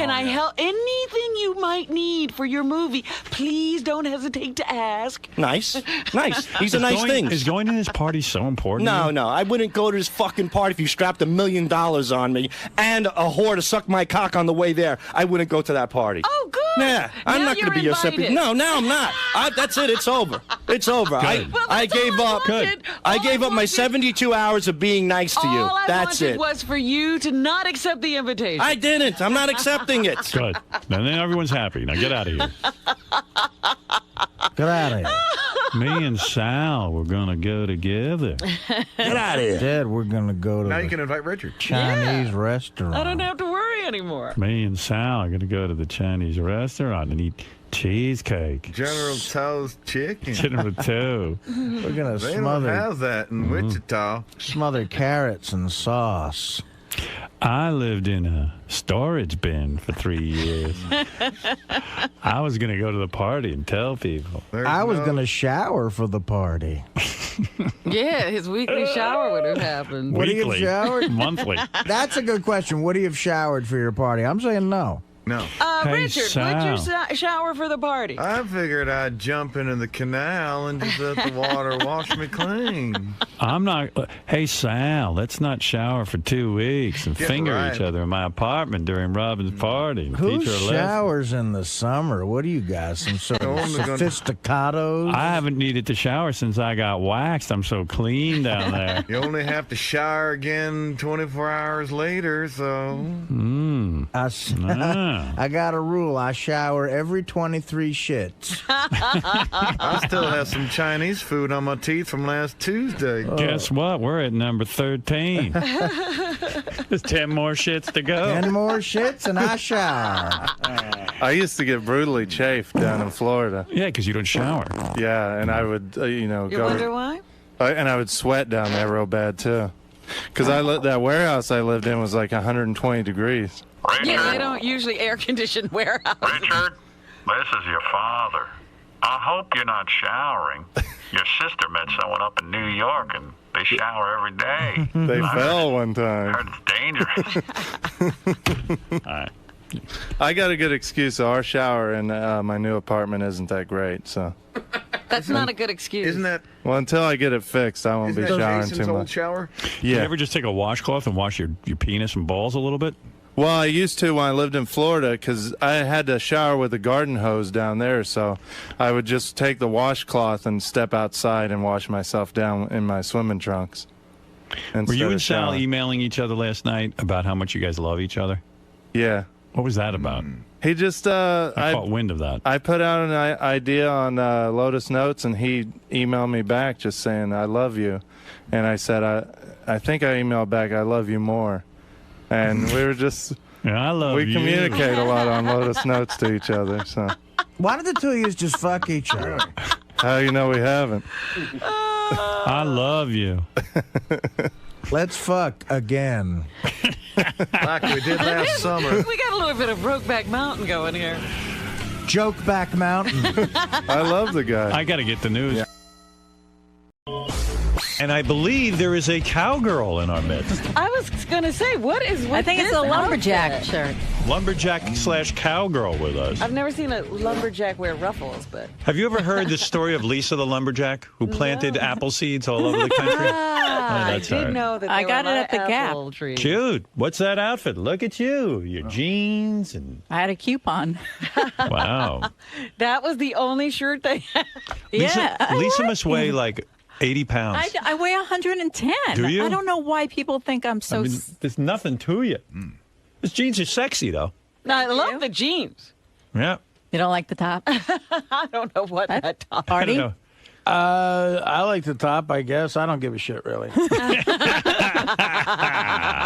Can I help? Anything you might need for your movie, please don't hesitate to ask. Nice. Nice. These are nice things. Is going to this party so important? No. I wouldn't go to this fucking party if you strapped $1 million on me and a whore to suck my cock on the way there. I wouldn't go to that party. Oh, good. Yeah, I'm not going to be your sympathy. No, now I'm not. That's it. It's over. It's over. I gave up. I gave up my 72 hours of being nice to you. That's it. All I wanted was for you to not accept the invitation. I didn't. I'm not accepting it. Good. Then everyone's happy. Now get out of here. Get out of here. Me and Sal, we're going to go together. Get out of here. Dad, we're going to go to Now you can invite Richard. Chinese restaurant. I don't have to worry anymore. Me and Sal are going to go to the Chinese restaurant and eat cheesecake. General Tso's chicken. General Tso. We're going to They don't smother have that in Wichita. carrots and sauce. I lived in a storage bin for 3 years. I was going to go to the party and tell people. I was going to shower for the party. Yeah, his weekly shower would have happened. What do you have Weekly. showered? Monthly. That's a good question. What do you have showered for your party? I'm saying no. No. Hey, Richard, what'd you shower for the party? I figured I'd jump into the canal and just let the water wash me clean. I'm not. Hey, Sal, let's not shower for 2 weeks and Get finger right. each other in my apartment during Robin's party. And Who teach her a lesson. showers in the summer? What do you got? Some sort of Only gonna- sophisticados? I haven't needed to shower since I got waxed. I'm so clean down there. You only have to shower again 24 hours later, so... I got a rule. I shower every 23 shits. I still have some Chinese food on my teeth from last Tuesday. Guess what? We're at number 13. There's 10 more shits to go. 10 more shits and I shower. I used to get brutally chafed down in Florida. Yeah, because you don't shower. Yeah, and I would, You wonder why? and I would sweat down there real bad too. Because that warehouse I lived in was like 120 degrees. Yeah, they don't usually air condition warehouses. Richard, this is your father. I hope you're not showering. Your sister met someone up in New York, and they shower every day. They fell one I time. heard it's dangerous. All right. I got a good excuse. Our shower in my new apartment isn't that great. So, That's not a good excuse. Isn't that, well, until I get it fixed, I won't isn't be that showering Jason's too old much. shower? You Yeah. ever just take a washcloth and wash your penis and balls a little bit? Well, I used to when I lived in Florida because I had to shower with a garden hose down there. So I would just take the washcloth and step outside and wash myself down in my swimming trunks. Were you instead and of Sal showering. emailing each other last night about how much you guys love each other? Yeah. What was that about? He just, I caught wind of that. I put out an idea on Lotus Notes, and he emailed me back just saying, I love you. And I said, I think I emailed back, I love you more. And we were just, Yeah, I love we you. communicate a lot on Lotus Notes to each other. So Why did the two of you just fuck each other? how you know we haven't? I love you. Let's fuck again. Like we did last summer. We got a little bit of Brokeback Mountain going here. Jokeback Mountain. I love the guy. I got to get the news. And I believe there is a cowgirl in our midst. I was going to say, what is with I think it's this a lumberjack outfit? shirt. Lumberjack/cowgirl with us. I've never seen a lumberjack wear ruffles, but... Have you ever heard the story of Lisa the lumberjack who planted apple seeds all over the country? I that's did her. know that I there got were it a lot at the of Gap. apple trees. Cute. What's that outfit? Look at you. Your jeans and I had a coupon. wow. That was the only shirt they had. Lisa, I Lisa like must weigh like 80 pounds. I weigh 110. Do you? I don't know why people think I'm so... I mean, there's nothing to you. Those jeans are sexy, though. No, I love the jeans. Yeah. You don't like the top? I don't know what that top. I Artie? don't know. I like the top, I guess. I don't give a shit, really.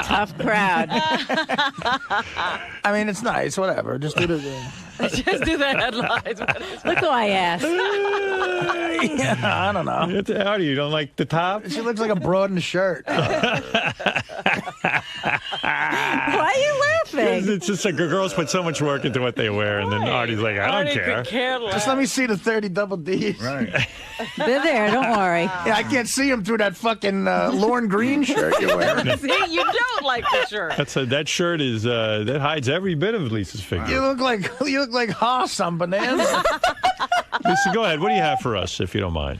Tough crowd. I mean, it's nice, whatever. Just do the... Just do the headlines. Look who I asked. Yeah, I don't know. It's Artie, you don't like the top? She looks like a broadened shirt. Why are you laughing? It's just like girls put so much work into what they wear, and then Artie's like, I don't Artie care. could care less. Just let me see the 30 double Ds. Right. They're there. Don't worry. Yeah, I can't see them through that fucking Lorne Green shirt you're wearing. See, you don't like the shirt. That shirt is that hides every bit of Lisa's figure. You look like Haas on bananas. Lisa, go ahead. What do you have for us, if you don't mind?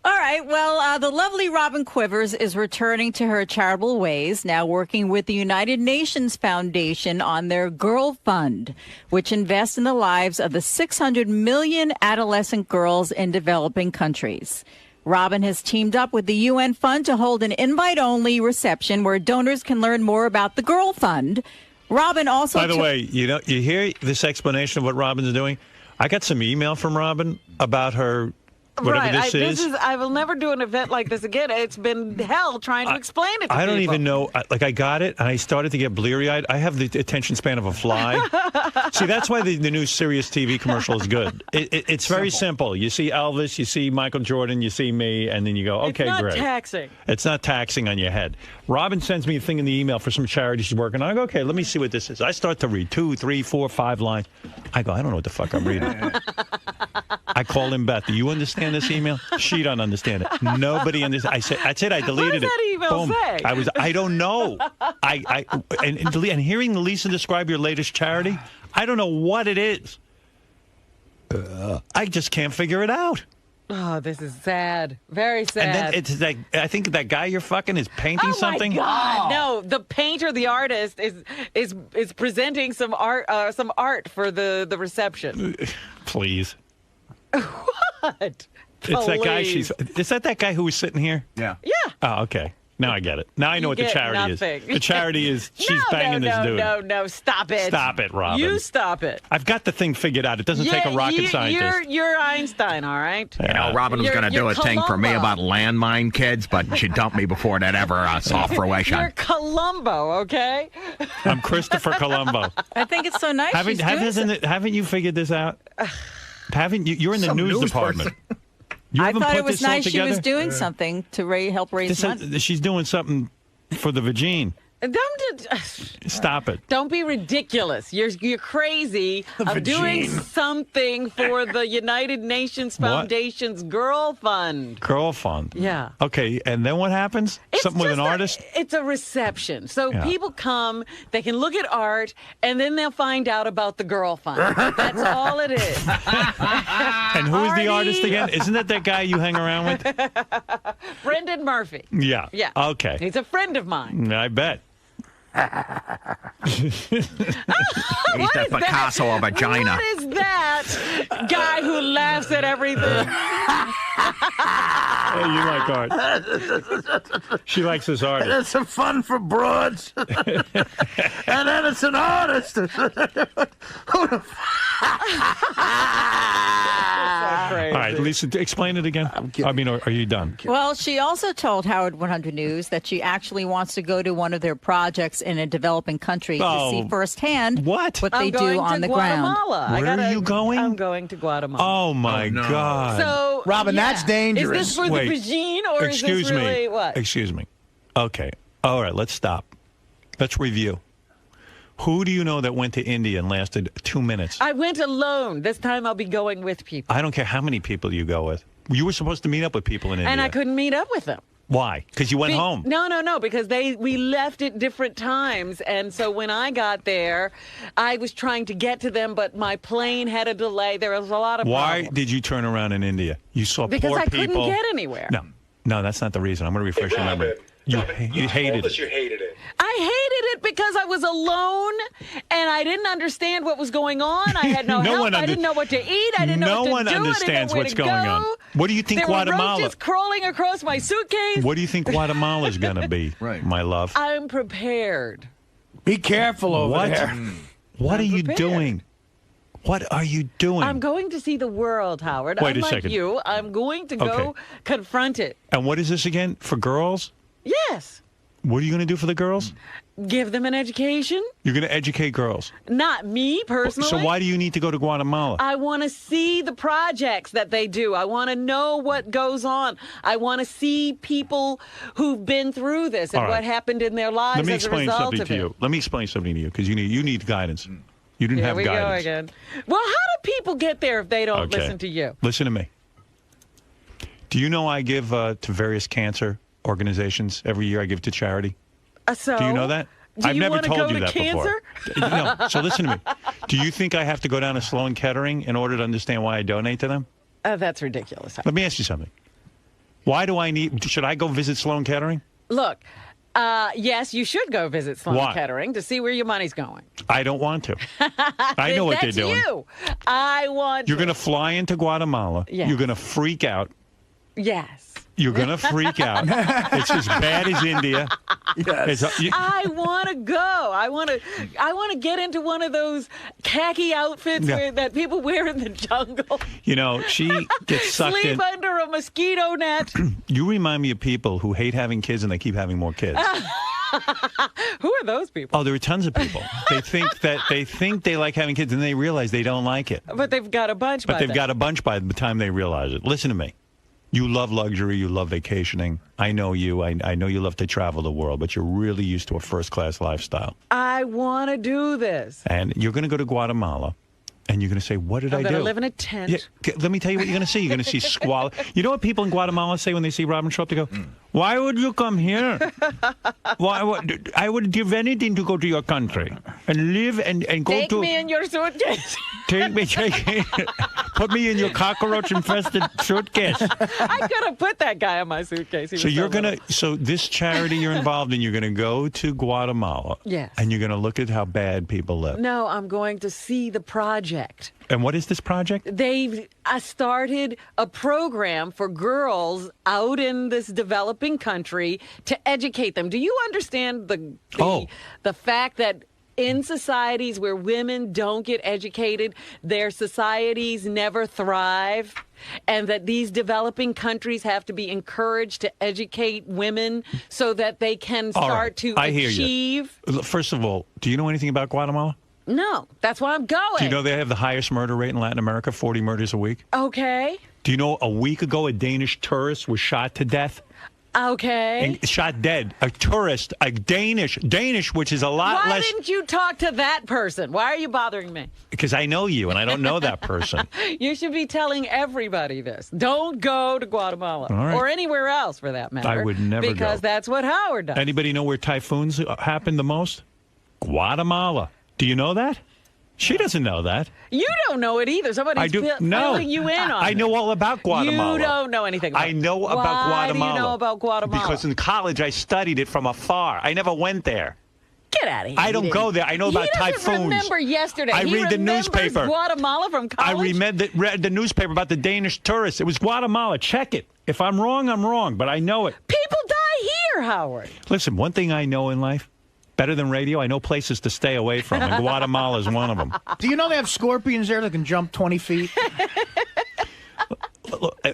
All right. Well, the lovely Robin Quivers is returning to her charitable ways, now working with the United Nations Foundation on their Girl Fund, which invests in the lives of the 600 million adolescent girls in developing countries. Robin has teamed up with the UN Fund to hold an invite-only reception where donors can learn more about the Girl Fund. Robin also... By the way, you hear this explanation of what Robin's doing? I got some email from Robin about her... Whatever right. this is. I will never do an event like this again. It's been hell trying to explain it to I don't people. even know. Like, I got it, and I started to get bleary-eyed. I have the attention span of a fly. See, that's why the new Sirius TV commercial is good. It's very simple. You see Elvis, you see Michael Jordan, you see me, and then you go, okay, it's not great. taxing. It's not taxing on your head. Robin sends me a thing in the email for some charity she's working on. I go, okay, let me see what this is. I start to read 2, 3, 4, 5 lines. I go, I don't know what the fuck I'm reading. I call him Beth. Do you understand this email? She don't understand it. Nobody understands. I said, that's it. I deleted What does that email Boom. say? I don't know. And hearing Lisa describe your latest charity, I don't know what it is. I just can't figure it out. Oh, this is sad. Very sad. And then it's like, I think that guy you're fucking is painting something. Oh my God! No, the painter, the artist, is presenting some art for the reception. Please. What? It's that guy. Is that guy who was sitting here? Yeah. Yeah. Oh, okay. Now I get it. Now I know You what the get charity nothing. is. The charity is she's banging this dude. No, stop it. Stop it, Robin. You stop it. I've got the thing figured out. It doesn't take a rocket scientist. You're Einstein, all right? You know, Robin was going to do a thing for me about landmine kids, but she dumped me before that ever saw fruition. You're Columbo, okay? I'm Christopher Columbo. I think it's so nice. Haven't you figured this out? Haven't you? You're in the Some news news department. person. You I haven't thought put it was this all nice she together? was doing something to help raise money. She's doing something for the vagine. Stop it. Don't be ridiculous. You're crazy of doing something for the United Nations Foundation's Girl Fund. Girl Fund. Yeah. Okay, and then what happens? Something with an artist? It's a reception. So people come, they can look at art, and then they'll find out about the Girl Fund. That's all it is. And who's the artist again? Isn't that guy you hang around with? Brendan Murphy. Yeah. Yeah. Okay. He's a friend of mine. I bet. He's the Picasso of vagina. What is that guy who laughs at everything? Hey, you like art. She likes this artist. It's some fun for broads. And then it's an artist. Who the Crazy. All right, Lisa, explain it again. I mean, are you done? Well, she also told Howard 100 News that she actually wants to go to one of their projects in a developing country to see firsthand what they do on the ground. Where are you going? I'm going to Guatemala. Oh, my God. So, Robin, that's dangerous. Is this for the vagine or is this really what? Excuse me. Okay. All right, let's stop. Let's review. Who do you know that went to India and lasted 2 minutes? I went alone. This time I'll be going with people. I don't care how many people you go with. You were supposed to meet up with people in India. And I couldn't meet up with them. Why? Because you went home. No, because we left at different times, and so when I got there, I was trying to get to them, but my plane had a delay. There was a lot of Why problems. did you turn around in India? You saw Because poor I people. couldn't get anywhere. No, that's not the reason. I'm going to refresh your memory. You hated it. You hated it. I hated it because I was alone, and I didn't understand what was going on. I had no help. I didn't know what to eat. I didn't know what to do. No one understands what's going on. What do you think Guatemala? There were roaches crawling across my suitcase. What do you think Guatemala is going to be, my love? I'm prepared. Be careful over there. What are you doing? What are you doing? I'm going to see the world, Howard. Wait a Unlike second. you, I'm going to go confront it. And what is this again? For girls? Yes. What are you going to do for the girls? Give them an education. You're going to educate girls. Not me, personally. So why do you need to go to Guatemala? I want to see the projects that they do. I want to know what goes on. I want to see people who've been through this and what happened in their lives Let me as a explain result something of to it. you. Let me explain something to you, because you need guidance. You didn't have Here we guidance. go again. Well, how do people get there if they don't listen to you? Listen to me. Do you know I give to various cancer organizations every year? I give to charity. So? Do you know that? Do I've you never want to told go you to that cancer? before. No. So listen to me. Do you think I have to go down to Sloan Kettering in order to understand why I donate to them? That's ridiculous. Let me ask you something. Why do I need? Should I go visit Sloan Kettering? Look, yes, you should go visit Sloan Why? Kettering to see where your money's going. I don't want to. I know what they're doing. That's you. I want. You're going to fly into Guatemala. Yes. You're going to freak out. Yes. You're going to freak out. It's as bad as India. Yes. I want to go. I want to get into one of those khaki outfits that people wear in the jungle. You know, she gets sucked Sleep in. under a mosquito net. You remind me of people who hate having kids and they keep having more kids. Who are those people? Oh, there are tons of people. They think they like having kids and they realize they don't like it. But they've got a bunch. But they've got a bunch by the time they realize it. Listen to me. You love luxury. You love vacationing. I know you. I know you love to travel the world, but you're really used to a first-class lifestyle. I want to do this. And you're going to go to Guatemala, and you're going to say, what did I do? I'm going to live in a tent. Yeah, let me tell you what you're going to see. You're going to see squalor. You know what people in Guatemala say when they see Robin show up? They go, why would you come here? I would give anything to go to your country and live and go Take to... me in your suitcase. Take me. Put me in your cockroach-infested suitcase. I could have put that guy in my suitcase. So you're going to... So this charity you're involved in, you're going to go to Guatemala. Yes. And you're going to look at how bad people live. No, I'm going to see the project. And what is this project? They've started a program for girls out in this developing country to educate them. Do you understand the fact that in societies where women don't get educated, their societies never thrive? And that these developing countries have to be encouraged to educate women so that they can start to achieve? Hear you. First of all, do you know anything about Guatemala? No, that's why I'm going. Do you know they have the highest murder rate in Latin America, 40 murders a week? Okay. Do you know a week ago a Danish tourist was shot to death? Okay. And shot dead. A tourist, a Danish, which is a lot less... Why didn't you talk to that person? Why are you bothering me? Because I know you and I don't know that person. You should be telling everybody this. Don't go to Guatemala or anywhere else for that matter. I would never go. Because that's what Howard does. Anybody know where typhoons happen the most? Guatemala. Do you know that? She doesn't know that. You don't know it either. Somebody's filling you in on I know all about Guatemala. You don't know anything about it. I know about Guatemala. Why do you know about Guatemala? Because in college I studied it from afar. I never went there. Get out of here. I don't go there. I know about typhoons. He doesn't remember yesterday. I read the newspaper. Guatemala from college? I read the newspaper about the Danish tourists. It was Guatemala. Check it. If I'm wrong, I'm wrong, but I know it. People die here, Howard. Listen, one thing I know in life, better than radio, I know places to stay away from, and Guatemala is one of them. Do you know they have scorpions there that can jump 20 feet?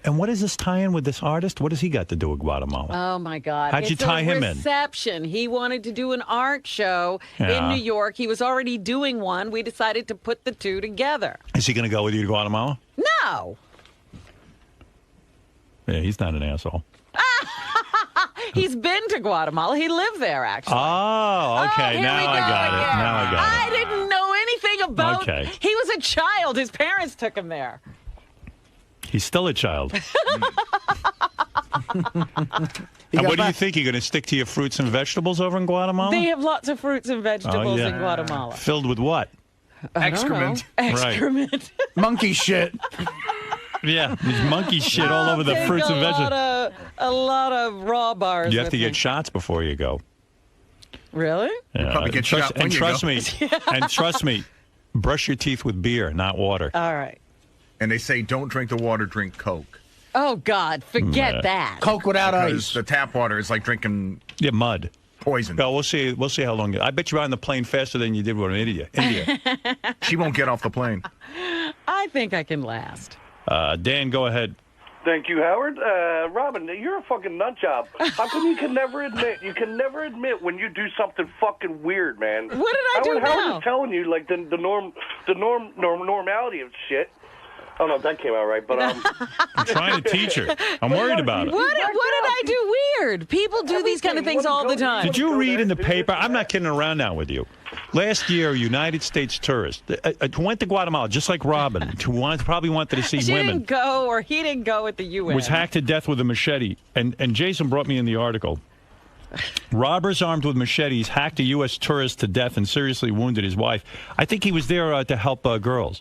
And what does this tie in with this artist? What has he got to do with Guatemala? Oh, my God. How'd you tie him in? Reception. He wanted to do an art show in New York. He was already doing one. We decided to put the two together. Is he going to go with you to Guatemala? No. Yeah, he's not an asshole. He's been to Guatemala. He lived there, actually. Oh, okay. Now I got it. Now I got it. I didn't know anything about it. Okay. He was a child. His parents took him there. He's still a child. And what do you think? You're going to stick to your fruits and vegetables over in Guatemala? They have lots of fruits and vegetables in Guatemala. Filled with what? Excrement. Excrement. Monkey shit. Yeah, there's monkey shit all over the fruits and vegetables. A lot of raw bars. You have to get shots before you go. Really? Yeah. Probably get shot when you trust go. me, and trust me, brush your teeth with beer, not water. All right. And they say don't drink the water, drink Coke. Oh, God, forget that. Coke without Because ice. the tap water is like drinking mud. poison. Well, we'll see how long. I bet you're on the plane faster than you did with India. She won't get off the plane. I think I can last. Dan, go ahead. Thank you, Howard. Robin, you're a fucking nut job. How come you can never admit? You can never admit when you do something fucking weird, man. What did I do now? Howard is telling you like the normality of shit. I don't know if that came out right, but I'm trying to teach her. I'm worried about it. What did I do weird? People do these kind of things all the time. Did you read in the paper? I'm not kidding around now with you. Last year, a United States tourist who went to Guatemala, just like Robin, who probably wanted to see women. She didn't go, or he didn't go at the UN. Was hacked to death with a machete. And Jason brought me in the article. Robbers armed with machetes hacked a U.S. tourist to death and seriously wounded his wife. I think he was there to help girls.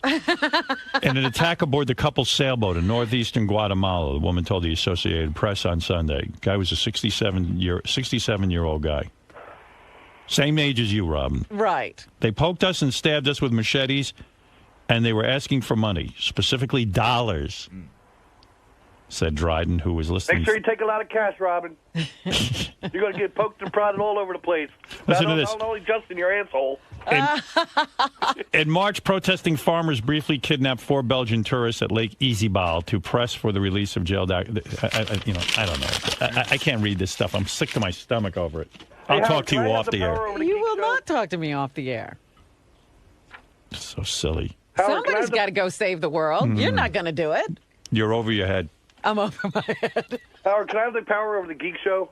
In an attack aboard the couple's sailboat in northeastern Guatemala, the woman told the Associated Press on Sunday. Guy was a 67-year-old guy. Same age as you, Robin. Right. They poked us and stabbed us with machetes, and they were asking for money, specifically dollars, said Dryden, who was listening. Make sure you take a lot of cash, Robin. You're going to get poked and prodded all over the place. Listen to this. Not only just in your asshole. In March, protesting farmers briefly kidnapped 4 Belgian tourists at Lake Izabal to press for the release of jailed. I don't know. I can't read this stuff. I'm sick to my stomach over it. I'll talk to you off the air. You will not talk to me off the air. So silly. Somebody's got to go save the world. You're not going to do it. You're over your head. I'm over my head. Howard, can I have the power over the geek show?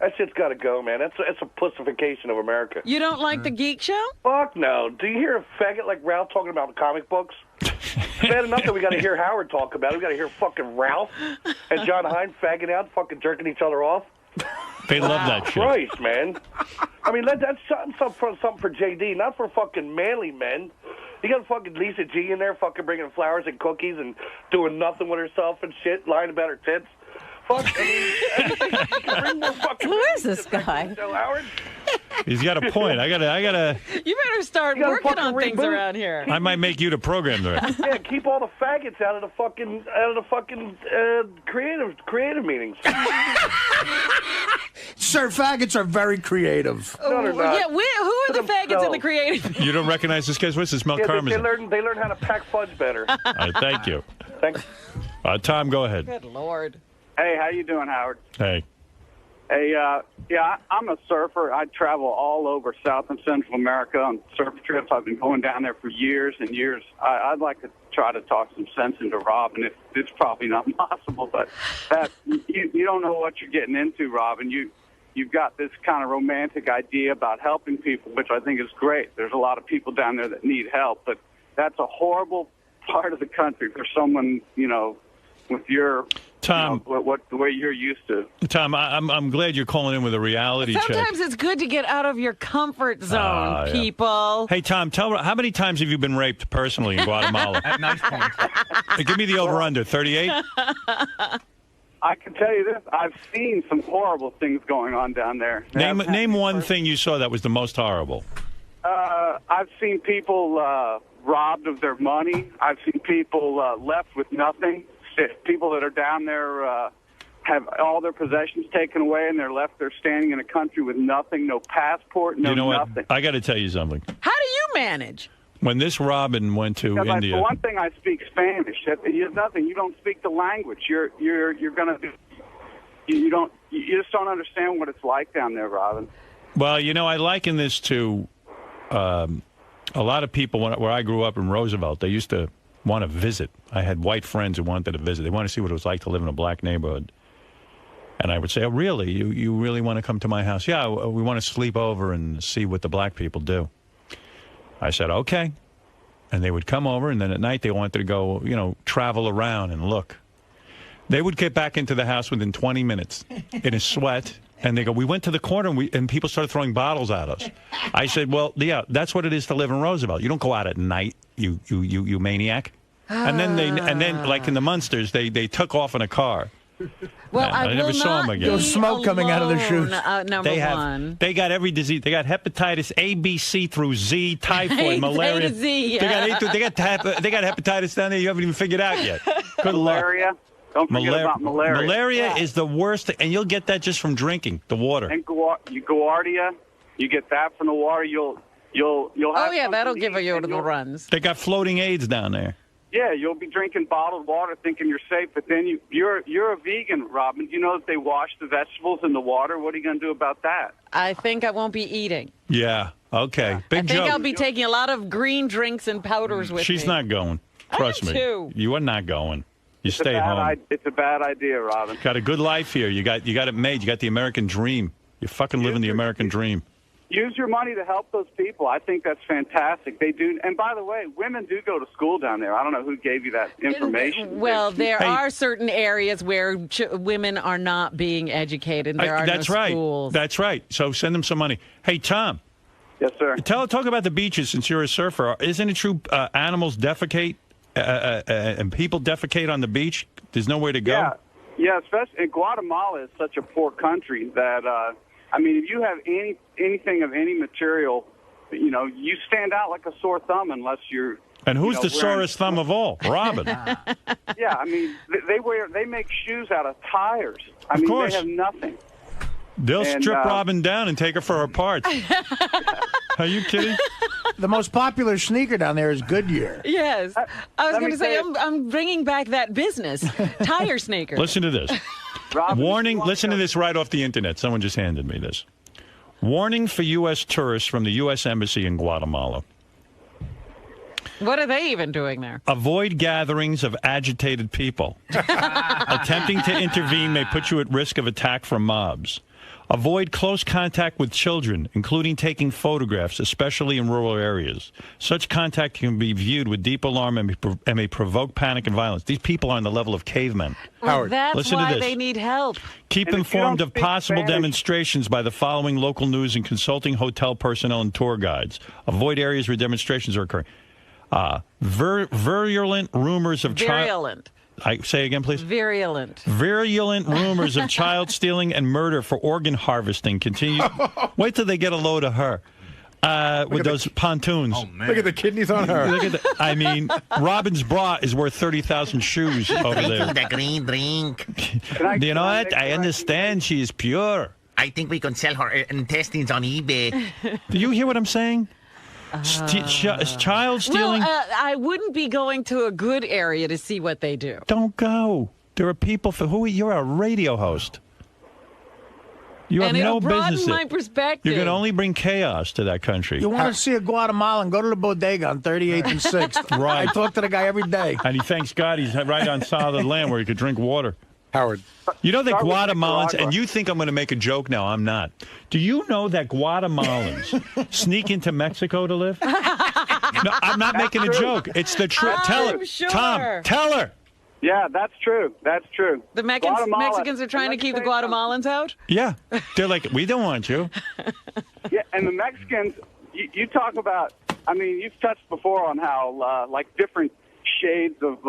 That shit's got to go, man. That's a pussification of America. You don't like the geek show? Fuck no. Do you hear a faggot like Ralph talking about comic books? It's bad enough that we got to hear Howard talk about it. We got to hear fucking Ralph and John Hine fagging out, fucking jerking each other off. They love that shit. Christ, man. I mean, that's something for JD, not for fucking manly men. You got fucking Lisa G in there fucking bringing flowers and cookies and doing nothing with herself and shit, lying about her tits. Fuck, I mean, bring more fucking Who is this guy? Howard? He's got a point. I gotta. You better start working on things around here. I might make you the program there. Yeah, keep all the faggots out of the fucking creative meetings. Sir, faggots are very creative. No, they're not. Yeah, who are the faggots in the creative? You don't recognize this guy's voice? It's Mel Karmazin. They learn how to pack fudge better. All right, thank you. Thanks. Tom, go ahead. Good Lord. Hey, how you doing, Howard? Hey. Hey, yeah, I'm a surfer. I travel all over South and Central America on surf trips. I've been going down there for years and years. I'd like to try to talk some sense into Robin. It's probably not possible, but you don't know what you're getting into, Robin. You've got this kind of romantic idea about helping people, which I think is great. There's a lot of people down there that need help, but that's a horrible part of the country for someone, with your Tom, the way you're used to. Tom, I'm glad you're calling in with a reality check. Sometimes it's good to get out of your comfort zone, people. Hey, Tom, how many times have you been raped personally in Guatemala? At nice point. Give me the over-under, 38? I can tell you this. I've seen some horrible things going on down there. Name one thing you saw that was the most horrible. I've seen people robbed of their money. I've seen people left with nothing. People that are down there have all their possessions taken away, and they're left there standing in a country with nothing, no passport, nothing. What? I got to tell you something. How do you manage? When this Robin went to India, for one thing, I speak Spanish. There's nothing. You don't speak the language. You're gonna do. You just don't understand what it's like down there, Robin. Well, I liken this to a lot of people where I grew up in Roosevelt. They used to want to visit. I had white friends who wanted to visit. They wanted to see what it was like to live in a black neighborhood. And I would say, oh, really? You really want to come to my house? Yeah, we want to sleep over and see what the black people do. I said, okay. And they would come over, and then at night they wanted to go, travel around and look. They would get back into the house within 20 minutes in a sweat, and they go, we went to the corner, and people started throwing bottles at us. I said, well, yeah, that's what it is to live in Roosevelt. You don't go out at night, you maniac. And then, like in the Munsters, they took off in a car. Well, I never saw them again. There was smoke coming out of their shoes. They got every disease. They got hepatitis A, B, C through Z, typhoid, malaria. A to Z, yeah. They got hepatitis down there you haven't even figured out yet. Good malaria. luck. Don't forget about malaria. Malaria is the worst, and you'll get that just from drinking the water. And Guardia, you get that from the water. You'll have. Oh yeah, that'll give you the runs. They got floating AIDS down there. Yeah, you'll be drinking bottled water thinking you're safe, but then you're a vegan, Robin. You know that they wash the vegetables in the water. What are you going to do about that? I think I won't be eating. Yeah. Okay. Big I think joke. I'll be taking a lot of green drinks and powders with me. She's not going. Trust me. Too. You are not going. You stay home. It's a bad idea, Robin. Got a good life here. You got it made. You got the American dream. You're fucking living the American dream. Use your money to help those people. I think that's fantastic. They do. And by the way, women do go to school down there. I don't know who gave you that information. Well, there are certain areas where women are not being educated. There are no schools. That's right. So send them some money. Hey, Tom. Yes, sir. Talk about the beaches since you're a surfer. Isn't it true animals defecate and people defecate on the beach? There's nowhere to go? Yeah, especially in Guatemala is such a poor country that, I mean, if you have anything of any material, you know, you stand out like a sore thumb unless you're... And who's the sorest thumb of all? Robin. Yeah, I mean, they make shoes out of tires. I mean, they have nothing. They'll strip Robin down and take her for her parts. Are you kidding? The most popular sneaker down there is Goodyear. Yes. I was going to say, I'm bringing back that business. Tire sneakers. Listen to this. Warning, listen to this right off the internet. Someone just handed me this. Warning for U.S. tourists from the U.S. Embassy in Guatemala. What are they even doing there? Avoid gatherings of agitated people. Attempting to intervene may put you at risk of attack from mobs. Avoid close contact with children, including taking photographs, especially in rural areas. Such contact can be viewed with deep alarm and may provoke panic and violence. These people are on the level of cavemen. Well, Howard, that's listen why to this. they need help. Keep informed of possible demonstrations by the following local news and consulting hotel personnel and tour guides. Avoid areas where demonstrations are occurring. Virulent rumors of Virulent. Say again, please. Virulent. Virulent rumors of child stealing and murder for organ harvesting continue. Wait till they get a load of her with those pontoons. Oh, man. Look at the kidneys on her. Look at I mean, Robin's bra is worth 30,000 shoes over there. The green drink. Do you know what? I understand she's pure. I think we can sell her intestines on eBay. Do you hear what I'm saying? Child stealing. Well, I wouldn't be going to a good area to see what they do. Don't go. There are people for who you're a radio host. You have no business. My perspective. You can only bring chaos to that country. You want to see a Guatemalan, go to the bodega on 38th and 6th. Right. I talk to the guy every day. And he thanks God he's right on solid land where he could drink water. Howard. You know that Guatemalans, and you think I'm going to make a joke now, I'm not. Do you know that Guatemalans sneak into Mexico to live? No, I'm not making a joke. It's the truth. Tell her. Sure. Tom, tell her. Yeah, that's true. That's true. The Mexicans are trying to keep the Guatemalans out? Yeah. They're like, we don't want you. Yeah, and the Mexicans, you talk about, I mean, you've touched before on how, like, different shades of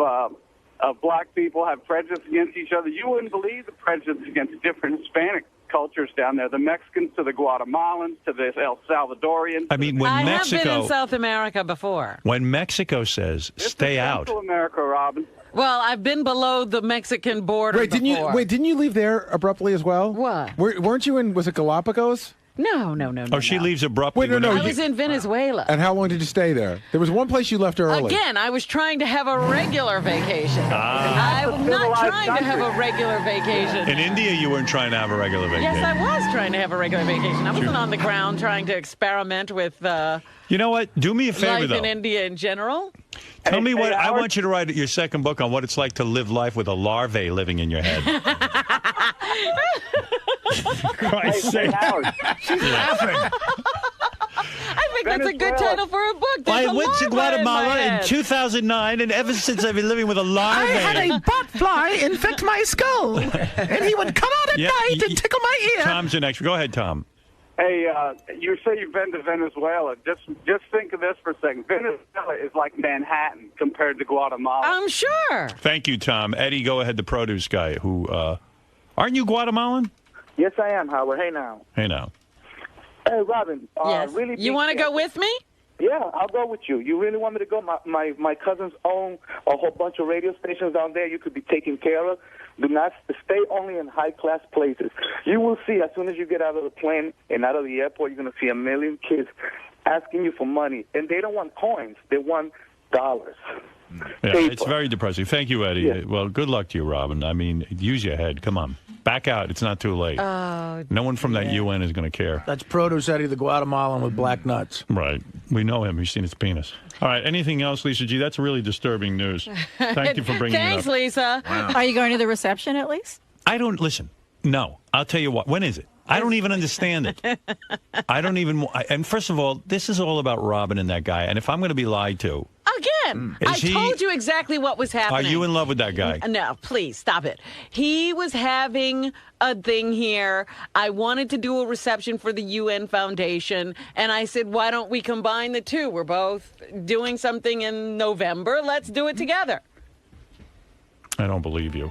black people have prejudice against each other. You wouldn't believe the prejudice against different Hispanic cultures down there. The Mexicans to the Guatemalans to the El Salvadorians. I mean, when Mexico... I have been in South America before. When Mexico says, stay out. Central America, Robin. Well, I've been below the Mexican border before. Didn't you leave there abruptly as well? What? Weren't you in, was it Galapagos? No. Oh, she leaves abruptly. Wait, no. I was in Venezuela. And how long did you stay there? There was one place you left early. Again, I was trying to have a regular vacation. I'm not trying to have a regular vacation. In India, you weren't trying to have a regular vacation. Yes, I was trying to have a regular vacation. I wasn't on the ground trying to experiment with you know what? Do me a favor, life though. in India in general. Tell me what... I want you to write your second book on what it's like to live life with a larvae living in your head. Christ's sake. She's laughing. I think that's a good title for a book. I went to Guatemala in 2009, and ever since I've been living with a larvae. I had a botfly infect my skull, and he would come out at night and tickle my ear. Tom's the next. Go ahead, Tom. Hey, you say you've been to Venezuela. Just think of this for a second. Venezuela is like Manhattan compared to Guatemala. I'm sure. Thank you, Tom. Eddie, go ahead, the produce guy. Who aren't you Guatemalan? Yes, I am, Howard. Hey, now. Hey, now. Hey, Robin. Yes. Really you want to go with me? Yeah, I'll go with you. You really want me to go? My cousins own a whole bunch of radio stations down there you could be taken care of. Do not stay only in high-class places. You will see as soon as you get out of the plane and out of the airport, you're going to see a million kids asking you for money. And they don't want coins. They want Yeah, it's very depressing. Thank you, Eddie. Yeah. Well, good luck to you, Robin. I mean, use your head. Come on. Back out. It's not too late. Oh, no one from that UN is going to care. That's Produce Eddie, the Guatemalan with black nuts. Right. We know him. We've seen his penis. All right. Anything else, Lisa G? That's really disturbing news. Thank you for bringing it up. Thanks, Lisa. Wow. Are you going to the reception at least? I don't listen. No. I'll tell you what. When is it? I don't even understand it. I don't even. And first of all, this is all about Robin and that guy. And if I'm going to be lied to. Again, I told you exactly what was happening. Are you in love with that guy? No, please, stop it. He was having a thing here. I wanted to do a reception for the UN Foundation, and I said, why don't we combine the two? We're both doing something in November. Let's do it together. I don't believe you.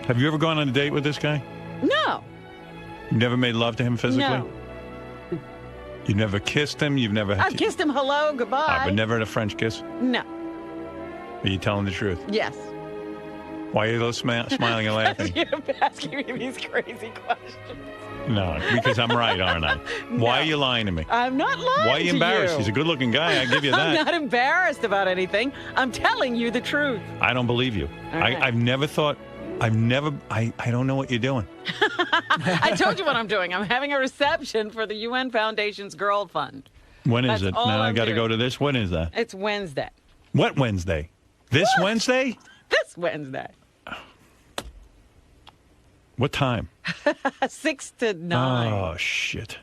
Have you ever gone on a date with this guy? No. You've never made love to him physically? No. You've never kissed him? You've never... I've kissed him hello, goodbye. But never had a French kiss? No. Are you telling the truth? Yes. Why are you those smiling and laughing? You're asking me these crazy questions. No, because I'm right, aren't I? No. Why are you lying to me? I'm not lying. Why are you embarrassed? He's a good-looking guy. I give you that. I'm not embarrassed about anything. I'm telling you the truth. I don't believe you. right. I don't know what you're doing. I told you what I'm doing. I'm having a reception for the UN Foundation's Girl Fund. When is That's it? all Now I I'm got to doing. go to this. When is that? It's Wednesday. What Wednesday? This Wednesday? This Wednesday. What time? 6 to 9. Oh, shit.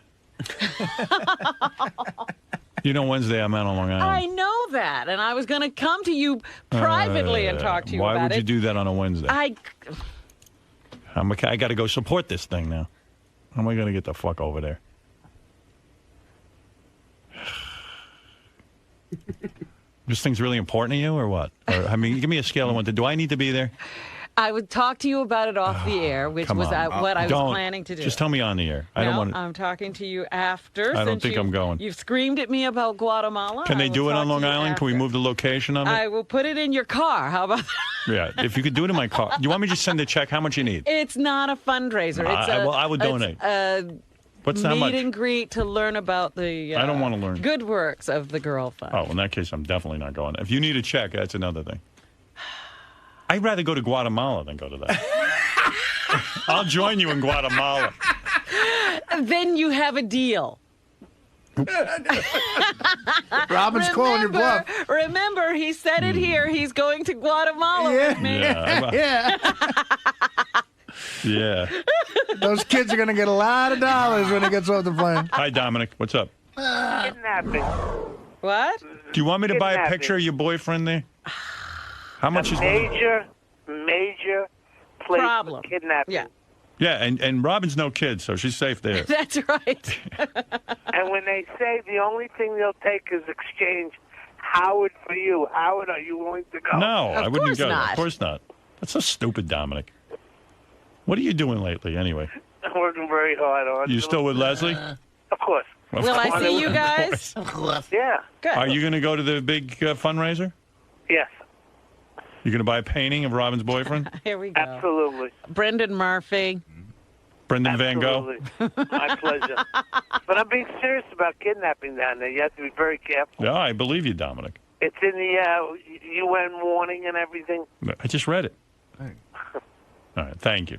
You know, Wednesday I'm out on Long Island. I know that, and I was going to come to you privately and talk to you why about would it. you do that on a Wednesday? I got to go support this thing now. How am I going to get the fuck over there? This thing's really important to you, or what? Or, I mean, give me a scale of 1 to. Do I need to be there? I would talk to you about it off the air, which Come was on. what I was Don't. planning to do. Just tell me on the air. I don't want to. I'm talking to you after. I don't since think I'm going. You've screamed at me about Guatemala. Can they do it on Long Island? Can we move the location of it? I will put it in your car. How about that? Yeah, if you could do it in my car. Do you want me to just send a check? How much you need? It's not a fundraiser. It's I would donate. What's that meet much? and greet to learn about the I don't want to learn. good works of the Girl Fund. Oh, in that case, I'm definitely not going. If you need a check, that's another thing. I'd rather go to Guatemala than go to that. I'll join you in Guatemala. Then you have a deal. Robin's calling your bluff. Remember, he said it here. He's going to Guatemala with me. Yeah. Those kids are going to get a lot of dollars when he gets off the plane. Hi, Dominic. What's up? Kidnapping. What? Do you want me to buy a picture of your boyfriend there? How much is major place problem for kidnapping? Yeah. Yeah, and Robin's no kid, so she's safe there. That's right. And when they say the only thing they'll take is exchange Howard for you, Howard, are you willing to go? No, I wouldn't go. not. Of course not. That's so stupid, Dominic. What are you doing lately, anyway? I'm working very hard on. You still with Leslie? Of course. Of Will I course. see you guys? Yeah. Good. Are you going to go to the big fundraiser? Yes. You're going to buy a painting of Robin's boyfriend? Here we go. Absolutely. Brendan Murphy. Brendan Van Gogh? Absolutely. My pleasure. But I'm being serious about kidnapping down there. You have to be very careful. Yeah, I believe you, Dominic. It's in the UN warning and everything. I just read it. All right, thank you.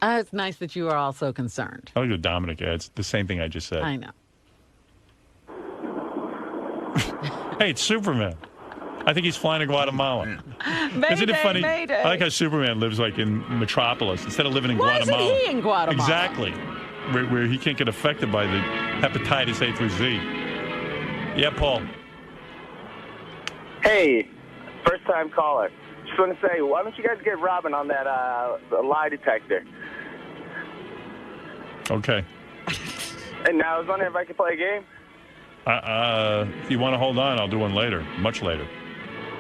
It's nice that you are also concerned. I like what Dominic adds. The same thing I just said. I know. Hey, it's Superman. I think he's flying to Guatemala. Mayday, Isn't it funny? Mayday. I like how Superman lives like in Metropolis instead of living in Why Guatemala. isn't he in Guatemala? Exactly. Where he can't get affected by the hepatitis A through Z. Yeah, Paul. Hey, first-time caller. Just want to say, why don't you guys get Robin on that lie detector? Okay. And now I was wondering if I could play a game. If you want to hold on, I'll do one later. Much later.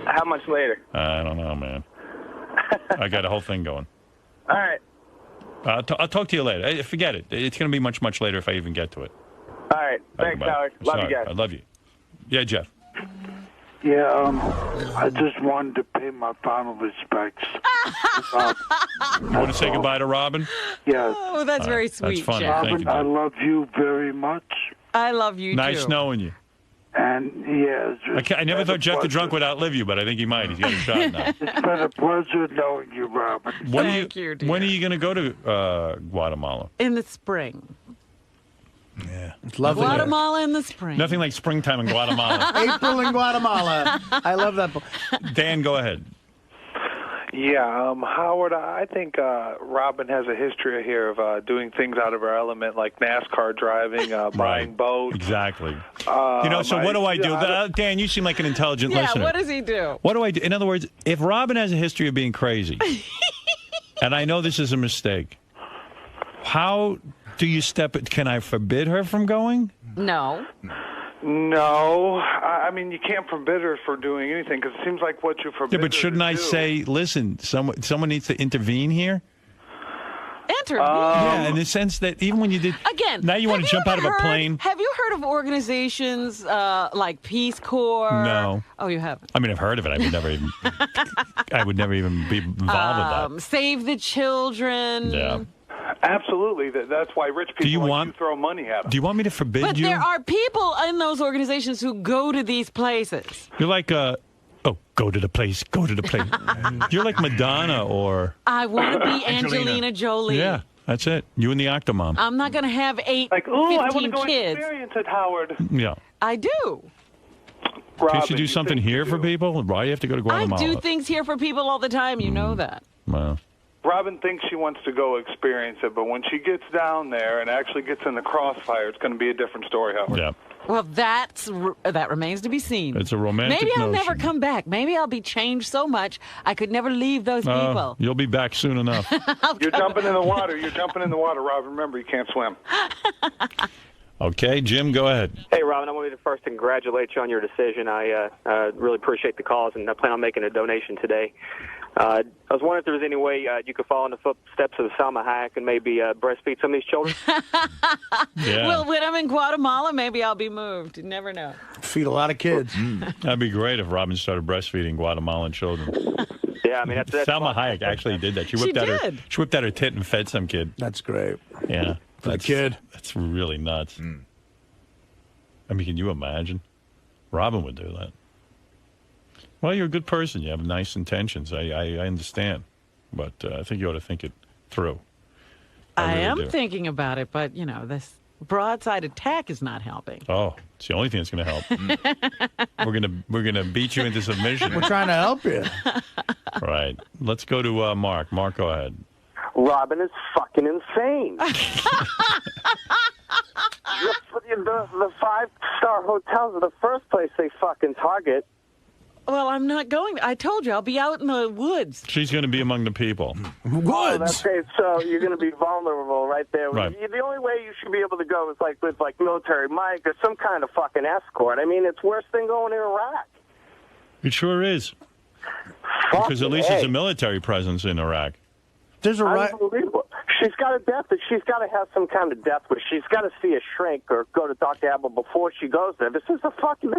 How much later? I don't know, man. I got a whole thing going. All right. I'll talk to you later. Forget it. It's going to be much, much later if I even get to it. All right. Thanks, Bye. Howard. Love you guys. I love you. Yeah, Jeff. Yeah, I just wanted to pay my final respects. You want to say goodbye to Robin? Yes. Oh, that's very sweet, That's funny. Jeff. Thank you, Robin, I Jeff. love you very much. I love you, too. Nice knowing you. And And yeah, I never thought Jeff the Drunk would outlive you, but I think he might. He's got a shot now. It's been a pleasure knowing you, Robin. Thank you, dear. When are you going to go to Guatemala? In the spring. Yeah. It's lovely. Guatemala in the spring. Nothing like springtime in Guatemala. April in Guatemala. I love that. Dan, go ahead. Yeah, Howard, I think Robin has a history here of doing things out of her element, like NASCAR driving, buying boats. Exactly. So what do I do? Dan, you seem like an intelligent listener. Yeah, what does he do? What do I do? In other words, if Robin has a history of being crazy, and I know this is a mistake, how do you step it? Can I forbid her from going? No. No, I mean you can't forbid her for doing anything because it seems like what you forbid. Yeah, but shouldn't I say, listen, someone needs to intervene here? Intervene? Yeah, in the sense that even when you did again, now you want to jump out of a plane. Have you heard of organizations like Peace Corps? No. Oh, you haven't. I mean, I've heard of it. I would never even be involved with that. Save the Children. Yeah. Absolutely. That's why rich people you throw money at them. Do you want me to forbid But you? there are people in those organizations who go to these places. You're like go to the place, go to the place. You're like Madonna or... I want to be Angelina Jolie. Yeah, that's it. You and the Octomom. I'm not going to have 15 I want to go kids. experience it, Howard. Yeah. I do. Can't you do something here for people? Why do you have to go to Guatemala? I do things here for people all the time. You know that. Well... Robin thinks she wants to go experience it, but when she gets down there and actually gets in the crossfire, it's going to be a different story, Howard. Yeah. Well, that remains to be seen. It's a romantic Maybe I'll notion. never come back. Maybe I'll be changed so much I could never leave those people. You'll be back soon enough. You're jumping in the water. You're jumping in the water, Robin. Remember, you can't swim. Okay, Jim, go ahead. Hey, Robin, I wanted to first congratulate you on your decision. I really appreciate the cause, and I plan on making a donation today. I was wondering if there was any way you could follow in the footsteps of Salma Hayek and maybe breastfeed some of these children. Yeah. Well, when I'm in Guatemala, maybe I'll be moved. You never know. Feed a lot of kids. That'd be great if Robin started breastfeeding Guatemalan children. Yeah, I mean that's Salma Hayek actually did that. She whipped out her tit and fed some kid. That's great. Yeah, For the kid. That's really nuts. I mean, can you imagine? Robin would do that. Well, you're a good person. You have nice intentions. I understand. But I think you ought to think it through. I am do. thinking about it, but, this broadside attack is not helping. Oh, it's the only thing that's going to help. We're gonna beat you into submission. We're trying to help you. Right. Let's go to Mark. Mark, go ahead. Robin is fucking insane. Just for the 5-star hotels are the first place they fucking target. Well, I'm not going. I told you, I'll be out in the woods. She's going to be among the people. Woods? Oh, that's great. So you're going to be vulnerable right there. Right. The only way you should be able to go is with military mic or some kind of fucking escort. I mean, it's worse than going to Iraq. It sure is. Because at least there's a military presence in Iraq. There's a Unbelievable. She's got a death. She's got to have some kind of death where she's got to see a shrink or go to Dr. Abel before she goes there. This is something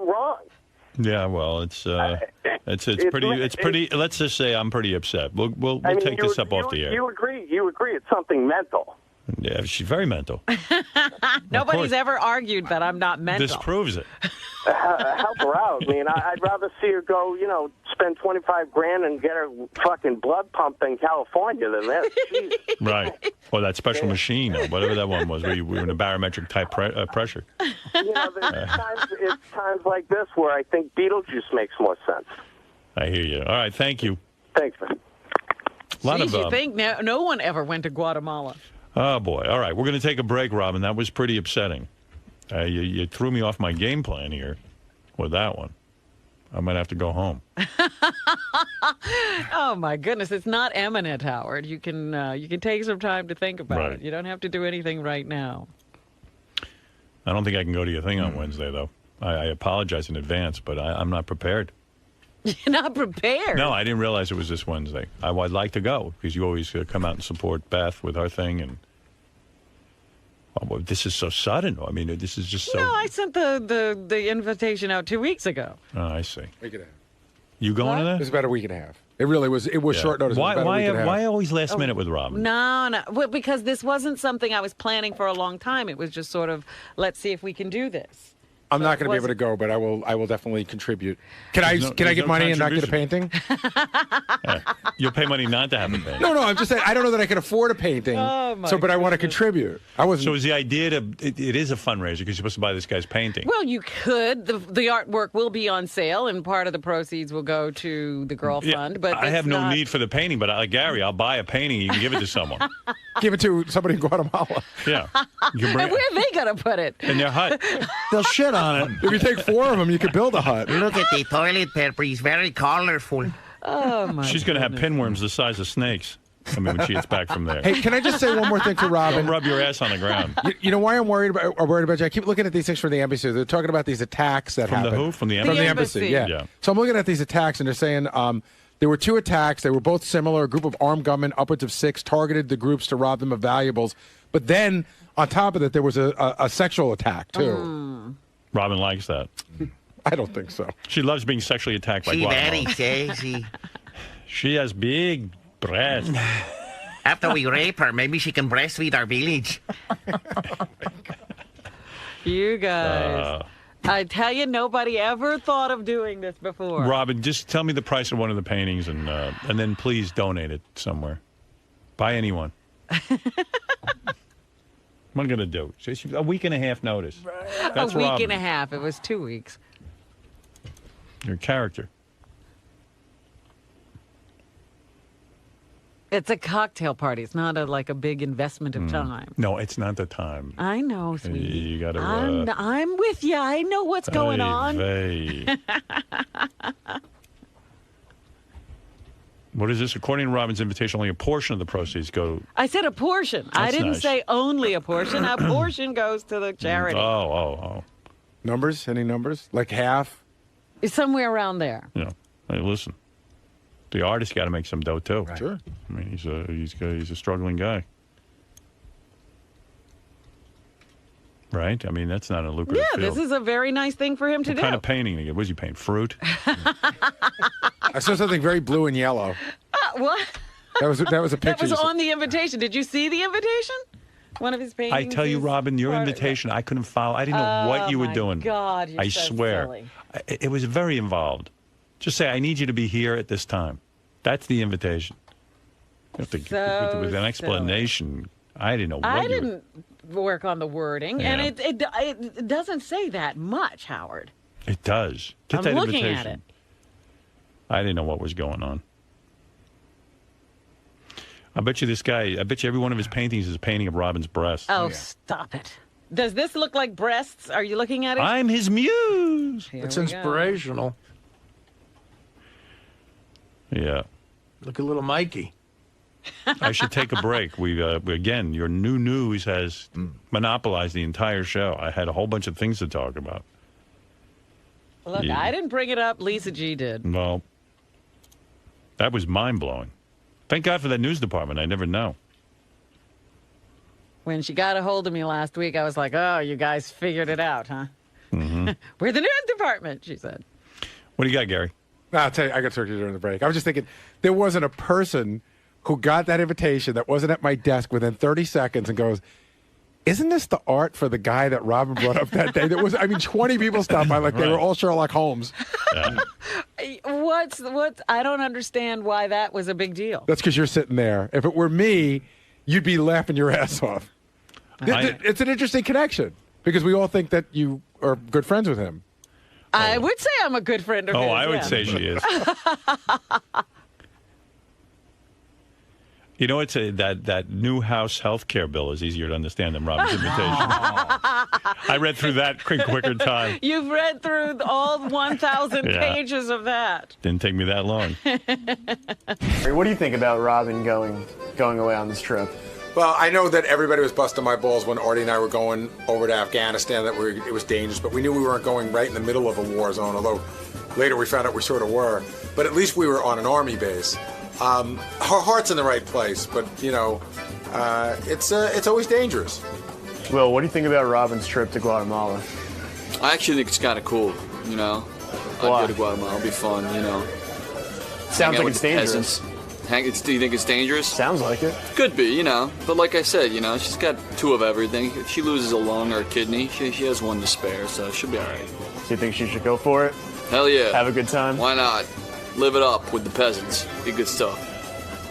wrong. Yeah, well, it's pretty. Let's just say I'm pretty upset. We'll take this up off the air. You agree? It's something mental. Yeah, she's very mental. Nobody's ever argued that I'm not mental. This proves it. Help her out. I mean, I'd rather see her go, spend $25,000 and get her fucking blood pumped in California than this. Jeez. Right. Or that special machine, or whatever that one was, where you were in a barometric type pressure. It's times like this where I think Beetlejuice makes more sense. I hear you. All right, thank you. Thanks, man. You think no one ever went to Guatemala? Oh, boy. All right, we're going to take a break, Robin. That was pretty upsetting. You threw me off my game plan here with that one. I might have to go home. Oh, my goodness. It's not imminent, Howard. You can take some time to think about it. You don't have to do anything right now. I don't think I can go to your thing on Wednesday, though. I apologize in advance, but I'm not prepared. You're not prepared? No, I didn't realize it was this Wednesday. I'd like to go, because you always come out and support Beth with her thing. And well, this is so sudden. I mean, this is just so... No, I sent the invitation out 2 weeks ago. Oh, I see. Week and a half. You going to that? It was about a week and a half. It really was. It was short notice. Why always last minute with Robin? No. Well, because this wasn't something I was planning for a long time. It was just sort of, let's see if we can do this. I'm not going to be able to go, but I will definitely contribute. Can I get money and not get a painting? You'll pay money not to have a painting. No, I'm just saying I don't know that I can afford a painting. But I want to contribute. So is the idea it is a fundraiser because you're supposed to buy this guy's painting? Well, you could. The artwork will be on sale, and part of the proceeds will go to the Girl Fund. But I have no need for the painting, but Gary, I'll buy a painting. You can give it to someone. Give it to somebody in Guatemala. Yeah. And where are they going to put it? In their hut. They'll shit on it. If you take 4 of them, you could build a hut. Look at the toilet paper. It's very colorful. Oh, my She's going to have pinworms the size of snakes. I mean, when she gets back from there. Hey, can I just say one more thing to Robin? Don't rub your ass on the ground. You know why I'm worried about you? I keep looking at these things from the embassy. They're talking about these attacks that happened. From the who? From the embassy? From the embassy, yeah. So I'm looking at these attacks, and they're saying there were 2 attacks. They were both similar. A group of armed gunmen, upwards of 6, targeted the groups to rob them of valuables. But then, on top of that, there was a sexual attack, too. Robin likes that. I don't think so. She loves being sexually attacked by Guatemala. She's very sexy. She has big breasts. After we rape her, maybe she can breastfeed our village. You guys. I tell you, nobody ever thought of doing this before. Robin, just tell me the price of one of the paintings, and then please donate it somewhere. By anyone. What am I going to do? A week and a half notice. That's a week Robin. and a half. It was 2 weeks. Your character. It's a cocktail party. It's not like a big investment of time. No, it's not the time. I know, sweetie. You got to. I'm with you. I know what's going on. What is this? According to Robin's invitation, only a portion of the proceeds go. I said a portion. I didn't say only a portion. A portion goes to the charity. Oh. Numbers? Any numbers? Like half? It's somewhere around there. Yeah. Hey, listen. The artist got to make some dough too. Right. Sure. I mean, he's a struggling guy. Right? I mean, that's not a lucrative field. This is a very nice thing for him to do. What kind of painting? What was he painting? Fruit? I saw something very blue and yellow. What? That was a picture. That was on the invitation. Did you see the invitation? One of his paintings. I tell you, Robin, your invitation, I couldn't follow. I didn't know what you were doing. God, you're I so swear. silly. It was very involved. Just say, I need you to be here at this time. That's the invitation. You have to, with an explanation. I didn't know what I didn't work on the wording, Yeah. and it doesn't say that much, Howard. It does. Get I'm that looking invitation. at it. I didn't know what was going on. I bet you every one of his paintings is a painting of Robin's breasts. Oh, stop it. Does this look like breasts? Are you looking at it? I'm his muse. Here It's we inspirational. Yeah. Look at little Mikey. I should take a break. We again, your new news has monopolized the entire show. I had a whole bunch of things to talk about. Look, Yeah. I didn't bring it up. Lisa G did. Well, that was mind-blowing. Thank God for that news department. I never know. When she got a hold of me last week, I was like, oh, you guys figured it out, huh? Mm-hmm. We're the news department, she said. What do you got, Gary? No, I'll tell you, I got talking during the break. I was just thinking, there wasn't a person who got that invitation that wasn't at my desk within 30 seconds and goes, isn't this the art for the guy that Robin brought up that day? 20 people stopped by like they were all Sherlock Holmes. Yeah. I don't understand why that was a big deal. That's because you're sitting there. If it were me, you'd be laughing your ass off. It's an interesting connection because we all think that you are good friends with him. I would say I'm a good friend of his. I would say she is. You know, it's that new House health care bill is easier to understand than Robin's invitation. I read through that quicker time. You've read through all 1,000 pages of that. Didn't take me that long. What do you think about Robin going away on this trip? Well, I know that everybody was busting my balls when Artie and I were going over to Afghanistan, that it was dangerous, but we knew we weren't going right in the middle of a war zone, although later we found out we sort of were. But at least we were on an army base. Her heart's in the right place, but, it's always dangerous. Will, what do you think about Robin's trip to Guatemala? I actually think it's kind of cool, I'd go to Guatemala. It'll be fun, Sounds like it's dangerous. Hank, do you think it's dangerous? Sounds like it. Could be, you know. But like I said, you know, she's got 2 of everything. If she loses a lung or a kidney, she has 1 to spare, so she'll be all right. So you think she should go for it? Hell yeah. Have a good time? Why not? Live it up with the peasants. Be good stuff.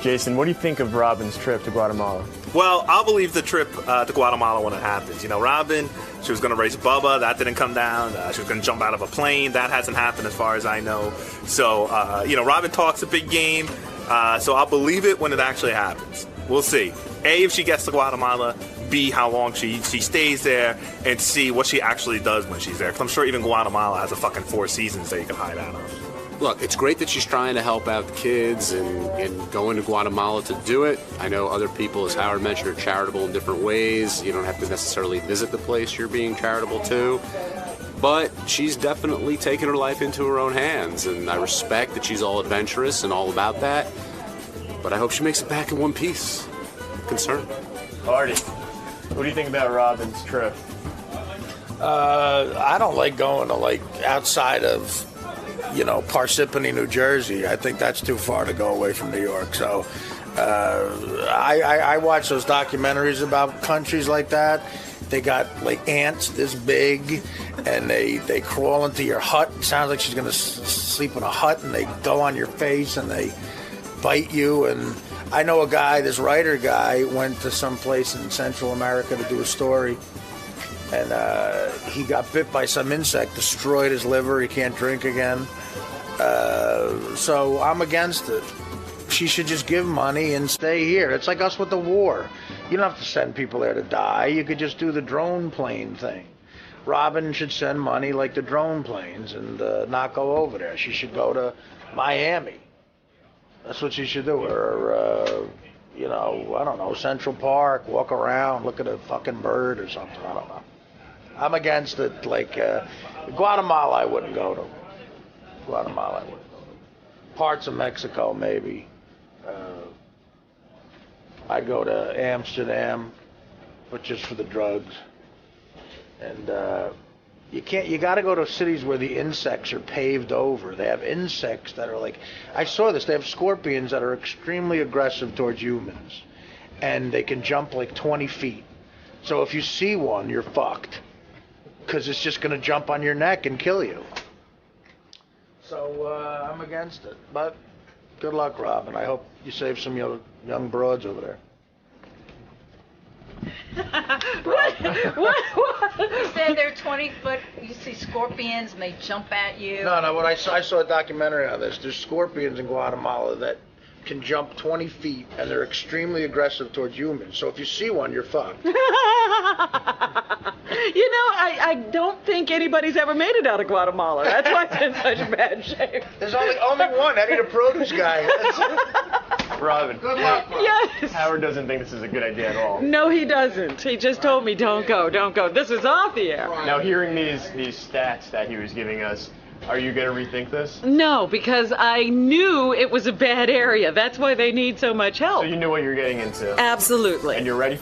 Jason, what do you think of Robin's trip to Guatemala? Well, I'll believe the trip to Guatemala when it happens. You know, Robin, she was going to race Bubba. That didn't come down. She was going to jump out of a plane. That hasn't happened as far as I know. So, you know, Robin talks a big game. So I'll believe it when it actually happens. We'll see. A, if she gets to Guatemala. B, how long she stays there. And C, what she actually does when she's there. Because I'm sure even Guatemala has a fucking 4 seasons that you can hide out of. Look, it's great that she's trying to help out the kids and going to Guatemala to do it. I know other people, as Howard mentioned, are charitable in different ways. You don't have to necessarily visit the place you're being charitable to. But she's definitely taken her life into her own hands, and I respect that she's all adventurous and all about that. But I hope she makes it back in one piece. I'm concerned. Artie, what do you think about Robin's trip? I don't like going to, like, outside of, you know, Parsippany, New Jersey. I think that's too far to go away from New York. So I watch those documentaries about countries like that. They got, like, ants this big, and they crawl into your hut. It sounds like she's going to sleep in a hut, and they go on your face, and they bite you. And I know a guy, this writer guy, went to some place in Central America to do a story, and he got bit by some insect, destroyed his liver. He can't drink again. So I'm against it. She should just give money and stay here. It's like us with the war. You don't have to send people there to die. You could just do the drone plane thing. Robin should send money like the drone planes and not go over there. She should go to Miami. That's what she should do. Or, you know, I don't know, Central Park, walk around, look at a fucking bird or something. I don't know. I'm against it. Like, Guatemala I wouldn't go to. Guatemala I wouldn't go to. Parts of Mexico, maybe. I'd go to Amsterdam, but just for the drugs. And you got to go to cities where the insects are paved over. They have insects that are like, I saw this, they have scorpions that are extremely aggressive towards humans. And they can jump like 20 feet. So if you see one, you're fucked. Because it's just going to jump on your neck and kill you. So I'm against it. But good luck, Robin. I hope you save some young broads over there. What? You said they're 20 foot, you see scorpions and they jump at you. No, what I saw a documentary on this. There's scorpions in Guatemala that can jump 20 feet and they're extremely aggressive towards humans. So if you see one, you're fucked. You know, I don't think anybody's ever made it out of Guatemala. That's why it's in such bad shape. There's only one, Eddie the produce guy. Robin. Good luck, Robin. Yes. Howard doesn't think this is a good idea at all. No, he doesn't. He just told me, don't go. This is off the air. Now, hearing these stats that he was giving us, are you going to rethink this? No, because I knew it was a bad area. That's why they need so much help. So you knew what you're getting into. Absolutely. And you're ready?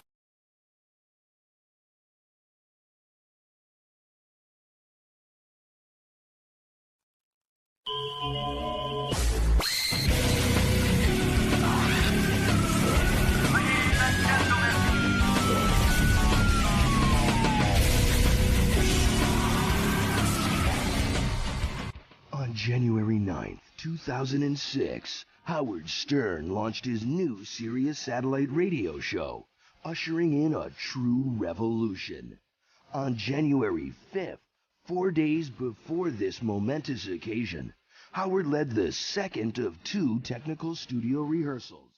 On January 9th, 2006, Howard Stern launched his new Sirius satellite radio show, ushering in a true revolution. On January 5th, 4 days before this momentous occasion, Howard led the second of 2 technical studio rehearsals.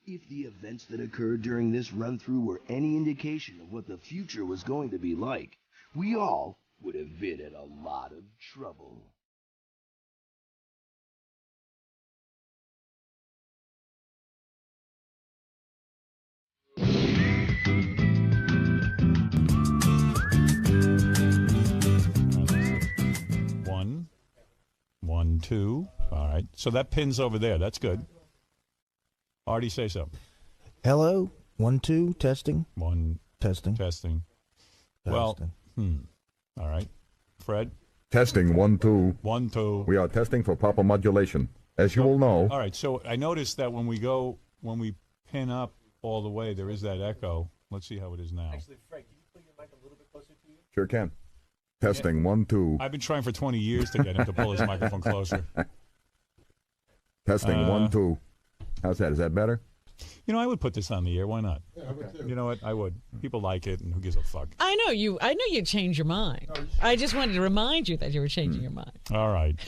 If the events that occurred during this run-through were any indication of what the future was going to be like, we all would have been in a lot of trouble. One, two. All right. So that pin's over there. That's good. Artie, say something. Hello. 1, 2. Testing. Testing. Testing. Well, all right. Fred? Testing 1, 2. 1, 2. We are testing for proper modulation. as you will know. All right, so I noticed that when we pin up all the way, there is that echo. Let's see how it is now. Actually, Frank, can you put your mic a little bit closer to you? Sure can. Testing, 1, 2. I've been trying for 20 years to get him to pull his microphone closer. Testing, 1, 2. How's that? Is that better? You know, I would put this on the air. Why not? Yeah, I would too. You know what? I would. People like it, and who gives a fuck? I know you'd change your mind. I just wanted to remind you that you were changing your mind. All right.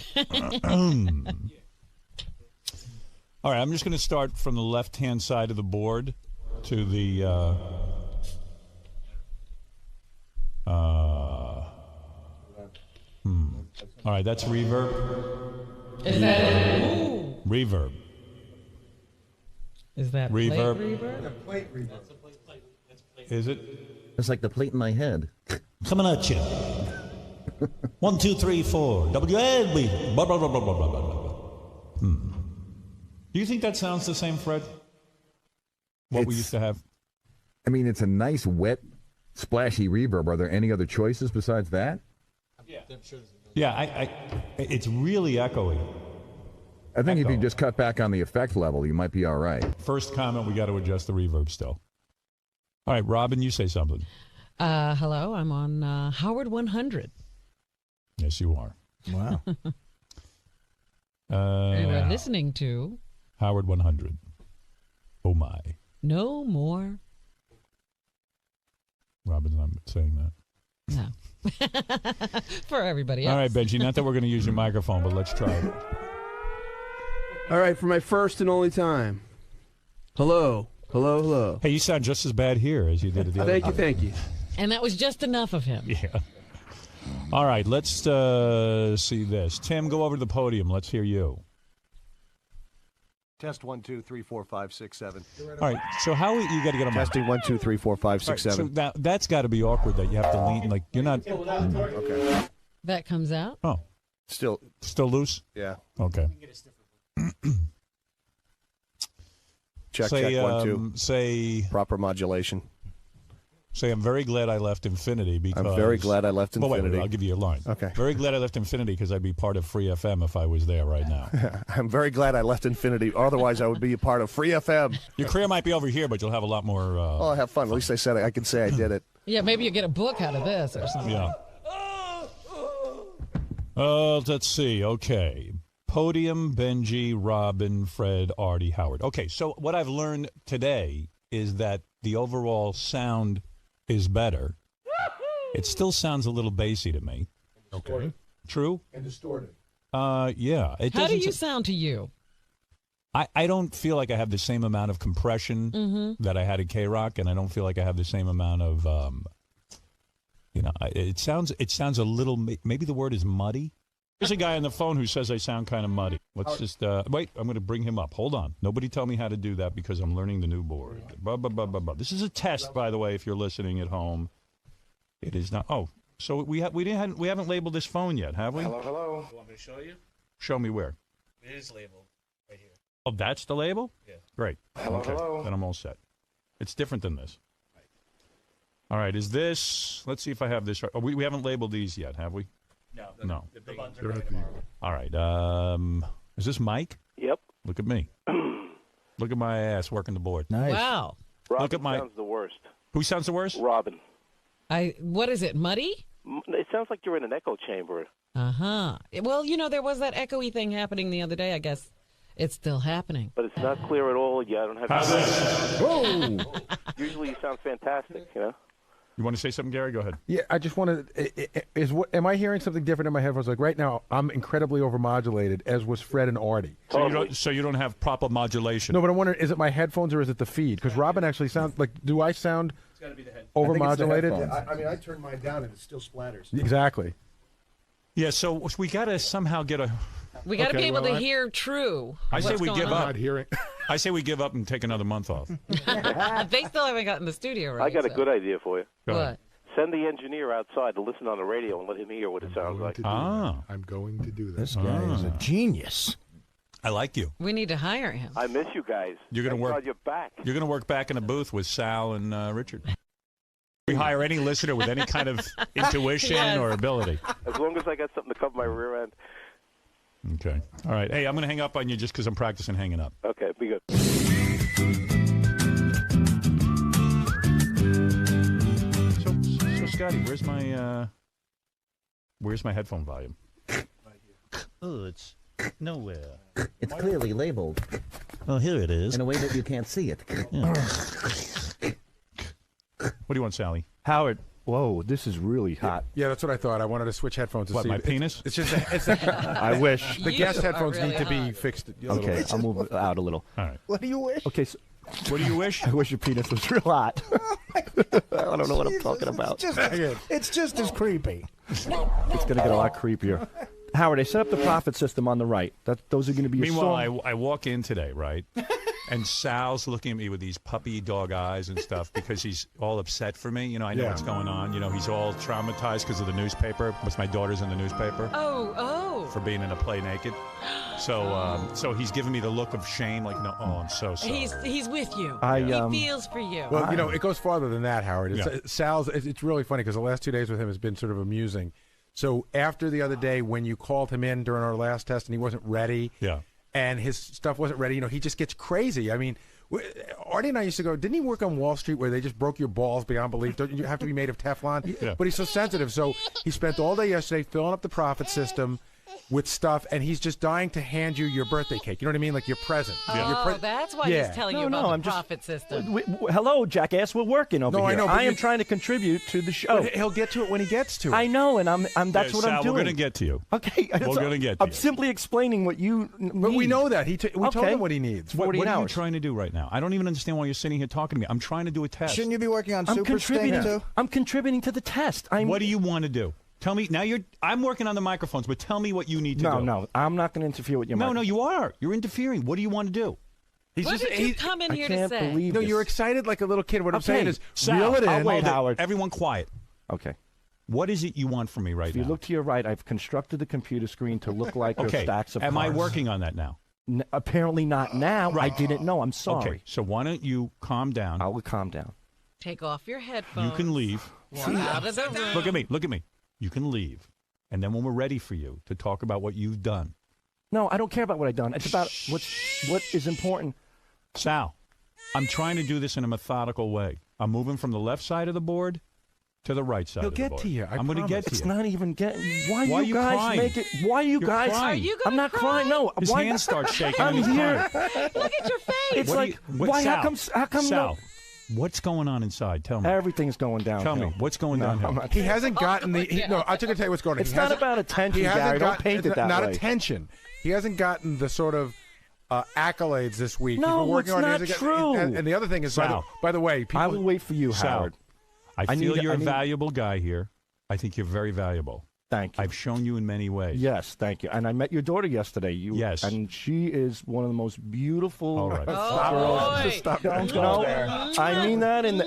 All right, I'm just going to start from the left-hand side of the board to the... All right, that's reverb. Is that reverb? Is that reverb? Plate reverb. Is it? It's like the plate in my head. Coming at you. 1, 2, 3, 4. WLB. Blah, blah, blah, blah, blah, blah, blah. Do you think that sounds the same, Fred? What we used to have? I mean, it's a nice, wet, splashy reverb. Are there any other choices besides that? Yeah, it's really echoey. I think if you just cut back on the effect level, you might be all right. First comment, we got to adjust the reverb still. All right, Robin, you say something. Hello, I'm on Howard 100. Yes, you are. Wow. And we're listening to Howard 100. Oh, my. No More. Robin's not saying that. No. For everybody else. All right, Benji, not that we're going to use your microphone, but let's try it. All right, for my first and only time. Hello. Hello, hello. Hey, you sound just as bad here as you did at the other time. Thank you. And that was just enough of him. Yeah. All right, let's see this. Tim, go over to the podium. Let's hear you. Test 1, 2, 3, 4, 5, 6, 7. All right, so how you got to get on Testing 1, 2, 3, 4, 5, 6, 7. So that's got to be awkward that you have to lean, like, you're not... Okay. That comes out? Oh. Still loose? Yeah. Okay. Check, 1, 2. Say... Proper modulation. Say, I'm very glad I left Infinity because... I'm very glad I left Infinity. Wait, I'll give you a line. Okay. Very glad I left Infinity because I'd be part of Free FM if I was there right now. I'm very glad I left Infinity. Otherwise, I would be a part of Free FM. Your career might be over here, but you'll have a lot more... I'll have fun. At least I said I can say I did it. Yeah, maybe you get a book out of this or something. Yeah. Let's see. Okay. Podium, Benji, Robin, Fred, Artie, Howard. Okay, so what I've learned today is that the overall sound is better. It still sounds a little bassy to me. Okay. True? And distorted. Yeah. How do you sound to you? I don't feel like I have the same amount of compression that I had at K-Rock, and I don't feel like I have the same amount of, it sounds a little, maybe the word is muddy. There's a guy on the phone who says I sound kind of muddy. Let's just, wait, I'm going to bring him up. Hold on. Nobody tell me how to do that because I'm learning the new board. This is a test, by the way, if you're listening at home. It is not, so we haven't labeled this phone yet, have we? Hello. You want me to show you? Show me where. It is labeled right here. Oh, that's the label? Yeah. Great. Hello. Then I'm all set. It's different than this. All right, is this, let's see if I have this right. Oh, we haven't labeled these yet, have we? No. The big ones are ready tomorrow. All right. Is this Mike? Yep. Look at me. Look at my ass working the board. Nice. Wow. Robin Look at my... sounds the worst. Who sounds the worst? Robin. What is it, muddy? It sounds like you're in an echo chamber. Uh-huh. Well, there was that echoey thing happening the other day. I guess it's still happening. But it's not clear at all. Yeah, I don't have... How's this? Whoa! Usually you sound fantastic, You want to say something, Gary? Go ahead. Yeah, I just wanted. Am I hearing something different in my headphones? Like right now, I'm incredibly overmodulated, as was Fred and Artie. So you don't have proper modulation. No, but I'm wondering, is it my headphones or is it the feed? Because Robin actually sounds like. Do I sound overmodulated? I turned mine down and it still splatters. Exactly. Yeah, so we got to somehow get a. We got to be able to hear true. I say we give up. Not hearing. I say we give up and take another month off. They still haven't gotten the studio right. I got a good idea for you. What? Send the engineer outside to listen on the radio and let him hear what it sounds like. I'm going to do that. This guy is a genius. I like you. We need to hire him. I miss you guys. You're going to work. You're back. You're going to work back in a booth with Sal and Richard. We hire any listener with any kind of intuition or ability. As long as I got something to cover my rear end. Okay. All right. Hey, I'm going to hang up on you just because I'm practicing hanging up. Okay, be good. So Scotty, where's my headphone volume? Oh, it's nowhere. It's clearly labeled. Oh, here it is. In a way that you can't see it. Yeah. What do you want, Sally? Howard. Whoa, this is really hot. Yeah, that's what I thought. I wanted to switch headphones to What, see. my penis? It's just. I wish. The guest headphones need to be fixed. Okay, I'll move it out a little. All right. What do you wish? Okay, so what do you wish? I wish your penis was real hot. I don't know what I'm talking about. It's just as creepy. It's going to get a lot creepier. Howard, I set up the profit system on the right. Those are going to be your Meanwhile, I walk in today, right? And Sal's looking at me with these puppy dog eyes and stuff because he's all upset for me. You know, I know what's going on. You know, he's all traumatized because of the newspaper. Because my daughter's in the newspaper. Oh. For being in a play naked. So he's giving me the look of shame, like, no, I'm so sorry. He's with you. He feels for you. Well, you know, it goes farther than that, Howard. It's, Yeah. It's really funny because the last 2 days with him has been sort of amusing. So after the other day when you called him in during our last test and he wasn't ready, and his stuff wasn't ready, you know, he just gets crazy. I mean, Artie and I used to go, didn't he work on Wall Street where they just broke your balls beyond belief? Don't you have to be made of Teflon? Yeah. But he's so sensitive. So he spent all day yesterday filling up the profit system with stuff, and he's just dying to hand you your birthday cake. You know what I mean? Like your present. Oh, that's why he's telling you about the profit system. Hello, jackass. We're working over here. I know. I am trying to contribute to the show. He'll get to it when he gets to it. I know, and that's what Sal, I'm doing. we're going to get to you. Okay. We're going to get to I'm you. simply explaining what you need. But we know that. We told him what he needs. What 48 are you hours. trying to do right now? I don't even understand why you're sitting here talking to me. I'm trying to do a test. Shouldn't you be working on I'm Super Sting too? I'm contributing to the test. What do you want to do? Tell me now. I'm working on the microphones, but tell me what you need to do. No, I'm not going to interfere with your No, you are. You're interfering. What do you want to do? What did you come in here to say? No, you're excited like a little kid. What I'm saying is, Sal, reel it in. I'll wait, Howard. Everyone quiet. Okay. What is it you want from me right now? If you look to your right, I've constructed the computer screen to look like your stacks of Am cards. I working on that now? Apparently not now. Right. I didn't know. I'm sorry. Okay, so why don't you calm down? I will calm down. Take off your headphones. You can leave. Walk out of the room. Look at me. You can leave. And then when we're ready for you to talk about what you've done. No, I don't care about what I've done. It's about what is important. Sal, I'm trying to do this in a methodical way. I'm moving from the left side of the board to the right side He'll of the get board. to you. I'm going to get to It's you. not even getting. Why Why you are you guys crying? make it? Why you You're guys? crying. Are you I'm not crying. No. His why, hands start shaking. I'm and he's here. crying. Look at your face. It's What do like you- what- why? Sal, How come? Sal, what's going on inside? Tell me. Everything's going down. Tell me what's going downhill. He hasn't gotten the. No, I'm going to tell you what's going on. It's He not hasn't- about attention, he hasn't Gary. Don't got- paint it that not way. attention. He hasn't gotten the sort of accolades this week. No, He's been working it's on it. not He hasn't true. And the other thing is, Sal. by the way, people. I will wait for you, Sal, Howard. I feel you're a need- valuable guy here. I think you're very valuable. Thank you. I've shown you in many ways. Yes, thank you. And I met your daughter yesterday. Yes. And she is one of the most beautiful All right. girls. Stop. Don't go there. I mean that in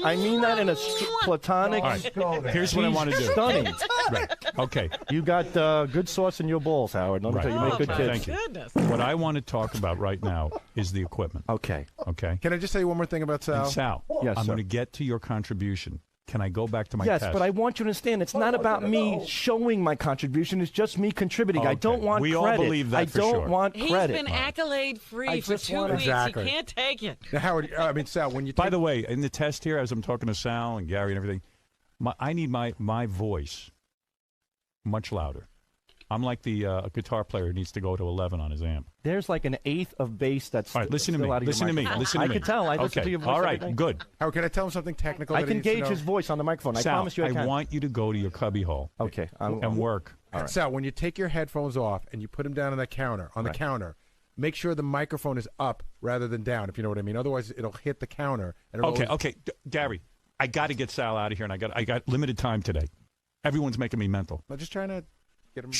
a platonic. All right. Here's what I want to do. Stunning. Right. Okay. You got good sauce in your balls, Howard. Let me tell you, you make good kids. Thank you. Goodness. What I want to talk about right now is the equipment. Okay. Okay. Can I just say one more thing about Sal? And Sal, Yes, I'm sir. going to get to your contribution. Can I go back to my Yes, test? but I want you to understand it's not about me showing my contribution. It's just me contributing. I don't want We credit. all believe that I for don't sure. want He's credit. been accolade free I for just 2 wanna- weeks. Exactly. He can't take it. Now, Howard, Sal, when you By the way, in the test here, as I'm talking to Sal and Gary and everything, I need my voice much louder. I'm like the guitar player who needs to go to 11 on his amp. There's like an eighth of bass that's All right, listen to still me. out of your Listen to me. microphone. Listen to I me. can tell. I listen Okay. to your voice All every right. day. Good. Howard, can I tell him something technical? I that he can needs to gauge know? his voice on the microphone. I Sal, promise you I can. want you to go to your cubby hole. Okay. And work. All right. Sal, when you take your headphones off and you put them down on the counter, make sure the microphone is up rather than down, if you know what I mean. Otherwise, it'll hit the counter. And it'll Okay. Gary, I got to get Sal out of here, and I got limited time today. Everyone's making me mental. I'm just trying to get him.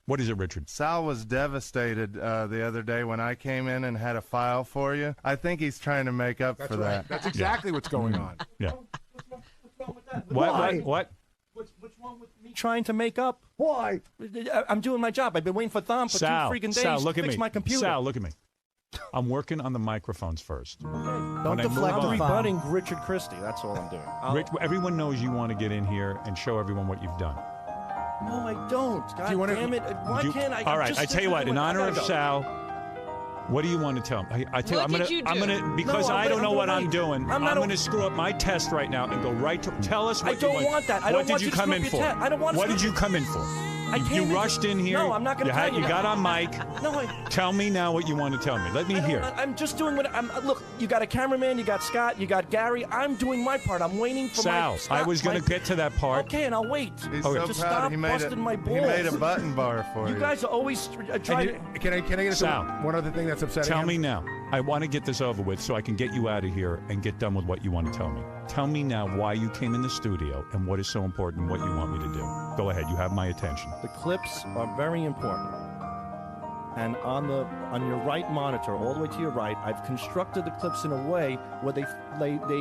What is it, Richard? Sal was devastated the other day when I came in and had a file for you. I think he's trying to make up for that. That's exactly what's going on. Yeah. Why? What? What's wrong with me trying to make up? Why? I'm doing my job. I've been waiting for Thom for Sal, 2 freaking days Sal, look to at fix me. my computer. Sal, look at me. I'm working on the microphones first. Don't deflect I'm the Thom. rebutting Richard Christie. That's all I'm doing. Everyone knows you want to get in here and show everyone what you've done. No, I don't. God damn it. Why can't I? All right, I tell you what, in honor of Sal, what do you want to tell him? I tell you, I'm gonna because I don't know what I'm doing. I'm gonna screw up my test right now and go right to tell us what I don't want that. I don't want you to come in for? I don't want. What did you come in for? You rushed in here. No, I'm not going to tell you. You got on mic. No, tell me now what you want to tell me. Let me hear. I'm just doing what I'm. Look, you got a cameraman. You got Scott. You got Gary. I'm doing my part. I'm waiting for Sal. I was going to get to that part. Okay, and I'll wait. He's so just proud. stop busting my balls. He made a button bar for you. You guys are always trying to. Can I get Sal, one other thing that's upsetting? Tell me now. I want to get this over with so I can get you out of here and get done with what you want to tell me. Tell me now why you came in the studio and what is so important, what you want me to do. Go ahead. You have my attention. The clips are very important. And on your right monitor, all the way to your right, I've constructed the clips in a way where they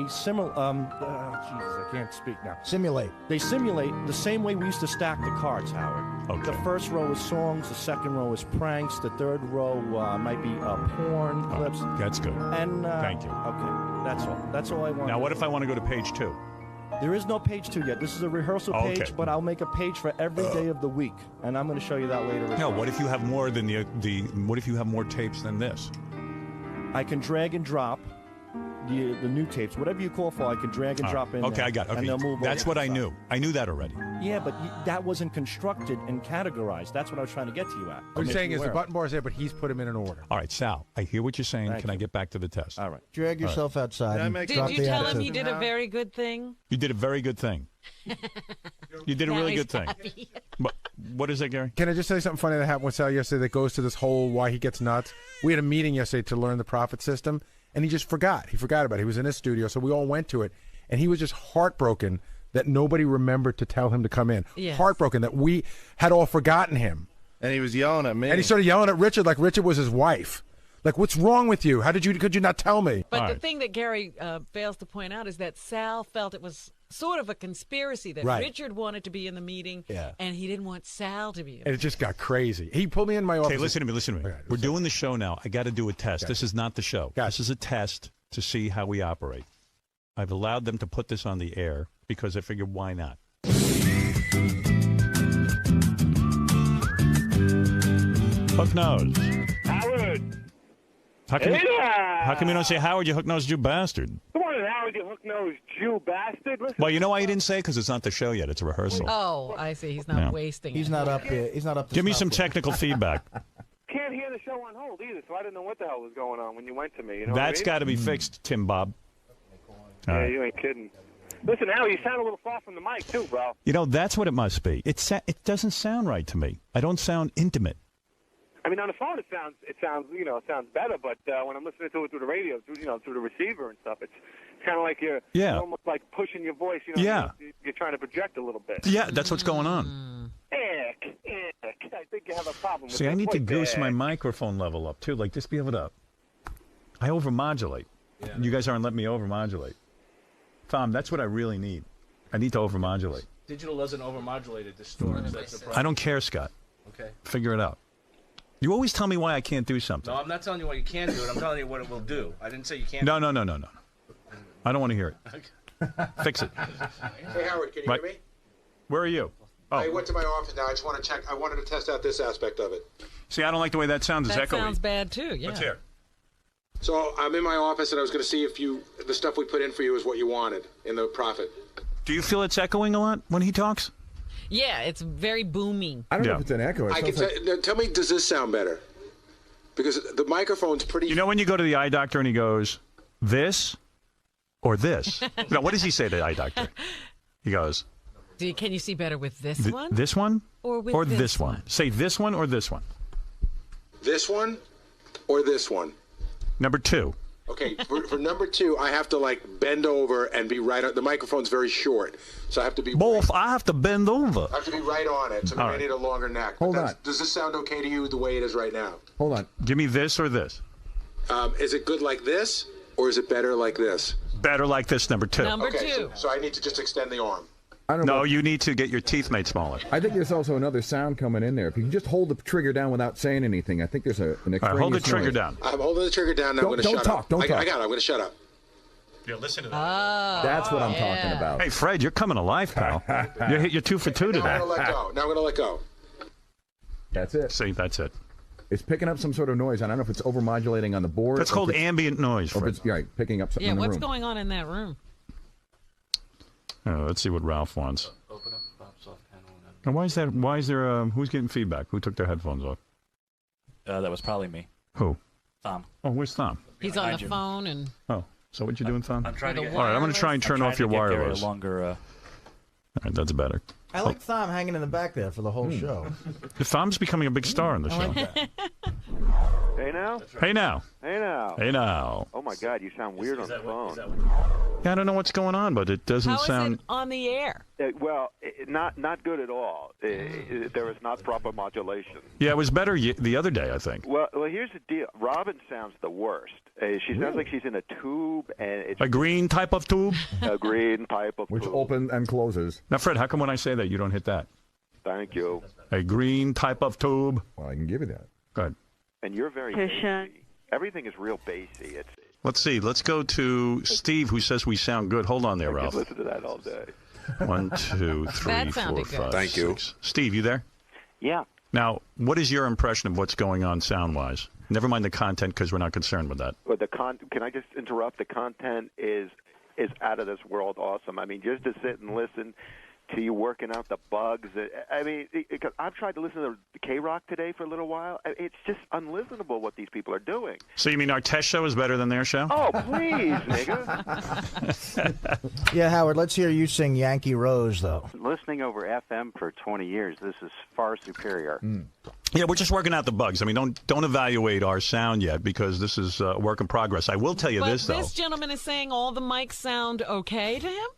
simulate. Jesus, I can't speak now. Simulate. They simulate the same way we used to stack the cards, Howard. Okay. The first row is songs, the second row is pranks, the third row might be porn clips. That's good. And thank you. Okay, that's all. That's all I want. Now, what if I want to go to page 2? There is no page 2 yet. This is a rehearsal page, but I'll make a page for every day of the week, and I'm going to show you that later. No, what if you have more than what if you have more tapes than this? I can drag and drop the new tapes, whatever you call for. I can drag and drop in. Okay, there, I got it. Okay. And they'll move. That's what I knew. I knew that already. Yeah, but that wasn't constructed and categorized. That's what I was trying to get to you at. What you're saying is the button bar's there, but he's put them in an order. All right, Sal, I hear what you're saying. Can I get back to the test? All right. Drag yourself outside. Did you tell him he did a very good thing? You did a very good thing. You did a really good thing. What is that, Gary? Can I just say something funny that happened with Sal yesterday that goes to this whole why he gets nuts? We had a meeting yesterday to learn the profit system, and he just forgot. He forgot about it. He was in his studio, so we all went to it, and he was just heartbroken that nobody remembered to tell him to come in. Yes. Heartbroken that we had all forgotten him. And he was yelling at me. And he started yelling at Richard like Richard was his wife. Like, what's wrong with you? Could you not tell me? But the thing that Gary fails to point out is that Sal felt it was sort of a conspiracy that Richard wanted to be in the meeting, and he didn't want Sal to be in it. And it just got crazy. He pulled me in my office. Okay, listen to me. Okay, we're doing the show now. I got to do a test. This is not the show. This is a test to see how we operate. I've allowed them to put this on the air because I figured, why not? Hook nose. Howard. How come you don't say Howard, you hook-nosed Jew bastard? Come on, Howard, you hook-nosed Jew bastard. Listen. Well, you know why you didn't say it? Because it's not the show yet. It's a rehearsal. Oh, I see. He's not wasting He's it. not up here. He's not up to Give me some technical feedback. Can't hear the show on hold either, so I didn't know what the hell was going on when you went to me. You know That's what I mean? got to be fixed, Tim Bob. Yeah, you ain't kidding. Listen, Howard, you sound a little far from the mic, too, bro. You know, that's what it must be. It doesn't sound right to me. I don't sound intimate. I mean, on the phone it sounds better, but when I'm listening to it through the radio, through the receiver and stuff, it's kind of like you're almost like pushing your voice. You're trying to project a little bit. Yeah, that's what's going on. Ick. I think you have a problem with See, I need to goose Ick. my microphone level up, too. Like, just be able to... I overmodulate. Yeah. You guys aren't letting me overmodulate. Tom, that's what I really need. I need to overmodulate. Digital doesn't overmodulate, it distorts. That's the problem. I don't care, Scott. Okay. Figure it out. You always tell me why I can't do something. No, I'm not telling you why you can't do it. I'm telling you what it will do. I didn't say you can't. No. I don't want to hear it. Okay. Fix it. Hey, Howard, can you hear me? Where are you? Oh. I went to my office now. I just want to check. I wanted to test out this aspect of it. See, I don't like the way that sounds. That sounds bad, too. Yeah. Let's hear. So I'm in my office, and I was going to see if the stuff we put in for you is what you wanted in the profit. Do you feel it's echoing a lot when he talks? Yeah, it's very booming. I don't know if it's an echo. Tell me, does this sound better? Because the microphone's pretty... You know when you go to the eye doctor and he goes, this or this? No, what does he say to the eye doctor? He goes... Can you see better with this one? This one? Or with this one? Say this one or this one? This one or this one? Number 2. Okay, for number 2, I have to, like, bend over and be right on... The microphone's very short, so I have to be... Both, I have to bend over. I have to be right on it, so I need a longer neck. Hold on. Does this sound okay to you the way it is right now? Hold on. Give me this or this. Is it good like this, or is it better like this? Better like this, number 2. Number 2. So I need to just extend the arm. I don't know. No, you need to get your teeth made smaller. I think there's also another sound coming in there. If you can just hold the trigger down without saying anything, I think there's an extraneous hold the trigger noise. down. I'm holding the trigger down. Now I'm going to shut up. Don't talk. I got it. I'm going to shut up. Yeah, listen to that. Oh, That's what I'm talking about. Hey, Fred, you're coming alive, pal. You're 2 for 2 today. Now I'm going to let go. That's it. See, that's it. It's picking up some sort of noise. I don't know if it's overmodulating on the board. That's called ambient noise, Or Fred. if it's picking up something in the room. what's going on in that room? Let's see what Ralph wants. Now, why is there? Who's getting feedback? Who took their headphones off? That was probably me. Who? Thom. Oh, where's Thom? He's on the phone and. Oh, so what you doing, Thom? I'm trying to get. All right, I'm going to try and turn off your wireless. Longer. All right, that's better. I like Thom hanging in the back there for the whole show. Thom's becoming a big star in the show. Hey now. Hey now. Hey now. Hey now. Oh my God, you sound weird on the phone. Yeah, I don't know what's going on, but it doesn't How is sound. it on the air? Not good at all. There is not proper modulation. Yeah, it was better the other day, I think. Well, here's the deal. Robin sounds the worst. She sounds like she's in a tube, and it's A green type of tube? a green type of Which tube. opens and closes. Now, Fred, how come when I say that you don't hit that? Thank you. A green type of tube? Well, I can give you that. Go ahead. And you're very bassy. Everything is real bassy. Let's see. Let's go to Steve, who says we sound good. Hold on there, I Ralph. can listen to that all day. 1, 2, 3, That 4, sounded 5, good. Thank you. 6. Steve, you there? Yeah. Now, what is your impression of what's going on sound-wise? Never mind the content, because we're not concerned with that. But can I just interrupt? The content is out of this world awesome. I mean, just to sit and listen to you working out the bugs. I mean, because I've tried to listen to K-Rock today for a little while. It's just unlistenable what these people are doing. So you mean our test show is better than their show? Oh, please, nigga. Yeah, Howard, let's hear you sing Yankee Rose, though. Listening over FM for 20 years, this is far superior. Yeah, we're just working out the bugs. I mean, don't evaluate our sound yet, because this is a work in progress. I will tell you But this, though. this gentleman is saying all the mics sound okay to him?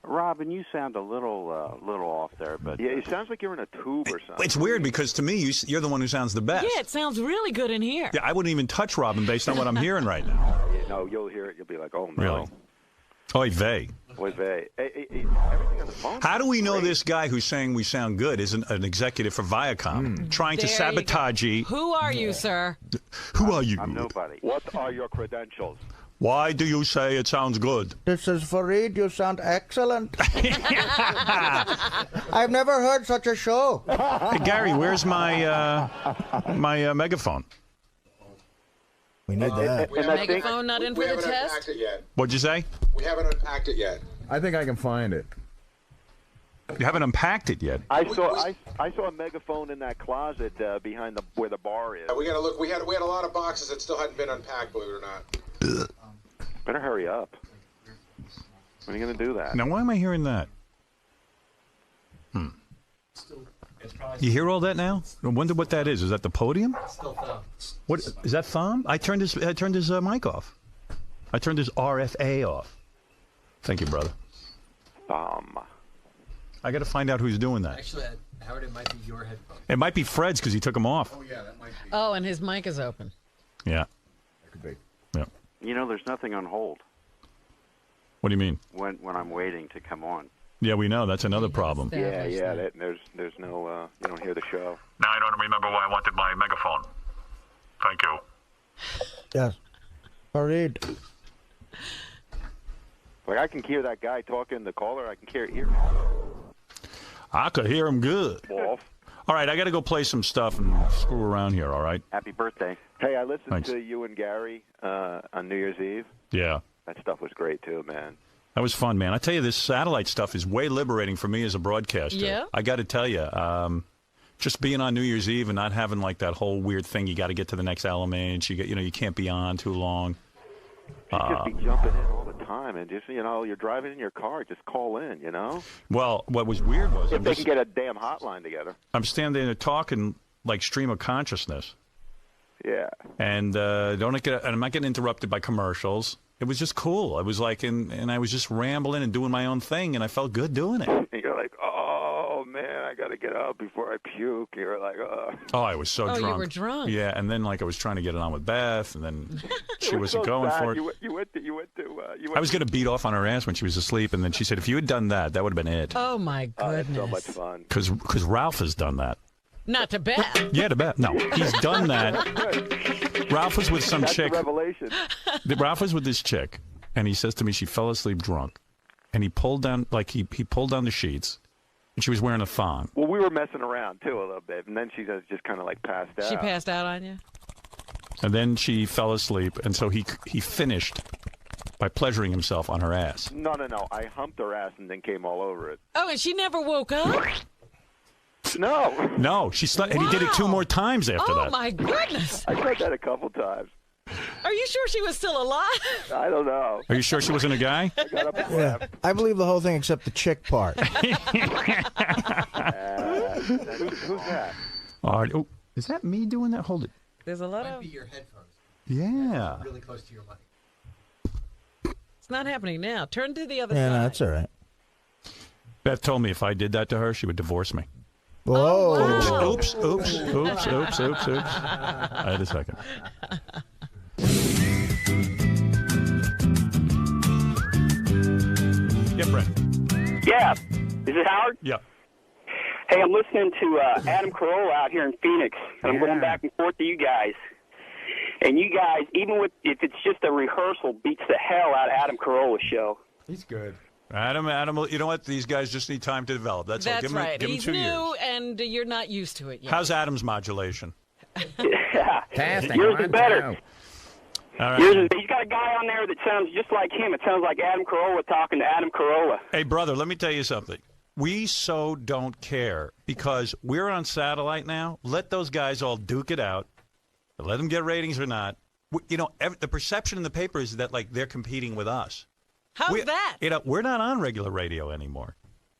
Robin, you sound a little off there, but Yeah, it sounds like you're in a tube or something. It's weird, because to me, you're the one who sounds the best. Yeah, it sounds really good in here. Yeah, I wouldn't even touch Robin based on what I'm hearing right now. No, you'll hear it. You'll be like, oh, no. Really? Oy vey. Oy vey. Everything on the phone. How do we know this guy who's saying we sound good isn't an executive for Viacom trying to There you sabotage you? Who are you, sir? Who are you? I'm nobody. What are your credentials? Why do you say it sounds good? This is Fareed. You sound excellent. I've never heard such a show. Hey, Gary, where's my megaphone? We need that. Megaphone not in for We the haven't test? unpacked it yet. What'd you say? We haven't unpacked it yet. I think I can find it. You haven't unpacked it yet. I saw a megaphone in that closet behind where the bar is. We got to look. We had a lot of boxes that still hadn't been unpacked, believe it or not. Better hurry up. When are you going to do that? Now, why am I hearing that? You hear all that now? I wonder what that is. Is that the podium? What is that? Thom? I turned his mic off. I turned his RFA off. Thank you, brother. Thom. I got to find out who's doing that. Actually, Howard, it might be your headphones. It might be Fred's because he took them off. Oh yeah, that might be. Oh, and his mic is open. Yeah. That could be. Yeah. you know, there's nothing on hold What do you mean? when I'm waiting to come on. Yeah, we know. That's another problem. Yeah. There's no. You don't hear the show. Now I don't remember why I wanted my megaphone. Thank you. Yes. Fareed. Like I can hear that guy talking, the caller. I can hear. I could hear him good. Wolf. All right, I got to go play some stuff and screw around here, all right? Happy birthday. Hey, I listened Thanks. to you and Gary on New Year's Eve. Yeah. That stuff was great too, man. That was fun, man. I tell you, this satellite stuff is way liberating for me as a broadcaster. Yeah? I got to tell you, just being on New Year's Eve and not having like that whole weird thing, you got to get to the next element. You can't be on too long. You just be jumping in all the time, and just you're driving in your car, just call in, Well, what was weird was if they can get a damn hotline together. I'm standing there talking like stream of consciousness. Yeah. And I'm not getting interrupted by commercials. It was just cool. I was like, and I was just rambling and doing my own thing, and I felt good doing it. And you're like, oh man, I got to get up before I puke. You're like, Oh, I was so drunk. Oh, you were drunk. Yeah, and then like I was trying to get it on with Beth, and then she wasn't going for it. You went to. I was going to beat off on her ass when she was asleep, and then she said, if you had done that, that would have been it. Oh, my goodness. So much fun. Because Ralph has done that. Not to Beth. Yeah, to Beth. No, he's done that. Ralph was with some That's chick. The revelation. Ralph was with this chick, and he says to me she fell asleep drunk, and he pulled down he pulled down the sheets, and she was wearing a thong. Well, we were messing around too a little bit, and then she just kind of like passed out. She passed out on you? And then she fell asleep, and so he finished by pleasuring himself on her ass. No. I humped her ass and then came all over it. Oh, and she never woke up? No, she slept, and he did it 2 more times after that. Oh, my goodness. I tried that a couple times. Are you sure she was still alive? I don't know. Are you sure she wasn't a guy? I got up and Yeah, left. I believe the whole thing except the chick part. Who's that? Oh, is that me doing that? Hold it. There's a lot Might of... be your headphones. Yeah. Really close to your mic. It's not happening now. Turn to the other Yeah, side. no, that's all right. Beth told me if I did that to her, she would divorce me. Whoa. wow. Oops. Wait a second. Yeah, Brett. Yeah. Is it Howard? Yeah. Hey, I'm listening to Adam Carolla out here in Phoenix, and I'm going back and forth to you guys. And you guys, even if it's just a rehearsal, beats the hell out of Adam Carolla's show. He's good. Adam, you know what? These guys just need time to develop. That's all. That's Give right. Him He's 2 new, years. and you're not used to it yet. How's Adam's modulation? Testing. Yours is 1, better. 2. All right. He's got a guy on there that sounds just like him. It sounds like Adam Carolla talking to Adam Carolla. Hey, brother, let me tell you something. We so don't care because we're on satellite now. Let those guys all duke it out. Let them get ratings or not. You know, the perception in the paper is that, like, they're competing with us. How's that? You know, we're not on regular radio anymore.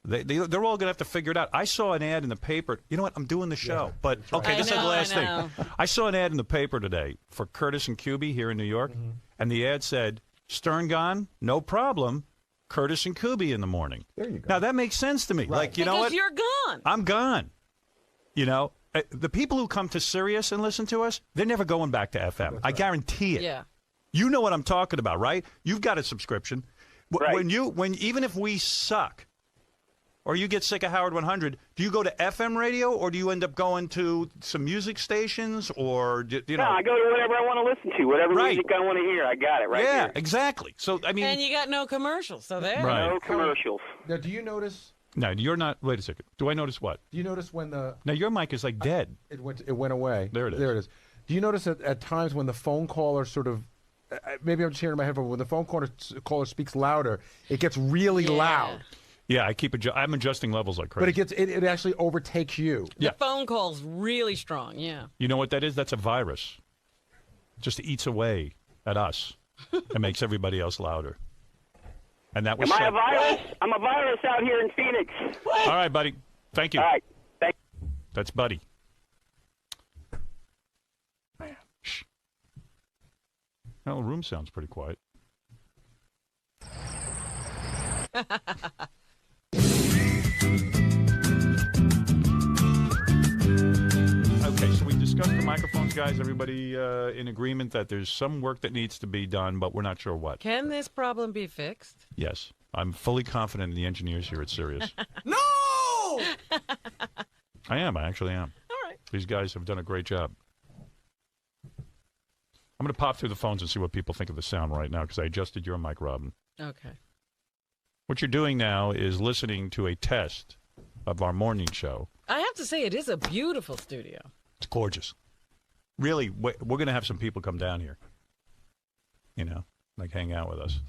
They're all going to have to figure it out. I saw an ad in the paper. You know what? I'm doing the show. But, okay, this is the last thing. I saw an ad in the paper today for Curtis and Kuby here in New York, and the ad said, Stern gone, no problem, Curtis and Kuby in the morning. There you go. Now, that makes sense to me. Right. Like, you know what? Because you're gone. I'm gone. You know, the people who come to Sirius and listen to us, they're never going back to FM. I guarantee it. Yeah. You know what I'm talking about, right? You've got a subscription. Right. Even if we suck, or you get sick of Howard 100, do you go to FM radio, or do you end up going to some music stations, or you know? No, I go to whatever I want to listen to, whatever music I want to hear. I got it right Yeah, here. exactly. So I mean, And you got no commercials, so there. Right. No commercials. Now, do you notice? No, you're not. Wait a second. Do I notice what? Do you notice when the? Now your mic is like dead. It went away. There it is. There it is. Do you notice at times when the phone caller sort of, maybe I'm just hearing in my head, but when the phone caller speaks louder, it gets really loud. Yeah, I'm adjusting levels like crazy. But it actually overtakes you. The phone call's really strong, yeah. You know what that is? That's a virus. Just eats away at us and makes everybody else louder. And that was. Am I a virus? I'm a virus out here in Phoenix. All right, buddy. Thank you. All right. That's Buddy. Man. Shh. Well, the room sounds pretty quiet. Okay, so we discussed the microphones, guys. Everybody in agreement that there's some work that needs to be done, but we're not sure what. Can this problem be fixed? Yes. I'm fully confident in the engineers here at Sirius. No! I am. I actually am. All right. These guys have done a great job. I'm going to pop through the phones and see what people think of the sound right now because I adjusted your mic, Robin. Okay. What you're doing now is listening to a test of our morning show. I have to say, it is a beautiful studio. It's gorgeous. Really, we're going to have some people come down here, you know, like hang out with us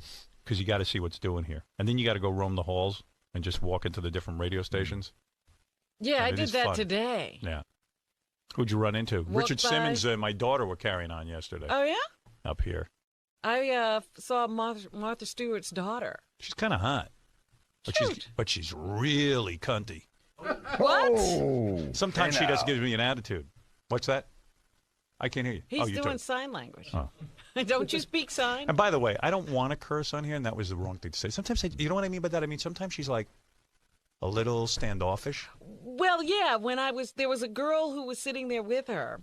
because you got to see what's doing here. And then you got to go roam the halls and just walk into the different radio stations. Yeah, I And it did is that fun. today. Yeah. Who'd you run into? Walked Richard by- Simmons and my daughter were carrying on yesterday. Oh, yeah? Up here. I saw Martha Stewart's daughter. She's kind of hot. But she's really cunty. What? Sometimes Hey, she now. just gives me an attitude. What's that? I can't hear you. He's oh, you doing do. sign language. Oh. Don't you speak sign? And by the way, I don't want to curse on here, and that was the wrong thing to say. Sometimes, you know what I mean by that? I mean, sometimes she's like a little standoffish. Well, yeah, there was a girl who was sitting there with her.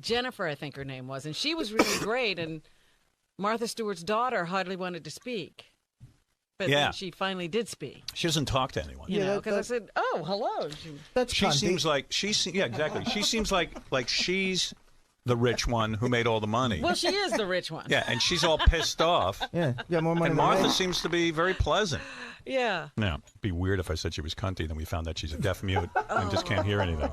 Jennifer, I think her name was, and she was really great, and Martha Stewart's daughter hardly wanted to speak. But Yeah. then she finally did speak. She doesn't talk to anyone. You know, because I said, "Oh, hello." She seems like yeah, exactly. She seems like she's the rich one who made all the money. Well, she is the rich one. Yeah, and she's all pissed off. Yeah, you got more money And than Martha me. seems to be very pleasant. Yeah. Now, it'd be weird if I said she was cunty, then we found out she's a deaf mute and just can't hear anything.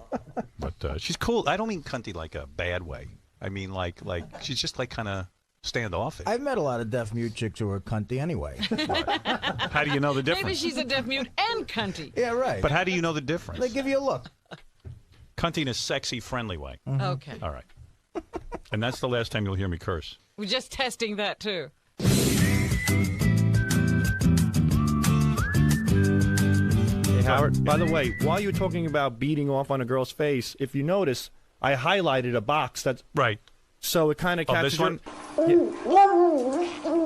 But she's cool. I don't mean cunty like a bad way. I mean like she's just like kind of standoffish. I've met a lot of deaf mute chicks who are cunty anyway. How do you know the difference? Maybe she's a deaf mute and cunty. Yeah, right. But how do you know the difference? They give you a look. Cunty in a sexy, friendly way. Okay. All right. And that's the last time you'll hear me curse. We're just testing that, too. Hey, Howard, by the way, while you were talking about beating off on a girl's face, if you notice, I highlighted a box that's... Right. So it kind of catches this one? Yeah.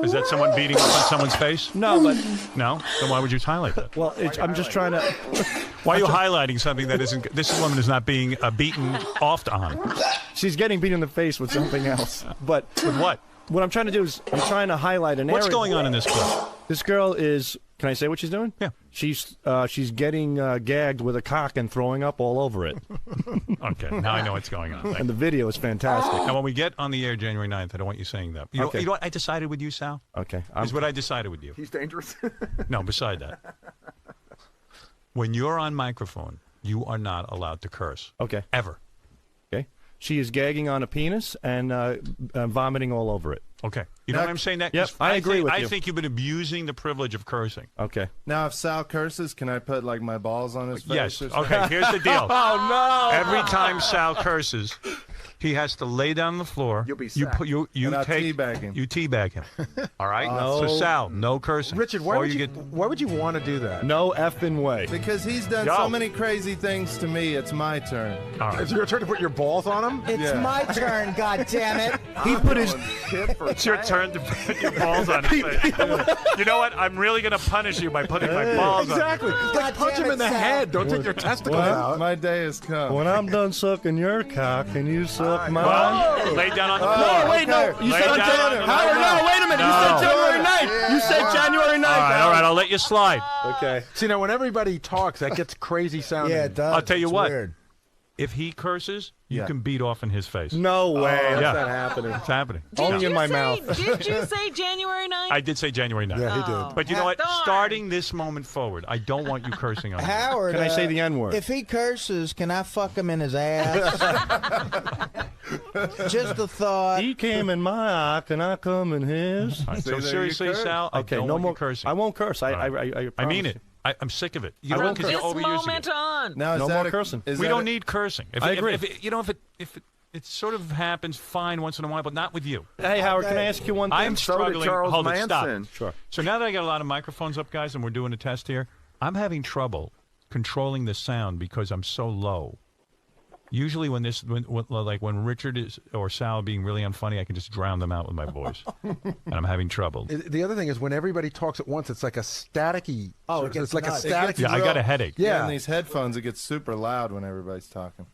Is that someone beating up on someone's face? No, but... No? Then why would you highlight that? Well, I'm just trying to... Why are you highlighting something that isn't... This woman is not being beaten off on. She's getting beat in the face with something else. But... With what? What I'm trying to do is I'm trying to highlight an area. What's going on in this clip? This girl is... Can I say what she's doing? Yeah. She's getting gagged with a cock and throwing up all over it. Okay, now I know what's going on. And the video is fantastic. Now, when we get on the air January 9th, I don't want you saying that. You Okay. know what I decided with you, Sal? Okay. Is what I decided with you. He's dangerous. No, beside that. When you're on microphone, you are not allowed to curse. Okay. Ever. Okay. She is gagging on a penis and vomiting all over it. Okay. You know what I'm saying? That Yep, I agree with you. I think you've been abusing the privilege of cursing. Okay. Now, if Sal curses, can I put like my balls on his face? Yes. or something? Okay, here's the deal. Oh, no. Every time Sal curses, he has to lay down on the floor. You'll be you sacked. put you And I'll take teabag him. You teabag him. All right. No. So Sal, no cursing. Richard, why Or would you you, get why would you want to do that? No effing way. Because he's done Go. so many crazy things to me, it's my turn. all right. Is it your turn to put your balls on him? It's Yeah. my turn, goddammit. He put his... It's your turn to put your balls on his face. You know what? I'm really going to punish you by putting my balls on. Exactly. Like, punch him in the head. Don't take your testicles out. My day has come. When I'm done sucking your cock, can you suck mine? Well, lay down on the floor. No, wait, no. You Lay said down on the Howard, floor. no, wait a minute. You said No. January 9th. You said January 9th. All right, I'll let you slide. Okay. See, now when everybody talks, that gets crazy sounding. Yeah, it does. I'll tell you It's what. Weird. If he curses, you Yeah. can beat off in his face. No way. That's Yeah. not happening. It's happening. Only in my mouth. Did you say January 9th? I did say January 9th. Yeah, he did. Oh. But you know what? Darn. Starting this moment forward, I don't want you cursing on me. Howard, Can I say the N-word? If he curses, can I fuck him in his ass? Just a thought. He came in my eye, and I come in his. All right, See, so there you seriously, curse. Sal, I Okay, don't no want more you cursing. I won't curse. I mean promise it. I'm sick of it. You I know, won't because you're This overusing moment it. on. Now, is No that more a- cursing. is We that don't a- need cursing. If I it, agree. If it, you know, if it sort of happens, fine once in a while, but not with you. Hey, Howard, can I ask you one thing? I'm So did struggling. Charles Hold it, Manson. stop. Sure. So now that I got a lot of microphones up, guys, and we're doing a test here, I'm having trouble controlling the sound because I'm so low. Usually when Richard is or Sal being really unfunny, I can just drown them out with my voice. And I'm having trouble. The other thing is when everybody talks at once, it's like a staticky. Oh, it it's gets like nuts. a staticky. Yeah, I got a headache. Yeah. And these headphones, it gets super loud when everybody's talking.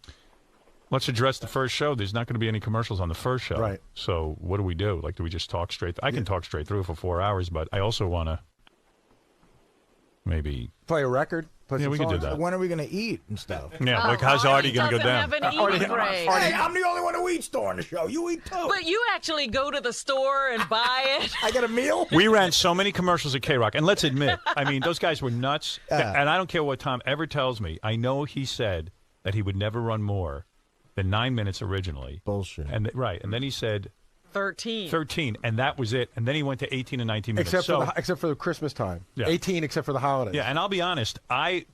Let's address the first show. There's not going to be any commercials on the first show. Right. So what do we do? Like, do we just talk straight? I can talk straight through for 4 hours, but I also want to maybe... Play a record. Play Yeah, some we can do songs. that. When are we going to eat and stuff? Yeah, like how's Artie going to go down? Doesn't have an eating break. Hey, I'm the only one who eats during the show. You eat too. But you actually go to the store and buy it. I get a meal? We ran so many commercials at K-Rock, and let's admit, I mean, those guys were nuts. And I don't care what Tom ever tells me. I know he said that he would never run more than 9 minutes originally. Bullshit. And and then he said 13, and that was it. And then he went to 18 and 19 minutes. Except for the Christmas time. Yeah. 18 except for the holidays. Yeah, and I'll be honest.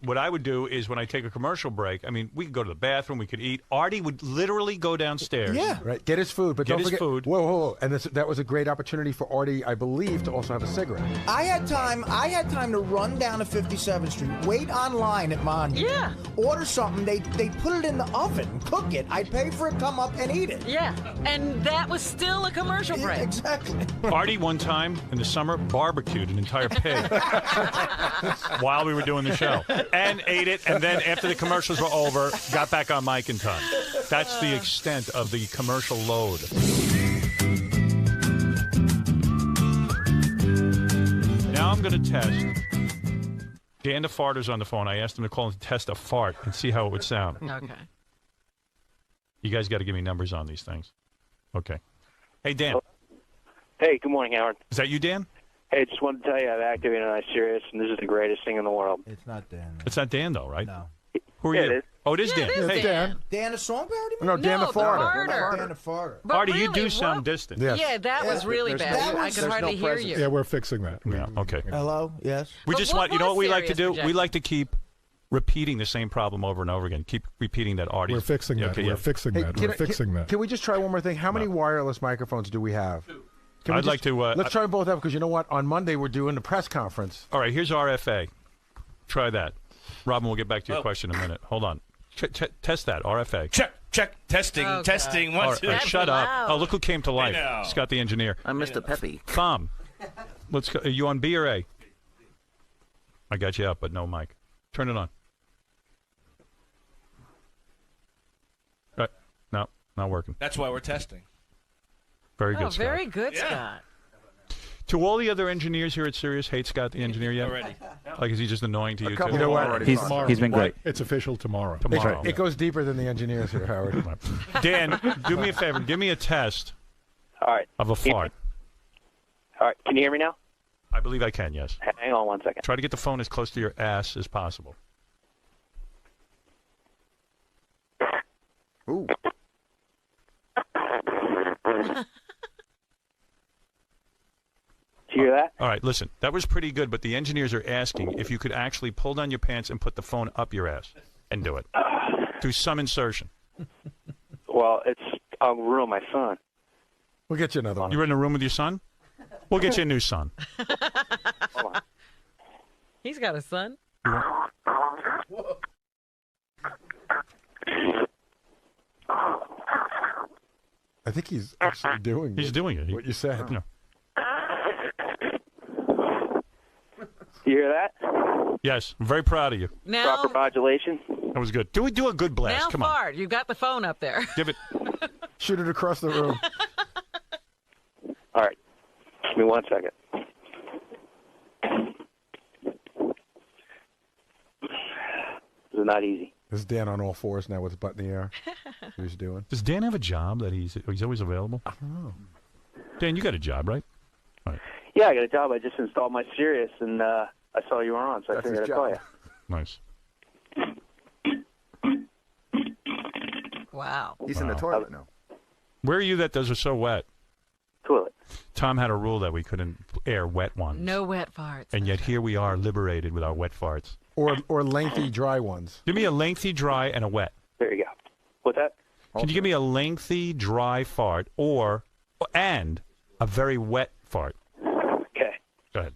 What I would do is when I take a commercial break, I mean, we could go to the bathroom, we could eat. Artie would literally go downstairs. Yeah. Right. Get his food, but Get don't his forget. food. Whoa. And that was a great opportunity for Artie, I believe, to also have a cigarette. I had time to run down to 57th Street, wait online at Mondi. Yeah. Order something. They put it in the oven, cook it. I'd pay for it, come up and eat it. Yeah, and that was still a commercial break. Exactly. Artie one time in the summer barbecued an entire pig while we were doing the show and ate it, and then after the commercials were over, got back on mic in time. That's the extent of the commercial load. Now I'm going to test. Dan the farter's on the phone. I asked him to call and test a fart and see how it would sound. Okay. You guys got to give me numbers on these things. Okay. Hey, Dan. Hey, good morning, Howard. Is that you, Dan? Hey, just wanted to tell you I've activated on Sirius, and this is the greatest thing in the world. It's not Dan. It's not Dan, though, right? No. Who are Yeah, you? it is. Oh, it is Dan. it is Hey, Dan. Dan the song parody? No, Dan the farter. Dan the farter. But Artie, you really, do what- sound distant. Yes. Yeah, that was really bad. I could hardly hear you. Yeah, we're fixing that. Yeah, okay. Hello? Yes? We But just what want, you know was what we like to Sirius do? We projecting? like to keep repeating the same problem over and over again. Keep repeating that Artie. We're fixing that. Okay, We're yeah. fixing that. We're fixing that. Can we just try one more thing? How many wireless microphones do we have? Can we I'd like to, let's try them both out because you know what? On Monday we're doing the press conference. All right, here's RFA. Try that. Robin, we'll get back to your question in a minute. Hold on. Test that, RFA. Check. Testing. Oh, testing. God. One, All two. right, shut up. loud. Oh, look who came to life. know. Scott the engineer. I'm Mr. Peppy. Tom, let's go. Are you on B or A? I got you up, but no mic. Turn it on. Right. No, not working. That's why we're testing. Very good, Oh, Scott. very good, Scott. To all the other engineers here at Sirius, hate Scott the engineer yet? Already. Like, is he just annoying to you couple too? You know what? He's been great. It's official tomorrow. Tomorrow. It goes deeper than the engineers here, Howard. Dan, do me a favor. Give me a test All right. of a fart. All right. Can you hear me now? I believe I can, yes. Hang on 1 second. Try to get the phone as close to your ass as possible. Ooh. Did you hear that? All right, listen. That was pretty good, but the engineers are asking if you could actually pull down your pants and put the phone up your ass and do it. Do some insertion. Well, I'll ruin my son. We'll get you another one. You're in a room with your son? We'll get you a new son. Hold on. He's got a son. I think he's actually doing He's doing it. what you said. Yeah. You hear that? Yes, I'm very proud of you. Now, Proper modulation. That was good. Do a good blast. now Come on. fart. You got the phone up there. Give it. Shoot it across the room. All right. Give me 1 second. This is not easy. This is Dan on all fours now with his butt in the air. What he's doing. Does Dan have a job that he's always available? I don't know. Dan, you got a job, right? All right. Yeah, I got a job. I just installed my Sirius, and I saw you were on, so I figured I'd call you. Nice. Wow. He's in the toilet now. Where are you that those are so wet? Toilet. Tom had a rule that we couldn't air wet ones. No wet farts. And yet here we are liberated with our wet farts. Or lengthy dry ones. Give me a lengthy, dry, and a wet. There you go. What's that? Can you give me a lengthy, dry fart and a very wet fart? Okay. Go ahead.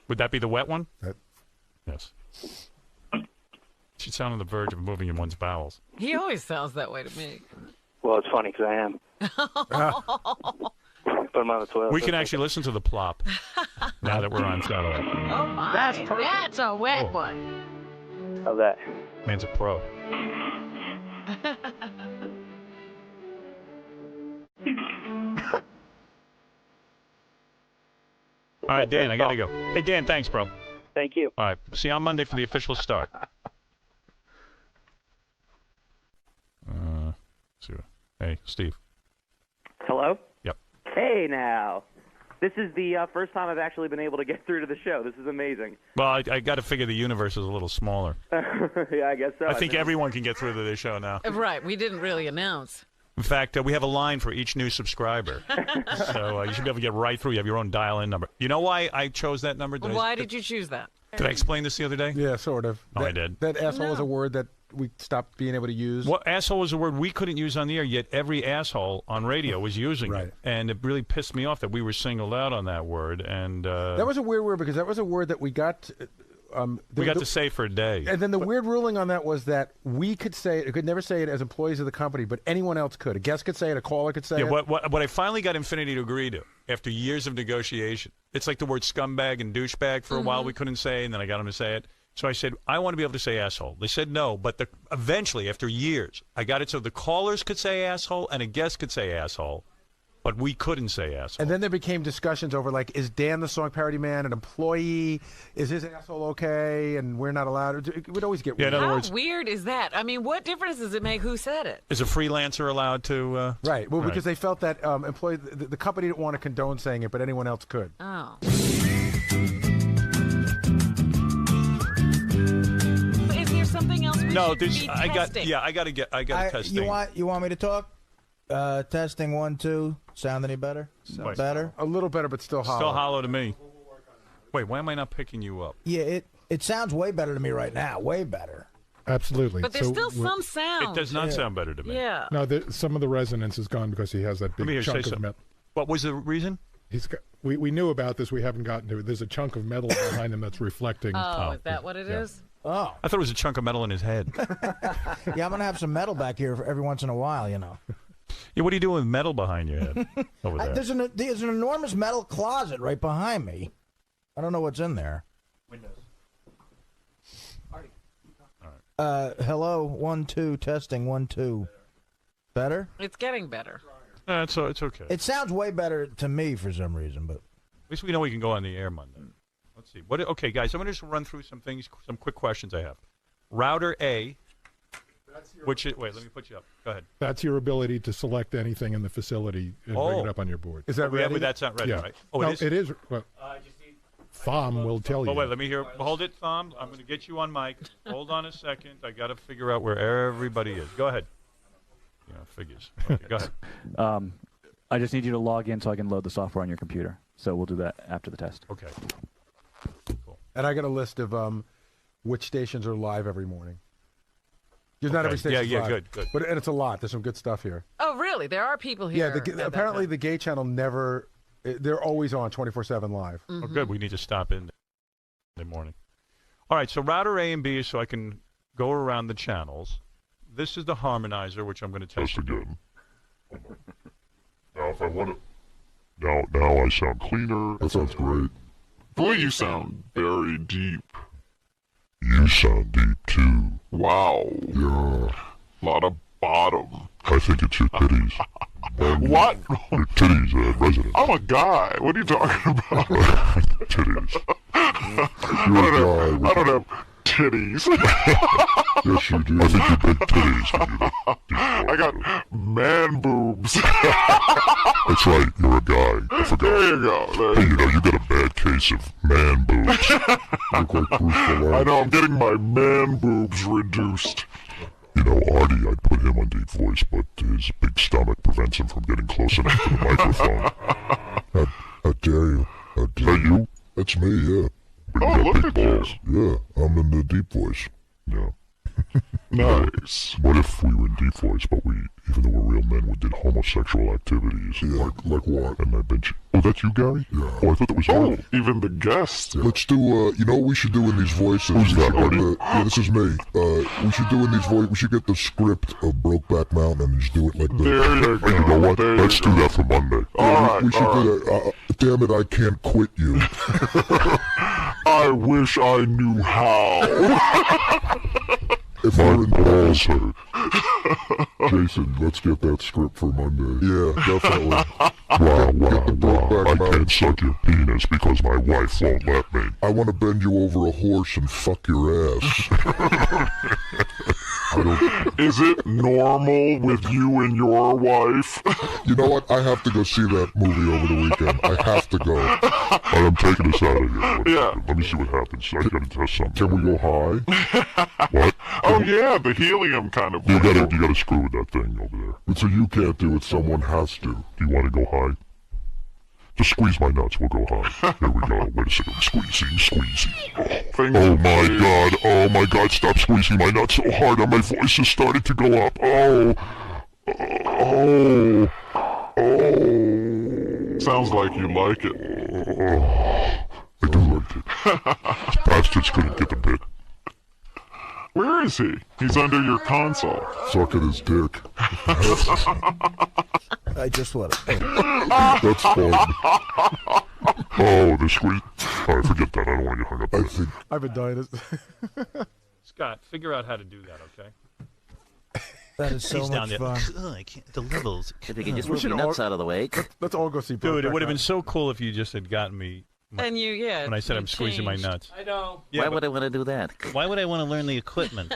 Would that be the wet one? Yes. Should sound on the verge of moving in one's bowels. He always sounds that way to me. Well, it's funny because I am. Put him on the toilet. We can actually listen to the plop now that we're on satellite. Oh my! That's a wet one. How's that? Man's a pro. All right, Dan, I gotta go. Hey, Dan, thanks, bro. Thank you. All right, see you on Monday for the official start. Hey, Steve. Hello? Yep. Hey, now. This is the first time I've actually been able to get through to the show. This is amazing. Well, I got to figure the universe is a little smaller. Yeah, I guess so. I think everyone can get through to this show now. Right. We didn't really announce. In fact, we have a line for each new subscriber. So you should be able to get right through. You have your own dial-in number. You know why I chose that number? Why did you choose that? Did I explain this the other day? Yeah, sort of. Oh, I did. That asshole is a word that we stopped being able to use. Well, asshole is a word we couldn't use on the air, yet every asshole on radio was using it. And it really pissed me off that we were singled out on that word. And that was a weird word because that was a word that we got... we got to say for a day. And then the weird ruling on that was that we could say it, could never say it as employees of the company, but anyone else could. A guest could say it, a caller could say it. What I finally got Infinity to agree to, after years of negotiation, it's like the word scumbag and douchebag for a while we couldn't say, and then I got them to say it. So I said, I want to be able to say asshole. They said no, but eventually, after years, I got it so the callers could say asshole and a guest could say asshole. But we couldn't say asshole. And then there became discussions over, like, is Dan the song parody man an employee? Is his asshole okay? And we're not allowed. It would always get weird. in other How words, weird is that? I mean, what difference does it make who said it? is a freelancer allowed to? Right. Well, because they felt that the company didn't want to condone saying it, but anyone else could. Oh. Is there something else we should be testing? I got to test You thing. want me to talk? Testing 1, 2. Sound any better? Wait. Better? A little better, but still hollow. Still hollow to me. Wait, why am I not picking you up? Yeah, it sounds way better to me right now. Way better. Absolutely. But there's still some sound. It does not sound better to me. Yeah. No, some of the resonance is gone because he has that big chunk of metal. What was the reason? We knew about this. We haven't gotten to it. There's a chunk of metal behind him that's reflecting. Oh, is that what it is? Oh. I thought it was a chunk of metal in his head. Yeah, I'm going to have some metal back here every once in a while, you know. Yeah, what are you doing with metal behind your head over there? There's an enormous metal closet right behind me. I don't know what's in there. Windows. Artie. Hello, 1, 2, testing 1, 2. Better? It's getting better. It's okay. It sounds way better to me for some reason, but at least we know we can go on the air Monday. Let's see. Okay, guys, I'm going to just run through some things, some quick questions I have. Router A. Wait, let me put you up. Go ahead. That's your ability to select anything in the facility and bring it up on your board. Is that ready? That's not ready, Yeah. right? Oh, no, it is? it is. Well, Thom will tell you. Oh, wait, let me hear. Hold it, Thom. I'm going to get you on mic. Hold on a second. I got to figure out where everybody is. Go ahead. Yeah, figures. Okay, go ahead. I just need you to log in so I can load the software on your computer. So we'll do that after the test. Okay. Cool. And I got a list of which stations are live every morning. Because not every station is live. Good. And it's a lot. There's some good stuff here. Oh, really? There are people here. Yeah, apparently the gay channel never... They're always on 24/7 live. Mm-hmm. Oh, good. We need to stop in the morning. All right, so router A and B is so I can go around the channels. This is the harmonizer, which I'm going to test again. Now, if I want to... Now I sound cleaner. That sounds great. Boy, you sound very deep. You sound deep, too. Wow. Yeah. A lot of bottom. I think it's your titties. What? Your titties, resident. I'm a guy. What are you talking about? Titties. I don't have titties. Yes, you do. I think you big titties. I got man boobs. That's right. You're a guy. I forgot. There you go. Hey, you got a bad case of man boobs. Look like Bruce Willis. I know. I'm getting my man boobs reduced. You know, Artie, I'd put him on deep voice, but his big stomach prevents him from getting close enough to the microphone. How dare you? How dare you? That's me, yeah. But you got big balls. Yeah, I'm in the deep voice. Yeah. Nice. What if we were in deep voice, but even though we're real men, we did homosexual activities? Yeah, like what? And I bet you... Oh, that's you, Gary? Yeah. Oh, I thought that was you. Even the guest. Yeah. Let's do, you know what we should do in these voices? Who's that, Artie? Yeah, this is me. We should do in these voices, we should get the script of Brokeback Mountain and just do it like this. There you go. You know what? Let's do that for Monday. Alright, we should do that. Damn it, I can't quit you. I wish I knew how. If my balls hurt. Jason, let's get that script for Monday. Yeah, definitely. Wow. I can't suck your penis because my wife won't let me. I want to bend you over a horse and fuck your ass. Is it normal with you and your wife? You know what? I have to go see that movie over the weekend. I have to go. I'm taking us out of here. Let me see what happens. I gotta test something. Can we go high? What? Oh yeah, the helium kind of. You gotta screw with that thing over there. So you can't do it. Someone has to. Do you want to go high? Just squeeze my nuts, we'll go high. Here we go. Wait a second. Squeezy. Oh my god, stop squeezing my nuts so hard and my voice has started to go up. Sounds like you like it. I do like it. Bastards couldn't get the bit. Where is he? He's under your console. Suck at his dick. I just let it. That's fun. Oh, the squeeze. Alright, forget that. I don't want to get hung up on it. I've been dying. Scott, figure out how to do that, okay? That is so He's down much there. fun. Ugh, I can't, the levels. If you can just move your nuts out of the way. Let's all go see. Dude, it would have been so cool if you just had gotten me. And you, yeah. When I said you I'm squeezing my changed. nuts. I know. Yeah, Why would I want to do that? Why would I want to learn the equipment?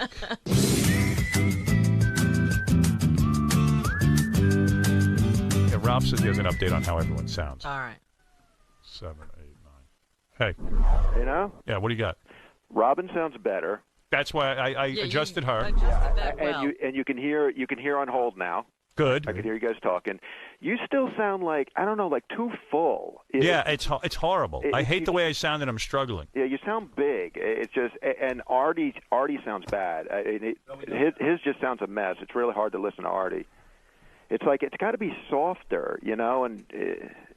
Yeah, Ralph says he has an update on how everyone sounds. All right. 7, 8, 9. Hey. You know? Yeah, what do you got? Robin sounds better. That's why I adjusted her. Adjusted that well. And you can hear on hold now. Good. I can hear you guys talking. You still sound like, I don't know, like too full. Yeah, it's horrible. I hate the way I sound and I'm struggling. Yeah, you sound big. It's just, and Artie sounds bad. His just sounds a mess. It's really hard to listen to Artie. It's like it's got to be softer, you know, and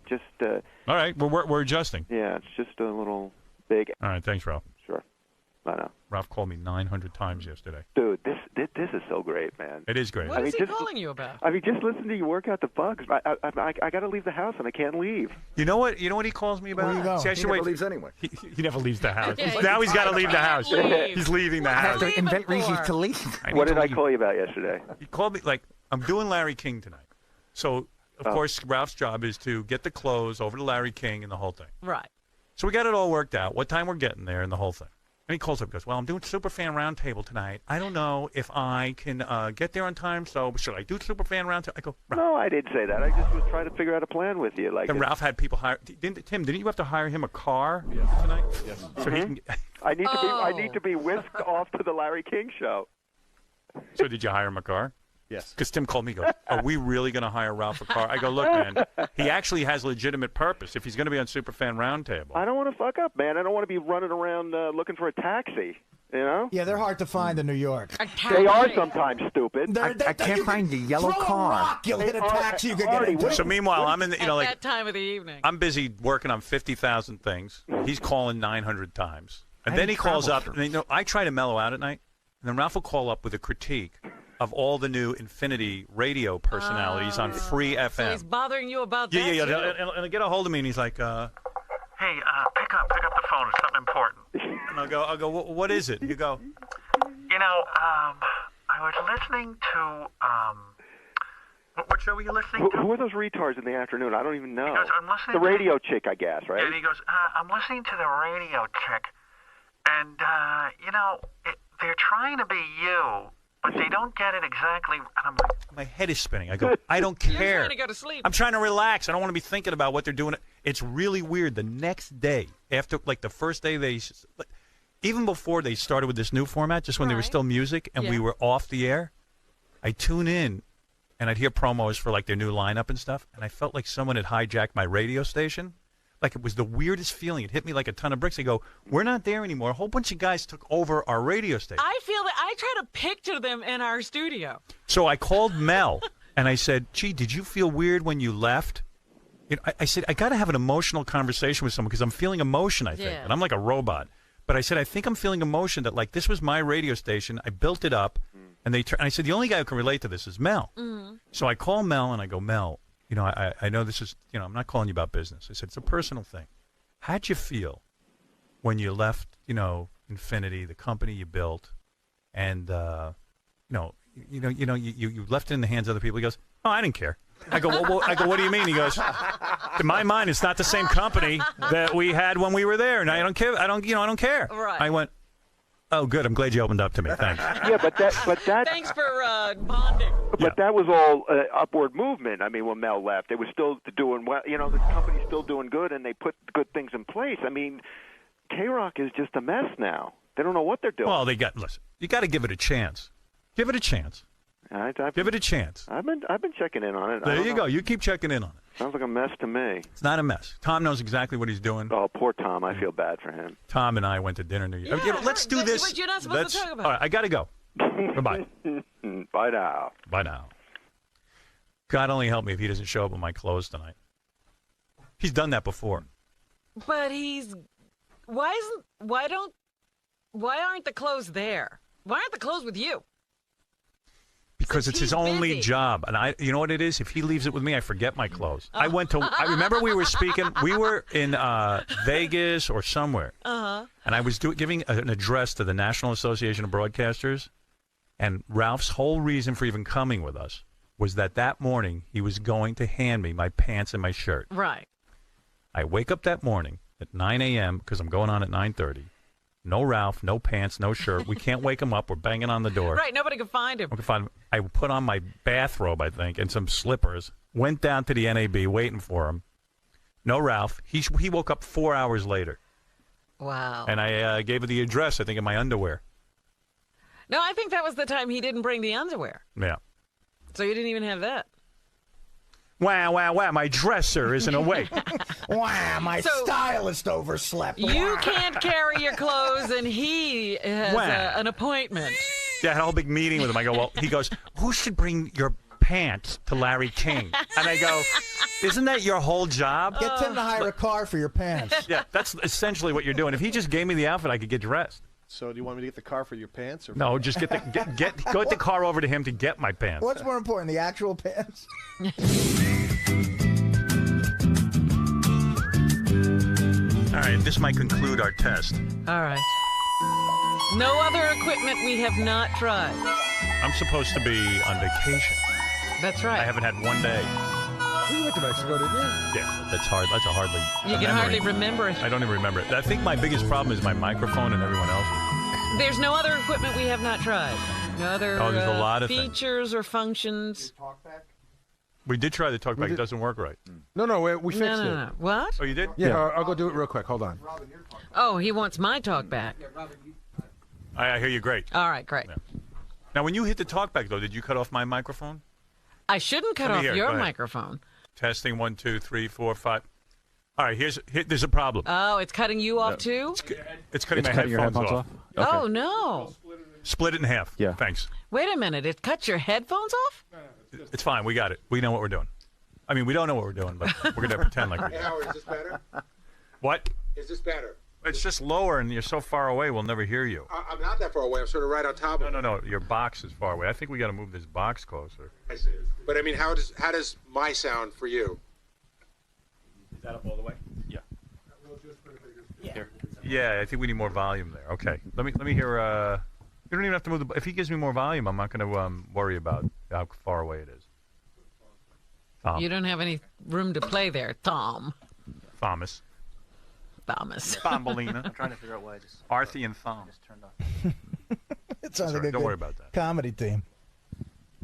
just. All right, we're adjusting. Yeah, it's just a little big. All right, thanks, Ralph. Sure. I know. Ralph called me 900 times yesterday. Dude, this is so great, man. It is great. What is he calling you about? I mean, just listen to you work out the bugs. I got to leave the house and I can't leave. You know what? You know what he calls me about? Where you going? See, I He should never wait. leaves anyway. He never leaves the house. Yeah, Now he's got to leave the house. leave. He's leaving the I house. have to invent reasons to leave. What did I call you about yesterday? He called me like, I'm doing Larry King tonight. So, of course, Ralph's job is to get the clothes over to Larry King and the whole thing. Right. So we got it all worked out, what time we're getting there and the whole thing. And he calls up and goes, well, I'm doing Superfan Roundtable tonight. I don't know if I can get there on time, so should I do Superfan Roundtable? I go, Ralph. No, I didn't say that. I just was trying to figure out a plan with you. Like, And Ralph had people hire. Tim, didn't you have to hire him a car tonight? Yes. So he can. I need to be whisked off to the Larry King show. So did you hire him a car? Yes. Because Tim called me, he goes, are we really going to hire Ralph a car? I go, look, man, he actually has legitimate purpose. If he's going to be on Superfan Roundtable. I don't want to fuck up, man. I don't want to be running around looking for a taxi. You know? Yeah, they're hard to find in New York. They are sometimes stupid. I can't find the yellow car. You'll hit a taxi. You could get into. So meanwhile, I'm in the, At like that time of the evening. I'm busy working on 50,000 things. He's calling 900 times. And then he calls up. And, I try to mellow out at night. And then Ralph will call up with a critique of all the new Infinity radio personalities on free FM. So he's bothering you about that? Yeah. too? And I get a hold of me, and he's like, hey, pick up the phone. It's something important. And I'll go, what is it? And you go, I was listening to, what show were you listening to? Who are those retards in the afternoon? I don't even know. He goes, I'm listening the radio chick, I guess, right? Yeah, and he goes, I'm listening to the radio chick, and, they're trying to be you, but they don't get it exactly. And I'm like, my head is spinning. I go, I don't care. You're trying to go to sleep. I'm trying to relax. I don't want to be thinking about what they're doing. It's really weird. The next day, after, like, the first day even before they started with this new format, just when they were still music and we were off the air, I tune in, and I'd hear promos for, like, their new lineup and stuff, and I felt like someone had hijacked my radio station. Like, it was the weirdest feeling. It hit me like a ton of bricks. They go, we're not there anymore. A whole bunch of guys took over our radio station. I feel that I try to picture them in our studio. So I called Mel, and I said, gee, did you feel weird when you left? I said, I got to have an emotional conversation with someone because I'm feeling emotion, I think. Yeah. And I'm like a robot. But I said, I think I'm feeling emotion that, like, this was my radio station. I built it up. And and I said, the only guy who can relate to this is Mel. Mm-hmm. So I call Mel, and I go, Mel, I know this is, I'm not calling you about business. I said, it's a personal thing. How'd you feel when you left, Infinity, the company you built, and, you left it in the hands of other people? He goes, oh, I didn't care. I go, what do you mean? He goes, in my mind, it's not the same company that we had when we were there, and I don't care. I don't care. Right. I went, oh, good. I'm glad you opened up to me. Thanks. Yeah, but that. Thanks for bonding. But that was all upward movement. I mean, when Mel left, they were still doing well. The company's still doing good, and they put good things in place. I mean, K-Rock is just a mess now. They don't know what they're doing. Well, listen. You got to give it a chance. Give it a chance. Give it a chance. I've been checking in on it. There you go. You keep checking in on it. Sounds like a mess to me. It's not a mess. Tom knows exactly what he's doing. Oh, poor Tom. I feel bad for him. Tom and I went to dinner. Let's do this. But you're not supposed to talk about all right, I got to go. Goodbye. Bye now. Bye now. God only help me if he doesn't show up with my clothes tonight. He's done that before. But why aren't the clothes there? Why aren't the clothes with you? Because it's his only busy. job. And you know what it is? If he leaves it with me, I forget my clothes. I remember we were speaking, we were in Vegas or somewhere. Uh-huh. And I was giving an address to the National Association of Broadcasters. And Ralph's whole reason for even coming with us was that morning he was going to hand me my pants and my shirt. Right. I wake up that morning at 9 a.m. because I'm going on at 9:30. No Ralph, no pants, no shirt. We can't wake him up. We're banging on the door. Right, nobody can find him. We can find him. I put on my bathrobe, I think, and some slippers. Went down to the NAB waiting for him. No Ralph. He woke up 4 hours later. Wow. And I gave her the address, I think, in my underwear. No, I think that was the time he didn't bring the underwear. Yeah. So you didn't even have that. Wow, wow, wow, my dresser isn't awake. Wow, my stylist overslept. You can't carry your clothes, and he has an appointment. Yeah, I had a whole big meeting with him. I go, well, he goes, who should bring your pants to Larry King? And I go, isn't that your whole job? Get Tim to hire a car for your pants. Yeah, that's essentially what you're doing. If he just gave me the outfit, I could get dressed. So do you want me to get the car for your pants? Or No, just go get the car over to him to get my pants. What's more important, the actual pants? All right, this might conclude our test. All right. No other equipment we have not tried. I'm supposed to be on vacation. That's right. I haven't had one day. You went to Mexico, didn't you? Yeah, that's hard. That's a hardly. You can hardly remember it. I don't even remember it. I think my biggest problem is my microphone and everyone else. There's no other equipment we have not tried. No other there's a lot of features or functions. We did try the talkback. It doesn't work right. No, we fixed it. No. What? Oh, you did? Yeah, I'll go do it real quick. Hold on. Oh, he wants my talkback. I hear you great. All right, great. Yeah. Now, when you hit the talkback, though, did you cut off my microphone? I shouldn't cut off your microphone. Testing 1, 2, 3, 4, 5. All right, there's a problem. Oh, it's cutting you off too? It's cutting my headphones off. Okay. Oh, no. Split it in half. Yeah. Thanks. Wait a minute. It cuts your headphones off? It's fine. We got it. We know what we're doing. I mean, we don't know what we're doing, but we're going to pretend like we do. Hey, Howard, is this better? What? Is this better? It's just lower, and you're so far away, we'll never hear you. I'm not that far away. I'm sort of right on top of it. No. Your box is far away. I think we got to move this box closer. I see. But, I mean, how does my sound for you? Is that up all the way? Yeah. Yeah, I think we need more volume there. Okay. Let me hear. You don't even have to move the. If he gives me more volume, I'm not going to worry about how far away it is. You don't have any room to play there, Tom. Thomas. Thumbelina. I'm trying to figure out why I just. Artie and Thom. Just turned off. It sounds like a don't worry about that. Comedy team.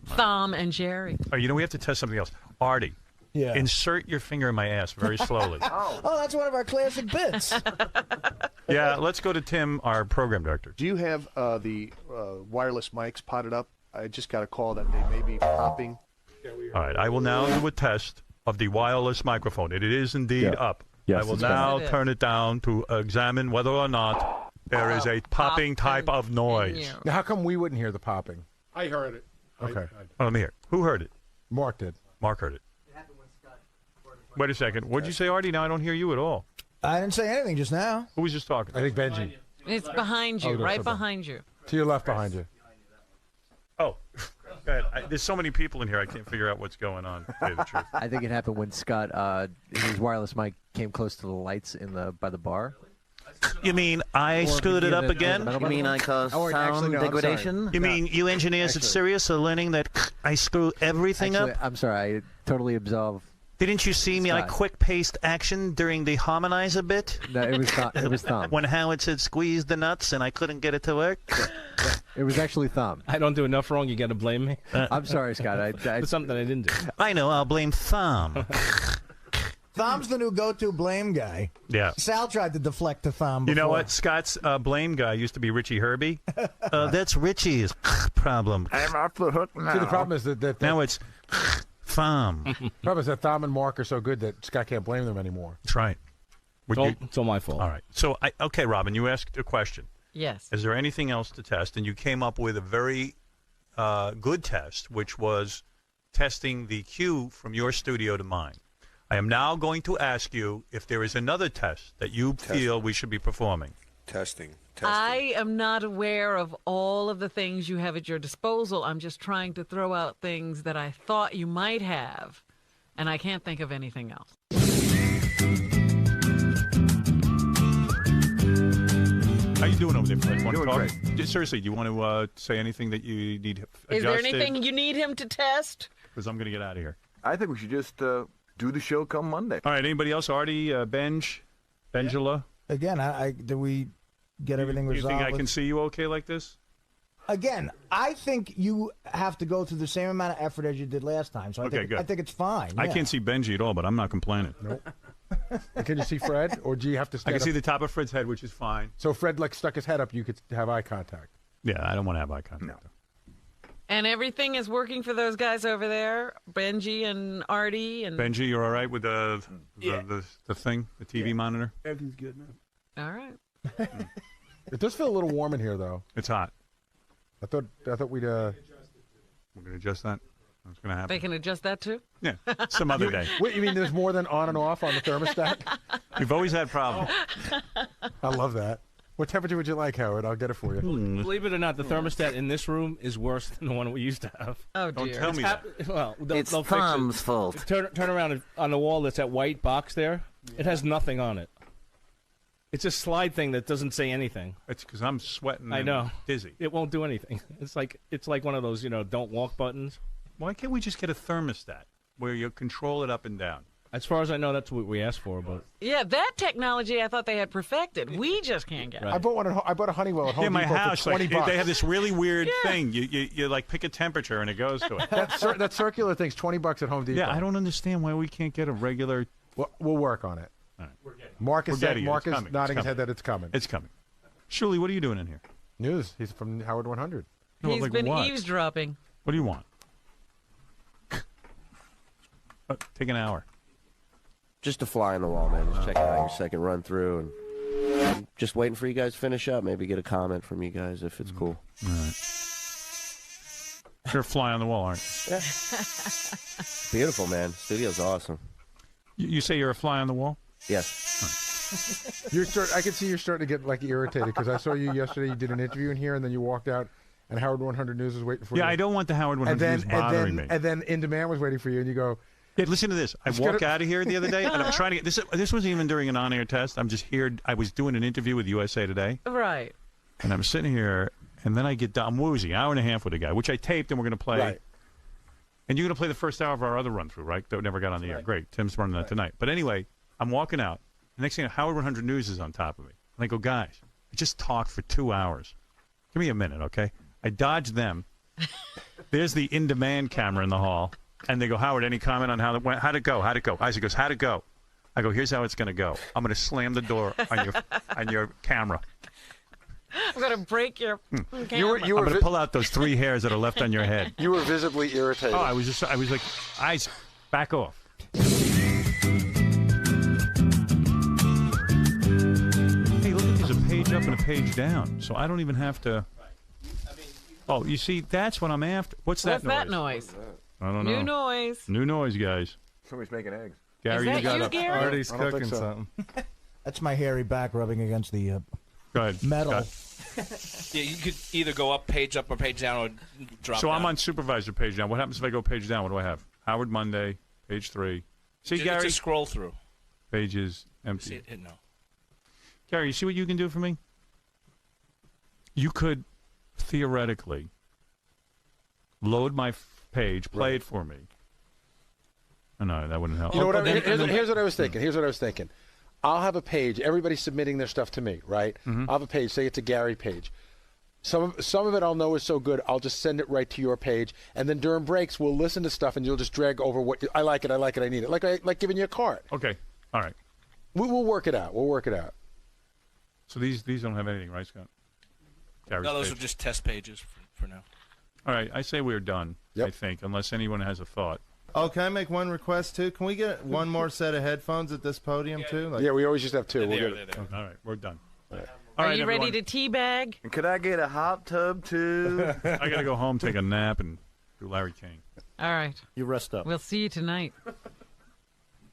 Thom and Jerry. Oh, we have to test something else. Artie. Yeah. Insert your finger in my ass very slowly. Oh, that's one of our classic bits. Yeah, let's go to Tim, our program director. Do you have the wireless mics potted up? I just got a call that they may be popping. All right, I will now do a test of the wireless microphone. It is indeed up. Yes, I will now turn it down to examine whether or not there is a popping type of noise. Now, how come we wouldn't hear the popping? I heard it. Okay. Let me hear. Who heard it? Mark did. Mark heard it. Wait a second. What'd you say, Artie? Now I don't hear you at all. I didn't say anything just now. Who was just talking? I think Benji. It's behind you, right behind you. To your left behind you. Oh. Go ahead. There's so many people in here, I can't figure out what's going on, to tell you the truth. I think it happened when Scott, his wireless mic came close to the lights by the bar. You mean I screwed it up again? You mean I caused sound degradation? You mean you engineers at Sirius are learning that I screw everything up? I'm sorry, I totally absolve. Didn't you see me? I quick-paced action during the harmonizer bit? No, it was not. It was Thom. When Howard said squeeze the nuts and I couldn't get it to work? It was actually Thom. I don't do enough wrong. You got to blame me. I'm sorry, Scott. It's something I didn't do. I know. I'll blame Thom. Thom's the new go-to blame guy. Yeah. Sal tried to deflect to Thom before. You know what? Scott's blame guy used to be Richie Herbie. That's Richie's problem. I'm off the hook now. See, the problem is that now it's Thom. The problem is that Thom and Mark are so good that Scott can't blame them anymore. That's right. It's all my fault. All right. So, okay, Robin, you asked a question. Yes. Is there anything else to test? And you came up with a very good test, which was testing the cue from your studio to mine. I am now going to ask you if there is another test that you feel we should be performing. Testing. I am not aware of all of the things you have at your disposal. I'm just trying to throw out things that I thought you might have, and I can't think of anything else. you doing over there, Fred? Want to Doing talk? great. Just seriously, do you want to say anything that you need adjusted? Is there anything you need him to test? Because I'm going to get out of here. I think we should just do the show come Monday. All right, anybody else? Artie, Bengala? Again, did we get everything You resolved? think I can see you okay like this? Again, I think you have to go through the same amount of effort as you did last time. So Okay, good. I think it's fine. I yeah. can't see Benji at all, but I'm not complaining. Nope. Can you see Fred, or do you have to I stand can see up? the top of Fred's head, which is fine. So Fred stuck his head up. You could have eye contact. Yeah, I don't want to have eye contact. No. And everything is working for those guys over there, Benji and Artie and. Benji, you're all right with the thing, the TV monitor? Everything's good now. All right. It does feel a little warm in here, though. It's hot. I thought we'd. We're going to adjust that. What's going to happen? They can adjust that too? Yeah, some other day. Wait, you mean there's more than on and off on the thermostat? We've always had problems. I love that. What temperature would you like, Howard? I'll get it for you. Believe it or not, the thermostat in this room is worse than the one we used to have. Oh, Don't tell me that. Well, It's they'll fix it. Tom's fault. Turn around on the wall. That's that white box there. It has nothing on it. It's a slide thing that doesn't say anything. It's because I'm sweating. I and know. Dizzy. It won't do anything. It's like one of those don't walk buttons. Why can't we just get a thermostat where you control it up and down? As far as I know, that's what we asked for. But Yeah, that technology I thought they had perfected. We just can't get it. I bought a Honeywell at Home In my Depot house, for $20. they have this really weird thing. You like pick a temperature and it goes to it. That circular thing's $20 at Home Depot. Yeah, I don't understand why we can't get a regular. We'll work on it. All right. Mark is It's nodding his coming. head that it's coming. It's coming. Shirley, what are you doing in here? News. He's from Howard 100. No, He's like been what? eavesdropping. What do you want? Take an hour. Just a fly on the wall, man. Just checking out your second run through and just waiting for you guys to finish up. Maybe get a comment from you guys if it's cool. All right. You're a fly on the wall, aren't you? Yeah. Beautiful, man. Studio's awesome. You say you're a fly on the wall? Yes. I can see you're starting to get irritated because I saw you yesterday. You did an interview in here, and then you walked out, and Howard 100 News was waiting for you. Yeah, I don't want the Howard 100 News bothering me. And then In Demand was waiting for you, and you go. Hey, listen to this. I walk out of here the other day, and I'm trying to get this. This wasn't even during an on-air test. I'm just here. I was doing an interview with USA Today, Right. and I'm sitting here, and then I get done. I'm woozy, hour and a half with a guy, which I taped, and we're going to play. Right. And you're going to play the first hour of our other run-through, right? That never got on the air. Great. Tim's running that tonight. But anyway, I'm walking out. The next thing, Howard 100 News is on top of me. And I go, guys, I just talked for 2 hours. Give me a minute, okay? I dodge them. There's the in-demand camera in the hall. And they go, Howard, any comment on how it went? How'd it go? How'd it go? Isaac goes, how'd it go? I go, here's how it's going to go. I'm going to slam the door on your camera. I'm going to break your camera. I'm going to pull out those 3 hairs that are left on your head. You were visibly irritated. Oh, I was like, Isaac, back off. Hey, look at there's a page up and a page down. So I don't even have to. Oh, you see, that's what I'm after. What's that noise? I don't know. New noise. New noise, guys. Somebody's making eggs. Gary, Is that you got you, up. Gary? Artie's cooking something. That's my hairy back rubbing against the Go ahead, metal. Scott. Yeah, you could either go up, page up, or page down, or drop So down. I'm on supervisor page down. What happens if I go page down? What do I have? Howard Monday, page 3. See, Just- Gary? just scroll through. Page is See empty. it? Hit no. Gary, you see what you can do for me? You could theoretically load my page, play it for me. Oh, no, that wouldn't help. You know what? Here's what I was thinking. I'll have a page. Everybody's submitting their stuff to me, right? Mm-hmm. I'll have a page. Say it's a Gary page. Some of it I'll know is so good. I'll just send it right to your page, and then during breaks we'll listen to stuff, and you'll just drag over what I like it. I need it. Like giving you a card. Okay. All right. We'll work it out. So these don't have anything, right, Scott? Gary's No, those page. are just test pages for now. All right. I say we're done. I think, unless anyone has a thought. Oh, can I make one request too? Can we get one more set of headphones at this podium too? Yeah, we always just have 2. They're We'll there, get it. All right, we're done. All Are right, you everyone. ready to teabag? And could I get a hot tub too? I got to go home, take a nap, and do Larry King. All right. You rest up. We'll see you tonight.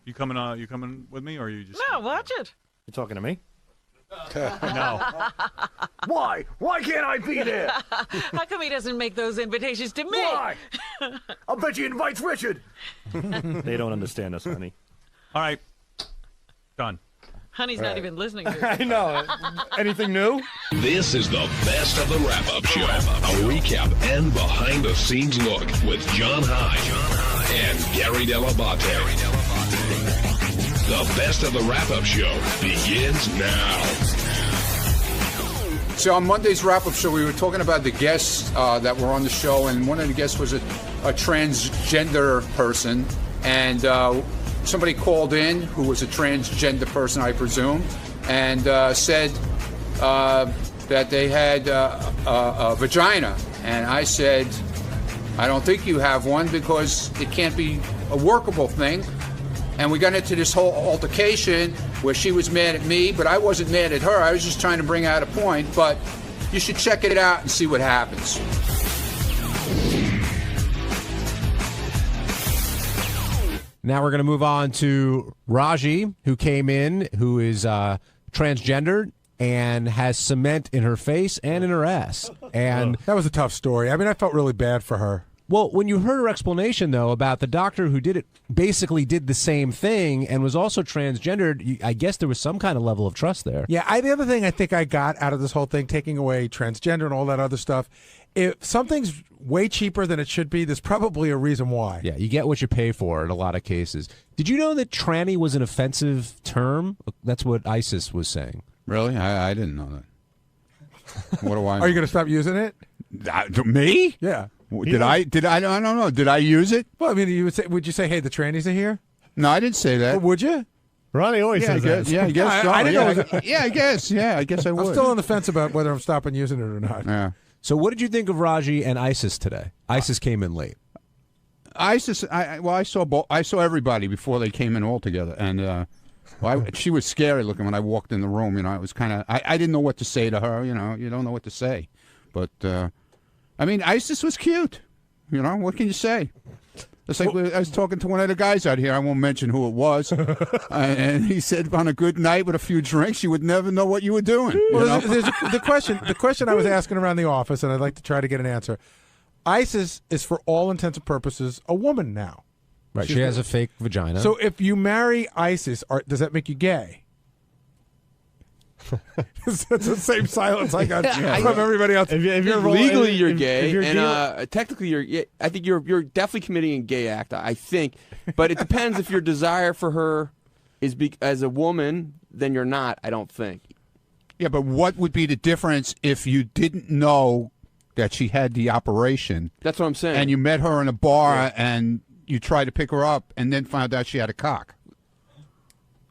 You coming with me, or are you just? No, watch it. You talking to me? No. Why? Why can't I be there? How come he doesn't make those invitations to me? Why? I'll bet he invites Richard. They don't understand us, honey. All right. Done. Honey's not even listening to it. I know. Anything new? This is the best of the wrap-up show. A recap and behind-the-scenes look with John High and Gary Dell'Abate. The best of the wrap-up show begins now. So on Monday's wrap-up show, we were talking about the guests that were on the show, and one of the guests was a transgender person, and somebody called in who was a transgender person, I presume, and said that they had a vagina. And I said, I don't think you have one because it can't be a workable thing. And we got into this whole altercation where she was mad at me, but I wasn't mad at her. I was just trying to bring out a point. But you should check it out and see what happens. Now we're going to move on to Raji, who came in, who is transgendered and has cement in her face and in her ass. And that was a tough story. I mean, I felt really bad for her. Well, when you heard her explanation, though, about the doctor who did it, basically did the same thing and was also transgendered, I guess there was some kind of level of trust there. Yeah, the other thing I think I got out of this whole thing, taking away transgender and all that other stuff, if something's way cheaper than it should be, there's probably a reason why. Yeah, you get what you pay for in a lot of cases. Did you know that tranny was an offensive term? That's what ISIS was saying. Really? I didn't know that. What do I know? Are you going to stop using it? Me? Yeah. Did I? I don't know. Did I use it? Well, I mean, would you say, hey, the trannies are here? No, I didn't say that. Well, would you? Ronnie always says that. Yeah, I guess so. I didn't know. I guess. Yeah, I guess I would. I'm still on the fence about whether I'm stopping using it or not. Yeah. So what did you think of Raji and ISIS today? ISIS came in late. ISIS, I saw everybody before they came in all together, and she was scary looking when I walked in the room. You know, it was kind of I didn't know what to say to her. You know, you don't know what to say, but I mean, ISIS was cute. You know, what can you say? It's like I was talking to one of the guys out here. I won't mention who it was, and he said, on a good night with a few drinks, you would never know what you were doing. Well, the question I was asking around the office, and I'd like to try to get an answer. ISIS is, for all intents and purposes, a woman now. Right, she has a fake vagina. So if you marry ISIS, does that make you gay? It's the same silence I got from everybody else. If you're legally, you're gay, and technically, you're. I think you're definitely committing a gay act. I think, but it depends if your desire for her is as a woman. Then you're not. I don't think. Yeah, but what would be the difference if you didn't know that she had the operation? That's what I'm saying. And you met her in a bar and you tried to pick her up, and then found out she had a cock.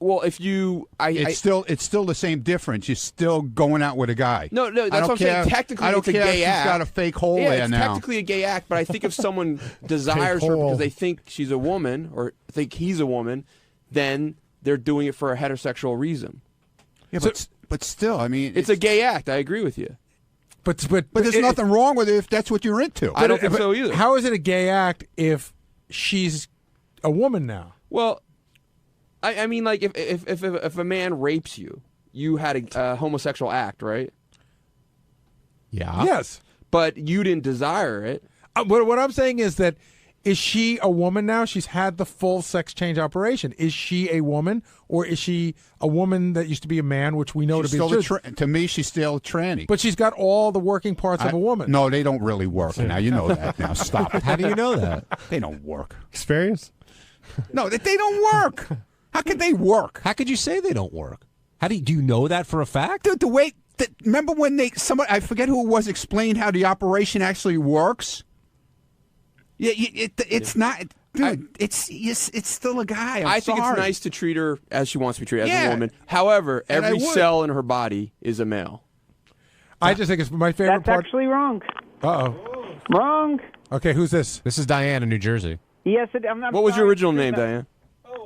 Well, if you, it's still the same difference. You're still going out with a guy. No, that's what I'm saying. Technically, it's a gay act. She's got a fake hole there now. It's technically a gay act, but I think if someone desires her because they think she's a woman or think he's a woman, then they're doing it for a heterosexual reason. Yeah, but still, I mean, it's a gay act. I agree with you. But there's nothing wrong with it if that's what you're into. I don't think so either. How is it a gay act if she's a woman now? Well, I mean, like if a man rapes you, you had a homosexual act, right? Yeah. Yes. But you didn't desire it. What I'm saying is that, is she a woman now? She's had the full sex change operation. Is she a woman, or is she a woman that used to be a man, which we know She's to be still to me, she's still a tranny. But she's got all the working parts of a woman. No, they don't really work. Now you know that. Now stop it. How do you know that? They don't work. Experience? No, they don't work. How could they work? How could you say they don't work? Do you know that for a fact? Dude, remember when somebody, I forget who it was, explained how the operation actually works? Yeah, it's not, dude. It's still a guy. I think it's nice to treat her as she wants to be treated, as a woman. However, every cell in her body is a male. I just think it's my favorite part. That's actually wrong. Uh-oh. Wrong. Okay, who's this? This is Diane in New Jersey. Yes, what was your original name, Diane?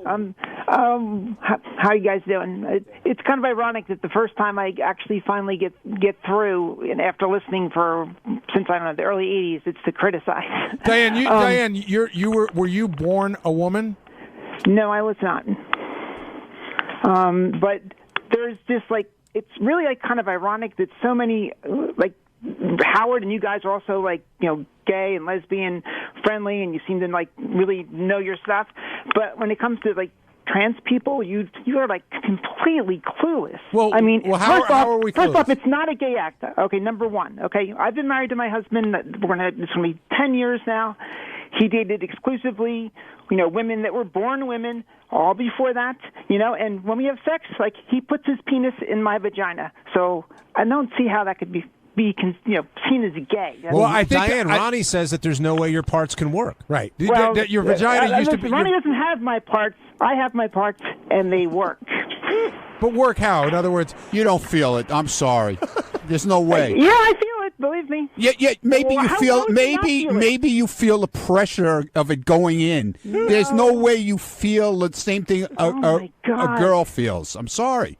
How you guys doing? It's kind of ironic that the first time I actually finally get through, and after listening since I don't know the early '80s, it's to criticize. Diane, were you born a woman? No, I was not. But there's just it's really kind of ironic that so many Howard and you guys are also gay and lesbian friendly, and you seem to really know your stuff. But when it comes to trans people, you are like completely clueless. Well, I mean, how are we first clueless? off, it's not a gay act. Okay, number one. Okay, I've been married to my husband. It's going to be 10 years now. He dated exclusively, women that were born women. All before that, and when we have sex, like he puts his penis in my vagina. So I don't see how that could be seen as gay. Well, I think Diane, Ronnie says that there's no way your parts can work. Right. Well, your vagina used to be. Ronnie doesn't have my parts. I have my parts, and they work. But work how? In other words, you don't feel it. I'm sorry. There's no way. Yeah, I feel it. Believe me. Yeah. Maybe Well, you how feel. would you not feel it? Maybe you feel the pressure of it going in. There's no way you feel the same thing a girl feels. I'm sorry.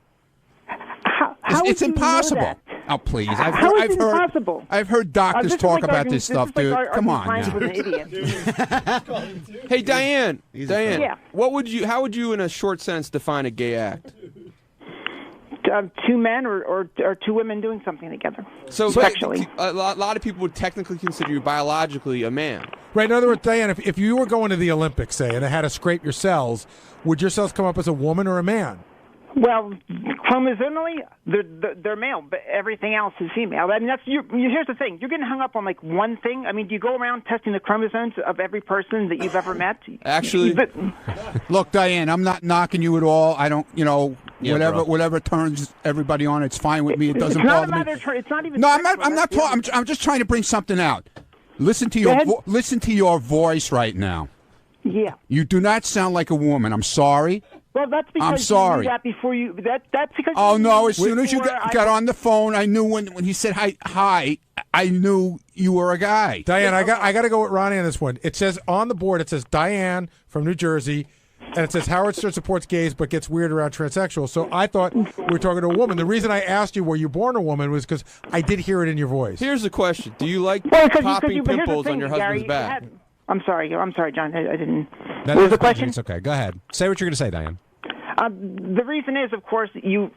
How it's would you know impossible. that? Oh, please. How is it impossible? I've heard doctors talk about this stuff, dude. Come on now. now. Hey, Diane. Diane. Yeah. How would you, in a short sense, define a gay act? Two men or two women doing something together. So sexually. A lot of people would technically consider you biologically a man. Right. In other words, Diane, if you were going to the Olympics, say, and it had to scrape your cells, would your cells come up as a woman or a man? Well, chromosomally, they're male, but everything else is female. I mean, here's the thing: you're getting hung up on like one thing. I mean, do you go around testing the chromosomes of every person that you've ever met? Actually, look, Diane, I'm not knocking you at all. I don't, whatever turns everybody on, it's fine with me. It doesn't bother me. It's not even. No, I'm not talking. I'm just trying to bring something out. Listen to your voice right now. Yeah. You do not sound like a woman. I'm sorry. Well, that's because I'm sorry. you knew that before you. That's because. Oh you no! knew As soon as you before got on the phone, I knew when he said hi, I knew you were a guy. Diane, I got to go with Ronnie on this one. It says on the board, it says Diane from New Jersey, and it says Howard Stern supports gays but gets weird around transsexuals. So I thought we were talking to a woman. The reason I asked you were you born a woman was because I did hear it in your voice. Here's the question: do you like Well, popping but here's the pimples thing, on your husband's Gary, back? I'm sorry, John. I didn't. That What was is the question? It's okay. Go ahead. Say what you're going to say, Diane. The reason is, of course, you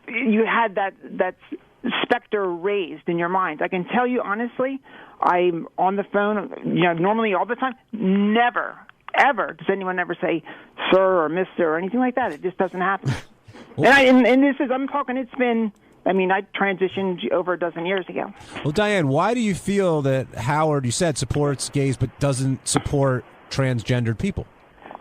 had that specter raised in your mind. I can tell you honestly, I'm on the phone, normally all the time. Never, ever does anyone ever say sir or mister or anything like that. It just doesn't happen. And this is, I'm talking. It's been. I mean, I transitioned over a dozen years ago. Well, Diane, why do you feel that Howard, you said, supports gays but doesn't support transgendered people?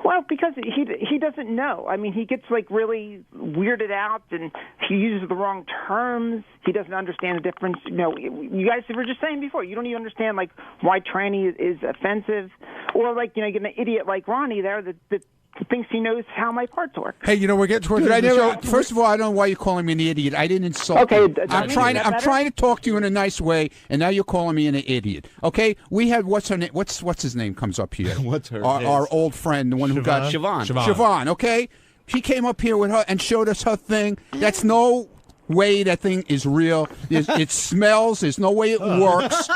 Well, because he doesn't know. I mean, he gets like really weirded out, and he uses the wrong terms. He doesn't understand the difference. You guys were just saying before, you don't even understand like why tranny is offensive, or like you get an idiot like Ronnie there that thinks he knows how my parts work. Hey, we're getting towards Dude, the show. First of all, I don't know why you're calling me an idiot. I didn't insult you. I'm trying to talk to you in a nice way, and now you're calling me an idiot. Okay? We had what's her name? What's his name comes up here? What's her? Our old friend, the one who got Siobhan. Okay? She came up here with her and showed us her thing. That's no way that thing is real. It smells. There's no way it works.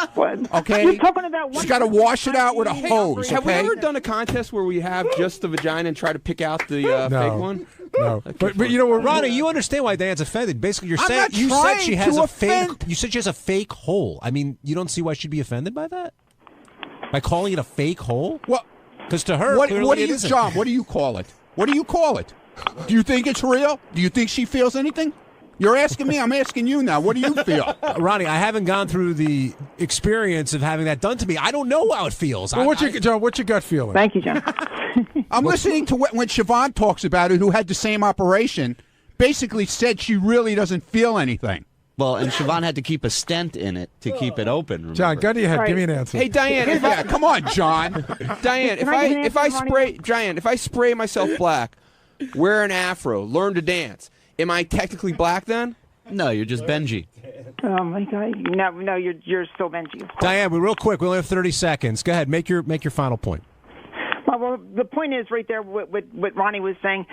Okay? You're talking about She's got to wash it out with a hose. Have we Okay? ever done a contest where we have just the vagina and try to pick out the fake one? No, but Ronnie, you understand why Diane's offended. Basically, you're I'm saying not you said trying she has to a fake. offend. You said she has a fake hole. I mean, you don't see why she'd be offended by that? By calling it a fake hole? Well, because to her, what clearly do it you, isn't. John? What do you call it? What do you call it? Do you think it's real? Do you think she feels anything? You're asking me. I'm asking you now. What do you feel? Ronnie, I haven't gone through the experience of having that done to me. I don't know how it feels. Well, John, what's your gut feeling? Thank you, John. I'm listening to when Siobhan talks about it, who had the same operation, basically said she really doesn't feel anything. Well, and Siobhan had to keep a stent in it to keep it open. Remember? John, go to your head. Give me an answer. Hey, Diane. Come on, John. Diane, if I spray myself black, wear an afro, learn to dance, am I technically black then? No, you're just Benji. Oh my God! No, you're still Benji. Diane, real quick, we only have 30 seconds. Go ahead, make your final point. Well, the point is right there what Ronnie was saying.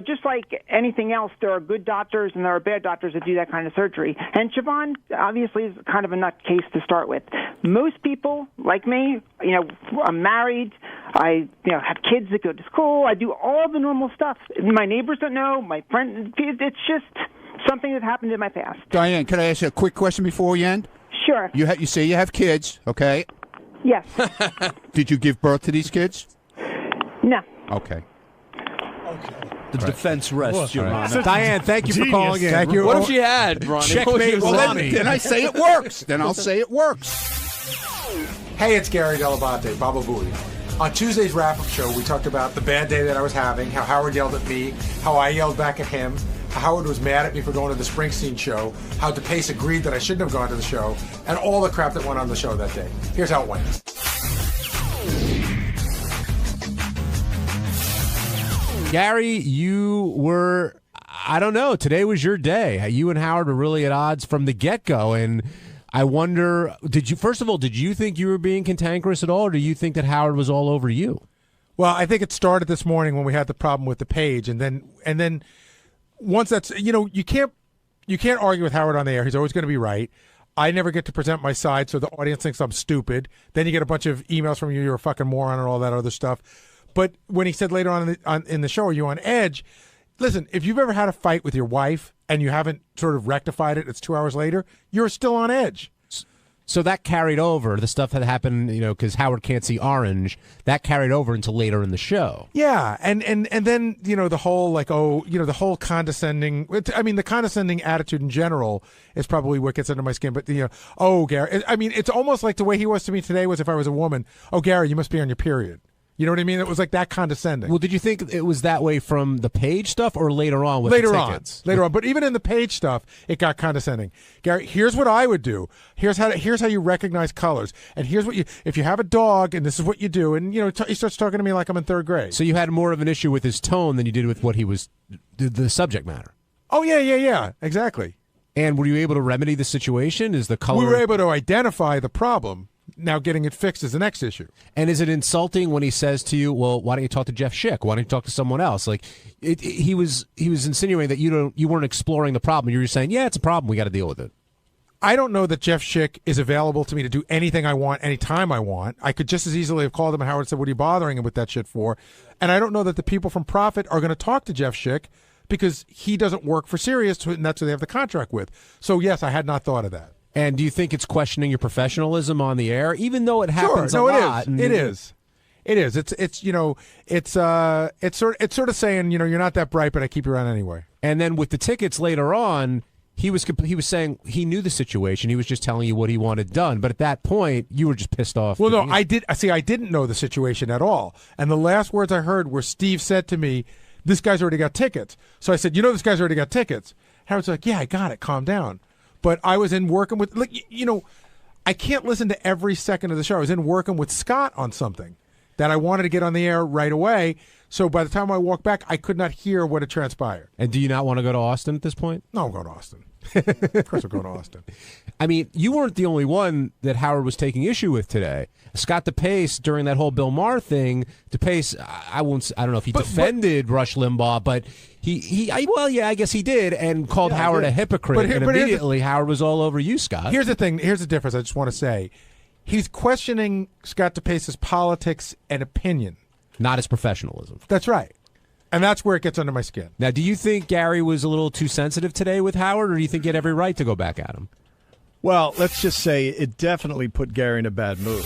Just like anything else, there are good doctors and there are bad doctors that do that kind of surgery. And Siobhan obviously is kind of a nutcase to start with. Most people, like me, I'm married. I have kids that go to school. I do all the normal stuff. My neighbors don't know. My friends. It's just something that happened in my past. Diane, can I ask you a quick question before we end? Sure. You say you have kids, okay? Yes. Did you give birth to these kids? No. Okay. The defense rests, Your Honor. Diane, thank you for calling in. Thank you. What if she had, Ronnie? Checkmate, Ronnie. Then I say it works. Then I'll say it works. Hey, it's Gary Delabate, Baba Booey. On Tuesday's wrap-up show, we talked about the bad day that I was having, how Howard yelled at me, how I yelled back at him, how Howard was mad at me for going to the Springsteen show, how DePace agreed that I shouldn't have gone to the show, and all the crap that went on the show that day. Here's how it went. Gary, you were, I don't know, today was your day. You and Howard were really at odds from the get-go, and I wonder, first of all, did you think you were being cantankerous at all, or do you think that Howard was all over you? Well, I think it started this morning when we had the problem with the page, and then once that's, you can't argue with Howard on the air. He's always going to be right. I never get to present my side, so the audience thinks I'm stupid. Then you get a bunch of emails from you, you're a fucking moron, and all that other stuff. But when he said later on in the show, are you on edge? Listen, if you've ever had a fight with your wife and you haven't sort of rectified it, it's 2 hours later, you're still on edge. So that carried over, the stuff that happened, because Howard can't see orange, that carried over until later in the show. Yeah, and then, the whole, the whole condescending, the condescending attitude in general is probably what gets under my skin. But, oh, Gary, it's almost like the way he was to me today was if I was a woman, oh, Gary, you must be on your period. You know what I mean? It was like that condescending. Well, did you think it was that way from the Page stuff or later on with later the tickets? Later on. But even in the Page stuff, it got condescending. Gary, here's what I would do. Here's how you recognize colors. And here's what if you have a dog and this is what you do. And, he starts talking to me like I'm in third grade. So you had more of an issue with his tone than you did with what he was, the subject matter. Oh, yeah. Exactly. And were you able to remedy the situation? Is the color... We were able to identify the problem. Now getting it fixed is the next issue. And is it insulting when he says to you, well, why don't you talk to Jeff Schick? Why don't you talk to someone else? Like he was insinuating that you weren't exploring the problem. You were saying, yeah, it's a problem. We got to deal with it. I don't know that Jeff Schick is available to me to do anything I want anytime I want. I could just as easily have called him and Howard and said, what are you bothering him with that shit for? And I don't know that the people from Profit are going to talk to Jeff Schick because he doesn't work for Sirius, and that's who they have the contract with. So, yes, I had not thought of that. And do you think it's questioning your professionalism on the air, even though it happens a lot? It is. It's sort of saying, you're not that bright, but I keep you around anyway. And then with the tickets later on, he was saying he knew the situation. He was just telling you what he wanted done. But at that point, you were just pissed off. Well, no, I didn't know the situation at all. And the last words I heard were Steve said to me, "This guy's already got tickets." So I said, this guy's already got tickets. Howard's like, "Yeah, I got it. Calm down." But I was in working with, I can't listen to every second of the show. I was in working with Scott on something that I wanted to get on the air right away. So by the time I walked back, I could not hear what had transpired. And do you not want to go to Austin at this point? No, I'm going to Austin. Of course I'm going to Austin. I mean, you weren't the only one that Howard was taking issue with today. Scott DePace, during that whole Bill Maher thing, DePace, I don't know if he defended Rush Limbaugh, but I guess he did, and called Howard a hypocrite, and immediately Howard was all over you, Scott. Here's the thing. Here's the difference I just want to say. He's questioning Scott DePace's politics and opinion. Not his professionalism. That's right. And that's where it gets under my skin. Now, do you think Gary was a little too sensitive today with Howard, or do you think he had every right to go back at him? Well, let's just say it definitely put Gary in a bad mood.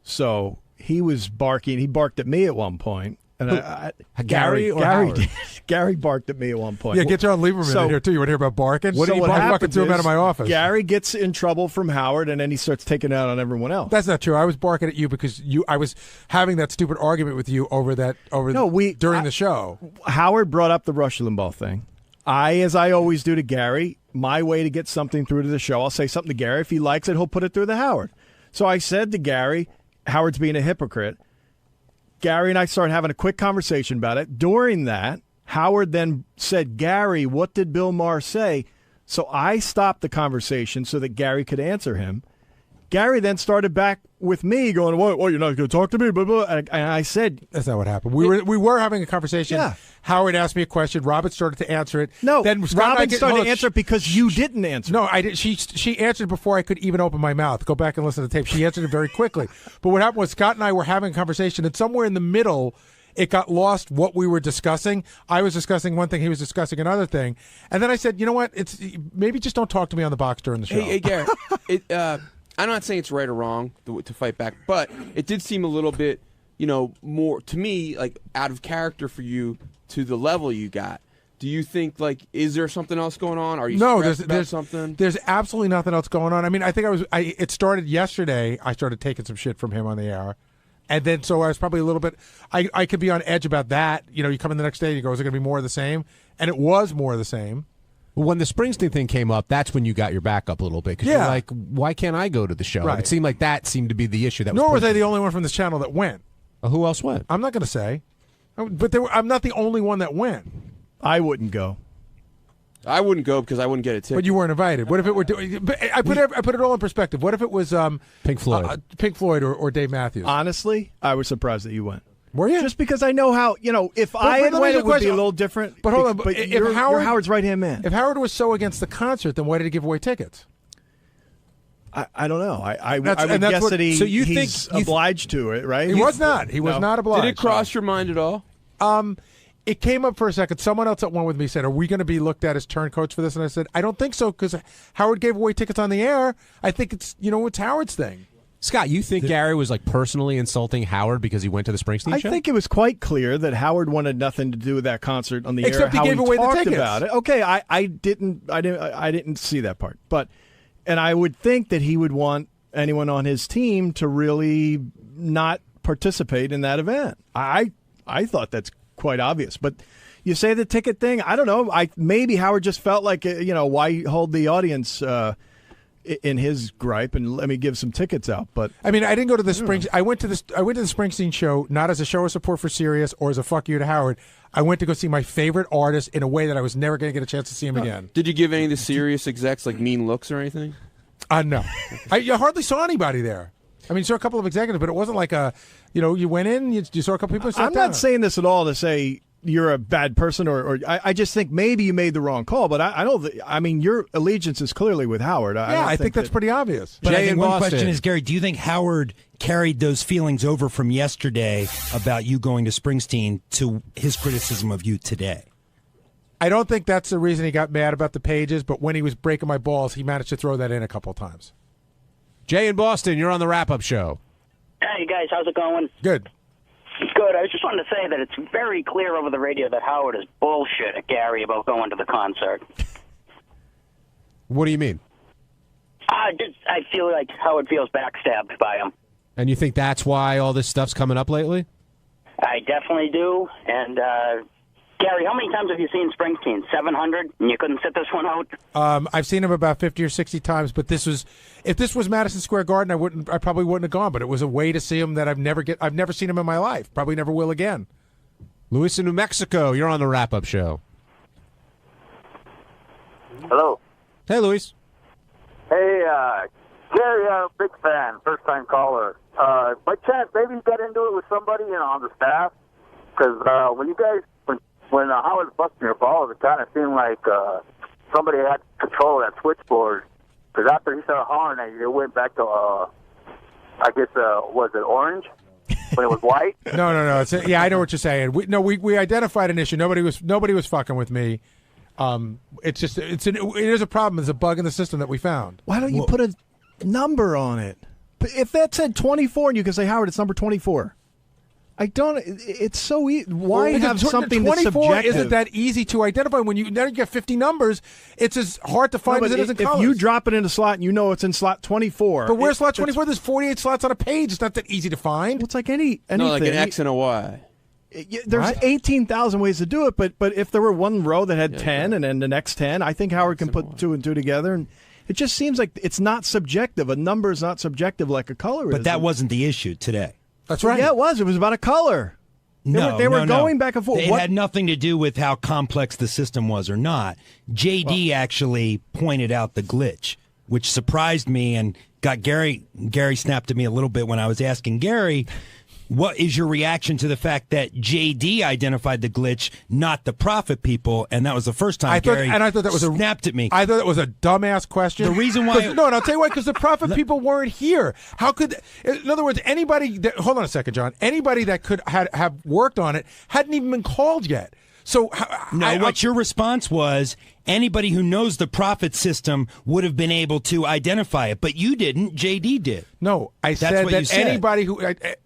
So he was barking. He barked at me at one point. And Gary did. Gary barked at me at one point. Yeah, get John Lieberman in here, too. You want to hear about barking? What fucking threw him out of my office. Gary gets in trouble from Howard, and then he starts taking it out on everyone else. That's not true. I was barking at you because I was having that stupid argument with you during the show. Howard brought up the Rush Limbaugh thing. As I always do to Gary, my way to get something through to the show, I'll say something to Gary. If he likes it, he'll put it through to Howard. So I said to Gary, Howard's being a hypocrite. Gary and I started having a quick conversation about it. During that, Howard then said, "Gary, what did Bill Maher say?" So I stopped the conversation so that Gary could answer him. Gary then started back with me going, "What? You're not going to talk to me?" Blah, blah. And I said, "That's not what happened. We were having a conversation. Yeah. Howard asked me a question. Robin started to answer it. No, then Robin started to answer it because you didn't answer. No, I did. She answered before I could even open my mouth. Go back and listen to the tape. She answered it very quickly. But what happened was Scott and I were having a conversation, and somewhere in the middle, it got lost what we were discussing. I was discussing one thing. He was discussing another thing. And then I said, you know what? It's maybe just don't talk to me on the box during the show. Hey Gary, I'm not saying it's right or wrong to fight back, but it did seem a little bit, more to me, like out of character for you to the level you got. Do you think, like, is there something else going on? Are you stressed about something? There's absolutely nothing else going on. I mean, I think it started yesterday. I started taking some shit from him on the air. And then, so I was probably a little bit, I could be on edge about that. You come in the next day and you go, is it going to be more of the same? And it was more of the same. Well, when the Springsteen thing came up, that's when you got your back up a little bit. Because you're like, why can't I go to the show? Right. It seemed like that seemed to be the issue. Nor was I the only one from this channel that went. Who else went? I'm not going to say. But I'm not the only one that went. I wouldn't go. I wouldn't go because I wouldn't get a ticket. But you weren't invited. What if it were? I put it all in perspective. What if it was Pink Floyd, or Dave Matthews? Honestly, I was surprised that you went. Were you? Just because I know how if I had went, it would be a little different. But hold on, but if you're Howard's right hand man. If Howard was so against the concert, then why did he give away tickets? I don't know. I would guess that he's obliged to it, right? He was not. He was not obliged. Did it cross your mind at all? It came up for a second. Someone else that went with me said, "Are we going to be looked at as turncoats for this?" And I said, "I don't think so, because Howard gave away tickets on the air. I think it's it's Howard's thing." Scott, you think Gary was like personally insulting Howard because he went to the Springsteen show? I think it was quite clear that Howard wanted nothing to do with that concert on the Except air. he gave away the talked tickets. about it. Okay, I didn't see that part, and I would think that he would want anyone on his team to really not participate in that event. I thought that's quite obvious, but you say the ticket thing. I don't know. Maybe Howard just felt like why hold the audience in his gripe and let me give some tickets out. But I mean, I didn't go to the Springs. I went to the Springsteen show not as a show of support for Sirius or as a fuck you to Howard. I went to go see my favorite artist in a way that I was never going to get a chance to see him again. Did you give any of the Sirius execs like mean looks or anything? No, I hardly saw anybody there. I mean, saw a couple of executives, but it wasn't like you went in, you saw a couple people. And sat I'm down. not saying this at all to say you're a bad person, or I just think maybe you made the wrong call. But I don't. I mean, your allegiance is clearly with Howard. I think that's pretty obvious. But Jay I think in one Boston. question is, Gary, do you think Howard carried those feelings over from yesterday about you going to Springsteen to his criticism of you today? I don't think that's the reason he got mad about the pages, but when he was breaking my balls, he managed to throw that in a couple of times. Jay in Boston, you're on the wrap-up show. Hey, guys, how's it going? Good. Good. I was just wanting to say that it's very clear over the radio that Howard is bullshit at Gary about going to the concert. What do you mean? I feel like Howard feels backstabbed by him. And you think that's why all this stuff's coming up lately? I definitely do. And, Gary, how many times have you seen Springsteen? 700? And you couldn't sit this one out? I've seen him about 50 or 60 times, but if this was Madison Square Garden, I probably wouldn't have gone. But it was a way to see him that I've never seen him in my life. Probably never will again. Luis in New Mexico, you're on the wrap-up show. Hello. Hey, Luis. Hey, Gary, I'm a big fan, first-time caller. By chance, maybe you got into it with somebody on the staff? Because when you guys, when Howard was busting your balls, it kind of seemed like somebody had control of that switchboard. Because after he started hollering at you, it went back to, I guess, was it orange? When it was white? No. I know what you're saying. We identified an issue. Nobody was fucking with me. It is a problem. It's a bug in the system that we found. Why don't you put a number on it? If that said 24, and you can say, Howard, it's number 24. I don't. It's so easy. Why have something that's 24 subjective? isn't that easy to identify? When you get 50 numbers, it's as hard to find as it is in colors. If you drop it in a slot and you know it's in slot 24. But where's slot 24? There's 48 slots on a page. It's not that easy to find. Well, it's like anything. No, like an X and a Y. There's 18,000 ways to do it, but if there were one row that had 10 and then the next 10, I think Howard can put 2 and 2 together. And it just seems like it's not subjective. A number is not subjective like a color is. But that wasn't the issue today. That's right. Yeah, it was. It was about a color. They were going back and forth. It had nothing to do with how complex the system was or not. JD actually pointed out the glitch, which surprised me and got Gary snapped at me a little bit when I was asking Gary, what is your reaction to the fact that JD identified the glitch, not the Prophet people? And that was the first time Gary snapped at me. I thought it was a dumbass question. The reason why... No, and I'll tell you why, because the Prophet people weren't here. How could... In other words, anybody... Hold on a second, John. Anybody that could have worked on it hadn't even been called yet. So... what your response was, anybody who knows the Prophet system would have been able to identify it, but you didn't. JD did. No, I said that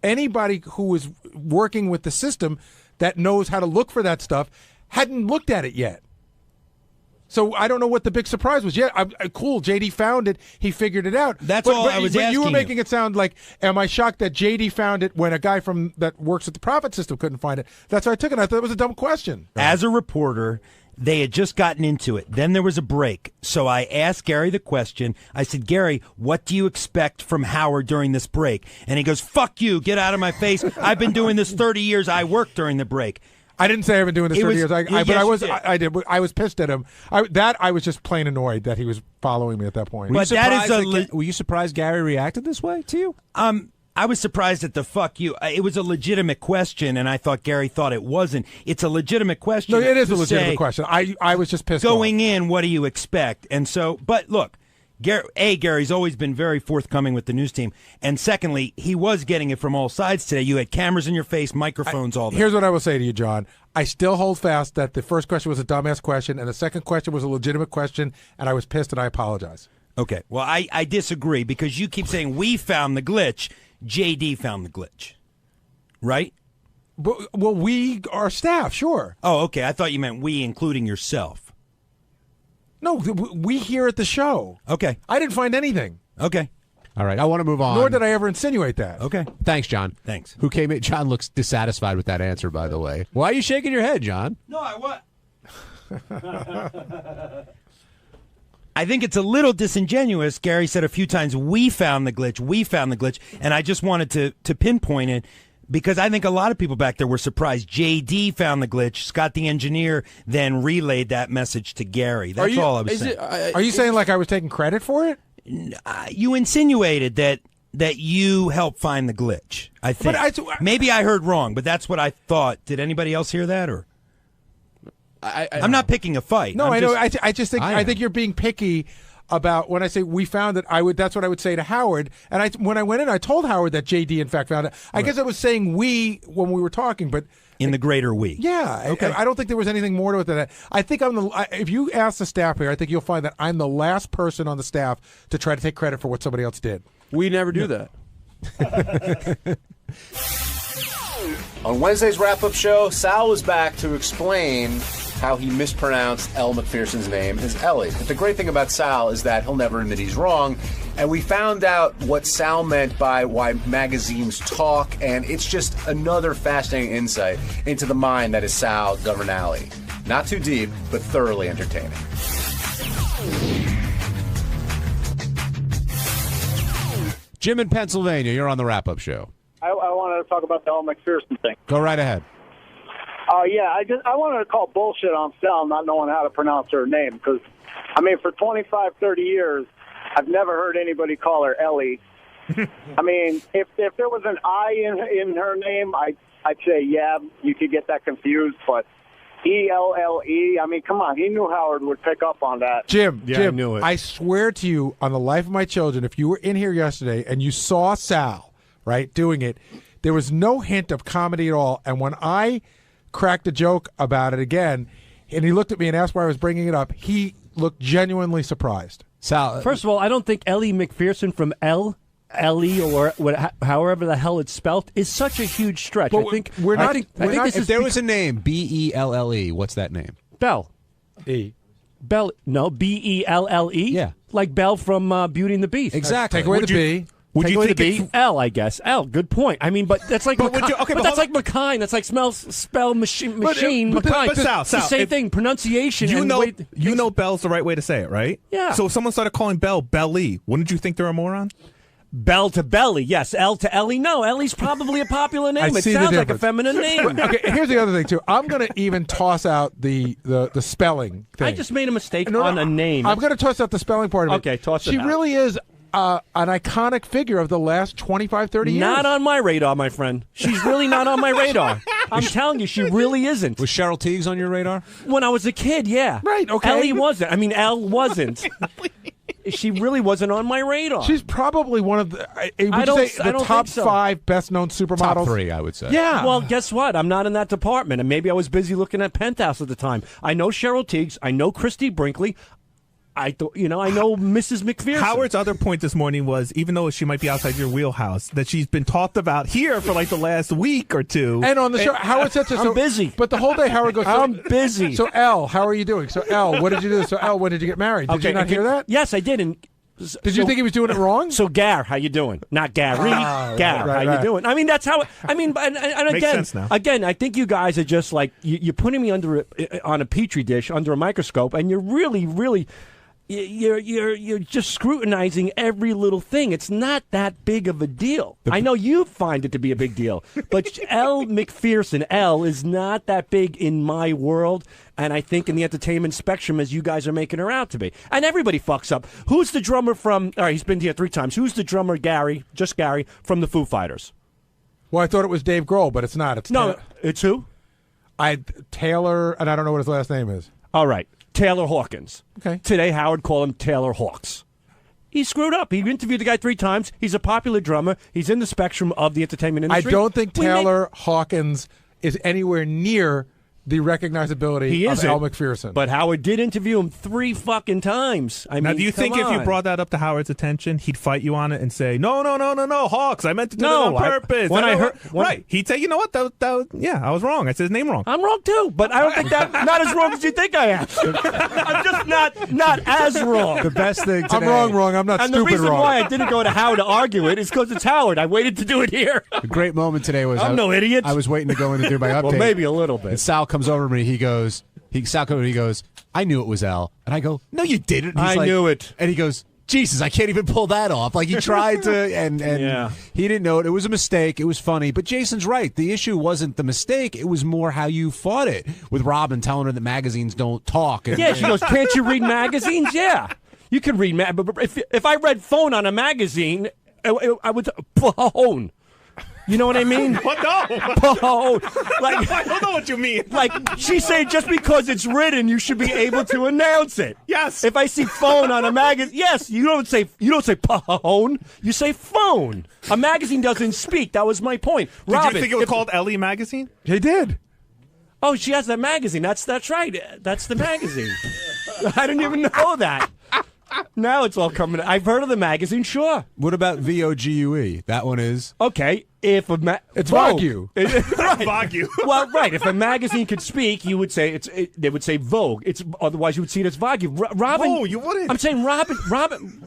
anybody who was working with the system that knows how to look for that stuff hadn't looked at it yet. So I don't know what the big surprise was. Yeah, cool. JD found it. He figured it out. That's all I was asking you were making it sound like, am I shocked that JD found it when a guy that works at the profit system couldn't find it? That's how I took it. I thought it was a dumb question. As a reporter, they had just gotten into it. Then there was a break. So I asked Gary the question. I said, Gary, what do you expect from Howard during this break? And he goes, fuck you. Get out of my face. I've been doing this 30 years. I worked during the break. I didn't say I've been doing this 30 years. I did. I was pissed at him. I was just plain annoyed that he was following me at that point. Were you surprised Gary reacted this way to you? I was surprised at the fuck you. It was a legitimate question, and I thought Gary thought it wasn't. It's a legitimate question. No, it is a legitimate question. I was just pissed going off. in, what do you expect? And so, but look, Gary's always been very forthcoming with the news team. And secondly, he was getting it from all sides today. You had cameras in your face, microphones, all that. Here's what I will say to you, John. I still hold fast that the first question was a dumbass question, and the second question was a legitimate question, and I was pissed, and I apologize. Okay. Well, I disagree because you keep saying we found the glitch. JD found the glitch. Right? Well, we are staff, sure. Oh, okay. I thought you meant we, including yourself. No, we here at the show. Okay. I didn't find anything. Okay. All right. I want to move on. Nor did I ever insinuate that. Okay. Thanks, John. Thanks. Who came in? John looks dissatisfied with that answer, by the way. Why are you shaking your head, John? No, I think it's a little disingenuous. Gary said a few times, we found the glitch, and I just wanted to pinpoint it because I think a lot of people back there were surprised. JD found the glitch. Scott, the engineer, then relayed that message to Gary. That's all I was saying. Are you saying like I was taking credit for it? You insinuated that you helped find the glitch, I think. Maybe I heard wrong, but that's what I thought. Did anybody else hear that? Or I'm not picking a fight. No, I know. I just think I think you're being picky about when I say we found it. That's what I would say to Howard. And when I went in, I told Howard that JD in fact found it. I guess I was saying we when we were talking, but in the greater we. Yeah. Okay. I don't think there was anything more to it than that. I think if you ask the staff here, I think you'll find that I'm the last person on the staff to try to take credit for what somebody else did. We never do that. On Wednesday's wrap-up show, Sal was back to explain how he mispronounced Elle Macpherson's name as Ellie. But the great thing about Sal is that he'll never admit he's wrong. And we found out what Sal meant by why magazines talk, and it's just another fascinating insight into the mind that is Sal Governale. Not too deep, but thoroughly entertaining. Jim in Pennsylvania, you're on the wrap-up show. I wanted to talk about the Elle Macpherson thing. Go right ahead. I wanted to call bullshit on Sal not knowing how to pronounce her name because, I mean, for 25, 30 years, I've never heard anybody call her Ellie. I mean, if there was an I in her name, I'd say, yeah, you could get that confused, but E-L-L-E, I mean, come on, he knew Howard would pick up on that. Jim, I knew it. I swear to you, on the life of my children, if you were in here yesterday and you saw Sal, right, doing it, there was no hint of comedy at all. And when I cracked a joke about it again, and he looked at me and asked why I was bringing it up, he looked genuinely surprised. Sal, first of all, I don't think Ellie Macpherson from Ellie or however the hell it's spelt is such a huge stretch. But I think if there was a name, B-E-L-L-E, what's that name? Belle. E. Belle, no, B-E-L-L-E? Yeah. Like Belle from Beauty and the Beast. Exactly. Take away the B. Would you think the B? L, I guess. L. Good point. I mean, but that's like that's like McKine. That's like spell machine. McKine. But Sal, it's the same thing. Pronunciation. You know, Belle's the right way to say it, right? Yeah. So if someone started calling Belle Belly, wouldn't you think they're a moron? Belle to Belly, yes. L to Ellie, no. Ellie's probably a popular name. I It see the sounds like a difference. feminine name. Okay, here's the other thing too. I'm going to even toss out the spelling thing. I just made a mistake on a name. I'm going to toss out the spelling part of it. Okay, toss it She out. really is an iconic figure of the last 25, 30 years. Not on my radar, my friend. She's really not on my radar. I'm telling you, she really isn't. Was Cheryl Teagues on your radar? When I was a kid, yeah. Right, okay. Ellie wasn't. I mean, Elle wasn't. She really wasn't on my radar. She's probably one of the I don't top think so. 5 best-known supermodels. Top 3, I would say. Yeah. Well, guess what? I'm not in that department, and maybe I was busy looking at Penthouse at the time. I know Cheryl Teagues. I know Christy Brinkley. I thought, I know Mrs. McPherson. Howard's other point this morning was, even though she might be outside your wheelhouse, that she's been talked about here for like the last week or two. And on the show, Howard said to I'm busy. But the whole day, Howard goes, I'm busy. So, Elle, how are you doing? So, Elle, what did you do? So, Elle, when did you get married? Did you not hear that? Yes, I did. And did you think he was doing it wrong? So, Gar, how you doing? Not Gary. Gar, how you doing? I mean, that's how. And Makes again, sense now. I think you guys are just like you're putting me on a petri dish under a microscope, and you're really. You're just scrutinizing every little thing. It's not that big of a deal. I know you find it to be a big deal, but Elle Macpherson, Elle, is not that big in my world, and I think in the entertainment spectrum as you guys are making her out to be. And everybody fucks up. Who's the drummer from, all right, he's been here 3 times. Who's the drummer, Gary, just Gary, from the Foo Fighters? Well, I thought it was Dave Grohl, but it's not. It's who? Taylor, and I don't know what his last name is. All right. Taylor Hawkins. Okay. Today, Howard called him Taylor Hawks. He screwed up. He interviewed the guy 3 times. He's a popular drummer. He's in the spectrum of the entertainment industry. I don't think Taylor Hawkins is anywhere near the recognizability of Elle Macpherson. But Howard did interview him 3 fucking times. Now, do you think if you brought that up to Howard's attention, he'd fight you on it and say, no, Hawks, I meant to do it on purpose. He'd say, you know what, yeah, I was wrong. I said his name wrong. I'm wrong too, but I don't think not as wrong as you think I am. I'm just not as wrong. The best thing today. I'm wrong. I'm not and stupid wrong. And the reason why I didn't go to Howard to argue it is because it's Howard. I waited to do it here. The great moment today was I'm no idiot. I was waiting to go in to do my update. Well, maybe a little bit. And Sal comes over to me. Sal comes over. He goes, I knew it was Elle. And I go, no, you didn't. And he's I knew it. And he goes, Jesus, I can't even pull that off. Like, he tried to, and Yeah. he didn't know it. It was a mistake. It was funny. But Jason's right. The issue wasn't the mistake. It was more how you fought it with Robin telling her that magazines don't talk. And, Yeah, she goes, can't you read magazines? Yeah. You can read but if I read phone on a magazine, I would phone. You know what I mean? What? No. Like, I don't know what you mean. Like, she's saying just because it's written, you should be able to announce it. Yes. If I see phone on a magazine, yes, you don't say phone, you say phone. A magazine doesn't speak. That was my point. Did Robin, you think it was called Ellie Magazine? He did. Oh, she has that magazine. That's right. That's the magazine. I didn't even know that. Now it's all coming. I've heard of the magazine, sure. What about VOGUE? That one is okay. If a it's Vogue. Right. Vogue. Well, right. If a magazine could speak, you would say they would say Vogue. Otherwise you would see it as Vogue. Robin. Oh, you wouldn't. I'm saying Robin.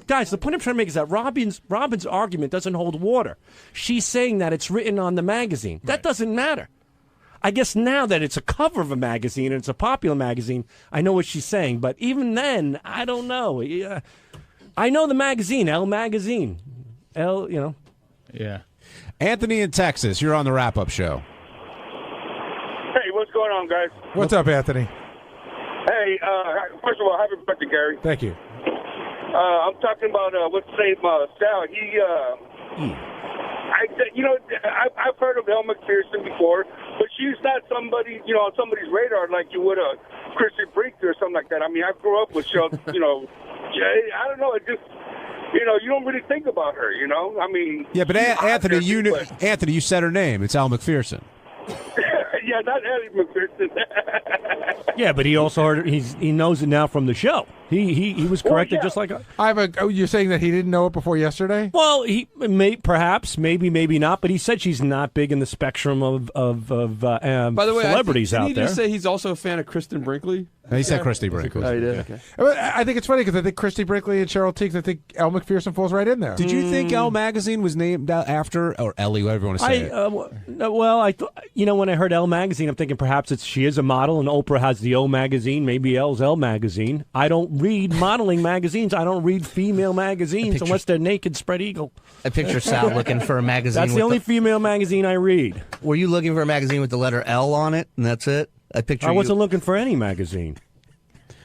Guys, the point I'm trying to make is that Robin's argument doesn't hold water. She's saying that it's written on the magazine. That doesn't matter. I guess now that it's a cover of a magazine and it's a popular magazine, I know what she's saying. But even then, I don't know. I know the magazine, Elle Magazine. Elle, Yeah. Anthony in Texas. You're on the wrap-up show. Hey, what's going on, guys? What's up, Anthony? Hey, first of all, happy birthday, Gary. Thank you. I'm talking about what's his name, Sal. I've heard of Elle Macpherson before, but she's not somebody, on somebody's radar like you would a Chrissy Brinkley or something like that. I mean, I grew up with I don't know, it just, you don't really think about her, I mean. Yeah, but Anthony, Anthony, you said her name. It's Elle Macpherson. Yeah, not Ellie McPherson. Yeah, but he also heard he knows it now from the show. He was corrected just like you're saying that he didn't know it before yesterday? Well, he perhaps, maybe not, but he said she's not big in the spectrum of By the way, celebrities didn't out he there. just say he's also a fan of Kristen Brinkley? He said Christy Brinkley. Oh, he did? Yeah. Okay. I think it's funny because I think Christy Brinkley and Cheryl Teague, I think Elle Macpherson falls right in there. Did you think Elle Magazine was named after, or Ellie, whatever you want to say it? When I heard Elle Magazine, I'm thinking perhaps she is a model, and Oprah has the O Magazine. Maybe Elle's Elle Magazine. I don't read modeling magazines. I don't read female magazines unless they're naked spread eagle. I picture Sal looking for a magazine. That's the only female magazine I read. Were you looking for a magazine with the letter L on it, and that's it? I wasn't looking for any magazine.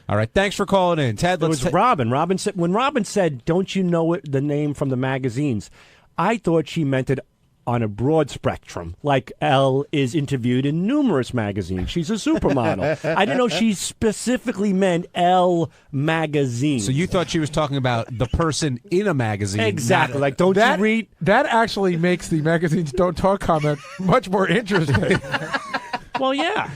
All right, thanks for calling in, Ted. It was Robin. Robin said, when Robin said, "Don't you know the name from the magazines?" I thought she meant it on a broad spectrum, like Elle is interviewed in numerous magazines. She's a supermodel. I didn't know she specifically meant Elle Magazine. So you thought she was talking about the person in a magazine. Exactly. Like, don't you read? That actually makes the magazines don't talk comment much more interesting. Well, yeah.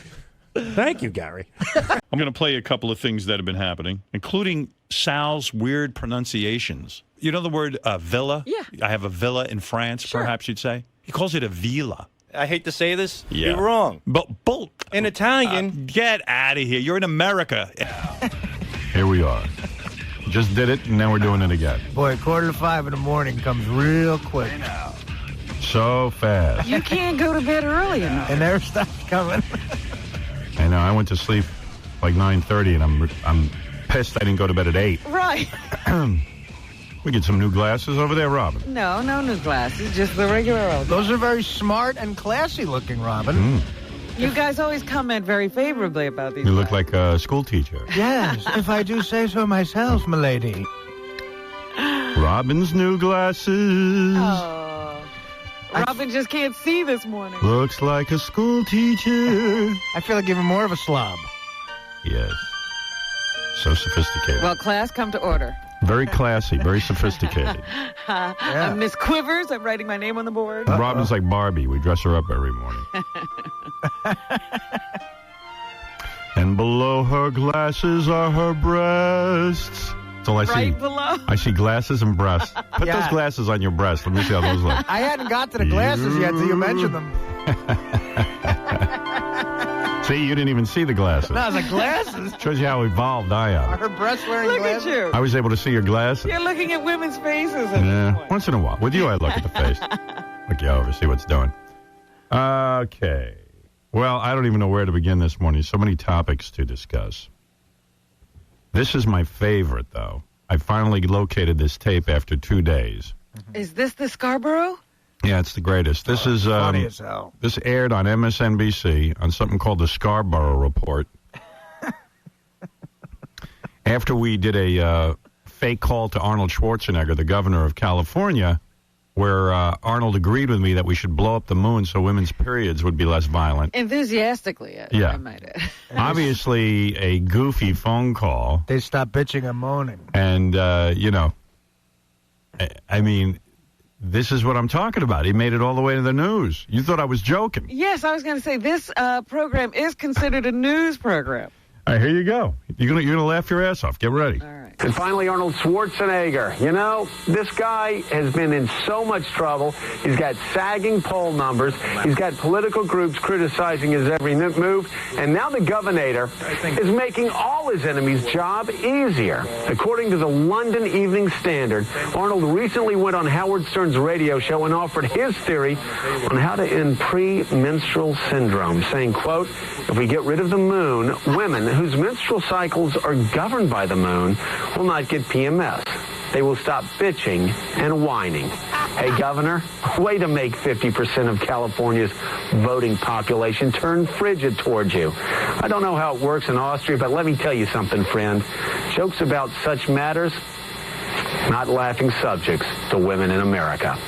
Thank you, Gary. I'm going to play a couple of things that have been happening, including Sal's weird pronunciations. You know the word villa? Yeah. I have a villa in France, perhaps you'd say. He calls it a villa. I hate to say this. Yeah. You're wrong. But in Italian. Get out of here. You're in America. Here we are. Just did it, and now we're doing it again. Boy, 4:45 in the morning comes real quick. So fast. You can't go to bed early enough. And there stuff's coming. I know. I went to sleep like 9:30, and I'm pissed I didn't go to bed at 8. Right. We get some new glasses over there, Robin. No new glasses, just the regular old. Those are very smart and classy looking, Robin. You guys always comment very favorably about these. You look like a school teacher. Yes, if I do say so myself, milady. Robin's new glasses. Oh. Robin just can't see this morning. Looks like a school teacher. I feel like giving more of a slob. Yes. So sophisticated. Well, class, come to order. Very classy, very sophisticated. I'm Miss Quivers. I'm writing my name on the board. Robin's like Barbie. We dress her up every morning. And below her glasses are her breasts. That's all I see. Right below? I see glasses and breasts. Put those glasses on your breasts. Let me see how those look. I hadn't got to the glasses yet till you mentioned them. See, you didn't even see the glasses. No, the glasses. Shows you how evolved I am. Are her breasts wearing Look glasses? at you. I was able to see your glasses. You're looking at women's faces. Yeah, once in a while. With you, I look at the face. Look you over, see what's doing. Okay. Well, I don't even know where to begin this morning. So many topics to discuss. This is my favorite, though. I finally located this tape after 2 days. Is this the Scarborough? Yeah, it's the greatest. This is funny as hell. This aired on MSNBC on something called the Scarborough Report. After we did a fake call to Arnold Schwarzenegger, the governor of California, where Arnold agreed with me that we should blow up the moon so women's periods would be less violent. Enthusiastically, Yeah. I might add. Obviously, a goofy phone call. They stopped bitching and moaning. And, I mean, this is what I'm talking about. He made it all the way to the news. You thought I was joking. Yes, I was going to say this program is considered a news program. All right, here you go. You're gonna laugh your ass off. Get ready. And finally, Arnold Schwarzenegger. You know, this guy has been in so much trouble. He's got sagging poll numbers. He's got political groups criticizing his every move. And now the governor is making all his enemies' job easier. According to the London Evening Standard, Arnold recently went on Howard Stern's radio show and offered his theory on how to end premenstrual syndrome, saying, quote, if we get rid of the moon, women whose menstrual cycles are governed by the moon will not get PMS. They will stop bitching and whining. Hey, Governor, way to make 50% of California's voting population turn frigid towards you. I don't know how it works in Austria, but let me tell you something, friend. Jokes about such matters, not laughing subjects to women in America.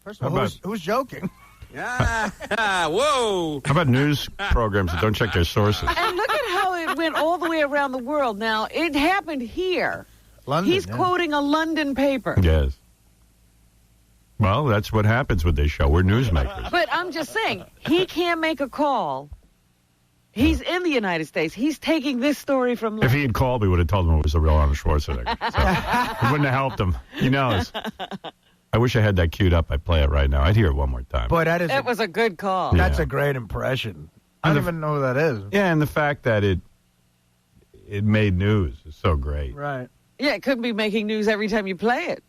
First of all, who's joking? Whoa. How about news programs that don't check their sources? And look at how it went all the way around the world. Now, it happened here. London, He's quoting a London paper. Yes. Well, that's what happens with this show. We're newsmakers. But I'm just saying, he can't make a call. He's in the United States. He's taking this story from London. If he had called, we would have told him it was the real Arnold Schwarzenegger. So it wouldn't have helped him. He knows. I wish I had that queued up. I'd play it right now. I'd hear it one more time. Boy, that was a good call. That's Yeah. a great impression. I don't even know who that is. Yeah, and the fact that it made news is so great. Right. Yeah, it could be making news every time you play it.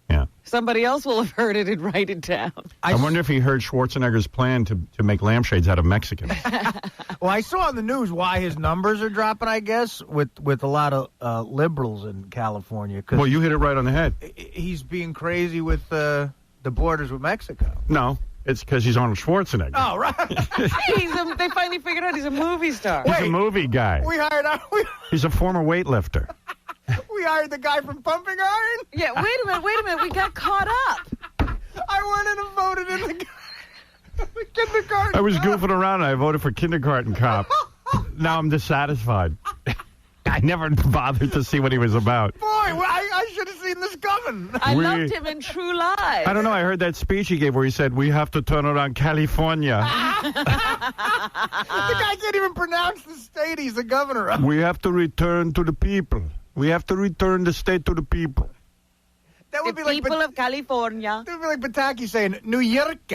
Yeah. Somebody else will have heard it and write it down. I wonder if he heard Schwarzenegger's plan to make lampshades out of Mexicans. Well, I saw on the news why his numbers are dropping, I guess, with a lot of liberals in California. Well, you hit it right on the head. He's being crazy with the borders with Mexico. No, it's because he's Arnold Schwarzenegger. Oh, right. They finally figured out he's a movie star. He's a movie guy. We He's a former weightlifter. hired the guy from Pumping Iron. Yeah, wait a minute. We got caught up. I went in and voted in the kindergarten. I was goofing around and I voted for Kindergarten Cop. Now I'm dissatisfied. I never bothered to see what he was about. Boy, I should have seen this coming. I loved him in True Lies. I don't know. I heard that speech he gave where he said, we have to turn around California. The guy can't even pronounce the state he's the governor of. We have to return to the people. We have to return the state to the people. That would the be like people of California. That would be like Pataki saying New York.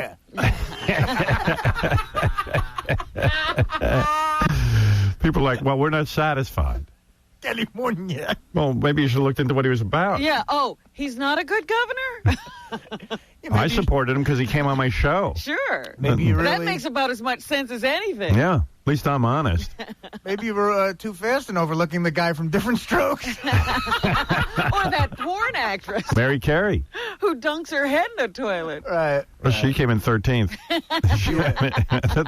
People are like, well, we're not satisfied. California. Well, maybe you should have looked into what he was about. Yeah. Oh, he's not a good governor? I supported him because he came on my show. Sure. Maybe you That really... makes about as much sense as anything. Yeah, at least I'm honest. Maybe you were too fast in overlooking the guy from Different Strokes. Or that porn actress Mary Carey. who dunks her head in the toilet. Right. Well, she came in 13th.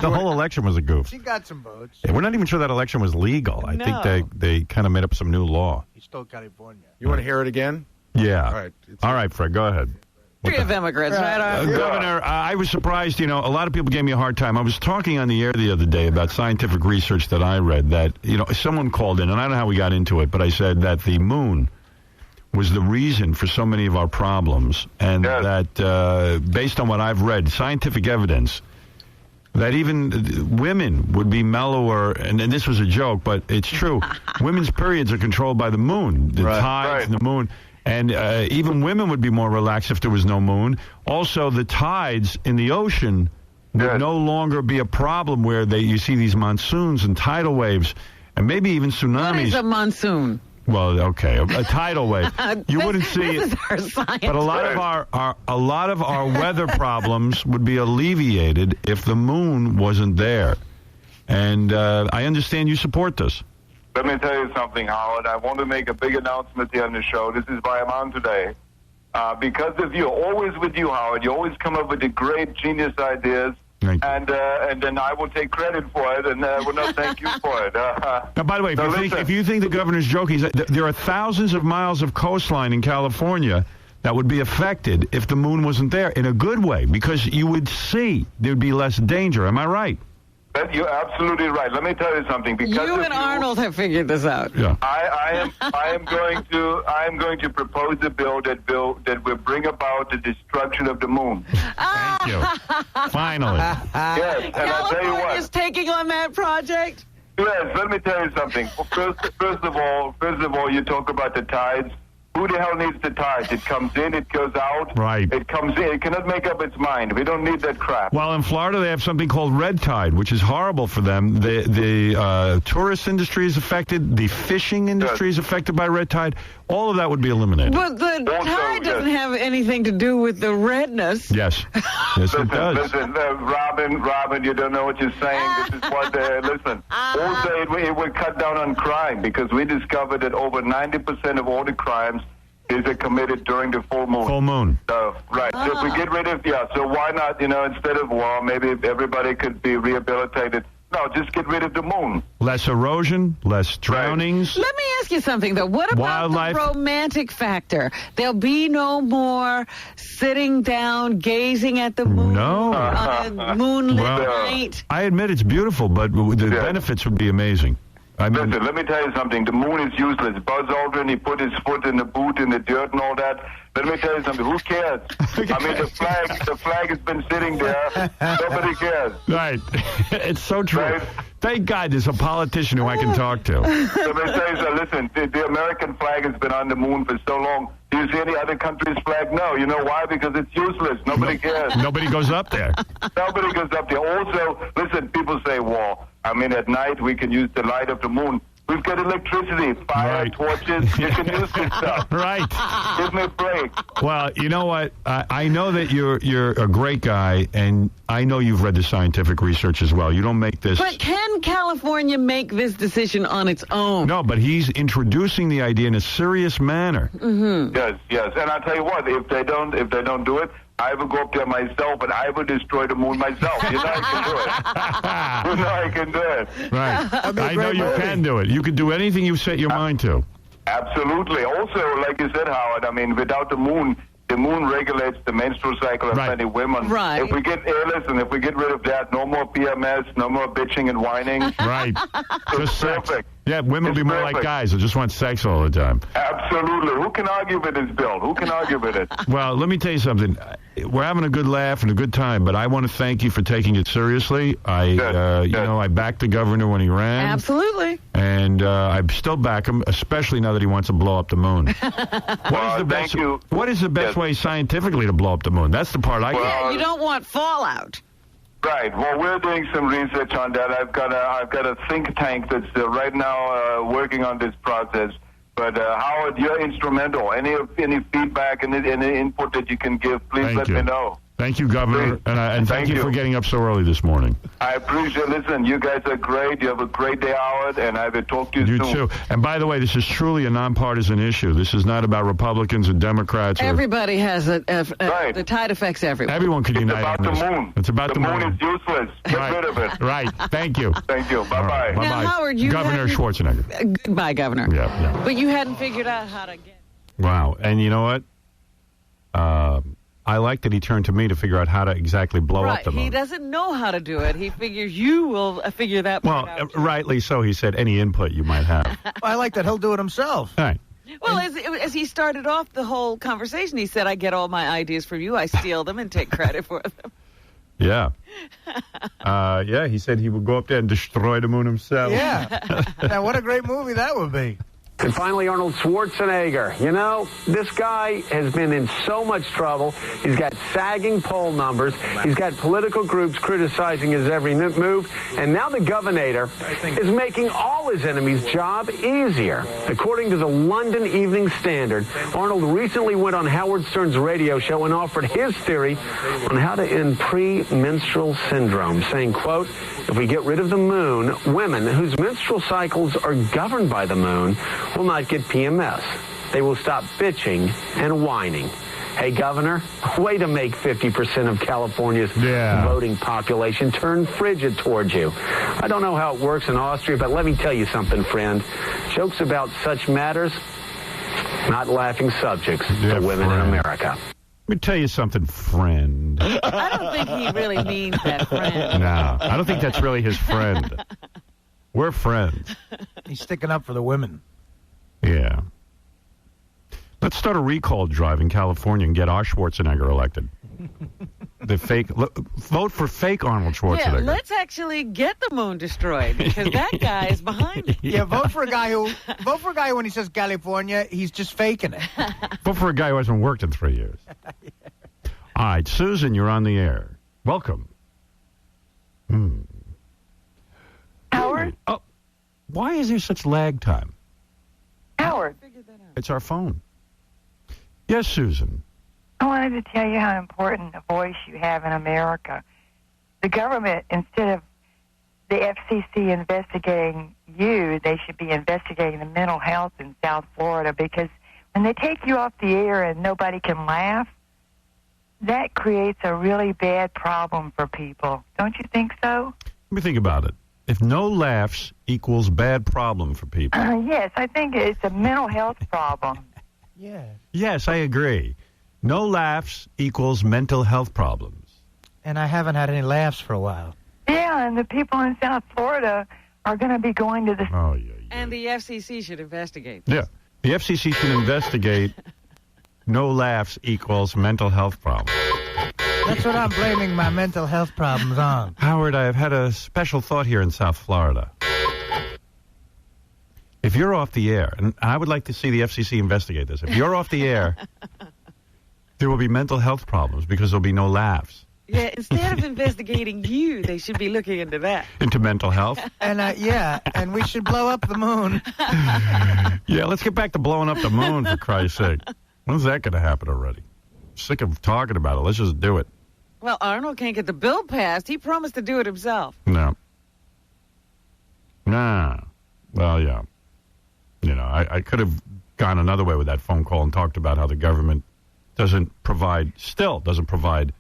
The whole election was a goof. She got some votes. Yeah, we're not even sure that election was legal. I No. think they kind of made up some new law. He stole California. You want to hear it again? Yeah. All right. All right, Fred, go ahead. Three of immigrants, right? Governor, I was surprised. You know, a lot of people gave me a hard time. I was talking on the air the other day about scientific research that I read that, you know, someone called in, and I don't know how we got into it, but I said that the moon was the reason for so many of our problems, and that based on what I've read, scientific evidence, that even women would be mellower, and this was a joke, but it's true. Women's periods are controlled by the moon, the tides, the moon. And even women would be more relaxed if there was no moon. Also, the tides in the ocean would no longer be a problem where you see these monsoons and tidal waves, and maybe even tsunamis. What is a monsoon? Well, okay, a tidal wave. You wouldn't see this it. Is our science. But a lot of our weather problems would be alleviated if the moon wasn't there. And I understand you support this. Let me tell you something, Howard. I want to make a big announcement here on the show. This is why I'm on today. Because of you, always with you, Howard. You always come up with the great genius ideas, and then I will take credit for it, and will not thank you for it. Now, by the way, if you think the governor's joking, there are thousands of miles of coastline in California that would be affected if the moon wasn't there in a good way, because you would see there'd be less danger. Am I right? You're absolutely right. Let me tell you something. Because you and Arnold have figured this out. Yeah. I am going to propose a bill that will bring about the destruction of the moon. Thank you. Finally. Yes, and I'll tell you what. California's taking on that project. Yes, let me tell you something. First of all, you talk about the tides. Who the hell needs the tides? It comes in, it goes out. Right. It comes in. It cannot make up its mind. We don't need that crap. Well, in Florida, they have something called red tide, which is horrible for them. The tourist industry is affected. The fishing industry is affected by red tide. All of that would be eliminated. But the tide doesn't have anything to do with the redness. Yes. Yes, it does. Listen, Robin, you don't know what you're saying. This is what listen. Also, it will cut down on crime, because we discovered that over 90% of all the crimes is committed during the full moon. Full moon. So, right. So if we get rid of, so why not, instead of, well, maybe everybody could be rehabilitated. No, just get rid of the moon. Less erosion, less drownings. Let me ask you something, though. What about Wildlife? the romantic factor? There'll be no more sitting down, gazing at the moon on a moonlit night. I admit it's beautiful, but the benefits would be amazing. Listen, let me tell you something. The moon is useless. Buzz Aldrin, he put his foot in the boot in the dirt and all that. Let me tell you something. Who cares? I mean, the flag has been sitting there. Nobody cares. Right. It's so true. Right? Thank God there's a politician who I can talk to. Let me tell you something. Listen, the American flag has been on the moon for so long. Do you see any other country's flag? No. You know why? Because it's useless. Nobody cares. Nobody goes up there. Nobody goes up there. Also, listen, people say, well, I mean, at night we can use the light of the moon. We've got electricity, fire, torches. You can use this stuff. Right. Give me a break. Well, you know what? I know that you're a great guy, and I know you've read the scientific research as well. You don't make this. But can California make this decision on its own? No, but he's introducing the idea in a serious manner. Mm-hmm. Yes. And I'll tell you what, if they don't do it, I will go up there myself, and I will destroy the moon myself. You know I can do it. You know I can do it. Right. I know you can do it. You can do anything you set your mind to. Absolutely. Also, like you said, Howard, I mean, without the moon regulates the menstrual cycle of many women. Right. If we get rid of that, no more PMS, no more bitching and whining. Right. It's perfect. Yeah, women will be more like guys who just want sex all the time. Absolutely. Who can argue with this, Bill? Who can argue with it? Well, let me tell you something. We're having a good laugh and a good time, but I want to thank you for taking it seriously. I backed the governor when he ran. Absolutely. And I still back him, especially now that he wants to blow up the moon. What is the best way scientifically to blow up the moon? That's the part I get. Yeah, you don't want fallout. Right. Well, we're doing some research on that. I've got a think tank that's right now working on this process. But Howard, you're instrumental. Any feedback and any input that you can give, please let me know. Thank you, Governor, and thank you for getting up so early this morning. I appreciate it. Listen, you guys are great. You have a great day, Howard, and I will talk to you soon. You too. And by the way, this is truly a nonpartisan issue. This is not about Republicans and Democrats. Everybody has the tide affects everyone. Everyone can unite on this. It's about the moon. It's about the moon. The moon is useless. Get rid of it. Right. Thank you. Thank you. Bye-bye. Now, Bye-bye. Howard, you Governor Schwarzenegger. Goodbye, Governor. Yeah. But you hadn't figured out how to get... Wow. And you know what? I like that he turned to me to figure out how to exactly blow up the moon. He doesn't know how to do it. He figures you will figure that part out. Well, rightly so. He said any input you might have. I like that. He'll do it himself. All right. Well, as he started off the whole conversation, he said, I get all my ideas from you. I steal them and take credit for them. Yeah. He said he would go up there and destroy the moon himself. Yeah. Now, what a great movie that would be. And finally, Arnold Schwarzenegger. You know, this guy has been in so much trouble. He's got sagging poll numbers. He's got political groups criticizing his every move. And now the governor is making all his enemies' job easier. According to the London Evening Standard, Arnold recently went on Howard Stern's radio show and offered his theory on how to end premenstrual syndrome, saying, quote, if we get rid of the moon, women whose menstrual cycles are governed by the moon will not get PMS. They will stop bitching and whining. Hey, Governor, way to make 50% of California's voting population turn frigid towards you. I don't know how it works in Austria, but let me tell you something, friend. Jokes about such matters, not laughing subjects to women in America. Let me tell you something, friend. I don't think he really means that, friend. No, I don't think that's really his friend. We're friends. He's sticking up for the women. Yeah. Let's start a recall drive in California and get our Schwarzenegger elected. Vote for fake Arnold Schwarzenegger. Yeah, let's actually get the moon destroyed because that guy is behind it. Yeah, vote for a guy who when he says California, he's just faking it. Vote for a guy who hasn't worked in 3 years. All right, Susan, you're on the air. Welcome. Howard? Oh, why is there such lag time? Howard. It's our phone. Yes, Susan. I wanted to tell you how important a voice you have in America. The government, instead of the FCC investigating you, they should be investigating the mental health in South Florida, because when they take you off the air and nobody can laugh, that creates a really bad problem for people. Don't you think so? Let me think about it. If no laughs equals bad problem for people. Yes, I think it's a mental health problem. Yeah. Yes, I agree. No laughs equals mental health problems. And I haven't had any laughs for a while. Yeah, and the people in South Florida are going to be going to the... Oh, yeah. And the FCC should investigate. Yeah. The FCC should investigate no laughs equals mental health problems. That's what I'm blaming my mental health problems on. Howard, I have had a special thought here in South Florida. If you're off the air, and I would like to see the FCC investigate this, if you're off the air, there will be mental health problems because there'll be no laughs. Yeah, instead of investigating you, they should be looking into that. Into mental health? And and we should blow up the moon. Yeah, let's get back to blowing up the moon, for Christ's sake. When's that going to happen already? Sick of talking about it. Let's just do it. Well, Arnold can't get the bill passed. He promised to do it himself. No. Nah. Well, yeah. You know, I could have gone another way with that phone call and talked about how the government still doesn't provide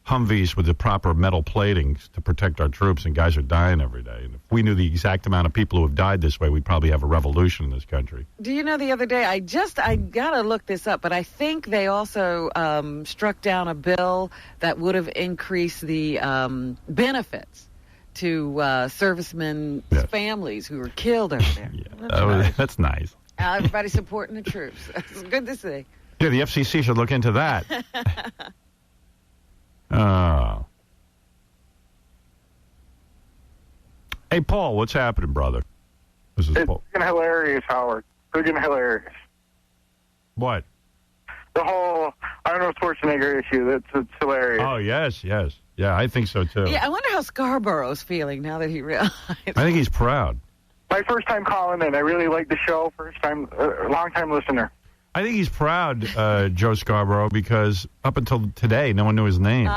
Humvees with the proper metal platings to protect our troops, and guys are dying every day. And if we knew the exact amount of people who have died this way, we'd probably have a revolution in this country. Do you know the other day, I got to look this up, but I think they also struck down a bill that would have increased the benefits to servicemen's families who were killed over there. That's nice. Everybody supporting the troops. It's good to see. Yeah, the FCC should look into that. Hey, Paul, what's happening, brother? This is Paul. Freaking hilarious, Howard. Freaking hilarious. What? The whole Arnold Schwarzenegger issue. It's hilarious. Oh, yes. Yeah, I think so, too. Yeah, I wonder how Scarborough's feeling now that he realized. I think he's proud. My first time calling in. I really like the show. Long-time listener. I think he's proud, Joe Scarborough, because up until today, no one knew his name.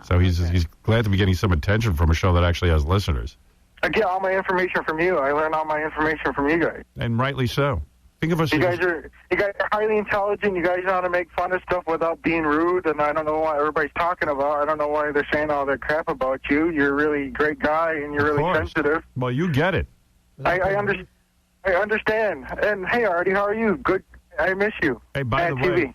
So he's glad to be getting some attention from a show that actually has listeners. I get all my information from you. I learn all my information from you guys. And rightly so. Think of us. You guys are highly intelligent. You guys know how to make fun of stuff without being rude. And I don't know what everybody's talking about. I don't know why they're saying all that crap about you. You're a really great guy, and you're really sensitive. Well, you get it. I understand. And hey, Artie, how are you? Good. I miss you. Hey, by the way,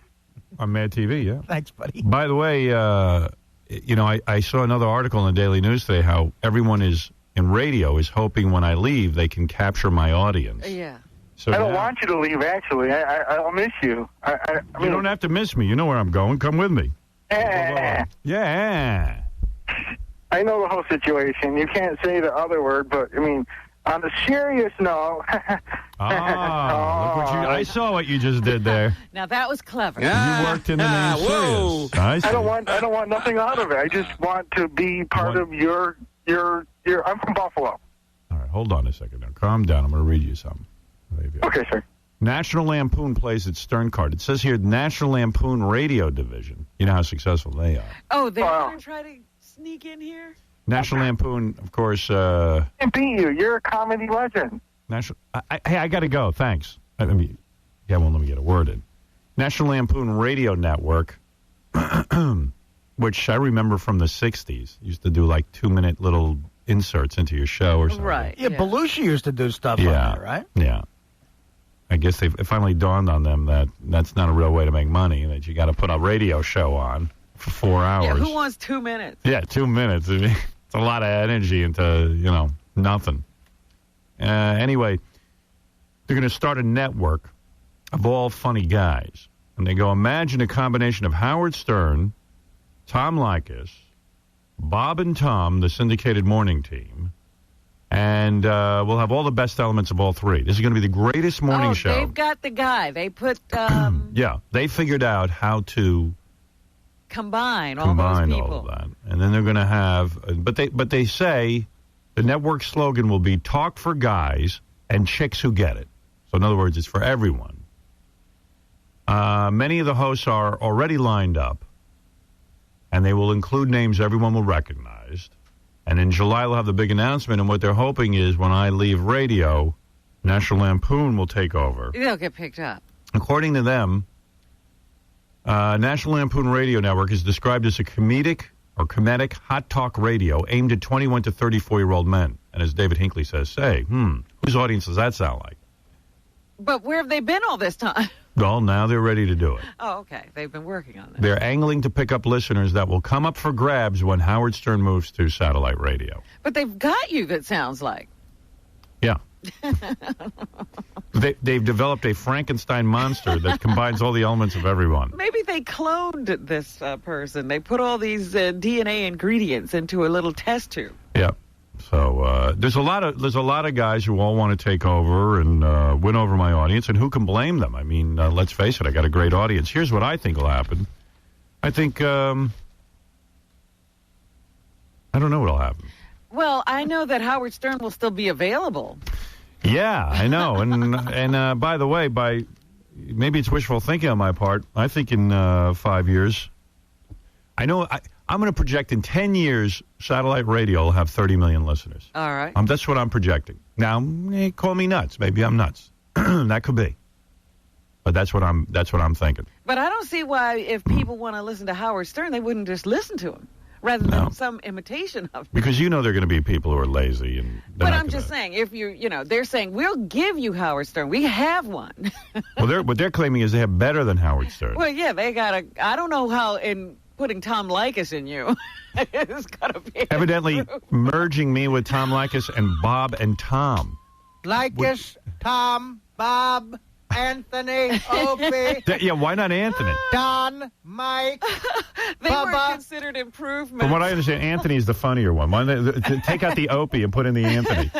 on Mad TV, yeah. Thanks, buddy. By the way, I saw another article in the Daily News today how everyone in radio is hoping when I leave they can capture my audience. Yeah. So I don't want you to leave, actually. I'll miss you. I mean, you don't have to miss me. You know where I'm going. Come with me. Yeah. I know the whole situation. You can't say the other word, but, I mean, on the serious note... I saw what you just did there. Now, that was clever. You worked in the name serious. I don't want nothing out of it. I just want to be part of your... I'm from Buffalo. All right, hold on a second now. Calm down. I'm going to read you something. Okay, sir. National Lampoon plays its Stern card. It says here, National Lampoon Radio Division. You know how successful they are. Oh, they're going to try to sneak in here? National Lampoon, of course. I beat you. You're a comedy legend. Hey, I got to go. Thanks. Won't let me get a word in. National Lampoon Radio Network, which I remember from the 60s, used to do like 2-minute little inserts into your show or something. Right. Yeah, Belushi used to do stuff on there, right? Yeah. I guess it finally dawned on them that that's not a real way to make money, that you got to put a radio show on for 4 hours. Yeah, who wants 2 minutes? Yeah, 2 minutes. I mean, it's a lot of energy into, nothing. Anyway, they're going to start a network of all funny guys. And they go, imagine a combination of Howard Stern, Tom Leykis, Bob and Tom, the syndicated morning team, and we'll have all the best elements of all three. This is going to be the greatest morning show. They've got the guy. They put... yeah, they figured out how to... Combine all those people. All of that. And then they're going to have... But they say the network slogan will be talk for guys and chicks who get it. So in other words, it's for everyone. Many of the hosts are already lined up, and they will include names everyone will recognize. And in July, they'll have the big announcement, and what they're hoping is when I leave radio, National Lampoon will take over. They'll get picked up. According to them, National Lampoon Radio Network is described as a comedic hot talk radio aimed at 21 to 34-year-old men. And as David Hinckley says, whose audience does that sound like? But where have they been all this time? Well, now they're ready to do it. Oh, okay. They've been working on that. They're angling to pick up listeners that will come up for grabs when Howard Stern moves to satellite radio. But they've got you, that sounds like. Yeah. They've developed a Frankenstein monster that combines all the elements of everyone. Maybe they cloned this person. They put all these DNA ingredients into a little test tube. Yeah. So there's a lot of guys who all want to take over and win over my audience, and who can blame them? I mean, let's face it, I got a great audience. Here's what I think will happen. I think I don't know what will happen. Well, I know that Howard Stern will still be available. Yeah, I know. And by the way, maybe it's wishful thinking on my part. I think in 5 years, I'm going to project in 10 years, satellite radio will have 30 million listeners. All right. That's what I'm projecting. Now, call me nuts. Maybe I'm nuts. That could be. But that's what I'm thinking. But I don't see why, if people want to listen to Howard Stern, they wouldn't just listen to him rather than some imitation of him. Because they're going to be people who are lazy. But I'm just saying, if they're saying, we'll give you Howard Stern. We have one. Well, what they're claiming is they have better than Howard Stern. Well, yeah, they got I don't know how putting Tom Likas in you. It's gotta be Evidently merging me with Tom Likas and Bob and Tom. Likas, Tom, Bob, Anthony, Opie. Yeah, why not Anthony? Don, Mike, They Bubba. were considered improvements. From what I understand, Anthony's the funnier one. Take out the Opie and put in the Anthony.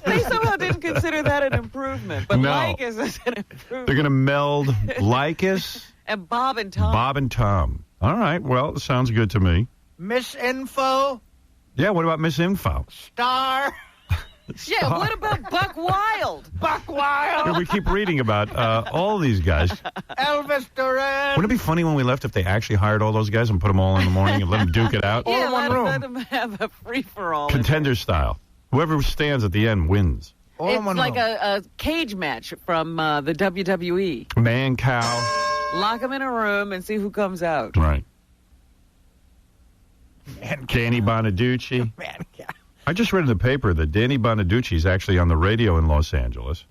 They somehow didn't consider that an improvement. But No. Likas is an improvement. They're going to meld Likas, And Bob and Tom. Bob and Tom. All right, well, sounds good to me. Miss Info, Yeah, what about Miss Info? Star. Yeah, what about Buck Wild? Buck Wild. Yeah, we keep reading about all these guys. Elvis Duran. Wouldn't it be funny when we left if they actually hired all those guys and put them all in the morning and let them duke it out? Yeah, let them have a free-for-all. Contender style. Whoever stands at the end wins. It's like a cage match from the WWE. Man, cow. Lock them in a room and see who comes out. Right. Danny Bonaducci. I just read in the paper that Danny Bonaducci is actually on the radio in Los Angeles,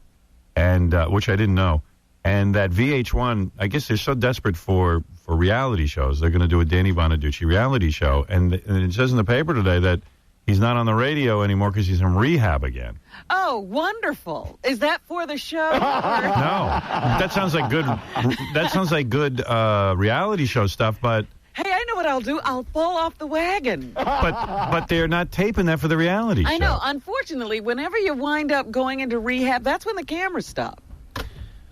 and which I didn't know. And that VH1, I guess they're so desperate for reality shows, they're going to do a Danny Bonaducci reality show. And it says in the paper today that he's not on the radio anymore because he's in rehab again. Oh, wonderful! Is that for the show? No, that sounds like good. That sounds like good reality show stuff, but. Hey, I know what I'll do. I'll fall off the wagon. But they're not taping that for the reality show. I know. Unfortunately, whenever you wind up going into rehab, that's when the cameras stop.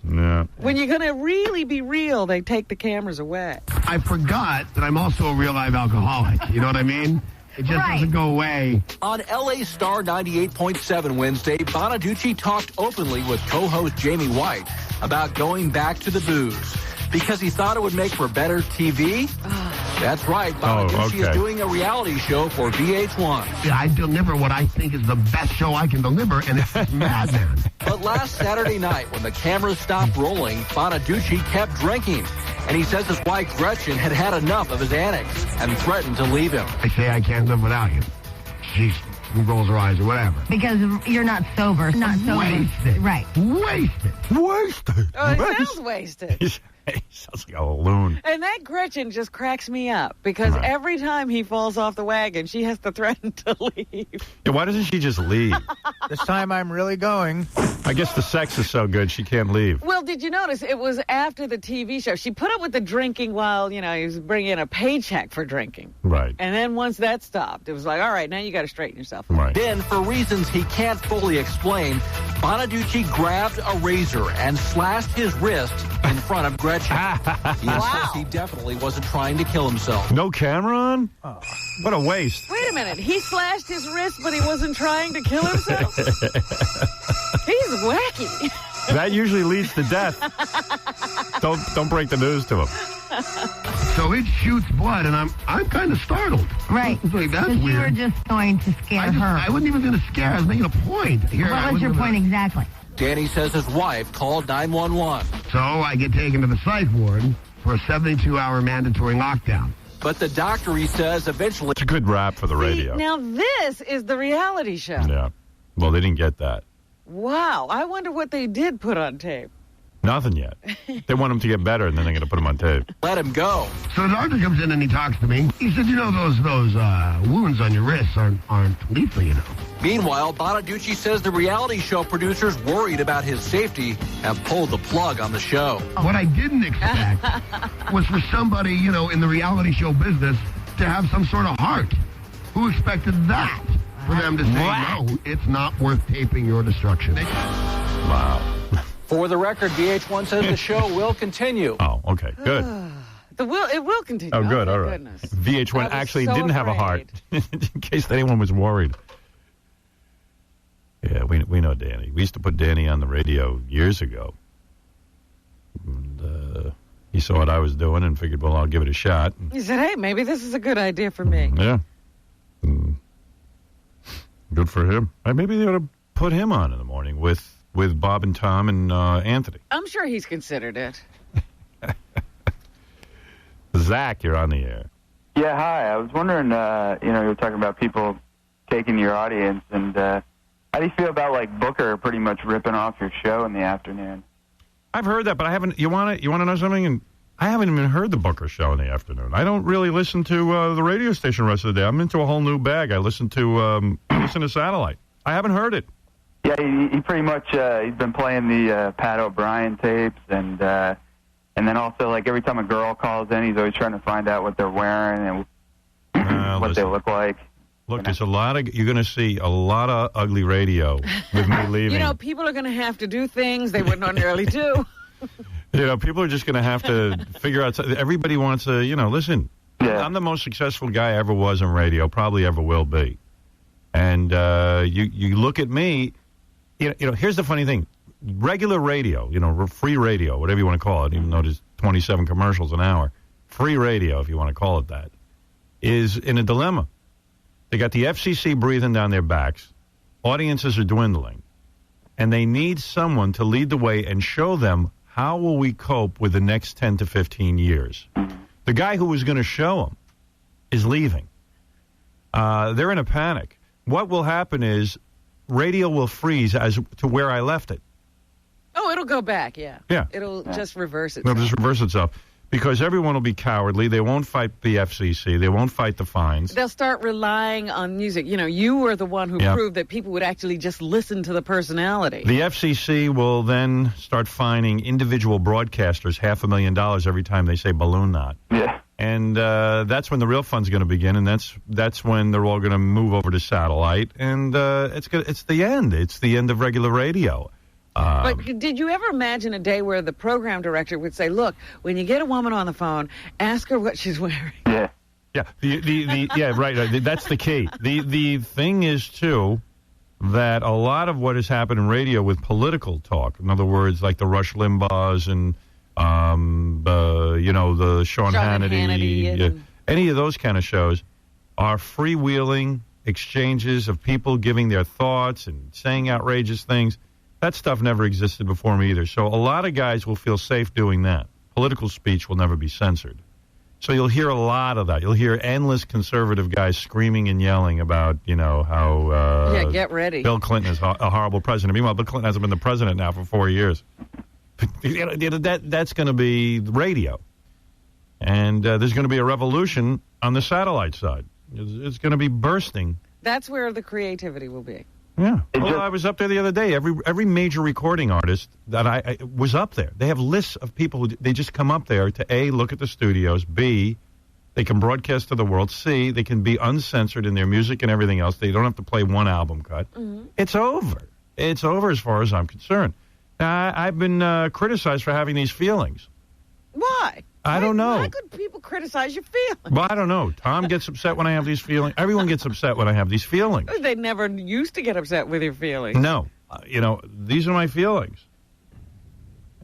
Yeah. When you're going to really be real, they take the cameras away. I forgot that I'm also a real live alcoholic. You know what I mean? It just doesn't go away. On LA Star 98.7 Wednesday, Bonaducci talked openly with co-host Jamie White about going back to the booze. Because he thought it would make for better TV? That's right. Bonaducci is doing a reality show for VH1. Yeah, I deliver what I think is the best show I can deliver, and it's Madman. But last Saturday night, when the cameras stopped rolling, Bonaducci kept drinking. And he says his wife, Gretchen, had had enough of his antics and threatened to leave him. I say I can't live without you. She rolls her eyes or whatever. Because you're not sober. Not sober. Wasted. Right. Wasted. Oh, it sounds wasted. He sounds like a loon. And that Gretchen just cracks me up because every time he falls off the wagon, she has to threaten to leave. Yeah, why doesn't she just leave? This time I'm really going. I guess the sex is so good she can't leave. Well, did you notice it was after the TV show? She put up with the drinking while, he was bringing in a paycheck for drinking. Right. And then once that stopped, it was like, all right, now you got to straighten yourself out. Right. Then, for reasons he can't fully explain, Bonaducci grabbed a razor and slashed his wrist in front of Gretchen. He says he definitely wasn't trying to kill himself. No camera on? Oh, what a waste. Wait a minute. He slashed his wrist, but he wasn't trying to kill himself? He's wacky. That usually leads to death. Don't break the news to him. So it shoots blood, and I'm kind of startled. Right. It's like, that's You weird. were just going to scare her. I wasn't even going to scare her. I was making a point. What was your point exactly? Danny says his wife called 911. So I get taken to the psych ward for a 72-hour mandatory lockdown. But the doctor, he says, eventually... It's a good rap for the radio. Now, this is the reality show. Yeah. Well, they didn't get that. Wow. I wonder what they did put on tape. Nothing yet. They want him to get better, and then they're going to put him on tape. Let him go. So the doctor comes in and he talks to me. He said, those wounds on your wrists aren't lethal, Meanwhile, Bonaducci says the reality show producers worried about his safety and pulled the plug on the show. What I didn't expect was for somebody, in the reality show business to have some sort of heart. Who expected that? For them to say, no, it's not worth taping your destruction. Wow. For the record, VH1 says the show will continue. Oh, okay, good. It will continue. Oh, good, all right. Goodness. VH1 actually didn't have a heart, in case anyone was worried. Yeah, we know Danny. We used to put Danny on the radio years ago. And, he saw what I was doing and figured, well, I'll give it a shot. He said, hey, maybe this is a good idea for me. Yeah. Good for him. Maybe they ought to put him on in the morning with Bob and Tom and Anthony. I'm sure he's considered it. Zach, you're on the air. Yeah, hi. I was wondering, you were talking about people taking your audience, and how do you feel about, Booker pretty much ripping off your show in the afternoon? I've heard that, but I haven't. You want to know something? And I haven't even heard the Booker show in the afternoon. I don't really listen to the radio station the rest of the day. I'm into a whole new bag. I listen to satellite. I haven't heard it. Yeah, he pretty much he's been playing the Pat O'Brien tapes, and then also like every time a girl calls in, he's always trying to find out what they're wearing and what they look like. Look, there's you're going to see a lot of ugly radio with me leaving. You know, people are going to have to do things they wouldn't ordinarily do. You know, people are just going to have to figure out. Everybody wants to, listen. Yeah. I'm the most successful guy ever was in radio, probably ever will be. And you look at me. Here's the funny thing: regular radio, free radio, whatever you want to call it, even though there's 27 commercials an hour, free radio, if you want to call it that, is in a dilemma. They got the FCC breathing down their backs. Audiences are dwindling. And they need someone to lead the way and show them how will we cope with the next 10 to 15 years. The guy who was going to show them is leaving. They're in a panic. What will happen is radio will freeze as to where I left it. Oh, it'll go back, yeah. Yeah. It'll just reverse itself. It'll just reverse itself. Because everyone will be cowardly. They won't fight the FCC. They won't fight the fines. They'll start relying on music. You were the one who proved that people would actually just listen to the personality. The FCC will then start fining individual broadcasters $500,000 every time they say balloon knot. Yeah. And that's when the real fun's going to begin, and that's when they're all going to move over to satellite. And it's the end. It's the end of regular radio. But did you ever imagine a day where the program director would say, look, when you get a woman on the phone, ask her what she's wearing? Yeah. Yeah, yeah, right. That's the key. The thing is, too, that a lot of what has happened in radio with political talk, in other words, like the Rush Limbaughs and, the Sean Hannity any of those kind of shows are freewheeling exchanges of people giving their thoughts and saying outrageous things. That stuff never existed before me either. So a lot of guys will feel safe doing that. Political speech will never be censored. So you'll hear a lot of that. You'll hear endless conservative guys screaming and yelling about, how get ready. Bill Clinton is a horrible president. Meanwhile, Bill Clinton hasn't been the president now for 4 years. That's going to be radio. And there's going to be a revolution on the satellite side. It's going to be bursting. That's where the creativity will be. Yeah. Well, I was up there the other day. Every major recording artist that I was up there. They have lists of people who they just come up there to A, look at the studios, B, they can broadcast to the world, C, they can be uncensored in their music and everything else. They don't have to play one album cut. Mm-hmm. It's over. It's over as far as I'm concerned. Now, I've been criticized for having these feelings. Why? I don't know. Why could people criticize your feelings? Well, I don't know. Tom gets upset when I have these feelings. Everyone gets upset when I have these feelings. They never used to get upset with your feelings. No. These are my feelings.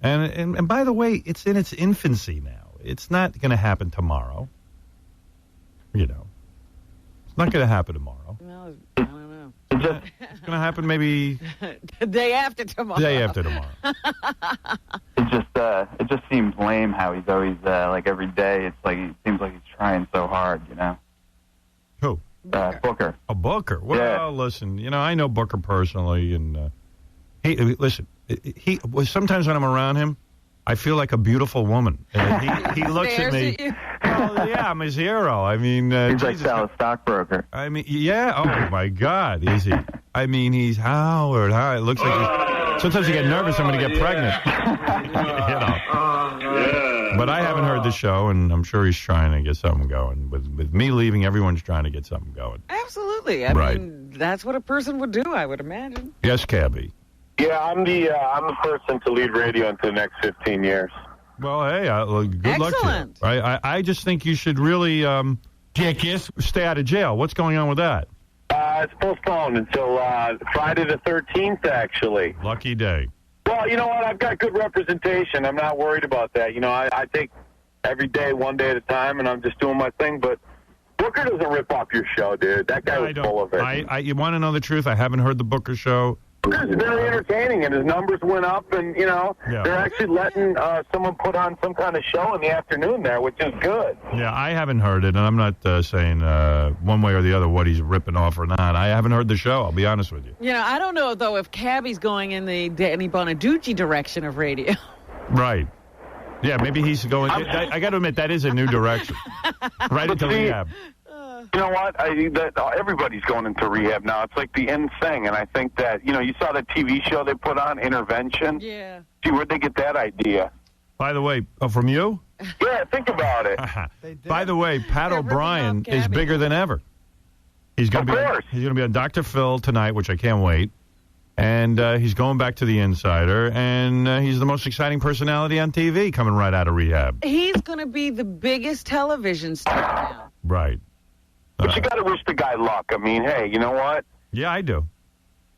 And by the way, it's in its infancy now. It's not going to happen tomorrow. It's not going to happen tomorrow. Well, I don't know. It's going to happen maybe... the day after tomorrow. Day after tomorrow. It just seems lame how he's always, every day, it's like, it seems like he's trying so hard, Who? Booker. A Booker? Well, listen, I know Booker personally, and he sometimes when I'm around him, I feel like a beautiful woman. He looks at me. I'm his hero. I mean, he's like Sal's stockbroker. I mean, yeah. Oh my God, is he? I mean, he's Howard. It looks like sometimes you get nervous. I'm going to get pregnant. But I haven't heard the show, and I'm sure he's trying to get something going. With me leaving, everyone's trying to get something going. Absolutely. I mean, that's what a person would do, I would imagine. Yes, Cabby. Yeah, I'm the person to lead radio into the next 15 years. Well, hey, good luck to you. I just think you should really stay out of jail. What's going on with that? It's postponed until Friday the 13th, actually. Lucky day. Well, you know what? I've got good representation. I'm not worried about that. I take every day, one day at a time, and I'm just doing my thing. But Booker doesn't rip off your show, dude. That guy was full of it. You want to know the truth? I haven't heard the Booker show. Booker's very entertaining, and his numbers went up, and, they're actually letting someone put on some kind of show in the afternoon there, which is good. Yeah, I haven't heard it, and I'm not saying one way or the other what he's ripping off or not. I haven't heard the show, I'll be honest with you. I don't know, though, if Cabby's going in the Danny Bonaducci direction of radio. Right. Yeah, maybe he's going. I got to admit, that is a new direction. Right into rehab. You know what? Everybody's going into rehab now. It's like the end thing, and I think that, you saw that TV show they put on, Intervention? Yeah. Gee, where'd they get that idea? By the way, from you? Yeah, think about it. By the way, Pat O'Brien is bigger than ever. He's going to be on Dr. Phil tonight, which I can't wait. And he's going back to the Insider, and he's the most exciting personality on TV coming right out of rehab. He's going to be the biggest television star now. Right. But you got to wish the guy luck. I mean, hey, you know what? Yeah, I do.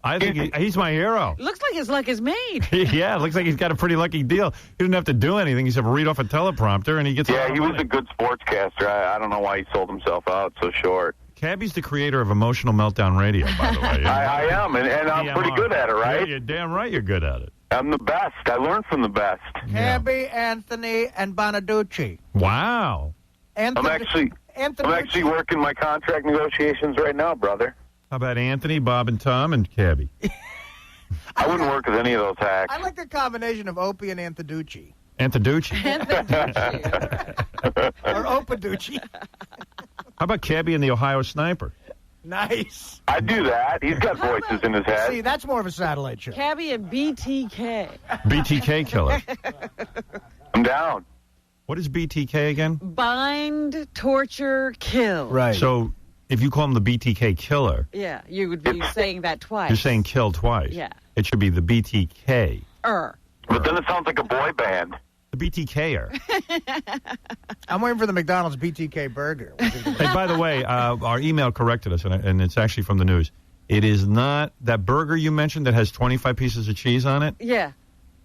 I think he's my hero. Looks like his luck is made. Yeah, it looks like he's got a pretty lucky deal. He didn't have to do anything. He said read off a teleprompter, and he gets. Yeah, he was a good sportscaster. I don't know why he sold himself out so short. Cabby's the creator of Emotional Meltdown Radio, by the way. I am, and I'm pretty good at it, right? Yeah, you're damn right you're good at it. I'm the best. I learned from the best. Cabby, Anthony, and Bonaducci. Wow. I'm actually working my contract negotiations right now, brother. How about Anthony, Bob, and Tom, and Cabby? I wouldn't work with any of those hacks. I like a combination of Opie and Anthoducci. Anthoducci? Or Opaducci. How about Cabby and the Ohio Sniper? Nice. I do that. He's got voices in his head. See, that's more of a satellite show. Cabby and BTK. BTK killer. I'm down. What is BTK again? Bind, torture, kill. Right. So if you call him the BTK killer, Yeah, you would be saying that twice. you're saying kill twice. Yeah. It should be the BTK. But then it sounds like a boy band. The BTKer. I'm waiting for the McDonald's BTK burger. Hey, by the way, our email corrected us, and it's actually from the news. It is not that burger you mentioned that has 25 pieces of cheese on it. Yeah.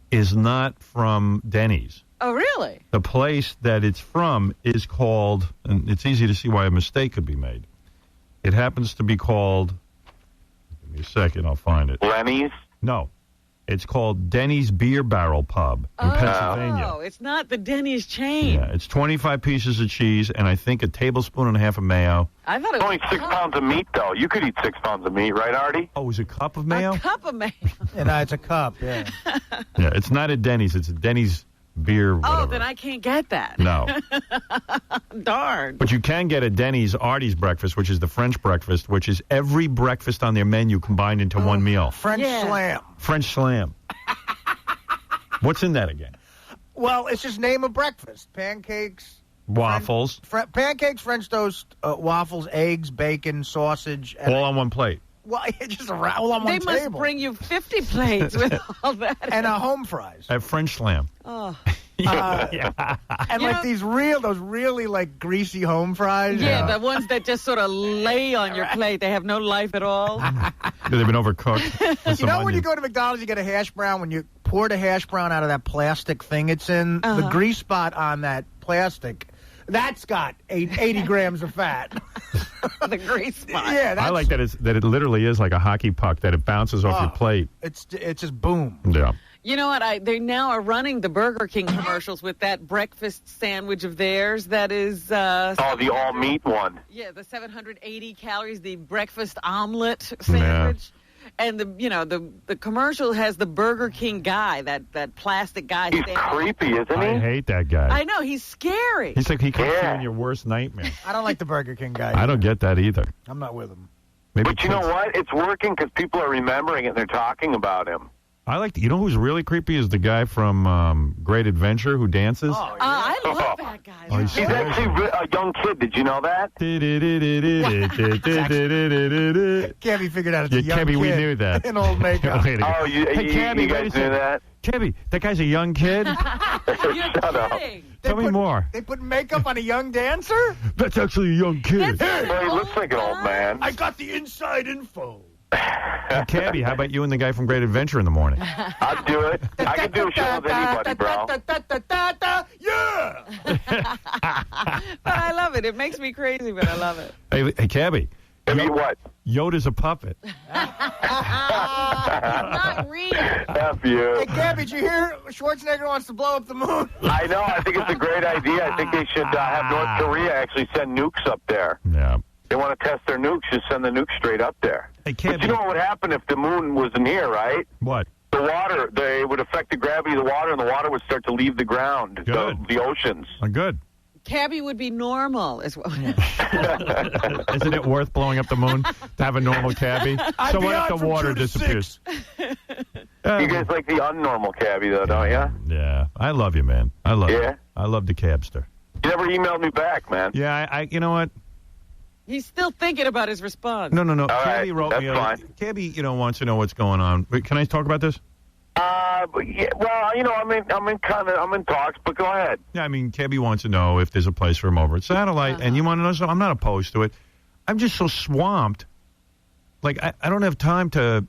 Is not from Denny's. Oh, really? The place that it's from is called, and it's easy to see why a mistake could be made. It happens to be called, give me a second, I'll find it. Lenny's? No. It's called Denny's Beer Barrel Pub in Pennsylvania. Oh, it's not the Denny's chain. Yeah, it's 25 pieces of cheese and I think a tablespoon and a half of mayo. I thought it was only 6 pounds of meat, though. You could eat 6 pounds of meat, right, Artie? Oh, is it a cup of mayo? A cup of mayo. It's a cup, yeah. Yeah, it's not at Denny's. It's a Denny's beer, whatever. Oh, then I can't get that. No. Darn. But you can get a Denny's Artie's breakfast, which is the French breakfast, which is every breakfast on their menu combined into one meal. French slam. French slam. What's in that again? Well, it's just name of breakfast. Pancakes. Waffles. Pancakes, French toast, waffles, eggs, bacon, sausage. And all on one plate. Well, it's just all on one They table. must bring you 50 plates with all that. And home fries. At French slam. Oh. And like those really like greasy home fries. Yeah, the ones that just sort of lay on your plate. They have no life at all. They've been overcooked. You know when you go to McDonald's, you get a hash brown. When you pour the hash brown out of that plastic thing it's in, the grease spot on that plastic, that's got 80 grams of fat. The grease spot. Yeah, I like that it literally is like a hockey puck, that it bounces off your plate. It's just boom. Yeah. You know what? They now are running the Burger King commercials with that breakfast sandwich of theirs that is... the all-meat one. Yeah, the 780 calories, the breakfast omelet sandwich. And the commercial has the Burger King guy, that plastic guy. He's creepy, isn't he? I hate that guy. I know, he's scary. He's like he comes through in your worst nightmare. I don't like the Burger King guy. I don't get that either. I'm not with him. But you know what? It's working because people are remembering it and they're talking about him. I like. You know who's really creepy is the guy from Great Adventure who dances. Oh, I love that guy. Oh, he's actually a young kid. Did you know that? Cabby figured out it's a young Cabby, kid we knew that. in old makeup. Hey, Cabby, you guys knew that? Cabby, that guy's a young kid? Shut up. Tell me more. They put makeup on a young dancer? That's actually a young kid. Well, he looks like an old man. I got the inside info. Hey, Cabby, how about you and the guy from Great Adventure in the morning? I'd do it. I can do a show with anybody, bro. Yeah! But I love it. It makes me crazy, but I love it. Hey, Cabby. What? Yoda's a puppet. Not real. F you. Hey, Cabby, did you hear Schwarzenegger wants to blow up the moon? I know. I think it's a great idea. I think they should have North Korea actually send nukes up there. Yeah. They want to test their nukes, just send the nukes straight up there. Hey, but you know what would happen if the moon wasn't here, right? What? the water, they would affect the gravity of the water, and the water would start to leave the ground, the oceans. Good. Cabbie would be normal as well. Isn't it worth blowing up the moon to have a normal cabbie? So what if the water disappears? You guys like the unnormal cabbie, though, don't you? Yeah. I love you, man. I love you. I love the cabster. You never emailed me back, man. Yeah, I you know what? He's still thinking about his response. No. All Cabbie right, wrote that's me. fine. Cabbie, wants to know what's going on. Wait, can I talk about this? Yeah, well, I'm in talks, but go ahead. Yeah, I mean, Cabbie wants to know if there's a place for him over at Satellite, and you want to know something? I'm not opposed to it. I'm just so swamped. Like, I don't have time to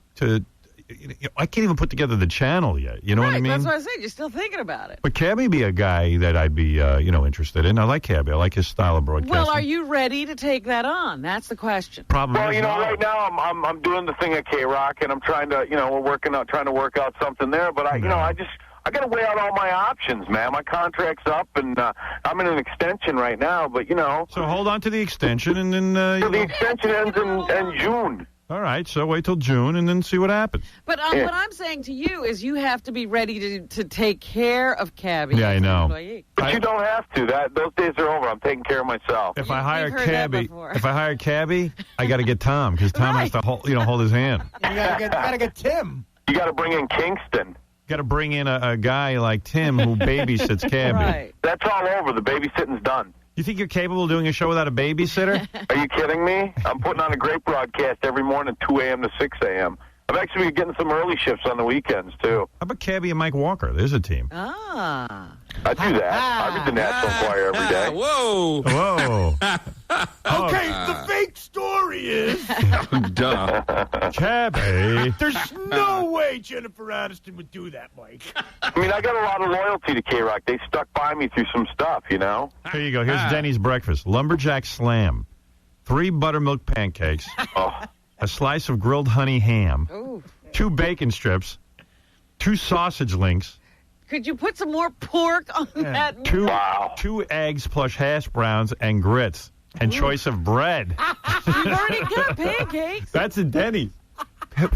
I can't even put together the channel yet. You know what I mean? That's what I said. You're still thinking about it. But Cabbie be a guy that I'd be, interested in. I like Cabbie. I like his style of broadcasting. Well, are you ready to take that on? That's the question. Problem well, is right now I'm doing the thing at K-Rock, and I'm trying to, trying to work out something there. But I got to weigh out all my options, man. My contract's up, and I'm in an extension right now. But so hold on to the extension, and then the extension ends in June. All right, so wait till June and then see what happens. But what I'm saying to you is you have to be ready to take care of Cabbie. Yeah, I know. But you don't have to. Those days are over. I'm taking care of myself. If I hire Cabbie, I got to get Tom because Tom has to hold his hand. You gotta get Tim. You got to bring in Kingston. Got to bring in a guy like Tim who babysits Cabbie. Right. That's all over. The babysitting's done. You think you're capable of doing a show without a babysitter? Are you kidding me? I'm putting on a great broadcast every morning, 2 a.m. to 6 a.m. I'm actually getting some early shifts on the weekends, too. How about Cabbie and Mike Walker? There's a team. Ah. I do that. I read the National Enquirer every day. Whoa. Okay, the fake story is... Duh. Cabbie. There's no way Jennifer Aniston would do that, Mike. I mean, I got a lot of loyalty to K-Rock. They stuck by me through some stuff, Here you go. Here's Denny's breakfast. Lumberjack slam. 3 buttermilk pancakes. A slice of grilled honey ham. Ooh. 2 bacon strips. 2 sausage links. Could you put some more pork on that? 2 eggs plus hash browns and grits. And choice of bread. You've already got pancakes. That's a Denny's.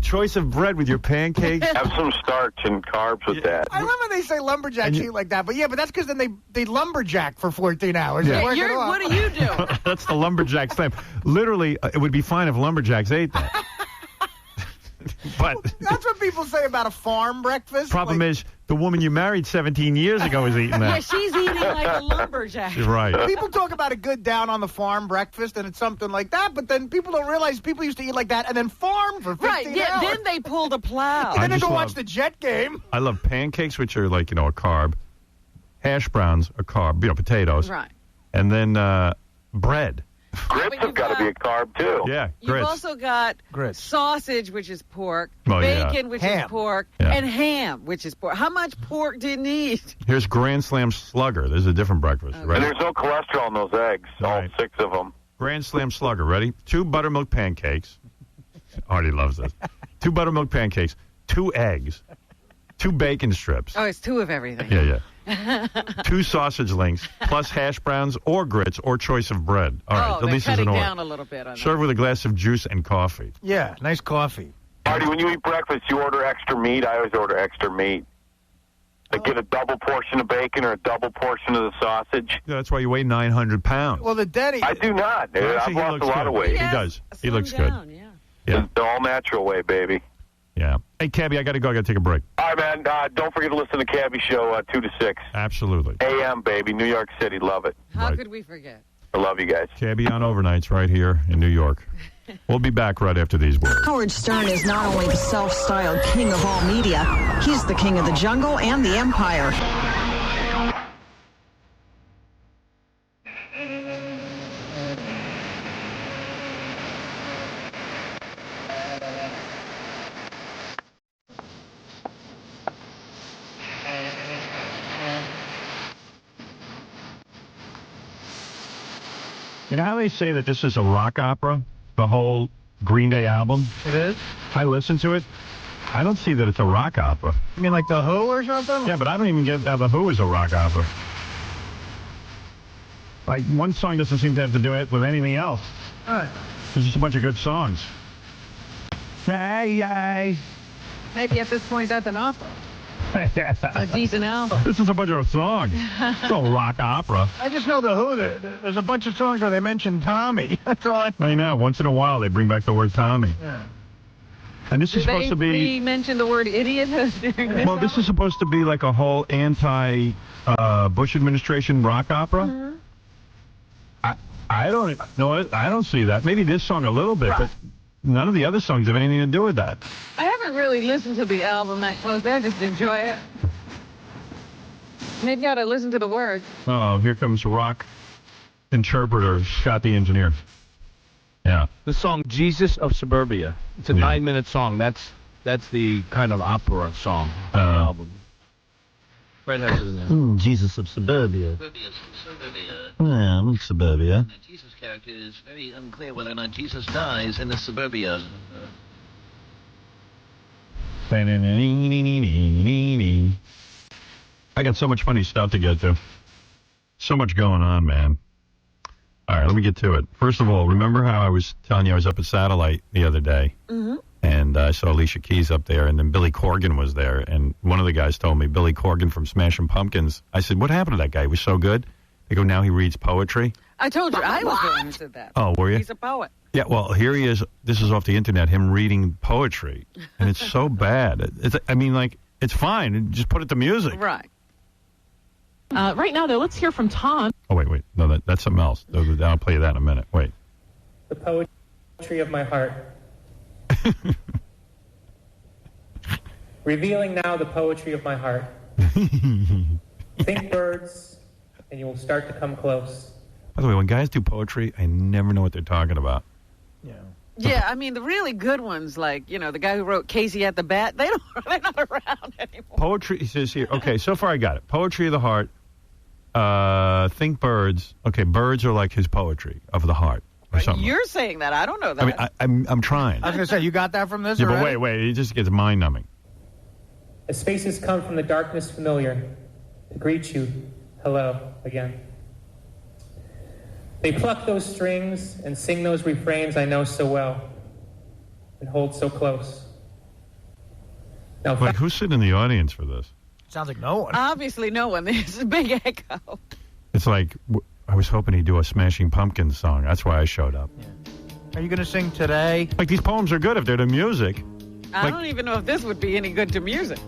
Choice of bread with your pancakes. Have some starch and carbs with that. I love when they say lumberjack eat like that, but that's because then they lumberjack for 14 hours. Yeah. What do you do? That's the lumberjack slam. Literally, it would be fine if lumberjacks ate that. But that's what people say about a farm breakfast. Problem is, the woman you married 17 years ago is eating that. Yeah, she's eating like a lumberjack. She's right. People talk about a good down on the farm breakfast, and it's something like that, but then people don't realize people used to eat like that and then farm for 15 hours. Then they pulled a plow. And then they go watch the Jet game. I love pancakes, which are like, a carb. Hash browns, a carb, potatoes. Right. And then bread. Grits have got to be a carb, too. Yeah, You've grits. also got grits. Sausage, which is pork, Oh, yeah. bacon, which Ham. is pork, Yeah. and ham, which is pork. How much pork do you need? Here's Grand Slam Slugger. There's a different breakfast. And Ready? there's no cholesterol in those eggs, all 6 of them. Grand Slam Slugger. Ready? 2 buttermilk pancakes. Artie loves this. 2 buttermilk pancakes. 2 eggs. 2 bacon strips. Oh, it's 2 of everything. Yeah. 2 sausage links, plus hash browns or grits or choice of bread. All right, at they're least there's cutting an order. down a little bit on Serve with a glass of juice and coffee. Yeah, nice coffee. Artie, when you eat breakfast, you order extra meat. I always order extra meat. Like get a double portion of bacon or a double portion of the sausage. Yeah, that's why you weigh 900 pounds. Well, the Denny... I do not, dude. Well, I've actually, he lost looks a lot good. of weight. He does. He looks down, good. Yeah. The all natural way, baby. Yeah. Hey, Cabbie, I got to go. I got to take a break. All right, man. Don't forget to listen to Cabbie Show 2 to 6 Absolutely. a.m., baby. New York City. Love it. How could we forget? I love you guys. Cabbie on overnights right here in New York. We'll be back right after these words. Howard Stern is not only the self-styled king of all media, he's the king of the jungle and the empire. You know how they say that this is a rock opera, the whole Green Day album? It is? I listen to it. I don't see that it's a rock opera. You mean like The Who or something? Yeah, but I don't even get The Who is a rock opera. Like, one song doesn't seem to have to do it with anything else. All right. There's just a bunch of good songs. Hey, Maybe at this point that's enough. A decent album. This is a bunch of songs. It's all rock opera. I just know the Who. There's a bunch of songs where they mention Tommy. That's all I know. Once in a while, they bring back the word Tommy. Yeah. And this is supposed to be... Did they mention the word idiot during this Well, this is supposed to be like a whole anti-Bush administration rock opera. Mm-hmm. I don't know. I don't see that. Maybe this song a little bit, but none of the other songs have anything to do with that. I haven't really listened to the album that close. I just enjoy it. Maybe I ought to listen to the words. Oh, here comes rock interpreter Scott the engineer. Yeah. The song Jesus of Suburbia. It's a 9-minute song. That's the kind of opera song on the album. Fred has it in there. Jesus of Suburbia. Yeah, I'm in Suburbia. The Jesus character is very unclear whether or not Jesus dies in the Suburbia. I got so much funny stuff to get to. So much going on, man. All right, let me get to it. First of all, remember how I was telling you I was up at Satellite the other day? Mm-hmm. And I saw Alicia Keys up there, and then Billy Corgan was there. And one of the guys told me, Billy Corgan from Smashing Pumpkins. I said, what happened to that guy? He was so good. They go, now he reads poetry. I told you, I was the one who said that. Oh, were you? He's a poet. Yeah, well, here he is. This is off the internet, him reading poetry. And it's so bad. It's fine. Just put it to music. Right. Right now, though, let's hear from Tom. Oh, wait. No, that's something else. I'll play you that in a minute. Wait. The poetry of my heart. Revealing now the poetry of my heart. Think birds, and you will start to come close. By the way, when guys do poetry, I never know what they're talking about. Yeah, I mean, the really good ones, like, the guy who wrote Casey at the Bat, they're not around anymore. Poetry, he says here. Okay, so far I got it. Poetry of the heart. Think birds. Okay, birds are like his poetry of the heart. Or something. You're saying that. I don't know that. I mean, I'm trying. I was going to say, you got that from this Yeah, but already? wait. It just gets mind-numbing. As spaces come from the darkness familiar to greet you, hello, again. They pluck those strings and sing those refrains I know so well and hold so close. Now, Wait, who's sitting in the audience for this? Sounds like no one. Obviously no one. There's a big echo. It's like, I was hoping he'd do a Smashing Pumpkins song. That's why I showed up. Yeah. Are you going to sing today? Like, these poems are good if they're to music. I don't even know if this would be any good to music.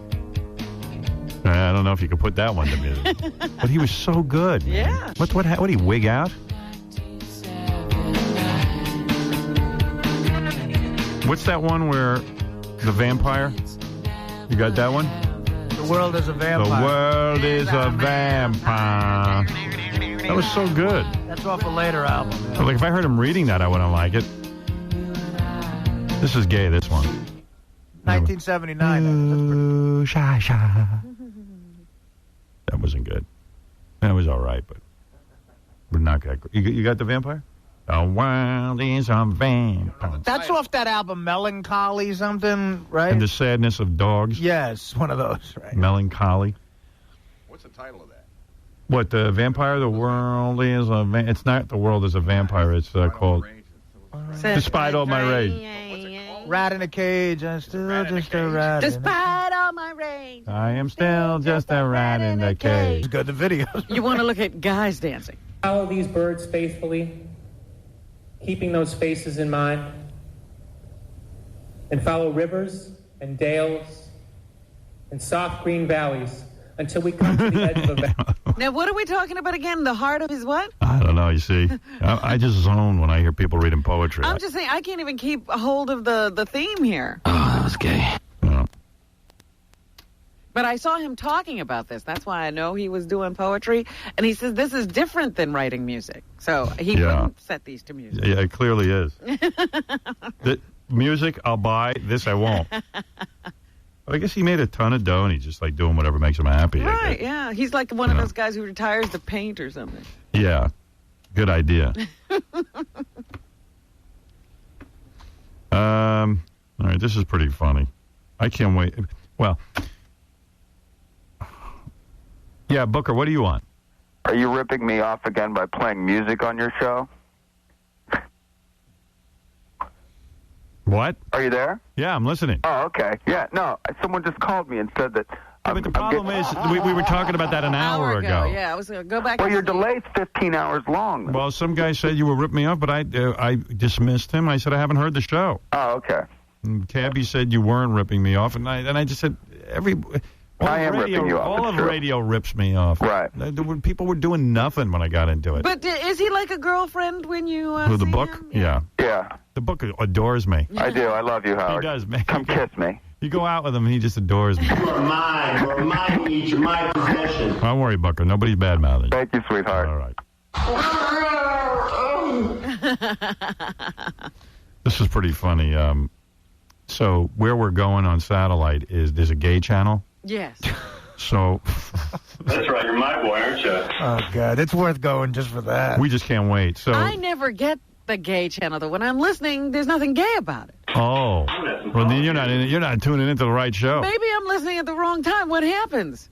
I don't know if you could put that one to music. But he was so good, man. Yeah. What did he wig out? What's that one where the vampire? You got that one? The world is a vampire. The world is a vampire. That was so good. That's off a later album. Yeah. But like, if I heard him reading that, I wouldn't like it. This is gay, this one. 1979. That wasn't good. That was all right, but not that good. You got the vampire? The world is a vampire. That's off that album, Melancholy something, right? And the sadness of dogs? Yes, one of those, right? Melancholy. What's the title of that? What, the vampire? The world is a vampire. It's not the world is a vampire. It's called Despite All My Rage. Rat in a cage. I'm still just a rat. Despite all my rage. I am still just a rat in the cage. It's good, the video. You want to look at guys dancing. Follow these birds faithfully, keeping those faces in mind, and follow rivers and dales and soft green valleys until we come to the edge of a valley. Now, what are we talking about again? The heart of his what? I don't know, you see. I just zone when I hear people reading poetry. I'm just saying, I can't even keep a hold of the theme here. Oh, that was gay. Yeah. But I saw him talking about this. That's why I know he was doing poetry. And he says this is different than writing music. So he wouldn't set these to music. Yeah, it clearly is. The music, I'll buy. This, I won't. But I guess he made a ton of dough, and he's just like doing whatever makes him happy. Right, yeah. He's like one of those guys who retires to paint or something. Yeah. Good idea. All right, this is pretty funny. I can't wait. Well, yeah, Booker, what do you want? Are you ripping me off again by playing music on your show? What? Are you there? Yeah, I'm listening. Oh, okay. Yeah, no, someone just called me and said that. Yeah, but the problem is, we were talking about that an hour ago. Yeah, I was going to go back. Well, your delay's 15 hours long. Well, some guy said you were ripping me off, but I dismissed him. I said I haven't heard the show. Oh, okay. And Cabby said you weren't ripping me off, and I just said I am ripping you off. All of radio rips me off. Right. People were doing nothing when I got into it. But is he like a girlfriend when you With the see book? him? Yeah. Yeah. The book adores me. I do. I love you, Howard. He does, man. Come kiss me. You go out with him, and he just adores me. You are mine. Or mine each, my possession. Don't worry, Bucker. Nobody's bad-mouthing. Thank you, sweetheart. All right. This is pretty funny. So where we're going on satellite is there's a gay channel. Yes. So. That's right. You're my boy, aren't you? Oh, God. It's worth going just for that. We just can't wait. So. I never get the gay channel, though. When I'm listening, there's nothing gay about it. Oh. Well, then you're not tuning into the right show. Maybe I'm listening at the wrong time. What happens?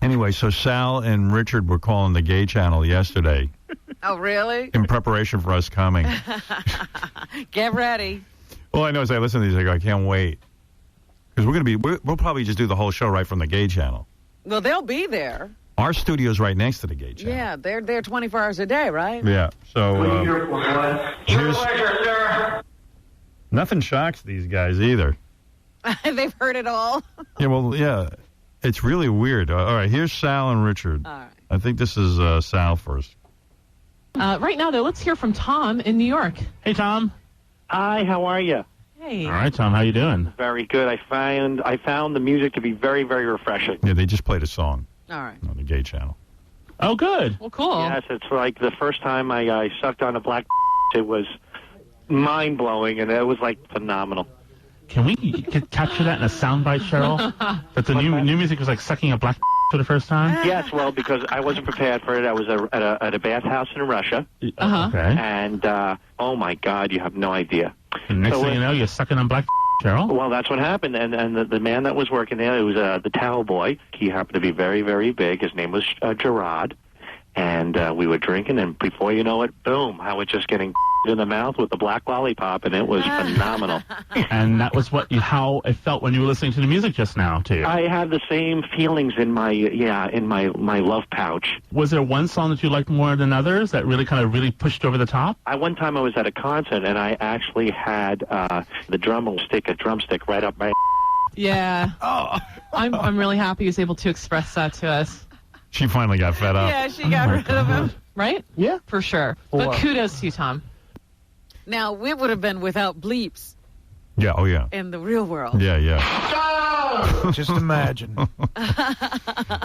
Anyway, so Sal and Richard were calling the gay channel yesterday. Oh, really? In preparation for us coming. Get ready. All I know is I listen to these, I go, I can't wait. Because we'll probably just do the whole show right from the gay channel. Well, they'll be there. Our studio's right next to the gay channel. Yeah, they're there 24 hours a day, right? Yeah, so Your pleasure, sir. Nothing shocks these guys either. They've heard it all. Yeah, well, yeah. It's really weird. All right, here's Sal and Richard. All right. I think this is Sal first. Right now, though, let's hear from Tom in New York. Hey, Tom. Hi, how are you? Hey. All right, Tom. How you doing? Very good. I found the music to be very, very refreshing. Yeah, they just played a song. All right. On the gay channel. Oh, good. Well, cool. Yes, it's like the first time I sucked on a black. It was mind-blowing, and it was, like, phenomenal. Can we capture that in a soundbite, Cheryl? That the new music was like sucking a black for the first time? Yes, well, because I wasn't prepared for it. I was at a bathhouse in Russia. Uh-huh. Okay. And, oh, my God, you have no idea. And next thing you know, you're sucking on black Cheryl? Well, that's what happened. And the man that was working there, it was the towel boy. He happened to be very, very big. His name was Gerard. And we were drinking, and before you know it, boom, I was just getting in the mouth with the black lollipop, and it was phenomenal. And that was how it felt when you were listening to the music just now, too. I had the same feelings in my love pouch. Was there one song that you liked more than others that really pushed over the top? One time I was at a concert, and I actually had the drumstick right up my. Yeah. Oh. I'm really happy he was able to express that to us. She finally got fed up. Yeah, she got rid of him. Right? Yeah. For sure. But kudos to you, Tom. Now, it would have been without bleeps. Yeah, oh yeah. In the real world. Yeah. Just imagine.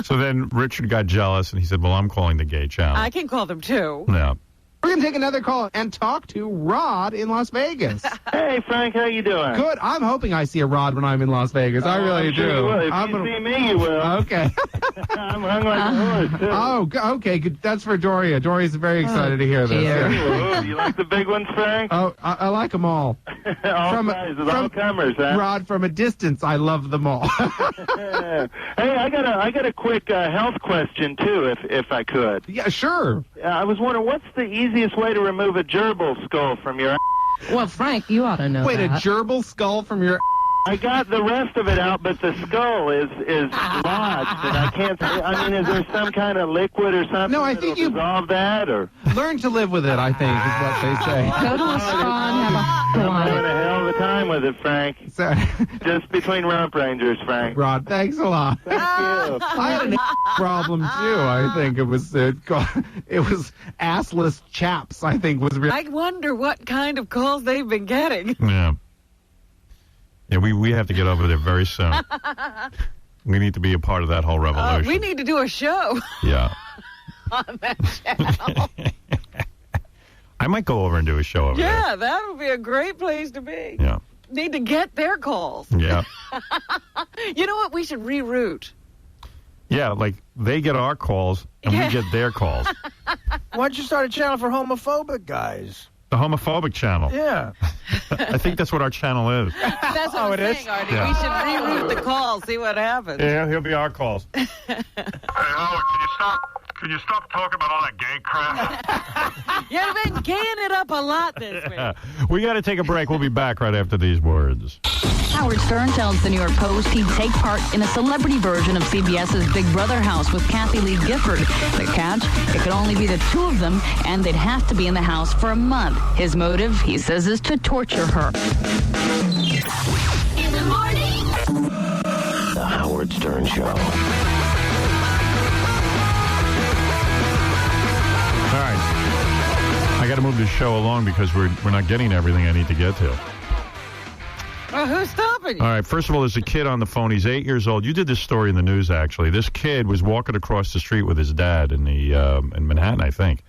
So then Richard got jealous, and he said, well, I'm calling the gay channel. I can call them, too. Yeah. We're going to take another call and talk to Rod in Las Vegas. Hey, Frank, how you doing? Good. I'm hoping I see a Rod when I'm in Las Vegas. I really I'm do. sure you will. If you see me, you will. Okay. I'm hung like a horse, too. Oh, okay. Good. That's for Doria. Doria's very excited to hear this. Oh, you like the big ones, Frank? Oh, I like them all. All sizes, all comers, huh? Rod, from a distance, I love them all. Hey, I got a quick health question, too, if I could. Yeah, sure. I was wondering, what's the easiest way to remove a gerbil skull from your. Well, Frank, you ought to know Wait, that. a gerbil skull from your. I got the rest of it out, but the skull is lodged, and I can't. I mean, is there some kind of liquid or something? No, I think you dissolve that, or learn to live with it. I think is what they say. Go to a spa and have a I'm having a hell of a time with it, Frank. Just between rump rangers, Frank. Rod, thanks a lot. Thank you. I had an problem too. I think it was assless chaps. I think was real. I wonder what kind of calls they've been getting. Yeah. Yeah, we have to get over there very soon. We need to be a part of that whole revolution. We need to do a show. Yeah. On that channel. I might go over and do a show over there. Yeah, that would be a great place to be. Yeah. Need to get their calls. Yeah. You know what? We should reroute. Yeah, like they get our calls and we get their calls. Why don't you start a channel for homophobic guys? The homophobic channel. Yeah. I think that's what our channel is. That's what I'm saying, Artie. Yeah. We should reroute the calls, see what happens. Yeah, he'll be our calls. Hello, Can you stop talking about all that gay crap? You've been gaying it up a lot this week. We got to take a break. We'll be back right after these words. Howard Stern tells the New York Post he'd take part in a celebrity version of CBS's Big Brother house with Kathy Lee Gifford. The catch, it could only be the two of them, and they'd have to be in the house for a month. His motive, he says, is to torture her. In the morning. The Howard Stern Show. All right. I got to move this show along because we're not getting everything I need to get to. Well, who's stopping you? All right. First of all, there's a kid on the phone. He's 8 years old. You did this story in the news, actually. This kid was walking across the street with his dad in Manhattan, I think.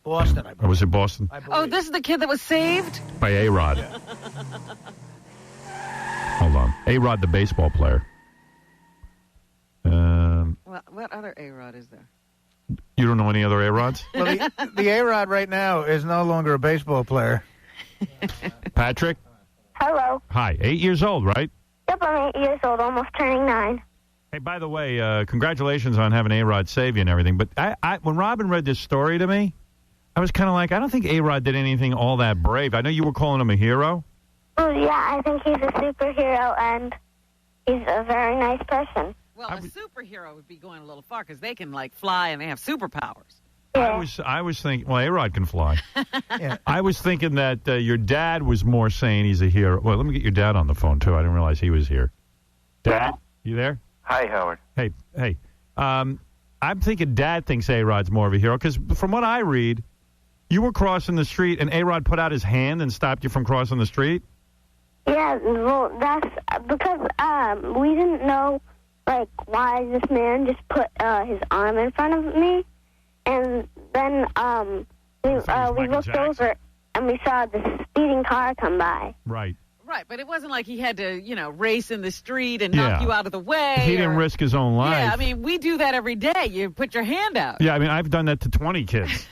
Boston, I believe. Or was it Boston? Oh, this is the kid that was saved? By A-Rod. Hold on. A-Rod, the baseball player. What other A-Rod is there? You don't know any other A-Rods? Well, the A-Rod right now is no longer a baseball player. Patrick? Hello. Hi. 8 years old, right? Yep, I'm 8 years old, almost turning 9. Hey, by the way, congratulations on having A-Rod save you and everything. But when Robin read this story to me, I was kind of like, I don't think A-Rod did anything all that brave. I know you were calling him a hero. Oh, yeah, I think he's a superhero, and he's a very nice person. Well, a superhero would be going a little far because they can, fly and they have superpowers. Yeah. I was thinking, well, A-Rod can fly. Yeah. I was thinking that your dad was more saying he's a hero. Well, let me get your dad on the phone, too. I didn't realize he was here. Dad, you there? Hi, Howard. Hey. I'm thinking Dad thinks A-Rod's more of a hero because from what I read, you were crossing the street and A-Rod put out his hand and stopped you from crossing the street? Yeah, well, that's because we didn't know, why this man just put his arm in front of me. And then we looked over and we saw this speeding car come by. Right. Right, but it wasn't like he had to, race in the street and knock you out of the way. He didn't risk his own life. Yeah, I mean, we do that every day. You put your hand out. Yeah, I mean, I've done that to 20 kids.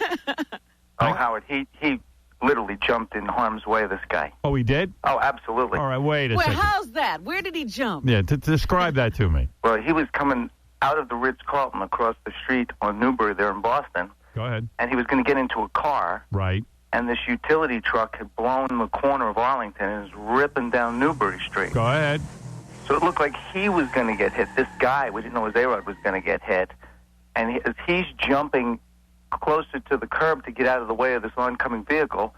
Howard, he literally jumped in harm's way, this guy. Oh, he did? Oh, absolutely. All right, wait a second. How's that? Where did he jump? Yeah, describe that to me. Well, he was coming out of the Ritz-Carlton across the street on Newbury there in Boston. Go ahead. And he was going to get into a car. Right. And this utility truck had blown the corner of Arlington and was ripping down Newbury Street. Go ahead. So it looked like he was going to get hit. This guy, we didn't know his A-Rod was going to get hit. And as he's jumping closer to the curb to get out of the way of this oncoming vehicle,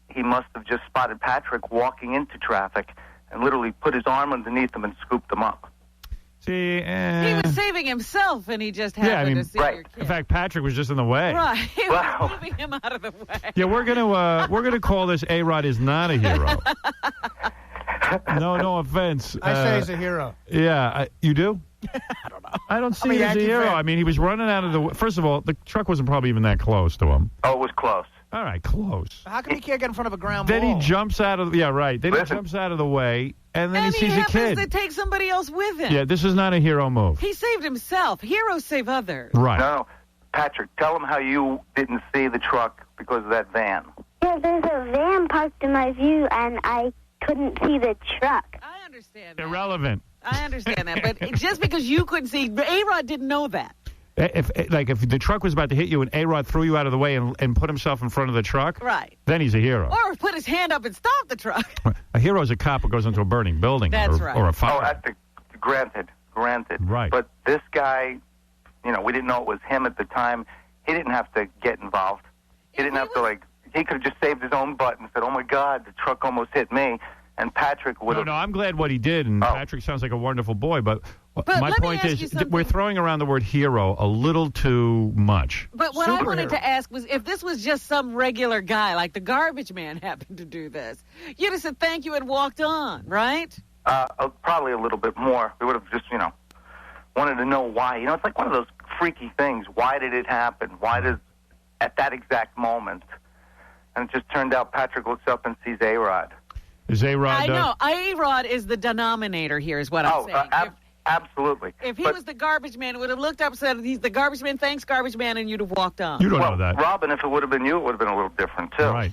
he must have just spotted Patrick walking into traffic and literally put his arm underneath him and scooped him up. See, he was saving himself, and he just happened to see your kid. In fact, Patrick was just in the way. Right, he was moving him out of the way. Yeah, we're gonna call this A-Rod is not a hero. No offense. I say he's a hero. Yeah, you do? I don't know. I don't see him as a hero. Fan. I mean, he was running out of the. First of all, the truck wasn't probably even that close to him. Oh, it was close. All right, close. How come he can't get in front of a ground ball? Then he jumps out of. Yeah, right. Then he jumps out of the way, and then he sees a kid. To take somebody else with him. Yeah, this is not a hero move. He saved himself. Heroes save others. Right. No, Patrick, tell him how you didn't see the truck because of that van. Yeah, there's a van parked in my view, and I couldn't see the truck. I understand that. Irrelevant. I understand that, but just because you couldn't see, A-Rod didn't know that. If the truck was about to hit you and A-Rod threw you out of the way and put himself in front of the truck, right? Then he's a hero. Or put his hand up and stop the truck. A hero is a cop who goes into a burning building. That's right. Or a fire. Oh, granted. Right. But this guy, we didn't know it was him at the time. He didn't have to get involved. He didn't have to, he could have just saved his own butt and said, oh, my God, the truck almost hit me. And Patrick would have... No, I'm glad what he did, and Patrick sounds like a wonderful boy, but my point is we're throwing around the word hero a little too much. But what I wanted to ask was if this was just some regular guy, like the garbage man happened to do this, you'd have said thank you and walked on, right? Probably a little bit more. We would have just, wanted to know why. It's like one of those freaky things. Why did it happen? Why did... At that exact moment. And it just turned out Patrick looks up and sees A-Rod. Is A-Rod... I know. A-Rod is the denominator here is what I'm saying. Absolutely. If he was the garbage man, it would have looked up and said, he's the garbage man, thanks, garbage man, and you'd have walked on. You don't know that. Robin, if it would have been you, it would have been a little different, too. Right.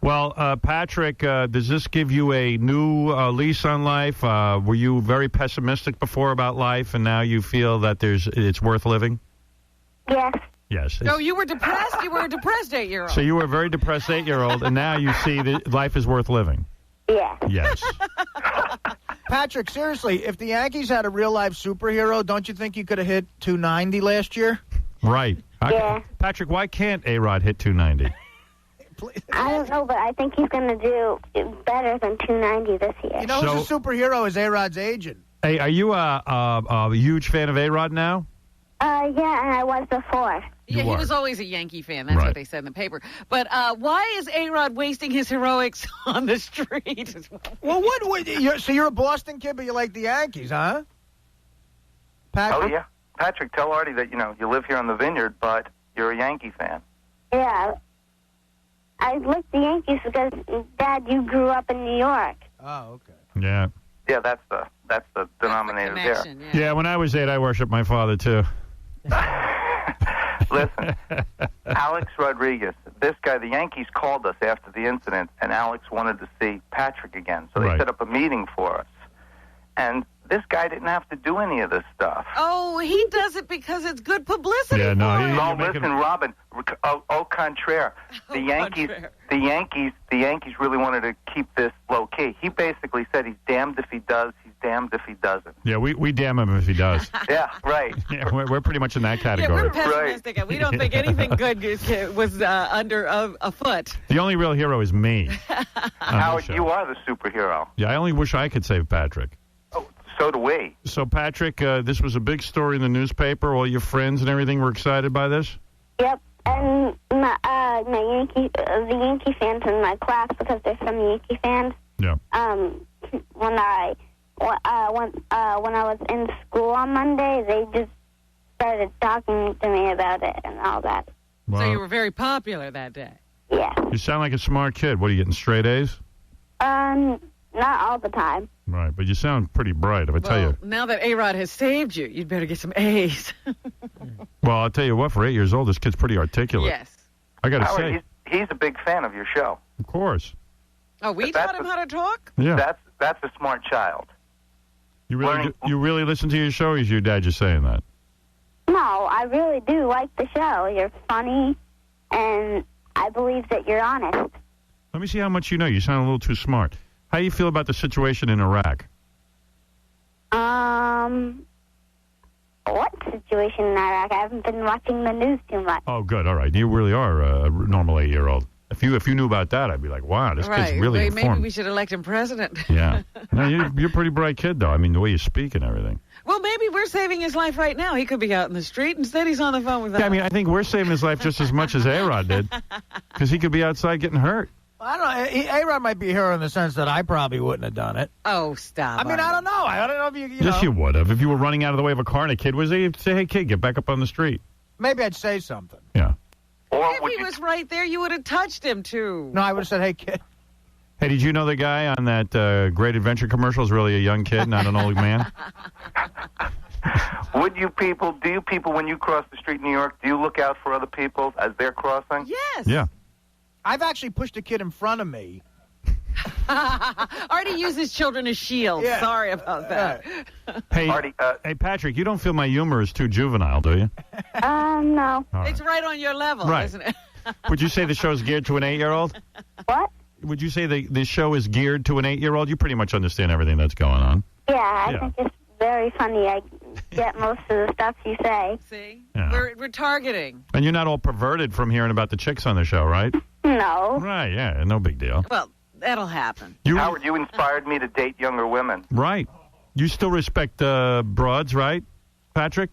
Well, Patrick, does this give you a new lease on life? Were you very pessimistic before about life, and now you feel that it's worth living? Yes. Yes. So you were depressed? You were a depressed 8-year-old. So you were a very depressed 8-year-old, and now you see that life is worth living. Yeah. Yes. Patrick, seriously, if the Yankees had a real-life superhero, don't you think you could have hit 290 last year? Right. Yeah. Patrick, why can't A-Rod hit 290? I don't know, but I think he's going to do better than 290 this year. You know who's a superhero is A-Rod's agent. Hey, are you a huge fan of A-Rod now? Yeah, and I was before. Yeah, he was always a Yankee fan. That's what they said in the paper. But why is A-Rod wasting his heroics on the street? Well, so you're a Boston kid, but you like the Yankees, huh? Patrick? Oh, yeah. Patrick, tell Artie that, you live here on the Vineyard, but you're a Yankee fan. Yeah. I like the Yankees because, Dad, you grew up in New York. Oh, okay. Yeah. Yeah, that's the denominator there. Yeah, when I was 8, I worshipped my father, too. Listen, Alex Rodriguez, this guy, the Yankees called us after the incident, and Alex wanted to see Patrick again. So they set up a meeting for us. And this guy didn't have to do any of this stuff. Oh, he does it because it's good publicity. Yeah, no, listen, Robin. Au contraire. The Yankees really wanted to keep this low key. He basically said he's damned if he does, he's damned if he doesn't. Yeah, we damn him if he does. Yeah, right. Yeah, we're pretty much in that Yeah, category. we're pessimistic. Right. We don't think anything good was under a foot. The only real hero is me. Howard, you are the superhero. Yeah, I only wish I could save Patrick. So do we. So, Patrick, this was a big story in the newspaper. All your friends and everything were excited by this? Yep. And the Yankee fans in my class, because they're some Yankee fans. Yeah. When I was in school on Monday, they just started talking to me about it and all that. Well, so you were very popular that day. Yeah. You sound like a smart kid. What, are you getting straight A's? Not all the time. Right, but you sound pretty bright, if I tell you. Now that A-Rod has saved you, you'd better get some A's. Well, I'll tell you what, for 8 years old, this kid's pretty articulate. Yes. I got to say. He's a big fan of your show. Of course. Oh, we taught him how to talk? Yeah. That's a smart child. You really listen to your show, or is your dad just saying that? No, I really do like the show. You're funny, and I believe that you're honest. Let me see how much you know. You sound a little too smart. How do you feel about the situation in Iraq? What situation in Iraq? I haven't been watching the news too much. Oh, good. All right. You really are a normal 8-year-old. If you knew about that, I'd be like, wow, this kid's really informed. Maybe we should elect him president. Yeah. No, you're a pretty bright kid, though. I mean, the way you speak and everything. Well, maybe we're saving his life right now. He could be out in the street. Instead, he's on the phone with us. Yeah, I mean, I think we're saving his life just as much as A-Rod did, because he could be outside getting hurt. I don't know. A-Rod might be a hero in the sense that I probably wouldn't have done it. Oh, stop. I mean, I don't know. I don't know if you know. Yes, you would have. If you were running out of the way of a car and a kid was there, you'd say, hey, kid, get back up on the street. Maybe I'd say something. Yeah. Or if he was right there, you would have touched him, too. No, I would have said, hey, kid. Hey, did you know the guy on that Great Adventure commercial is really a young kid, not an old man? Do you people, when you cross the street in New York, do you look out for other people as they're crossing? Yes. Yeah. I've actually pushed a kid in front of me. Artie uses children as shields. Yeah. Sorry about that. Hey, Artie, hey, Patrick, you don't feel my humor is too juvenile, do you? No. It's right on your level, Right. isn't it? Would you say the show's geared to an 8-year-old? What? Would you say the show is geared to an 8-year-old? You pretty much understand everything that's going on. Yeah, I think it's very funny. I get most of the stuff you say. See? Yeah. We're targeting. And you're not all perverted from hearing about the chicks on the show, right? No. Right, yeah, no big deal. Well, that'll happen. Howard, you inspired me to date younger women. Right. You still respect broads, right, Patrick?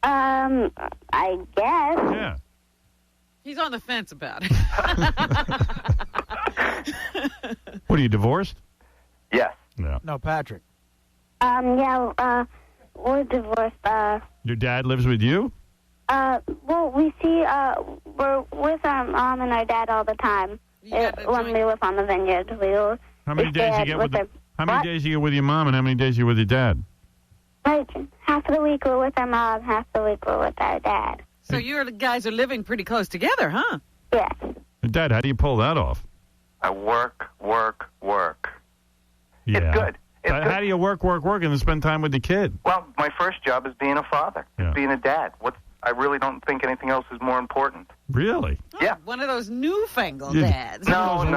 I guess. Yeah. He's on the fence about it. What, are you divorced? Yes. Yeah. No, Patrick. Yeah, we're divorced. Your dad lives with you? Well, we see, we're with our mom and our dad all the time. When we live on the Vineyard. How many days you get with How many days you get with your mom and how many days you with your dad? Like, half of the week we're with our mom, half the week we're with our dad. So you guys are living pretty close together, huh? Yes. Dad, how do you pull that off? I work. Yeah. It's good. How do you work, and then spend time with the kid? Well, my first job is being a father, being a dad. I really don't think anything else is more important. Really? Yeah. One of those newfangled Yeah. dads. No. One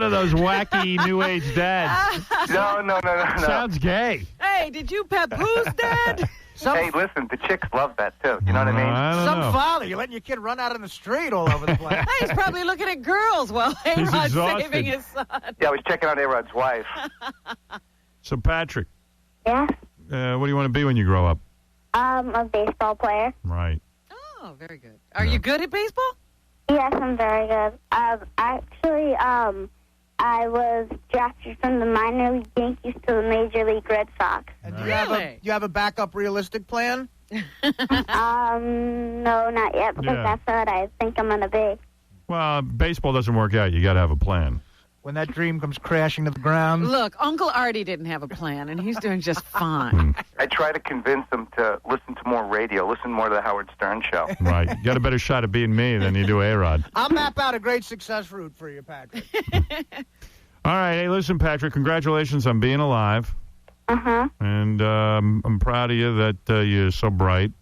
of those wacky new age dads. No. Sounds gay. Hey, did you papoose, Dad? Hey, listen, the chicks love that, too. You know what I mean? I don't Some know. father, you're letting your kid run out in the street all over the place. Hey, he's probably looking at girls while A-Rod's exhausted. saving his son. Yeah, I was checking out A-Rod's wife. So, Patrick, Yeah. what do you want to be when you grow up? A baseball player. Right. Oh, very good. Are you good at baseball? Yes, I'm very good. Actually, I was drafted from the minor league Yankees to the Major League Red Sox. And do you have a backup realistic plan? No, not yet, because that's what I think I'm going to be. Well, baseball doesn't work out. You got to have a plan. When that dream comes crashing to the ground. Look, Uncle Artie didn't have a plan, and he's doing just fine. I try to convince him to listen to more radio, listen more to the Howard Stern show. Right. You got a better shot at being me than you do A-Rod. I'll map out a great success route for you, Patrick. All right. Hey, listen, Patrick, congratulations on being alive. Uh-huh. And I'm proud of you that you're so bright.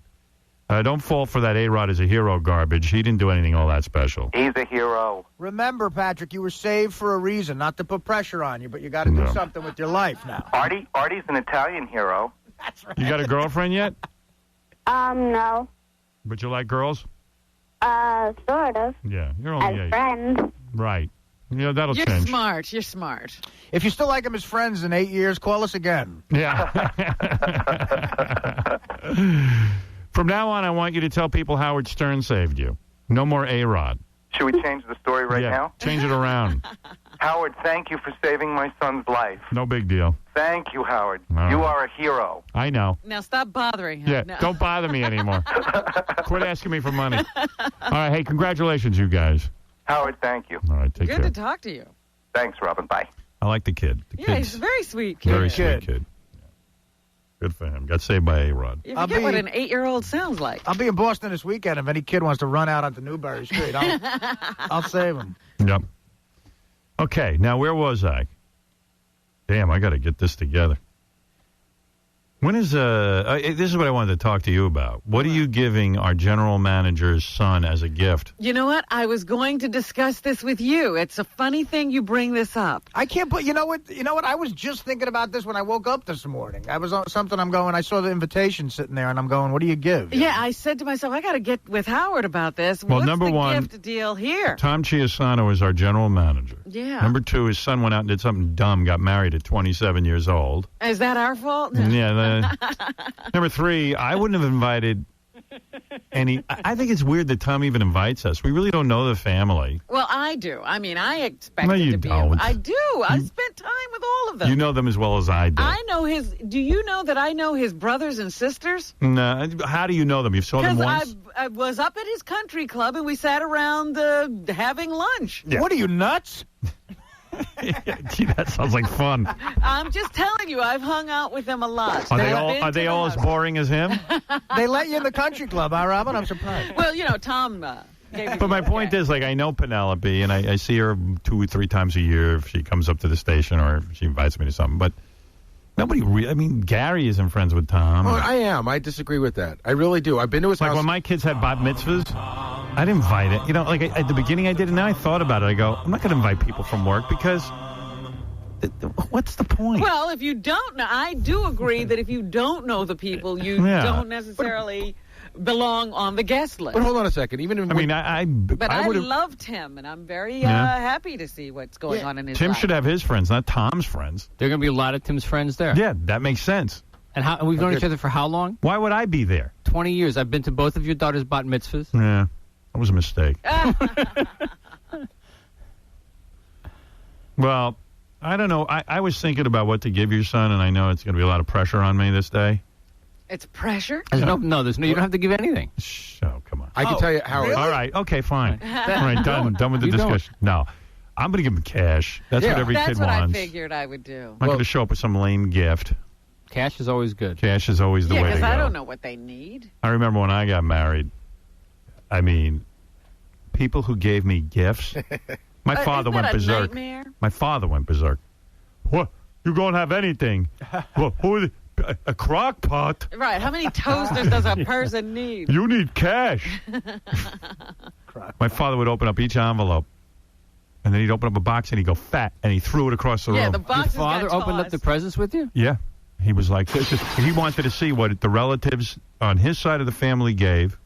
Don't fall for that A-Rod as a hero garbage. He didn't do anything all that special. He's a hero. Remember, Patrick, you were saved for a reason, not to put pressure on you, but you got to do something with your life now. Artie's an Italian hero. That's right. You got a girlfriend yet? No. But you like girls? Sort of. Yeah. You're only As friends. Right. You know, that'll You're change. smart. You're smart. If you still like him as friends in 8 years, call us again. Yeah. From now on, I want you to tell people Howard Stern saved you. No more A-Rod. Should we change the story right now? Change it around. Howard, thank you for saving my son's life. No big deal. Thank you, Howard. All You right. are a hero. I know. Now stop bothering him. Yeah, No. don't bother me anymore. Quit asking me for money. All right, hey, congratulations, you guys. Howard, thank you. All right, take Good care. to talk to you. Thanks, Robin. Bye. I like the kid. The Yeah, kid's he's a very sweet kid. very sweet kid. Good for him. Got saved by A-Rod. You forget what an 8-year-old sounds like. I'll be in Boston this weekend. If any kid wants to run out onto Newbury Street, I'll save him. Yep. Okay, now where was I? Damn, I got to get this together. When is this is what I wanted to talk to you about. What are you giving our general manager's son as a gift? You know what? I was going to discuss this with you. It's a funny thing you bring this up. I can't put. You know what? I was just thinking about this when I woke up this morning. I was on something. I'm going. I saw the invitation sitting there, and I'm going. What do you give? Yeah, I said to myself, I got to get with Howard about this. Well, What's number the one, gift deal here? Tom Chiasano is our general manager. Yeah. Number two, his son went out and did something dumb, got married at 27 years old. Is that our fault? Yeah. Number three, I wouldn't have invited any. I think it's weird that Tom even invites us. We really don't know the family. Well, I do. I mean, I expect No, it you to be. don't. I do. I spent time with all of them. You know them as well as I do. I know his. Do you know that I know his brothers and sisters? No, how do you know them? You saw them Because once? I was up at his country club and we sat around having lunch. Yeah. What are you, nuts? Gee, that sounds like fun. I'm just telling you, I've hung out with them a lot. Are they all as boring as him? They let you in the country club, huh, Robin? I'm surprised. Well, Tom gave me But my point is, like, I know Penelope, and I see her 2 or 3 times a year if she comes up to the station or if she invites me to something. But nobody really, I mean, Gary isn't friends with Tom. Oh, I am. I disagree with that. I really do. I've been to his Like house. when my kids had bat mitzvahs, I didn't invite it. Like at the beginning I did, and now I thought about it. I go, I'm not going to invite people from work because what's the point? Well, if you don't know, I do agree that if you don't know the people, you don't necessarily belong on the guest list. But hold on a second. Even if I loved him, and I'm very happy to see what's going on in his Tim life. should have his friends, not Tom's friends. There are going to be a lot of Tim's friends there. Yeah, that makes sense. And we've known each other for how long? Why would I be there? 20 years. I've been to both of your daughter's bat mitzvahs. Yeah, that was a mistake. Well, I don't know. I was thinking about what to give your son, and I know it's going to be a lot of pressure on me this day. It's pressure? You don't have to give anything. Oh, come on. I can tell you how. Really? All right. Okay, fine. All right, done with the discussion. No, I'm going to give him cash. That's what every kid wants. That's what I figured I would do. I'm not going to show up with some lame gift. Cash is always good. Cash is always the way to go. Yeah, because I don't know what they need. I remember when I got married, I mean, people who gave me gifts. My father isn't went that a berserk. nightmare? My father went berserk. What? You don't have anything? Well, A crock pot? Right. How many toasters does a person need? You need cash. My father would open up each envelope, and then he'd open up a box, and he'd go fat, and he threw it across the room. Yeah, the boxes Your father opened up the presents with you? Yeah. He was like, he wanted to see what the relatives on his side of the family gave.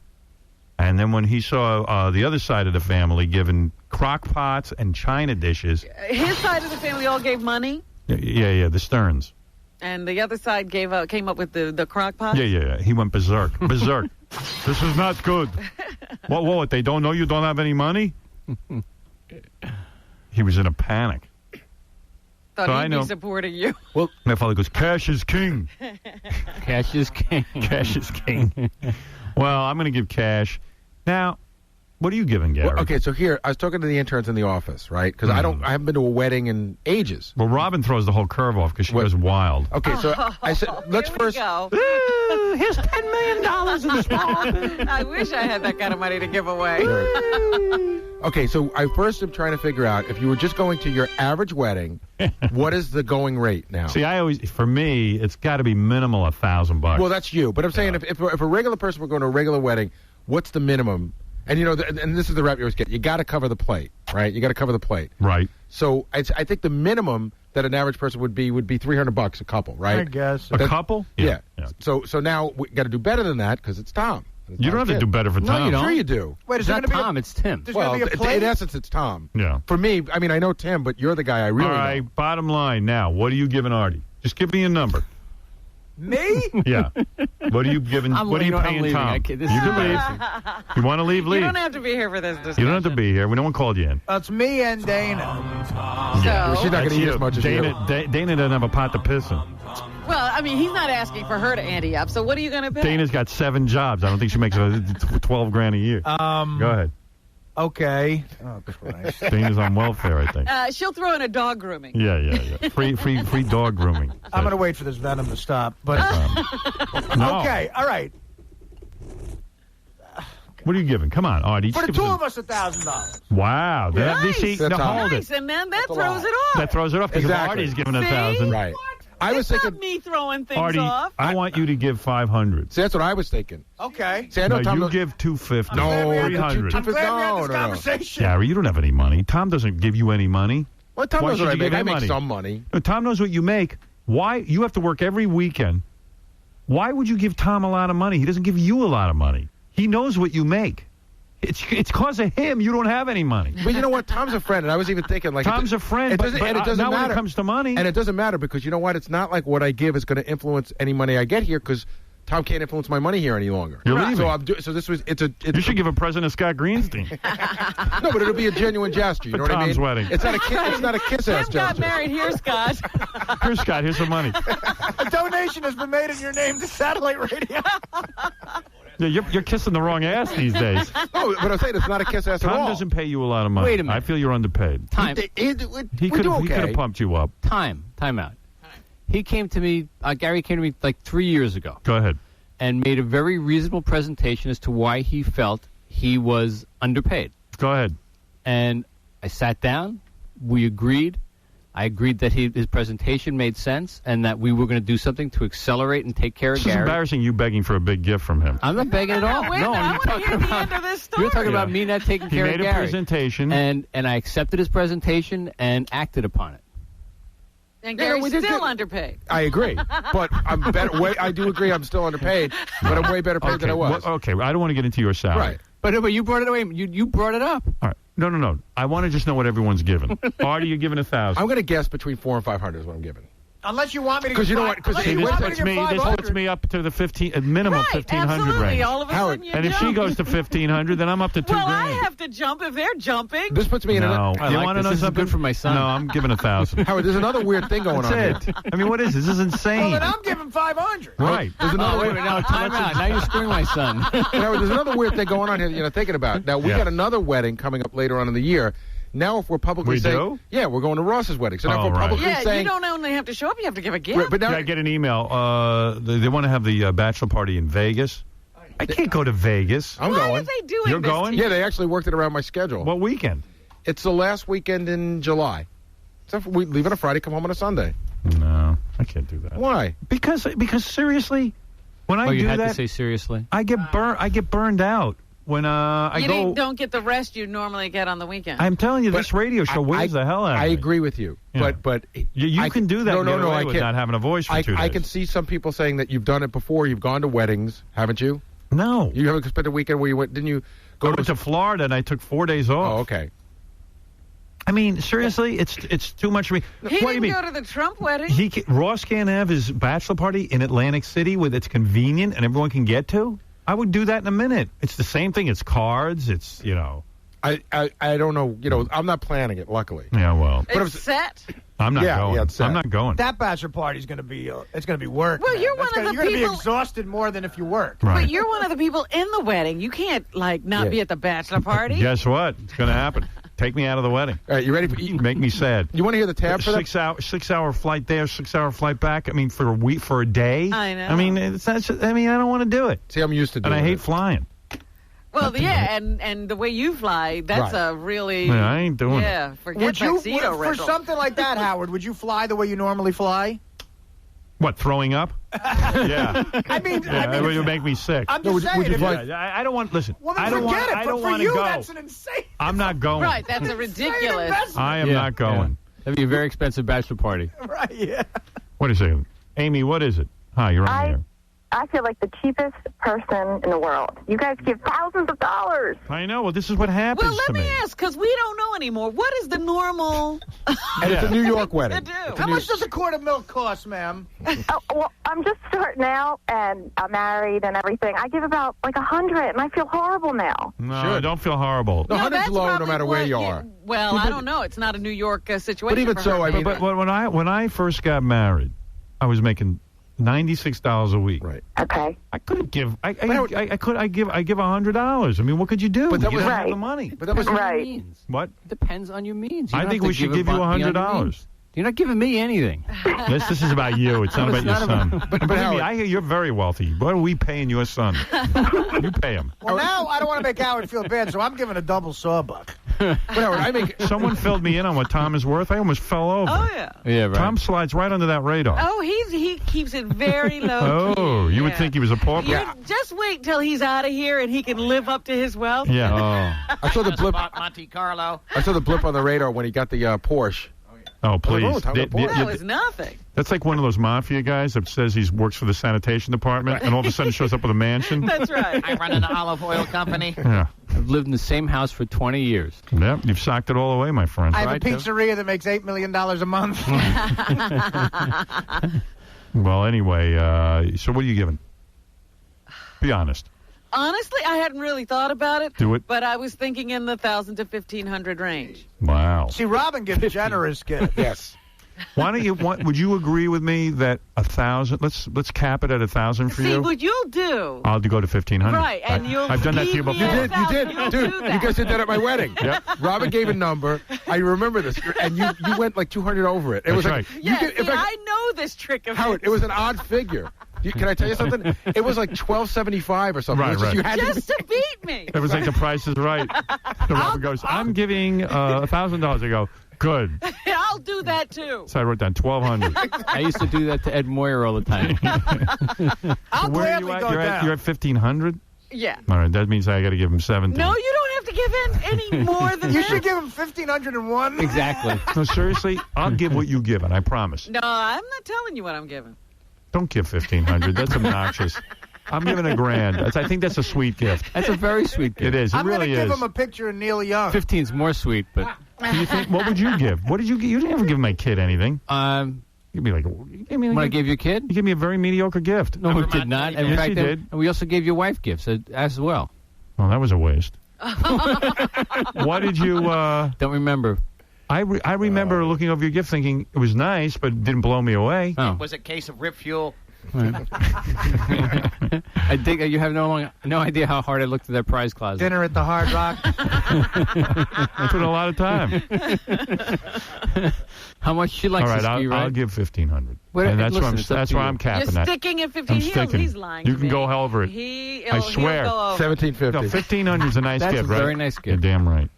And then when he saw the other side of the family giving crock pots and china dishes. His side of the family all gave money? Yeah, the Stearns. And the other side came up with the crock pot? Yeah. He went berserk. Berserk. This is not good. What? They don't know you don't have any money? He was in a panic. Thought he'd be supporting you. Well, my father goes, cash is king. Cash is king. Cash is king. Well, I'm going to give cash. Now, what are you giving, Gary? Well, okay, so here, I was talking to the interns in the office, right? Because I haven't been to a wedding in ages. Well, Robin throws the whole curve off because she goes wild. Okay, so I said, let's first. Go. Here's $10 million in small. I wish I had that kind of money to give away. Okay, so I first am trying to figure out if you were just going to your average wedding, what is the going rate now? See, for me, it's got to be minimal $1,000. Well, that's you. But I'm saying if a regular person were going to a regular wedding, what's the minimum? And, and this is the rap you always get. You got to cover the plate, right? You got to cover the plate. Right. So I think the minimum that an average person would be $300 a couple, right? I guess. A couple? Yeah. So now we got to do better than that because it's Tom. You don't have to do better for Tom. No, you don't. Sure you do. Wait, it's not Tom, it's Tim. Well, in essence, it's Tom. Yeah. For me, I mean, I know Tim, but you're the guy I really All right, know. bottom line now, what are you giving Artie? Just give me a number. Me? Yeah. What are you giving? What are you paying Tom? You can leave. You want to leave? You don't have to be here for this discussion. You don't have to be here. No one called you in. It's me and Dana. Yeah. She's not going to eat you. as much as Dana doesn't have a pot to piss in. Well, I mean, he's not asking for her to ante up, so what are you going to pay? Dana's got 7 jobs. I don't think she makes $12,000 a year. Go ahead. Okay. Oh, Christ. Dana's on welfare, I think. She'll throw in a dog grooming. Yeah. Free dog grooming. I'm going to wait for this venom to stop. But no. Okay, all right. What are you giving? Come on, Artie. For the two of us, $1,000. Wow. Nice. Hold it. And then that throws it off. That throws it off because Artie's giving $1,000. Right. I was thinking not me throwing things Artie, off. I want you to give $500. See, that's what I was thinking. Okay. See, I know Tom you give $250. No, $300. I'm glad we had this conversation. Gary, you don't have any money. Tom doesn't give you any money. Well, Tom Why knows should what I you make. give I him make money? some money. No, Tom knows what you make. Why? You have to work every weekend. Why would you give Tom a lot of money? He doesn't give you a lot of money. He knows what you make. It's because of him you don't have any money. But you know what? Tom's a friend, and I was even thinking like Tom's a friend, but it doesn't not matter when it comes to money. And it doesn't matter because you know what? It's not like what I give is going to influence any money I get here because Tom can't influence my money here any longer. You're leaving. So this was you should give a present to Scott Greenstein. No, but it'll be a genuine gesture. You know what I mean? Tom's wedding. It's not a kiss ass Tim gesture. got married. Here, Scott. Here, Scott. Here's some money. A donation has been made in your name to satellite radio. Yeah, you're kissing the wrong ass these days. No, but I'm saying it's not a kiss ass at all. Tom doesn't pay you a lot of money. Wait a minute. I feel you're underpaid. Time. He could have pumped you up. Time out. He came to me, Gary came to me like 3 years ago. Go ahead. And made a very reasonable presentation as to why he felt he was underpaid. Go ahead. And I sat down. We agreed. I agreed that his presentation made sense and that we were going to do something to accelerate and take care of Gary. It's embarrassing you begging for a big gift from him. I'm not begging at all. No, you're talking about the end of this story. You're talking about me not taking care of Gary. He made a presentation. And I accepted his presentation and acted upon it. And Gary's still underpaid. I agree, but I'm better. I do agree. I'm still underpaid, but I'm way better paid than I was. Well, okay, I don't want to get into your salary. Right. But you brought it away. You brought it up. All right. No. I want to just know what everyone's giving. Artie, you're giving $1,000. I'm going to guess between $400 and $500 is what I'm giving. Unless you want me to. Because you know what? Because this puts me up to the minimum 1,500 range. All of a sudden and if she goes to 1,500, then I'm up to $2,000. Well, I have to jump if they're jumping. This puts me in. No, you want to know something? Good for my son. No, I'm giving $1,000. Howard, there's another weird thing going on That's here. it. I mean, what is this? This is insane. Well, then I'm giving $500. Right. There's another wait a minute. Now, time out. Now you're screwing my son. Howard, there's another weird thing going on here. Thinking about. Now we got another wedding coming up later on in the year. Now, if we're publicly saying, yeah, we're going to Ross's wedding. So now, if we're publicly saying, you don't only have to show up; you have to give a gift. Right, but now, I get an email. They want to have the bachelor party in Vegas. I can't go to Vegas. I'm going. What are they doing? You're going? Yeah, they actually worked it around my schedule. What weekend? It's the last weekend in July. So we leave on a Friday, come home on a Sunday. No. I can't do that. Why? Because seriously, when I you do had that, to say seriously. I get burned out when I go. You don't get the rest you normally get on the weekend. I'm telling you, this radio show wears the hell out of me. I agree with you, but you can do that. No, I with can't. Not having a voice for 2 days. I can see some people saying that you've done it before. You've gone to weddings, haven't you? No. You haven't spent a weekend where you went, didn't you? I went to Florida and I took 4 days off. Oh, okay. I mean, seriously, it's too much for me. He what do you didn't mean? go to the Trump wedding. Ross can't have his bachelor party in Atlantic City where it's convenient and everyone can get to? I would do that in a minute. It's the same thing. It's cards. It's, I don't know. I'm not planning it, luckily. Yeah, well. It's set. I'm not going. Yeah, it's set. I'm not going. That bachelor party's going to be it's going to be work. Well, man. you're one of the You're going to be people- exhausted more than if you work. Right. But you're one of the people in the wedding. You can't not be at the bachelor party. Guess what? It's going to happen. Take me out of the wedding. All right, you ready for Make me sad. You want to hear the tab for that? 6-hour flight there, 6-hour flight back. I mean, for a week, for a day. I know. I mean, I don't want to do it. See, I'm used to doing And I hate it. flying. Well, yeah, and the way you fly, that's Right. a really... Yeah, I ain't doing it. Yeah, forget Would you, tuxedo for rental. something like that, Howard, would you fly the way you normally fly? What, throwing up? Yeah. I mean, That would make me sick. I'm just saying. you if- fly- I don't want. Listen. well, then I don't forget want. it. I But don't for want to you, go. that's an insane. I'm not going. Right, that's a ridiculous... I am not going. That'd be a very expensive bachelor party. Right, yeah. Wait a second, Amy. What is it? Hi, you're on there. I feel like the cheapest person in the world. You guys give thousands of dollars. I know. Well, this is what happens Well, let to me me. ask, because we don't know anymore. What is the normal... And it's a New York wedding. How much does a quart of milk cost, ma'am? Oh, well, I'm just starting out, and I'm married and everything. I give about like 100, and I feel horrible now. No, don't feel horrible. No, 100's that's low no probably matter where what you you- are. Well, I don't know. It's not a New York situation. But even for so, her. I mean, But when I first got married, I was making $96 a week. Right. Okay. I couldn't give. I give $100. I mean, what could you do? But that you was don't have right. the money. But that was Right. What? Depends on your means. You I don't think have we to should give you beyond your $100. means. You're not giving me anything. This is about you. It's not No, about it's your not son. about- But believe me, Howard- I hear you're very wealthy. What are we paying your son? You pay him. Well, now I don't want to make Howard feel bad, so I'm giving a double sawbuck. But Howard, I make Someone filled me in on what Tom is worth. I almost fell over. Oh, yeah. Yeah, right. Tom slides right under that radar. Oh, he keeps it very low. Oh, you would Yeah. think he was a pauper. You just wait till he's out of here and he can live up to his wealth. Yeah. Oh. I saw the blip. Monte Carlo. I saw the blip on the radar when he got the Porsche. Oh, please. Oh, Tom, That was nothing. That's like one of those mafia guys that says he works for the sanitation department and all of a sudden shows up with a mansion. That's right. I run an olive oil company. Yeah. I've lived in the same house for 20 years. Yep, you've socked it all away, my friend. I have a Right, Joe? pizzeria that makes $8 million a month. Well, anyway, so what are you giving? Be honest. Honestly, I hadn't really thought about it. Do it. But I was thinking in the 1,000 to 1,500 range. Wow. See, Robin gives generous gifts. Yes. Why don't you? Would you agree with me that 1,000? Let's cap it at 1,000 for See, you. what you'll do. I'll go to 1,500. Right, and you'll I've done that to you keep before. me You did, You'll dude. do You that. guys did that at my wedding. Yep. Robin gave a number. I remember this, and you went like 200 over it. It That's was like right. you Yeah, could- in see, fact, I know this trick of Howard, it was an odd figure. Can I tell you something? It was like $12.75 or something. Right, It was just- right. You had just to beat me. It was like The Price is Right. The Robert goes, I'm giving $1,000. I go, good. I'll do that too. So I wrote down 1,200. I used to do that to Ed Moyer all the time. I'll Where are gladly you at? go You're down. at 1,500. Yeah. All right, that means I got to give him 17. No, you don't have to give in any more than You that. should give him 1,501. Exactly. No, seriously, I'll give what you give, and I promise. No, I'm not telling you what I'm giving. Don't give 1,500. That's obnoxious. I'm giving $1,000. I think that's a sweet gift. That's a very sweet gift. It is. It I'm really going to give is. him a picture of Neil Young. 15's more sweet, but Do you think? What would you give? What did you give? You didn't ever give my kid anything. you Give me when I gave you a kid? You gave me a very mediocre gift. No, we did not. In Yes, fact, you did. and we also gave your wife gifts as well. Well, that was a waste. What did you? Don't remember. I remember looking over your gift, thinking it was nice, but it didn't blow me away. Oh. Was it a case of Rip Fuel? I think you have no idea how hard I looked at that prize closet. Dinner at the Hard Rock. I put in a lot of time. How much she likes All right, to ski ride. I'll give 1,500, Well, and that's listen, it's up that's to why you. I'm capping You're that. sticking at 15. I'm sticking. He's lying You to can me. go over it. I swear. He'll go over. 1750. No, 1,500 is a nice That's gift, a right? very nice You're gift. damn right.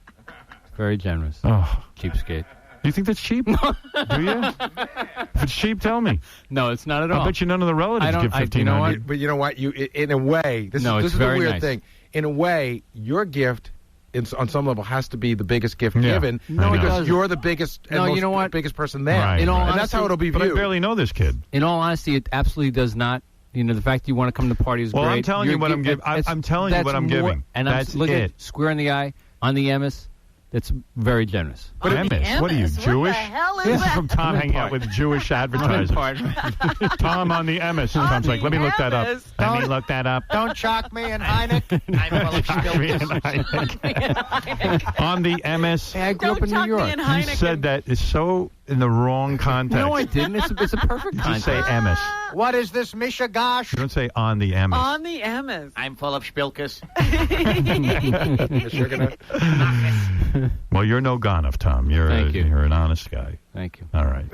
Very generous. Oh, Cheapskate. You think that's cheap? Do you? If it's cheap, tell me. No, it's not at all. I bet you none of the relatives give $1,500. You know what? But you know what? In a way, this is the weird thing. In a way, your gift, on some level, has to be the biggest gift given. No, because you're the biggest and biggest person there. Right, and honesty, that's how it'll be viewed. But I barely know this kid. In all honesty, it absolutely does not. You know, the fact that you want to come to the party is great. Well, I'm telling you what I'm giving. I'm telling you what I'm giving. And that's look it. at square in the eye on the MS. That's very generous. But MS, what are you, Jewish? What the hell is This that? is from Tom hanging out with Jewish advertisers. Tom on the MS. And Tom's like, let me look that up. Let me look that up. Don't shock me and Heineck. On the MS. Hey, I grew up in New York. You said that is so in the wrong context. No, I didn't. It's a perfect context. You say MS. What is this, Misha Gosh? You don't say on the MS. On the MS. I'm full of spilkus. Well, you're no Ganef, Tom. You're an honest guy. Thank you. All right.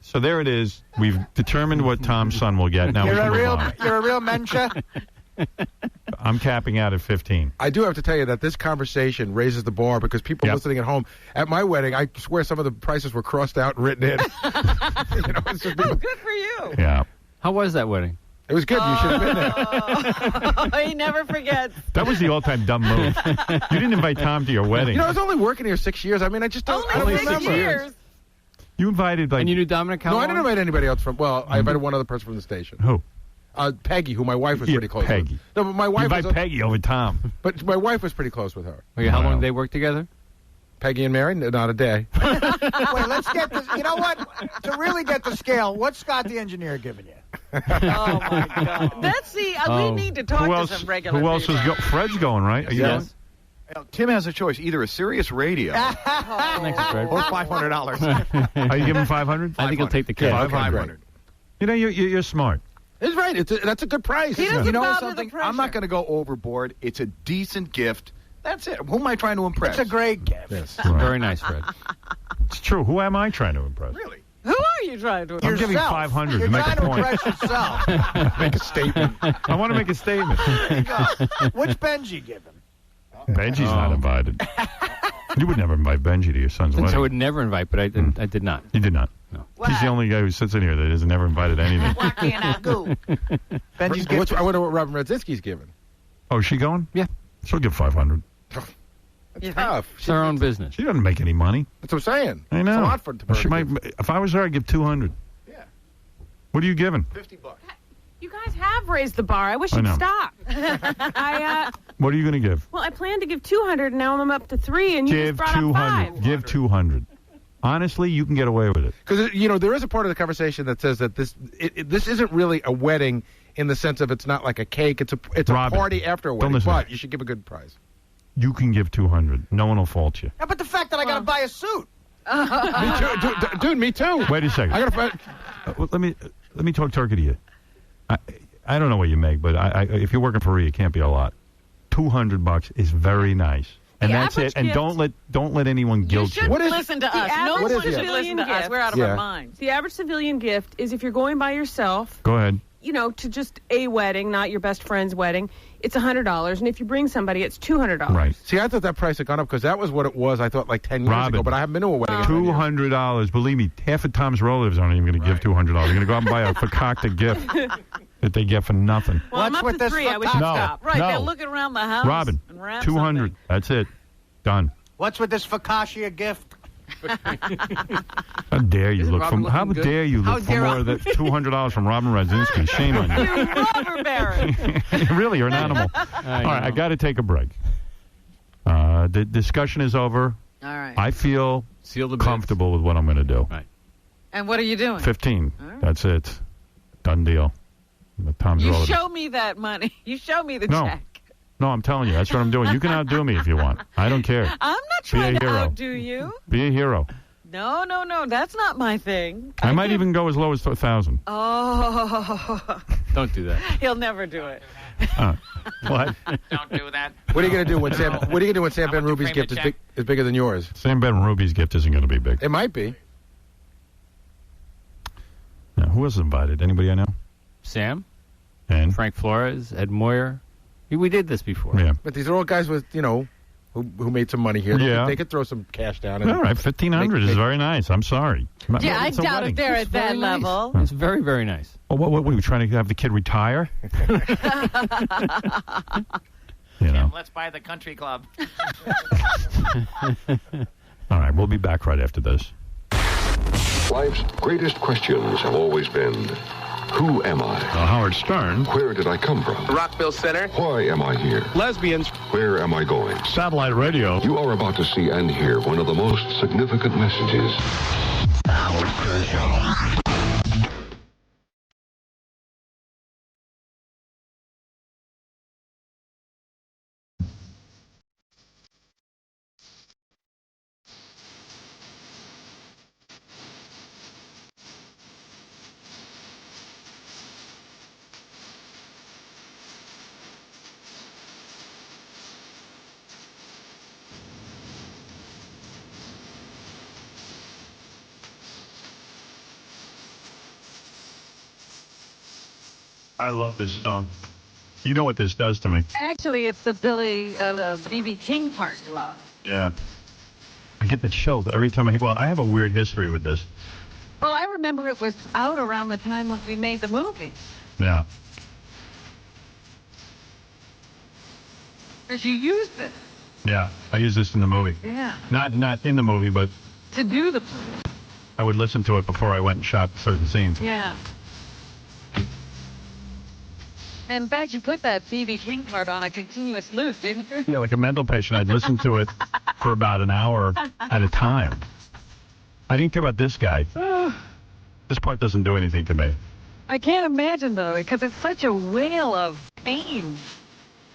So there it is. We've determined what Tom's son will get. Now You're a real Mensha. I'm capping out at 15. I do have to tell you that this conversation raises the bar because people listening at home, at my wedding, I swear some of the prices were crossed out and written in. It's just good for you. Yeah. How was that wedding? It was good. You should have been there. He never forgets. That was the all-time dumb move. You didn't invite Tom to your wedding. I was only working here 6 years. I mean, I just don't. I don't remember. 6 years. You invited And you knew Dominic? No, I didn't invite anybody else from. Well, I invited one other person from the station. Who? Peggy, who my wife was pretty close Peggy. with. No, but my wife you invite Peggy over Tom. But my wife was pretty close with her. Okay, how long did they work together? Peggy and Mary? Not a day. Wait, let's get this. You know what? To really get the scale, what's Scott the engineer giving you? Oh, my God. That's we need to talk to some regular Who else people. is Fred's going, right? Are you going? Tim has a choice, either a Sirius radio or $500. Are you giving 500? I think he'll take the cash. 500. You know, you're smart. It's right. That's a good price. You know something? I'm not going to go overboard. It's a decent gift. That's it. Who am I trying to impress? It's a great gift. Yes. Very nice, Fred. It's true. Who am I trying to impress? Really? Who are you trying to impress? I'm giving 500 You're to make trying a to point. impress yourself. Make a statement. I want to make a statement. What's Benji giving? Benji's not invited. You would never invite Benji to your son's wedding. I would never invite, but I did not. You did not? No. He's the only guy who sits in here that has never invited anything. Why can't I go? Benji's I wonder what Robin Radzinski's giving. Oh, is she going? Yeah. She'll give 500. It's tough. It's her own business. She doesn't make any money. That's what I'm saying. I know. It's a lot for her She might. If I was her, I'd give 200. Yeah. What are you giving? $50. You guys have raised the bar. I wish I you'd know. stop. What are you going to give? Well, I planned to give 200, and now I'm up to 3, and you just Give brought up 200. 5. Give 200. Honestly, you can get away with it. Because there is a part of the conversation that says that this isn't really a wedding in the sense of it's not like a cake. It's a Robin, party after a don't wedding. listen to But me. you should give a good price. You can give 200. No one will fault you. Yeah, but the fact that I got to buy a suit. Me too, dude. Me too. Wait a second. I gotta find. Well, let me talk turkey to you. I don't know what you make, but if you're working for Rhea, it can't be a lot. $200 is very nice, and that's it. And don't let anyone guilt you. You shouldn't listen to us. No one should listen to us. We're out of our minds. The average civilian gift is if you're going by yourself. Go ahead. To just a wedding, not your best friend's wedding, it's $100. And if you bring somebody, it's $200. Right. See, I thought that price had gone up because that was what it was, I thought, like 10 years ago. But I haven't been to a wedding. $200. Believe me, half of Tom's relatives aren't even going to give $200. They're going to go out and buy a fakakta gift that they get for nothing. Well, I'm up to 3. I wish you'd stop. Right, they're looking around the house. Robin, and wrap 200. something. That's it. Done. What's with this Fakashia gift? How dare you Isn't look Robin for? How looking dare good? you How look for dare more than $200 from Robin Radzinski? Shame on you. You rubber baron. Really, you're an animal. All right, I got to take a break. The discussion is over. All right. I feel comfortable with what I'm going to do. Right. And what are you doing? 15. That's it. Done deal. Tom's You relative. show me that money. You show me the No. check. No, I'm telling you. That's what I'm doing. You can outdo me if you want. I don't care. I'm not trying to outdo you. Be a hero. No. That's not my thing. I might even go as low as 1,000. Oh. Don't do that. He'll never do it. What? Don't do that. What are you going to do when Sam? What are you going to do when Sam Ben Ruby's gift is bigger than yours? Sam Ben Ruby's gift isn't going to be big. It might be. Now, who else is invited? Anybody I know? Sam. And? Frank Flores, Ed Moyer. We did this before. Yeah. But these are all guys with, who made some money here. Yeah. They could throw some cash down. And All right, $1,500 is very nice. I'm sorry. Yeah, I It's a doubt wedding. if they're at that level. It's very, very nice. Well, what were you trying to have the kid retire? You know. Let's buy the country club. All right, we'll be back right after this. Life's greatest questions have always been, who am I? Howard Stern. Where did I come from? Rockville Center. Why am I here? Lesbians. Where am I going? Satellite radio. You are about to see and hear one of the most significant messages. Howard Stern Show. I love this song. You know what this does to me? Actually, it's the B.B. King part you love. Yeah. I get that chill every time I have a weird history with this. Well, I remember it was out around the time when we made the movie. Yeah. Because you used it. Yeah. I use this in the movie. Yeah. Not in the movie, but To do the... I would listen to it before I went and shot certain scenes. Yeah. In fact, you put that B.B. King part on a continuous loop, didn't you? Yeah, like a mental patient. I'd listen to it for about an hour at a time. I didn't care about this guy. This part doesn't do anything to me. I can't imagine, though, because it's such a wail of pain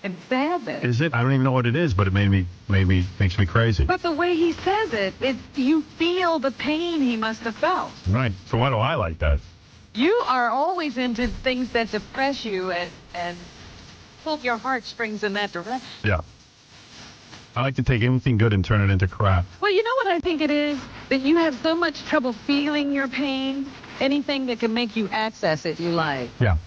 and sadness. Is it? I don't even know what it is, but it makes me crazy. But the way he says it, you feel the pain he must have felt. Right. So why do I like that? You are always into things that depress you and pull your heartstrings in that direction. Yeah. I like to take anything good and turn it into crap. Well, you know what I think it is? That you have so much trouble feeling your pain. Anything that can make you access it, you like. Yeah.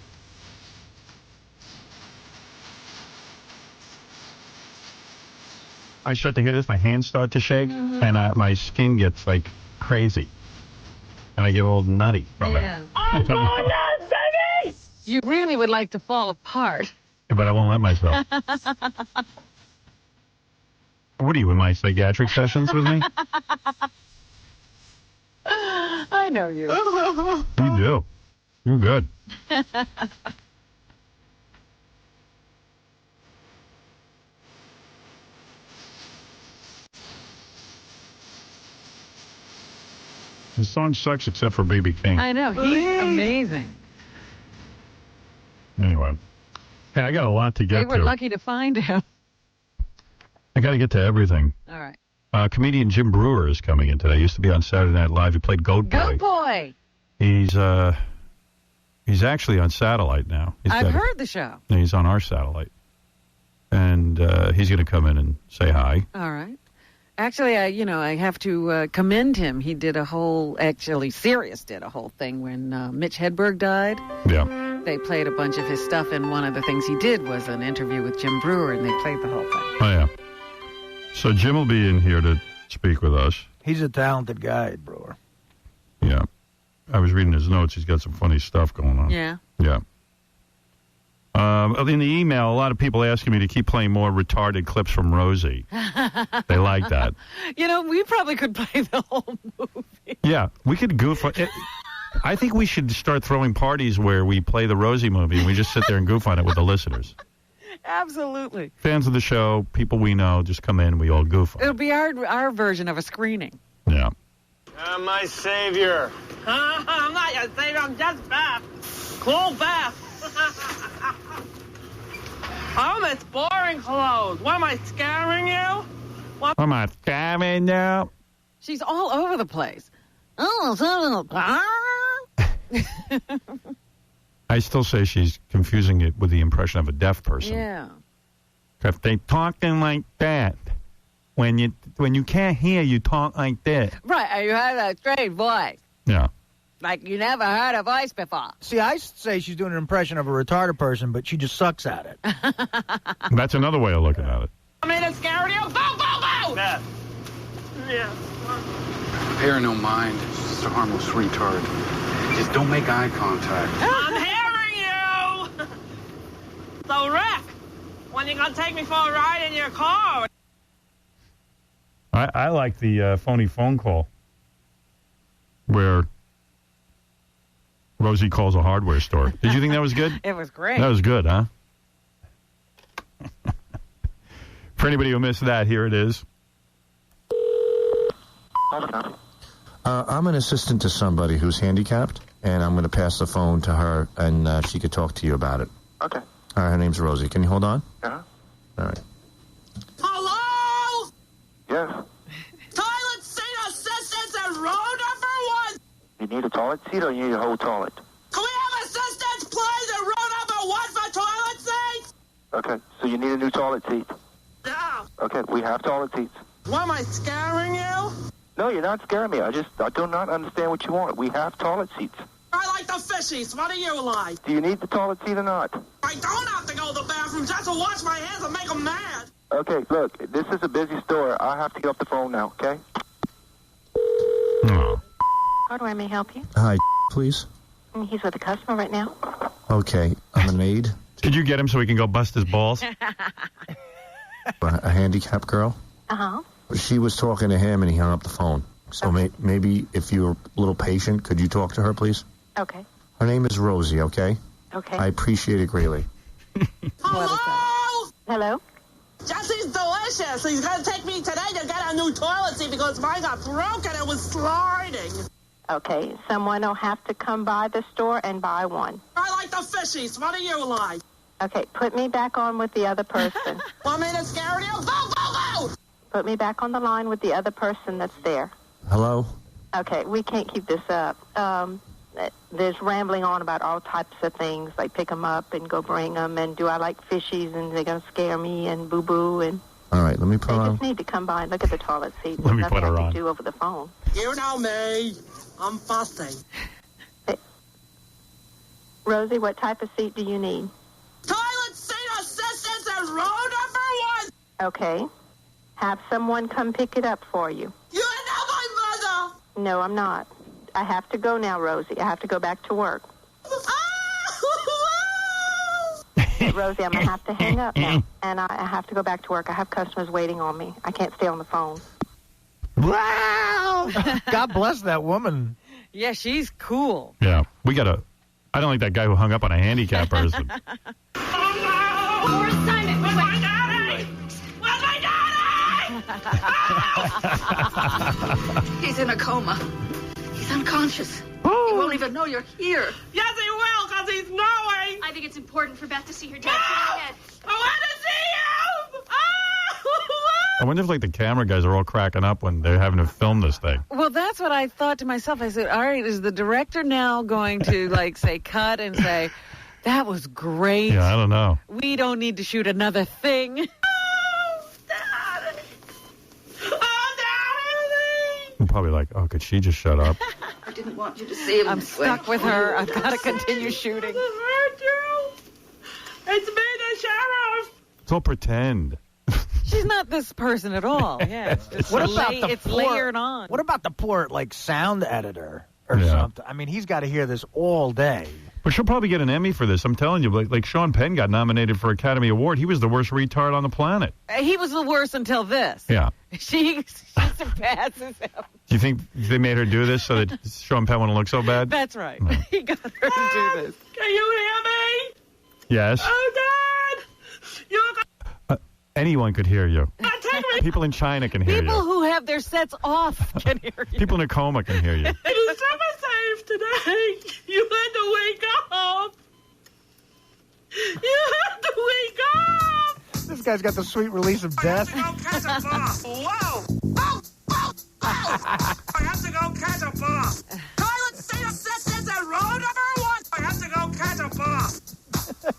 I start to hear this, my hands start to shake, and my skin gets, like, crazy. And I get all nutty from it. I'm going nuts, baby! You really would like to fall apart. But I won't let myself. What are you, in my psychiatric sessions with me? I know you. You do. You're good. The song sucks except for B.B. King. I know. He's amazing. Anyway. Hey, I got a lot to get They to. were lucky to find him. I got to get to everything. All right. Comedian Jim Brewer is coming in today. He used to be on Saturday Night Live. He played Goat Boy. Goat Boy. He's actually on satellite now. I've heard the show. He's on our satellite. And he's going to come in and say hi. All right. Actually, I have to commend him. He did Sirius did a whole thing when Mitch Hedberg died. Yeah. They played a bunch of his stuff, and one of the things he did was an interview with Jim Brewer, and they played the whole thing. Oh, yeah. So Jim will be in here to speak with us. He's a talented guy, Brewer. Yeah. I was reading his notes. He's got some funny stuff going on. Yeah. Yeah. In the email, a lot of people asking me to keep playing more retarded clips from Rosie. They like that. We probably could play the whole movie. Yeah, we could goof on it. I think we should start throwing parties where we play the Rosie movie and we just sit there and goof on it with the listeners. Absolutely. Fans of the show, people we know, just come in and we all goof on it. It'll be our version of a screening. Yeah. I'm my savior. I'm not your savior. I'm just Beth. Cool Beth. Oh, that's boring clothes. What, am I scaring you? Am I scaring you? She's all over the place. I still say she's confusing it with the impression of a deaf person. Yeah. If they talking like that, when you can't hear, you talk like that. Right, you have a straight voice. Yeah. Like you never heard a voice before. See, I say she's doing an impression of a retarded person, but she just sucks at it. That's another way of looking at it. I mean, it's scaring you. Go Beth. Yeah. Bear no mind. It's just a harmless retard. Just don't make eye contact. I'm hearing you! So, Rick, when you gonna take me for a ride in your car? I like the phony phone call where Rosie calls a hardware store. Did you think that was good? It was great. That was good, huh? For anybody who missed that, here it is. I'm an assistant to somebody who's handicapped, and I'm going to pass the phone to her, and she could talk to you about it. Okay. All right, her name's Rosie. Can you hold on? Uh-huh. All right. Hello? Yes. Toilet seat assistance at row number 1. You need a toilet seat or you need a whole toilet? Can we have assistance, please, at row number 1 for toilet seats? Okay, so you need a new toilet seat. No. Okay, we have toilet seats. What, am I scaring you? No, you're not scaring me. I do not understand what you want. We have toilet seats. I like the fishies. What do you like? Do you need the toilet seat or not? I don't have to go to the bathroom just to wash my hands and make them mad. Okay, look, this is a busy store. I have to get off the phone now, okay? Hardware, may I help you? Hi, please. He's with a customer right now. Okay, I'm an aide. Could you get him so he can go bust his balls? A handicapped girl. Uh-huh. She was talking to him, and he hung up the phone. So maybe if you're a little patient, could you talk to her, please? Okay. Her name is Rosie, okay? Okay. I appreciate it greatly. Hello? Hello? Jesse's delicious. He's going to take me today to get a new toilet seat because mine got broken. It was sliding. Okay, someone will have to come by the store and buy one. I like the fishies. What do you like? Okay, put me back on with the other person. Want me to scare you? Go, go, go! Put me back on the line with the other person that's there. Hello? Okay, we can't keep this up. There's rambling on about all types of things, like pick them up and go bring them, and do I like fishies, and they're going to scare me, and boo-boo, and... All right, let me put They on... just need to come by and look at the toilet seat. Let me There's put her nothing I on. can do over the phone. You know me. I'm fussy. Rosie, what type of seat do you need? Toilet seat assistance at row number 1. Okay. Have someone come pick it up for you. You are not my mother. No, I'm not. I have to go now, Rosie. I have to go back to work. Rosie, I'm going to have to hang up now. And I have to go back to work. I have customers waiting on me. I can't stay on the phone. Wow! God bless that woman. Yeah, she's cool. Yeah, we got to... I don't like that guy who hung up on a handicapped person. Where's Simon? Where's my daddy? Where's my daddy? He's in a coma. He's unconscious. He won't even know you're here. Yes, he will, because he's knowing. I think it's important for Beth to see her dad. I want to see him! I wonder if, like, the camera guys are all cracking up when they're having to film this thing. Well, that's what I thought to myself. I said, all right, is the director now going to, like, say cut and say, that was great? Yeah, I don't know. We don't need to shoot another thing. I'm probably like, oh, could she just shut up? I didn't want you to see him. I'm stuck with her. I've got to continue shooting. It's me, the sheriff. It's all pretend. She's not this person at all. Yeah, it's just it's layered on. What about the poor, like, sound editor or something? I mean, he's got to hear this all day. But she'll probably get an Emmy for this. I'm telling you, like Sean Penn got nominated for Academy Award. He was the worst retard on the planet. He was the worst until this. Yeah. She surpasses him. Do you think they made her do this so that Sean Penn wouldn't look so bad? That's right. No. He got her to do this. Can you hear me? Yes. Oh, God. Anyone could hear you. People in China can hear People you. who have their sets off can hear you. People in a coma can hear you. It is summer safe today. You had to wake up. You had to wake up. This guy's got the sweet release of death. I have to go catch a bus. Whoa. Oh, oh, oh. I have to go catch a bus. Toilet seat assistance at row number 1. I have to go catch a bus.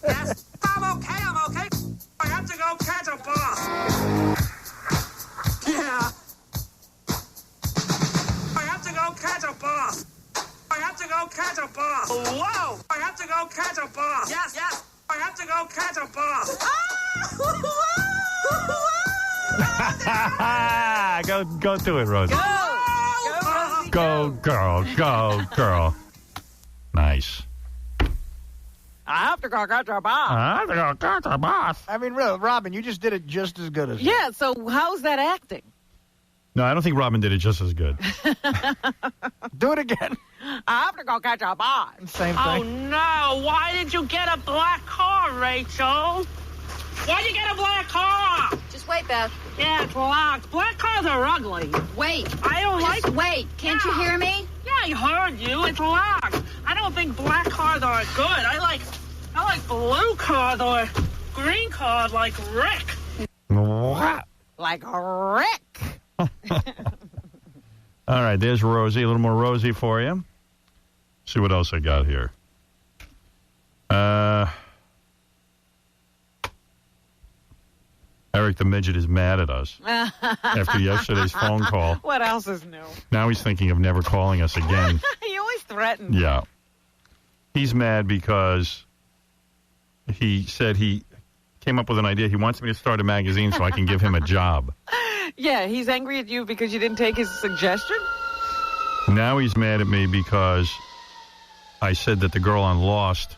Yes, I'm okay. I have to go catch a bus. Yeah. I have to go catch a bus. I have to go catch a bus. Whoa. I have to go catch a bus. Yes, yes. I have to go catch a bus. Go to it, Rosie. Go, girl. Go, girl. Nice. I have to go get your boss. I mean, really, Robin, you just did it just as good as Yeah, so how's that acting? No, I don't think Robin did it just as good. Do it again. I have to go catch a boss. Same thing. Oh, no. Why did you get a black car, Rachel? Why'd you get a black car? Just wait, Beth. Yeah, it's locked. Black cars are ugly. Wait. I don't Just like... wait. Can't you hear me? Yeah, I heard you. It's locked. I don't think black cars are good. I like blue cars or green cars like Rick. What? Like Rick. All right, there's Rosie. A little more Rosie for you. See what else I got here. Eric the Midget is mad at us after yesterday's phone call. What else is new? Now he's thinking of never calling us again. He always threatens. Yeah. He's mad because he said he came up with an idea. He wants me to start a magazine so I can give him a job. Yeah, he's angry at you because you didn't take his suggestion? Now he's mad at me because I said that the girl on Lost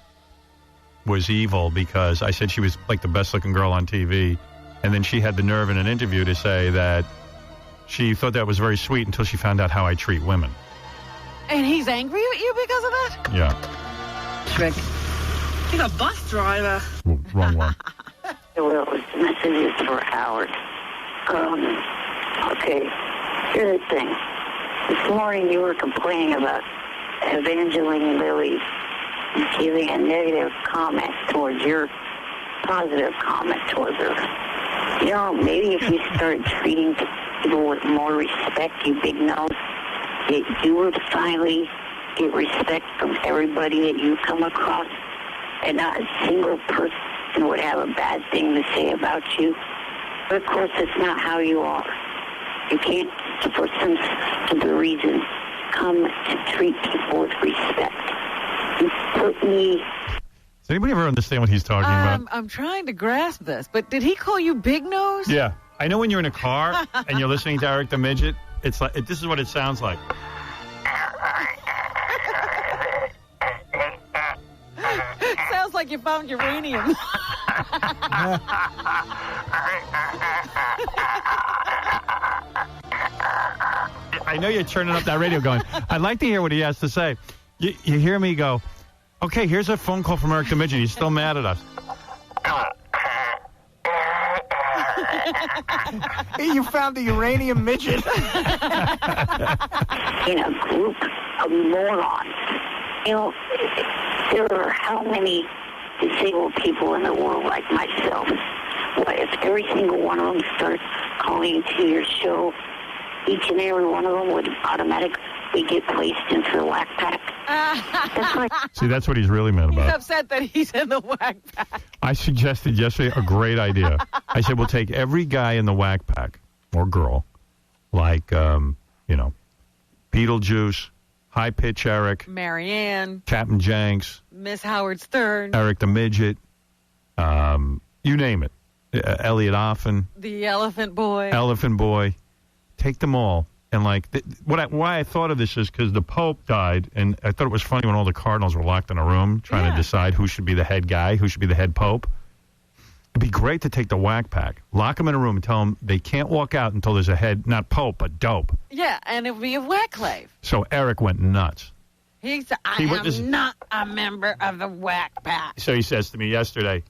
was evil because I said she was like the best-looking girl on TV. And then she had the nerve in an interview to say that she thought that was very sweet until she found out how I treat women. And he's angry at you because of that? Yeah. Trick. He's a bus driver. Wrong one. Well, this message is for Howard. Okay, here's the thing. This morning you were complaining about Evangeline Lilly giving a negative comment towards your positive comment towards her. You know, maybe if you start treating people with more respect, you big nose, you would finally get respect from everybody that you come across, and not a single person would have a bad thing to say about you. But of course, that's not how you are. You can't, for some stupid reason, come to treat people with respect. You put me... Does anybody ever understand what he's talking about? I'm trying to grasp this, but did he call you Big Nose? Yeah. I know when you're in a car and you're listening to Eric the Midget, it's like this is what it sounds like. Sounds like you found uranium. I know you're turning up that radio going, I'd like to hear what he has to say. You hear me go, okay, here's a phone call from Eric the Midget. He's still mad at us. You found the uranium midget. In a group of morons. You know, there are how many disabled people in the world like myself? What if every single one of them starts calling to your show? Each and every one of them would automatically get placed into the whack pack. See, that's what he's really mad about. He's upset that he's in the whack pack. I suggested yesterday a great idea. I said, we'll take every guy in the whack pack, or girl, like, Beetlejuice, High Pitch Eric, Marianne, Captain Jenks, Miss Howard Stern, Eric the Midget, you name it. Elliot Offen, the Elephant Boy. Take them all. And why I thought of this is because the Pope died, and I thought it was funny when all the cardinals were locked in a room trying to decide who should be the head guy, who should be the head Pope. It'd be great to take the whack pack, lock them in a room, and tell them they can't walk out until there's a head, not Pope, but dope. Yeah, and it would be a whack-clave. So Eric went nuts. I am not a member of the whack pack. So he says to me yesterday,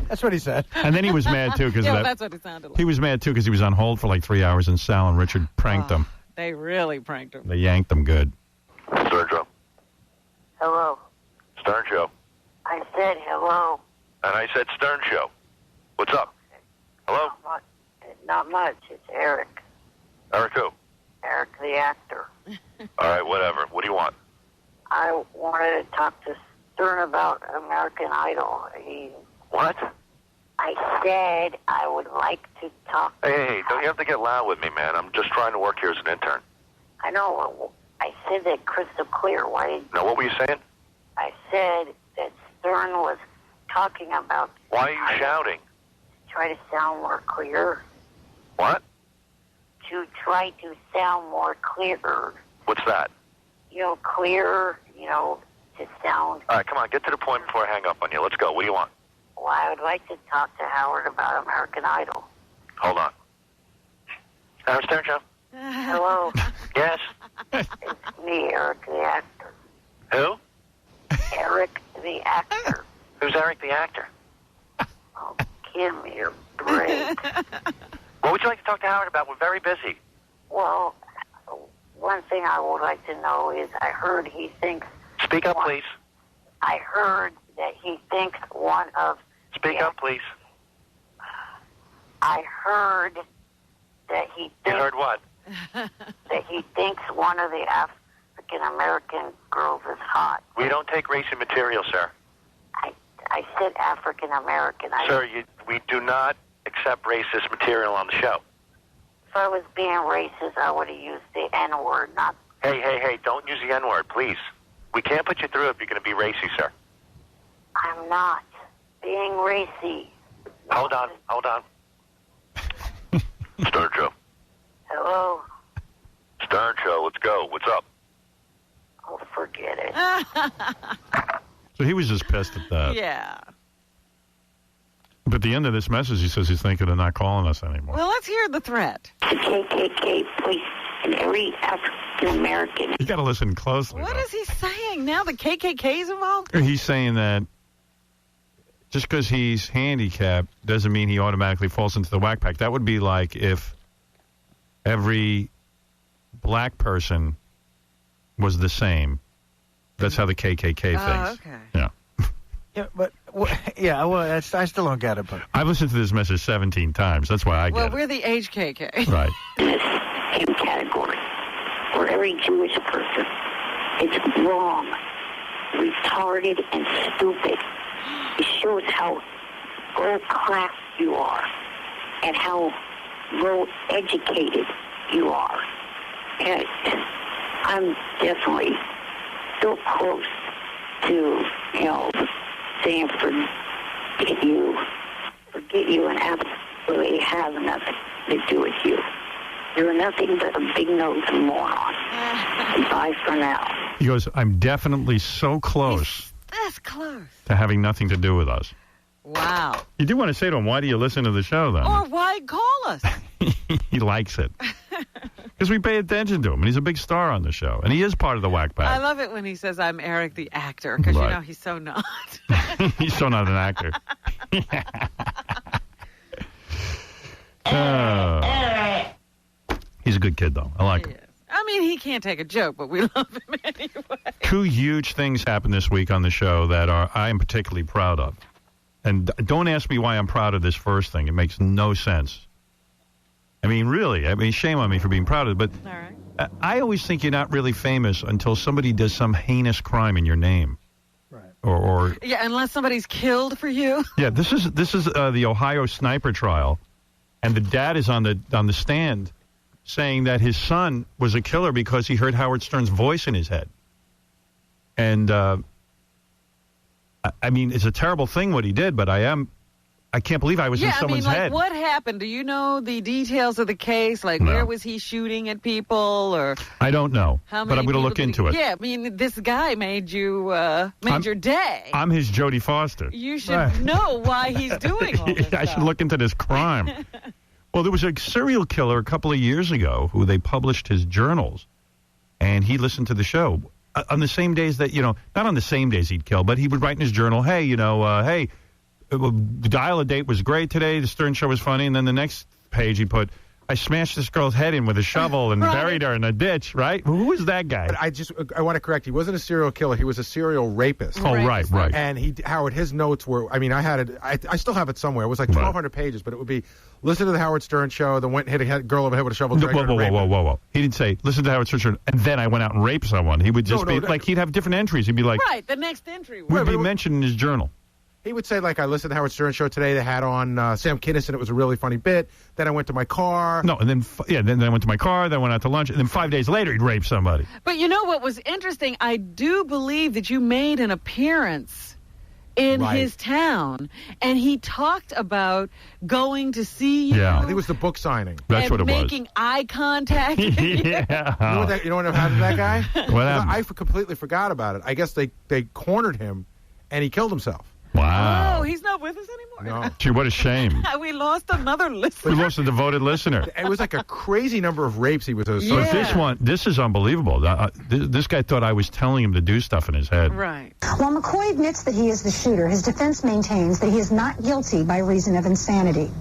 That's what he said. And then he was mad, too, because of that. That's what it sounded like. He was mad, too, because he was on hold for like 3 hours, and Sal and Richard pranked him. They really pranked him. They yanked him good. Sergio. Hello. Stern Show. I said hello. And I said Stern Show. What's up? Hello? Not much. It's Eric. Eric who? Eric the actor. All right, whatever. What do you want? I wanted to talk to Stern about American Idol. What? I said I would like to talk. Hey, don't you have to get loud with me, man? I'm just trying to work here as an intern. I know. I said that crystal clear. Why did... Now, what were you saying? I said that Stern was talking about... Why are you shouting? Try to sound more clear. What? To try to sound more clearer. What's that? Clearer, to sound... All right, come on, get to the point before I hang up on you. Let's go. What do you want? Well, I would like to talk to Howard about American Idol. Hold on. Howard Stern Show? Hello. Yes? It's me, Eric the actor. Who? Eric the actor. Who's Eric the actor? Oh, give me a break. What would you like to talk to Howard about? We're very busy. Well, one thing I would like to know is I heard he thinks... Speak up, please. I heard that he thinks one of... Speak up, please. I heard that he thinks... You heard what? That he thinks one of the African-American girls is hot. We don't take racy material, sir. I said African-American. Sir, we do not accept racist material on the show. If I was being racist, I would have used the N-word, not... Hey, don't use the N-word, please. We can't put you through if you're going to be racy, sir. I'm not being racy. Hold on. Stern Show. Hello? Stern Show, let's go. What's up? Oh, forget it. So he was just pissed at that. Yeah. But at the end of this message, he says he's thinking of not calling us anymore. Well, let's hear the threat. The KKK, please, and every African-American... You got to listen closely. What is he saying? Now the KKK's involved? He's saying that just because he's handicapped doesn't mean he automatically falls into the whack pack. That would be like if every black person was the same. That's how the KKK thinks. Oh, okay. Yeah. Yeah, but I still don't get it. But I've listened to this message 17 times. That's why I get Well, it. we're the HKK. Right. Same category. For every Jewish person, it's wrong, retarded, and stupid. It shows how low class you are and how low educated you are. And I'm definitely so close to, saying forget you and absolutely have nothing to do with you. You're nothing but a big-nosed moron. Bye for now. He goes, I'm definitely so close That's close. to having nothing to do with us. Wow. You do want to say to him, why do you listen to the show then? Or why call us? He likes it. Because we pay attention to him, and he's a big star on the show. And he is part of the whack I pack. love it when he says, I'm Eric the actor, because Right. he's so not. He's so not an actor. He's a good kid, though. I like him. I mean, he can't take a joke, but we love him anyway. Two huge things happened this week on the show that I am particularly proud of. And don't ask me why I'm proud of this first thing. It makes no sense. I mean, really. Shame on me for being proud of it. But All right. I always think you're not really famous until somebody does some heinous crime in your name. Right. Or Yeah, unless somebody's killed for you. yeah, this is the Ohio sniper trial, and the dad is on the stand saying that his son was a killer because he heard Howard Stern's voice in his head. And I mean, it's a terrible thing what he did, but I can't believe I was in someone's head. What happened? Do you know the details of the case? Like, No. where was he shooting at people, or I don't know, how but many I'm going to look people did into he- it. Yeah, I mean, this guy made your day. I'm his Jodie Foster. You should know why he's doing all this I should look into this crime. Well, there was a serial killer a couple of years ago who they published his journals, and he listened to the show on the same days that, not on the same days he'd kill, but he would write in his journal, hey, hey, the dial-a-date was great today, the Stern Show was funny, and then the next page he put, I smashed this girl's head in with a shovel and buried her in a ditch, right? Who was that guy? But I want to correct. He wasn't a serial killer. He was a serial rapist. Oh, right. And Howard, his notes were, I had it, I still have it somewhere. It was like 1,200 pages, but it would be, listen to the Howard Stern Show, then went and hit a girl over the head with a shovel. Whoa. He didn't say, listen to Howard Stern Show, and then I went out and raped someone. He would just he'd have different entries. He'd be like, Right, the next entry. would be mentioned in his journal. He would say, like, I listened to Howard Stern Show today. They had on Sam Kinison. It was a really funny bit. Then I went to my car. No, and then then I went to my car. Then went out to lunch. And then 5 days later, he'd rape somebody. But you know what was interesting? I do believe that you made an appearance in his town, and he talked about going to see you. I think it was the book signing. That's what it was. Making eye contact. Yeah. You know what happened to that guy? What happened? I completely forgot about it. I guess they cornered him, and he killed himself. Wow. Oh, he's not with us anymore. No. Gee, what a shame. We lost another listener. We lost a devoted listener. It was like a crazy number of rapes he was associated. But this is unbelievable. This guy thought I was telling him to do stuff in his head. Right. While McCoy admits that he is the shooter, his defense maintains that he is not guilty by reason of insanity.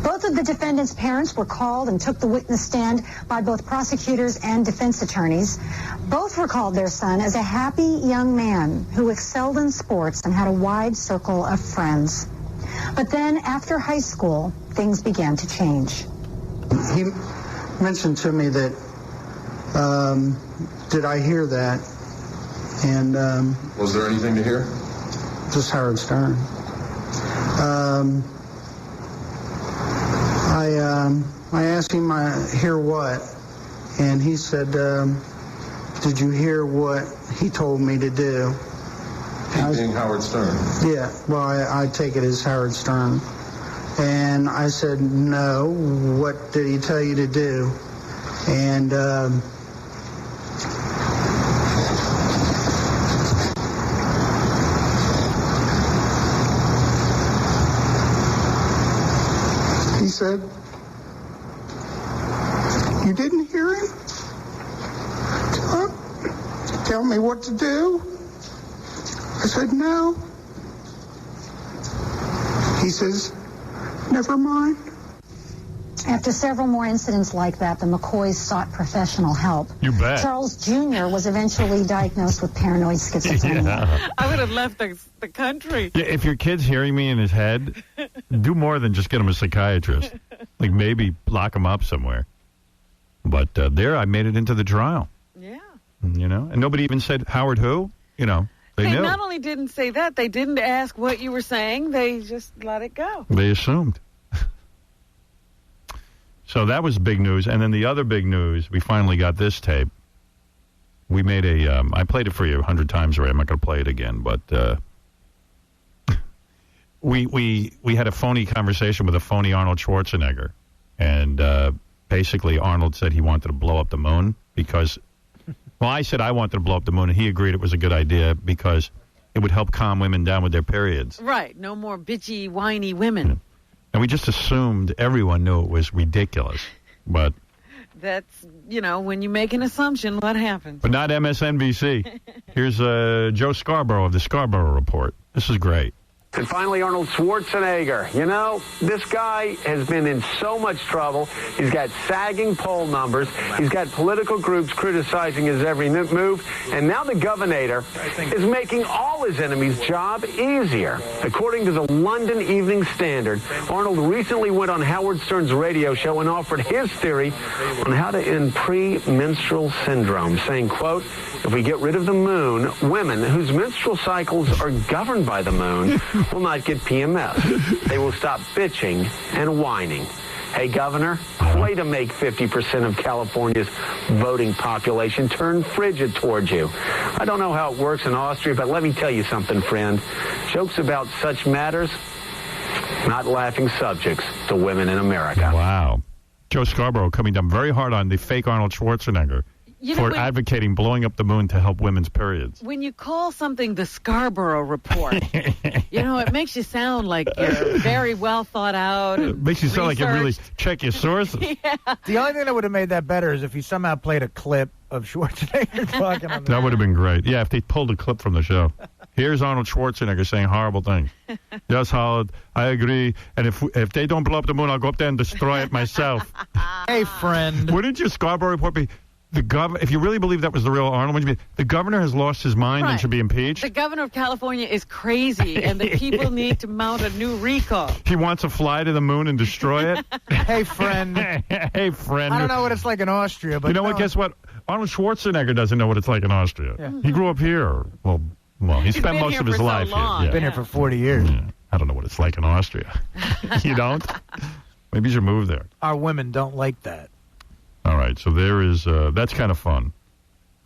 Both of the defendants' parents were called and took the witness stand by both prosecutors and defense attorneys. Both recalled their son as a happy young man who excelled in sports and had a wide circle of friends. But then, after high school, things began to change. He mentioned to me that, did I hear that? And was there anything to hear? Just Howard Stern. I asked him, hear what? And he said, did you hear what he told me to do? He being Howard Stern? Yeah, well, I take it as Howard Stern. And I said, no, what did he tell you to do? And he said, you didn't hear him? Tell me what to do? I said, no. He says, never mind. After several more incidents like that, the McCoys sought professional help. You bet. Charles Jr. was eventually diagnosed with paranoid schizophrenia. Yeah. I would have left the country. Yeah, if your kid's hearing me in his head, do more than just get him a psychiatrist. Like maybe lock him up somewhere. But there, I made it into the trial. Yeah. You know, and nobody even said, Howard who? You know, they knew. Not only didn't say that, they didn't ask what you were saying. They just let it go. They assumed. So that was big news. And then the other big news, we finally got this tape. We made I played it for you 100 times already. I'm not going to play it again. But we had a phony conversation with a phony Arnold Schwarzenegger. And basically Arnold said he wanted to blow up the moon because, well, I said I wanted to blow up the moon, and he agreed it was a good idea because it would help calm women down with their periods. Right. No more bitchy, whiny women. Yeah. And we just assumed everyone knew it was ridiculous. But that's, when you make an assumption, what happens? But not MSNBC. Here's Joe Scarborough of the Scarborough Report. This is great. And finally, Arnold Schwarzenegger. This guy has been in so much trouble. He's got sagging poll numbers. He's got political groups criticizing his every move. And now the governor is making all his enemies' job easier. According to the London Evening Standard, Arnold recently went on Howard Stern's radio show and offered his theory on how to end premenstrual syndrome, saying, quote, if we get rid of the moon, women whose menstrual cycles are governed by the moon will not get PMS. They will stop bitching and whining. Hey, Governor, way to make 50% of California's voting population turn frigid towards you. I don't know how it works in Austria, but let me tell you something, friend. Jokes about such matters, not laughing subjects to women in America. Wow. Joe Scarborough coming down very hard on the fake Arnold Schwarzenegger for advocating blowing up the moon to help women's periods. When you call something the Scarborough Report, it makes you sound like you're very well thought out. It makes you sound like you really check your sources. Yeah. The only thing that would have made that better is if he somehow played a clip of Schwarzenegger talking on that would have been great. Yeah, if they pulled a clip from the show. Here's Arnold Schwarzenegger saying horrible things. Yes, Howard, I agree. And if they don't blow up the moon, I'll go up there and destroy it myself. Hey, friend. Wouldn't your Scarborough Report be... if you really believe that was the real Arnold, would you be, the governor has lost his mind and should be impeached? The governor of California is crazy, and the people need to mount a new recall. He wants to fly to the moon and destroy it? Hey, friend. Hey, friend. I don't know what it's like in Austria, but... You know what? Guess what? Arnold Schwarzenegger doesn't know what it's like in Austria. Yeah. He grew up here. Well, he spent most of his life here. He's been here for 40 years. Yeah. I don't know what it's like in Austria. You don't? Maybe you should move there. Our women don't like that. All right, so there is, that's kind of fun.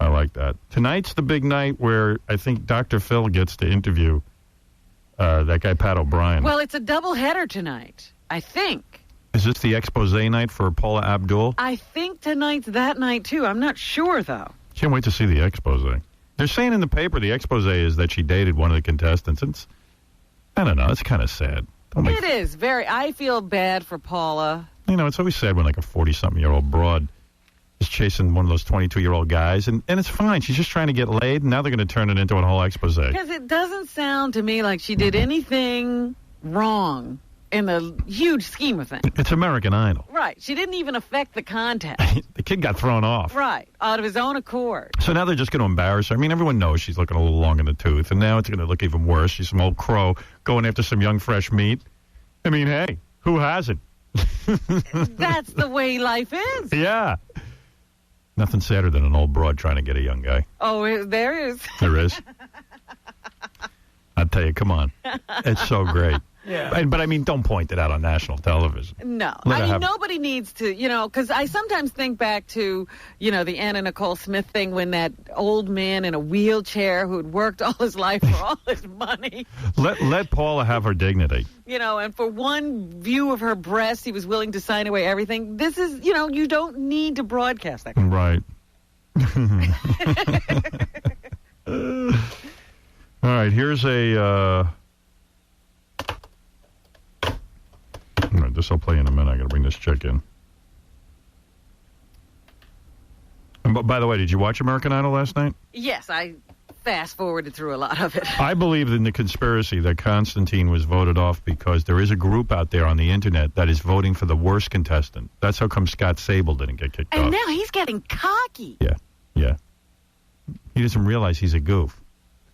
I like that. Tonight's the big night where I think Dr. Phil gets to interview That guy, Pat O'Brien. Well, it's a doubleheader tonight, I think. Is this the expose night for Paula Abdul? I think tonight's that night, too. I'm not sure, though. Can't wait to see the expose. They're saying in the paper the expose is that she dated one of the contestants. I don't know. It's kind of sad. It is very. I feel bad for Paula. You know, it's always sad when like a 40-something-year-old broad is chasing one of those 22-year-old guys, and it's fine. She's just trying to get laid, and now they're going to turn it into a whole expose. Because it doesn't sound to me like she did anything wrong in the huge scheme of things. It's American Idol. Right. She didn't even affect the contest. The kid got thrown off. Right. Out of his own accord. So now they're just going to embarrass her. I mean, everyone knows she's looking a little long in the tooth, and now it's going to look even worse. She's some old crow going after some young, fresh meat. I mean, hey, who hasn't? That's the way life is. Yeah. Nothing sadder than an old broad trying to get a young guy. Oh, there is. There is. I'll tell you, come on. It's so great. Yeah. But I mean, don't point it out on national television. No. I mean, nobody needs to, because I sometimes think back to, the Anna Nicole Smith thing when that old man in a wheelchair who had worked all his life for all his money. Let Paula have her dignity. And for one view of her breast, he was willing to sign away everything. This is, you don't need to broadcast that. Right. All right, here's a... All right, this I'll play in a minute. I got to bring this chick in. And by the way, did you watch American Idol last night? Yes, I fast-forwarded through a lot of it. I believe in the conspiracy that Constantine was voted off because there is a group out there on the internet that is voting for the worst contestant. That's how come Scott Sable didn't get kicked off. And now he's getting cocky. Yeah. He doesn't realize he's a goof.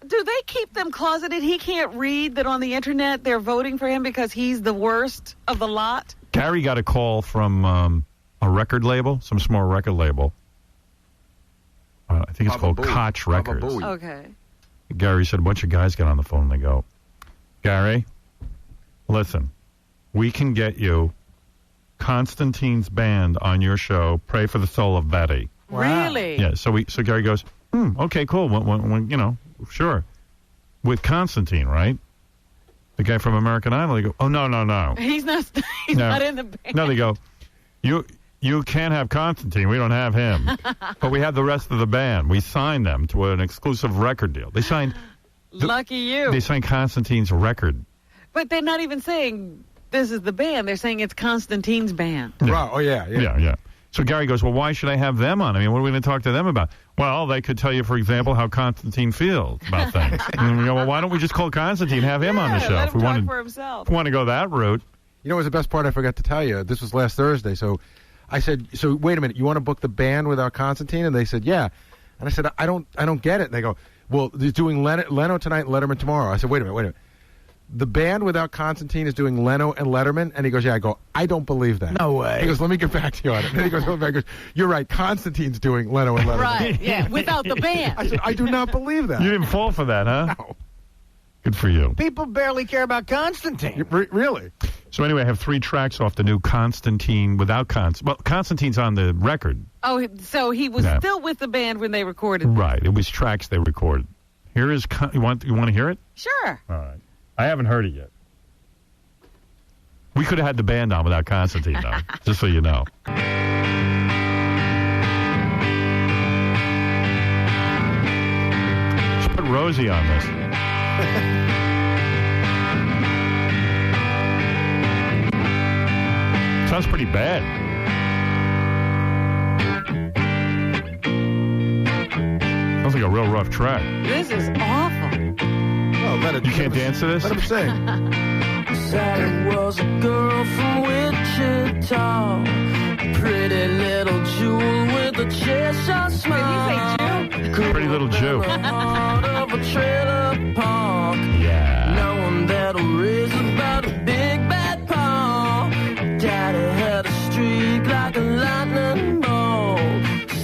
Do they keep them closeted? He can't read that on the internet they're voting for him because he's the worst of the lot? Gary got a call from a record label, some small record label. I think it's called Koch Records. Okay. Gary said a bunch of guys got on the phone and they go, Gary, listen, we can get you Constantine's band on your show, Pray for the Soul of Betty. Wow. Really? Yeah, so Gary goes, okay, cool. When, sure. With Constantine, right? The guy from American Idol. They go, oh, no. He's not in the band. No, they go, you can't have Constantine. We don't have him. But we have the rest of the band. We signed them to an exclusive record deal. They signed... Lucky you. They signed Constantine's record. But they're not even saying this is the band. They're saying it's Constantine's band. Yeah. Right. Oh, yeah. So Gary goes, well, why should I have them on? I mean, what are we going to talk to them about? Well, they could tell you, for example, how Constantine feels about things. And we go, well, why don't we just call Constantine, have him on the show? Let him talk for himself. If we want to go that route. You know what was the best part I forgot to tell you? This was last Thursday. So I said, so wait a minute, you want to book the band without Constantine? And they said, yeah. And I said, I don't get it. And they go, well, they're doing Leno tonight and Letterman tomorrow. I said, wait a minute. The band without Constantine is doing Leno and Letterman? And he goes, yeah. I go, I don't believe that. No way. He goes, let me get back to you on it. And he goes, you're right, Constantine's doing Leno and Letterman. Right, yeah, without the band. I said, I do not believe that. You didn't fall for that, huh? No. Good for you. People barely care about Constantine. Really? So anyway, I have 3 tracks off the new Constantine without Constantine. Well, Constantine's on the record. Oh, so he was still with the band when they recorded. Right, it was tracks they recorded. Here is, you want to hear it? Sure. All right. I haven't heard it yet. We could have had the band on without Constantine, though, just so you know. Let's put Rosie on this. Sounds pretty bad. Sounds like a real rough track. This is awful. Oh, you can't dance to this? Let him sing. Sally was a girl from Wichita, pretty little jewel with a Cheshire smile. Did he say Jew? Pretty little Jew. Heart of a trailer park. Yeah. No one that'll raise about a big bad paw. Daddy had a streak like a lightning bolt.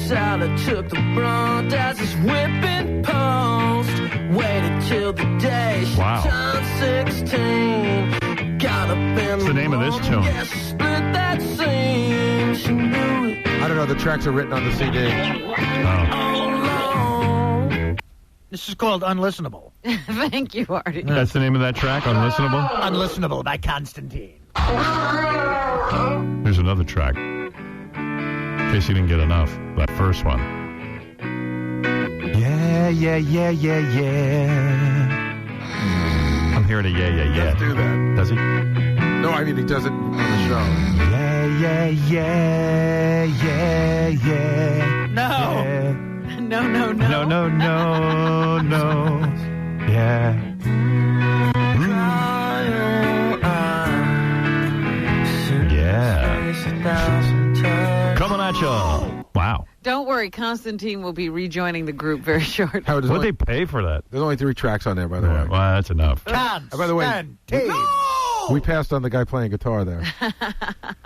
Sally took the brunt as his whipping post. Waited till the day she turned 16. Got up in What's the name of this tune? Yeah, she split that seam. She knew it. I don't know. The tracks are written on the CD. All along. This is called Unlistenable. Thank you, Artie. That's the name of that track, Unlistenable? Unlistenable by Constantine. Here's another track. In case you didn't get enough, that first one. Yeah, yeah, yeah, yeah, yeah. I'm hearing a yeah, yeah, yeah. Let's do that. Does he? No, I mean he does it on the show. Yeah, yeah, yeah, yeah, yeah. No. Yeah. No, no, no. No, no, no, no. Yeah. Yeah. Coming at you. Wow. Don't worry, Constantine will be rejoining the group very shortly. What'd they pay for that? There's only 3 tracks on there, by the way. Well, that's enough. By the way, we passed on the guy playing guitar there.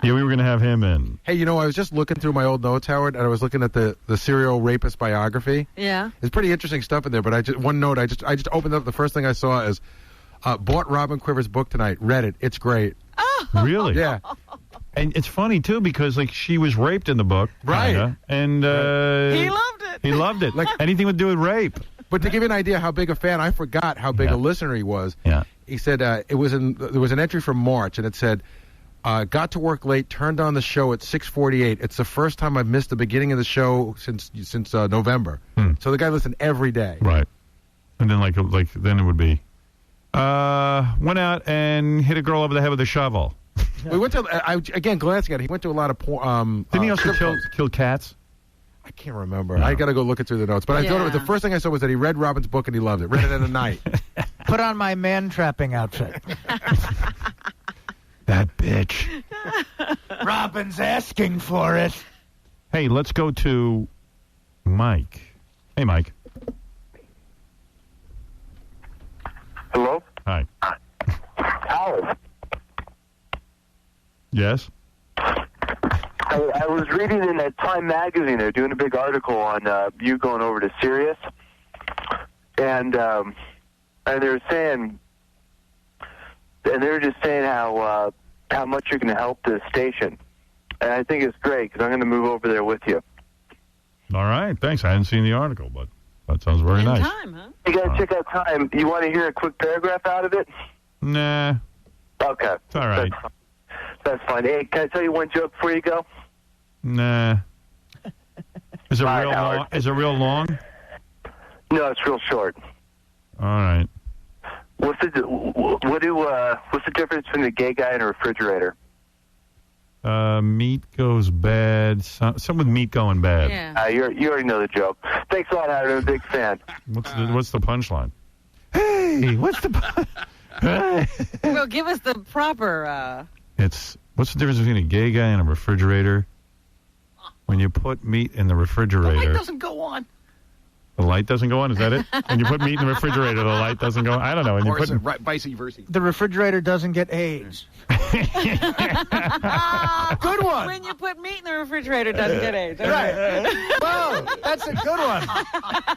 Yeah, we were going to have him in. Hey, you know, I was just looking through my old notes, Howard, and I was looking at the serial rapist biography. Yeah. There's pretty interesting stuff in there, but I just opened up. The first thing I saw is bought Robin Quiver's book tonight. Read it. It's great. Oh. Really? Yeah. And it's funny, too, because, like, she was raped in the book. Right. Kinda, and he loved it. He loved it. Like, anything to do with rape. But to give you an idea how big a fan, I forgot how big a listener he was. Yeah. He said there was an entry from March, and it said, got to work late, turned on the show at 6:48. It's the first time I've missed the beginning of the show since November. So the guy listened every day. Right. And then, like then it would be, went out and hit a girl over the head with a shovel. We went to, again, glancing at it, he went to a lot of porn. Didn't he also kill cats? I can't remember. No. I got to go looking through the notes. But I thought the first thing I saw was that he read Robin's book and he loved it. Read it in a night. Put on my man-trapping outfit. That bitch. Robin's asking for it. Hey, let's go to Mike. Hey, Mike. Hello? Hi. Howard. Yes? I was reading in that Time magazine. They're doing a big article on you going over to Sirius, and they're saying, and they're just saying how much you're going to help the station, and I think it's great because I'm going to move over there with you. All right, thanks. I hadn't seen the article, but that sounds very nice. Time, huh? You got to check out Time. You want to hear a quick paragraph out of it? Nah. Okay. It's all right. That's fine. Hey, can I tell you one joke before you go? Nah. Is it Bye, real Howard. long? Is it real long? No, it's real short. All right. What's the difference between a gay guy and a refrigerator? Meat goes bad. Some with meat going bad. Yeah. You already know the joke. Thanks a lot, Howard. I'm a big fan. What's the punchline? Hey, what's the Well, give us the proper... What's the difference between a gay guy and a refrigerator? When you put meat in the refrigerator... The light doesn't go on. The light doesn't go on? Is that it? When you put meat in the refrigerator, the light doesn't go on? I don't know. When you put vice versa. The refrigerator doesn't get AIDS. Good one. When you put meat in the refrigerator, it doesn't get AIDS. Right. Whoa, that's a good one.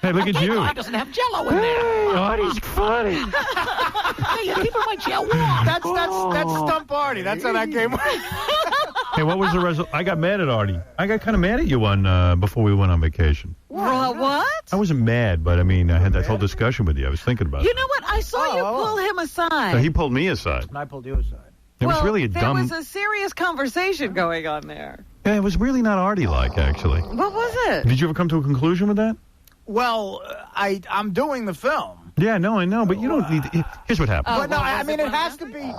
Hey, look at you. It doesn't have Jell-O in there. Artie's funny. Hey, you're keeping my Jell warm. That's Stump Artie. That's how that game went. Hey, what was the result? I got mad at Artie. I got kind of mad at you before we went on vacation. What? I wasn't mad, but I mean, I had that whole discussion with you. I was thinking about it. You know what? I saw you pull him aside. So he pulled me aside. And I pulled you aside. It was really a dumb... There was a serious conversation going on there. Yeah, it was really not Artie-like, actually. What was it? Did you ever come to a conclusion with that? Well, I'm doing the film. Yeah, no, I know, but you don't need... Here's what happened. But no, I mean, it has to be...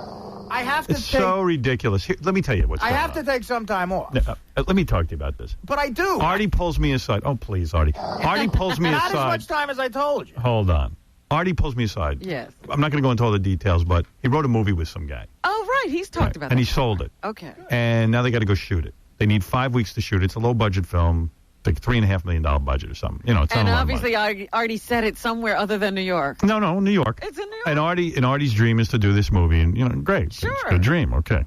I have to It's take... so ridiculous. Here, let me tell you what's I going have to take some time off. Let me talk to you about this. But I do. Artie pulls me aside. Oh, please, Artie. Artie pulls me Not aside. as much time as I told you. Hold on. Artie pulls me aside. Yes. I'm not going to go into all the details, but he wrote a movie with some guy. Oh, right. He's talked about that. And he sold it. Okay. And now they got to go shoot it. They need 5 weeks to shoot it. It's a low-budget film. Like $3.5 million budget or something. You know, it's not and a lot of money. obviously, Artie said it somewhere other than New York. No, New York. It's in New York. And Artie's dream is to do this movie, and great. Sure. It's a good dream. Okay.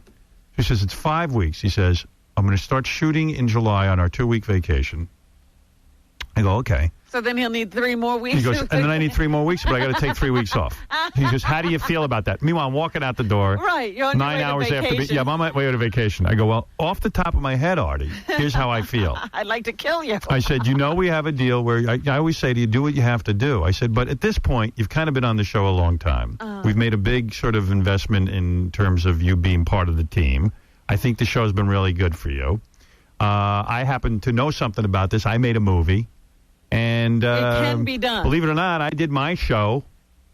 He says it's 5 weeks. He says I'm going to start shooting in July on our 2-week vacation. I go, okay. So then he'll need 3 more weeks. He goes, and then I need 3 more weeks, but I got to take 3 weeks off. He goes, how do you feel about that? Meanwhile, I'm walking out the door. Right, you're on 9 your way hours to after. vacation. Yeah, I'm on my way to vacation. I go, well, off the top of my head, Artie, here's how I feel. I'd like to kill you. I said, we have a deal where I always say to you, do what you have to do. I said, but at this point, you've kind of been on the show a long time. We've made a big sort of investment in terms of you being part of the team. I think the show's been really good for you. I happen to know something about this. I made a movie. And it can be done. Believe it or not, I did my show.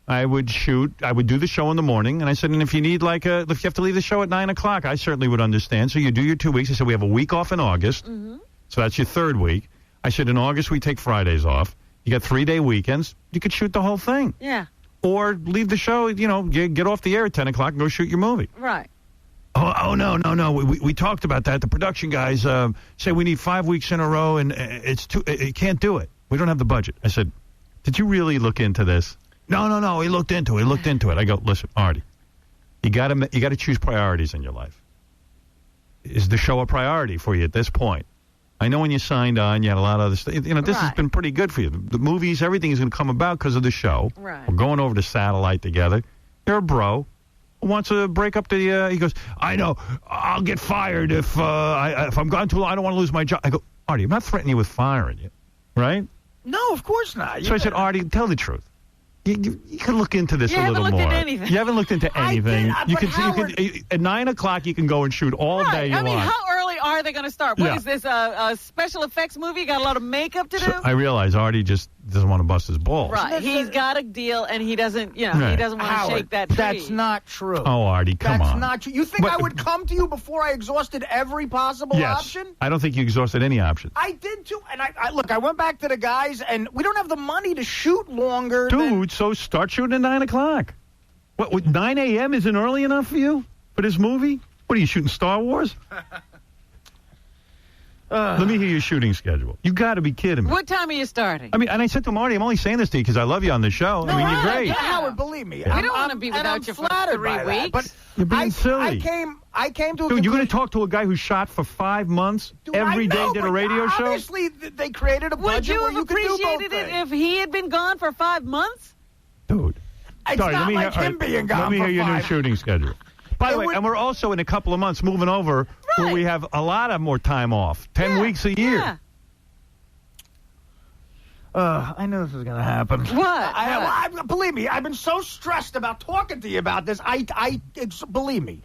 I would do the show in the morning, and I said, and if you need if you have to leave the show at 9 o'clock, I certainly would understand. So you do your 2 weeks. I said, we have a week off in August, so that's your 3rd week. I said, in August we take Fridays off. You got 3-day weekends. You could shoot the whole thing. Yeah. Or leave the show, get off the air at 10 o'clock and go shoot your movie. Right. Oh no. We talked about that. The production guys say we need 5 weeks in a row, and it can't do it. We don't have the budget. I said, did you really look into this? No. He looked into it. I go, listen, Artie, you got to choose priorities in your life. Is the show a priority for you at this point? I know when you signed on, you had a lot of other stuff. This has been pretty good for you. The movies, everything is going to come about because of the show. Right. We're going over to satellite together. You're a bro. Wants to break up the. He goes, I know. I'll get fired if I'm gone too long. I don't want to lose my job. I go, Artie, I'm not threatening you with firing you, right? No, of course not. So I said, Artie, tell the truth. You can look into this a little more. You haven't looked at anything. You haven't looked into anything. I did, You can at 9 o'clock. You can go and shoot all day you want. How early are they going to start? What is this? A special effects movie? You got a lot of makeup to do. I realize Artie just doesn't want to bust his balls. Right. He's got a deal, and he doesn't. He doesn't want to shake that tree. That's not true. Oh, Artie, come on. That's not true. You think I would come to you before I exhausted every possible option? I don't think you exhausted any options. I did too. And I went back to the guys, and we don't have the money to shoot longer. Dude, so start shooting at 9 o'clock. What 9 a.m. isn't early enough for you for this movie? What are you shooting, Star Wars? Let me hear your shooting schedule. You got to be kidding me. What time are you starting? I mean, and I said to Marty, I'm only saying this to you because I love you on the show. No, I mean, you're great. Howard, believe me. We don't want to be without you for 3 weeks. But you're being silly. I came to a Dude, you're going to talk to a guy who shot for 5 months every day, did a radio show? Obviously, they created a budget where you could do both things. Would you have appreciated it if he had been gone for 5 months? Dude. It's not like him being gone for 5. Let me hear your new shooting schedule. By the way, and we're also in a couple of months moving over where we have a lot of more time off. 10 weeks a year. Yeah. I knew this was going to happen. What? Believe me, I've been so stressed about talking to you about this. Believe me.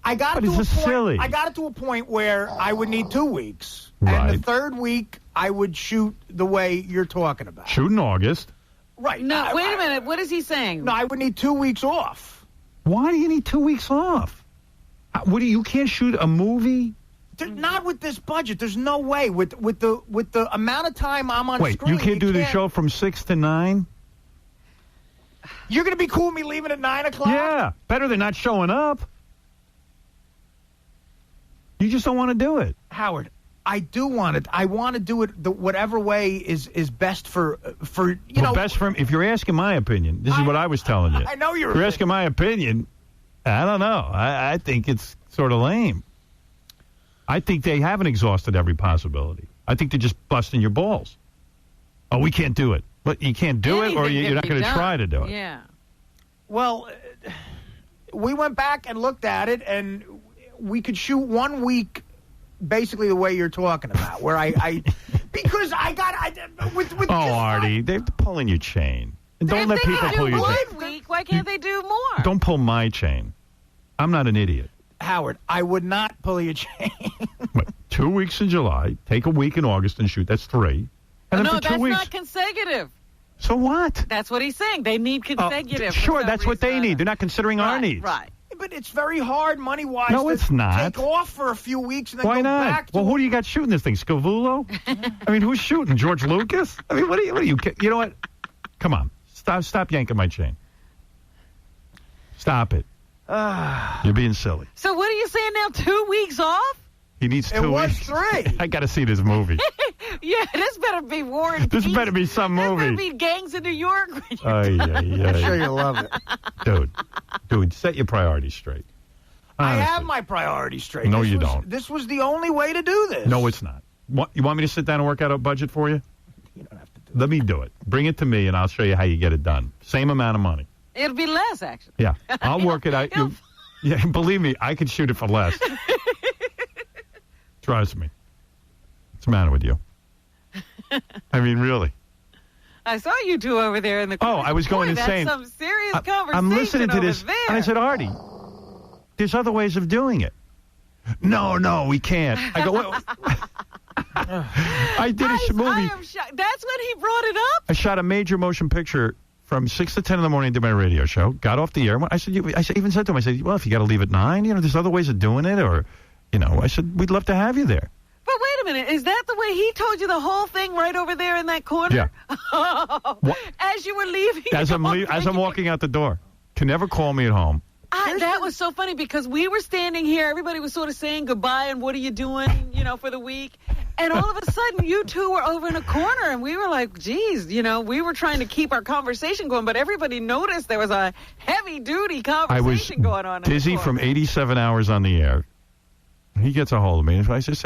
I got it to a point where I would need 2 weeks. Right. And the 3rd week, I would shoot the way you're talking about. Shoot in August. Right. No, wait a minute. What is he saying? No, I would need 2 weeks off. Why do you need 2 weeks off? You can't shoot a movie? Not with this budget. There's no way. With the amount of time I'm on screen. Wait, you can't do the show from 6 to 9? You're going to be cool with me leaving at 9 o'clock? Yeah, better than not showing up. You just don't want to do it. Howard, I do want it. I want to do it whatever way is best for best for him. If you're asking my opinion, this is what I was telling you. I know you're. If you're asking my opinion, I don't know. I think it's sort of lame. I think they haven't exhausted every possibility. I think they're just busting your balls. Oh, we can't do it. But you can't do it, or you're not going to try to do it. Yeah. Well, we went back and looked at it, and we could shoot 1 week basically the way you're talking about, where because I got with Artie, they're pulling your chain. And don't let people pull your chain. 1 week, why can't they do more? Don't pull my chain. I'm not an idiot. Howard, I would not pull your chain. 2 weeks in July, take a week in August and shoot. That's 3. And no, then for 2 that's weeks. not consecutive. So what? That's what he's saying. They need consecutive. Sure, that's what they need. They're not considering our needs. Right. But it's very hard money-wise. No, it's not. Take off for a few weeks and then Why go not? back to Well, who do you got shooting this thing? Scavullo? I mean, who's shooting? George Lucas? I mean, what are you? You know what? Come on. Stop yanking my chain. Stop it. You're being silly. So what are you saying now? 2 weeks off? He needs 2 weeks. It was 3. I got to see this movie. Yeah, this better be War and This Peace. better be some movie. This better be Gangs in New York. I'm sure you'll love it. Dude, set your priorities straight. Honestly. I have my priorities straight. No, you don't. This was the only way to do this. No, it's not. You want me to sit down and work out a budget for you? You don't have Let me do it. Bring it to me, and I'll show you how you get it done. Same amount of money. It'll be less, actually. Yeah, I'll work it out. Yeah, believe me, I could shoot it for less. Trust me. What's the matter with you? I mean, really. I saw you two over there in the corner. Oh, I was going insane. That's some serious conversation I'm listening to this, over there. and I said, Artie, there's other ways of doing it. No, we can't. I go, well, I did a movie. I am shocked. That's when he brought it up? I shot a major motion picture from 6 to 10 in the morning, did my radio show, got off the air. I even said to him, I said, well, if you got to leave at 9, there's other ways of doing it, or, I said, we'd love to have you there. But wait a minute, is that the way he told you the whole thing right over there in that corner? Yeah. As you were leaving? As I'm walking out the door. Can never call me at home. That was so funny because we were standing here, everybody was sort of saying goodbye and what are you doing, for the week. And all of a sudden, you two were over in a corner, and we were like, geez, we were trying to keep our conversation going, but everybody noticed there was a heavy-duty conversation going on. I was busy from 87 hours on the air. He gets a hold of me.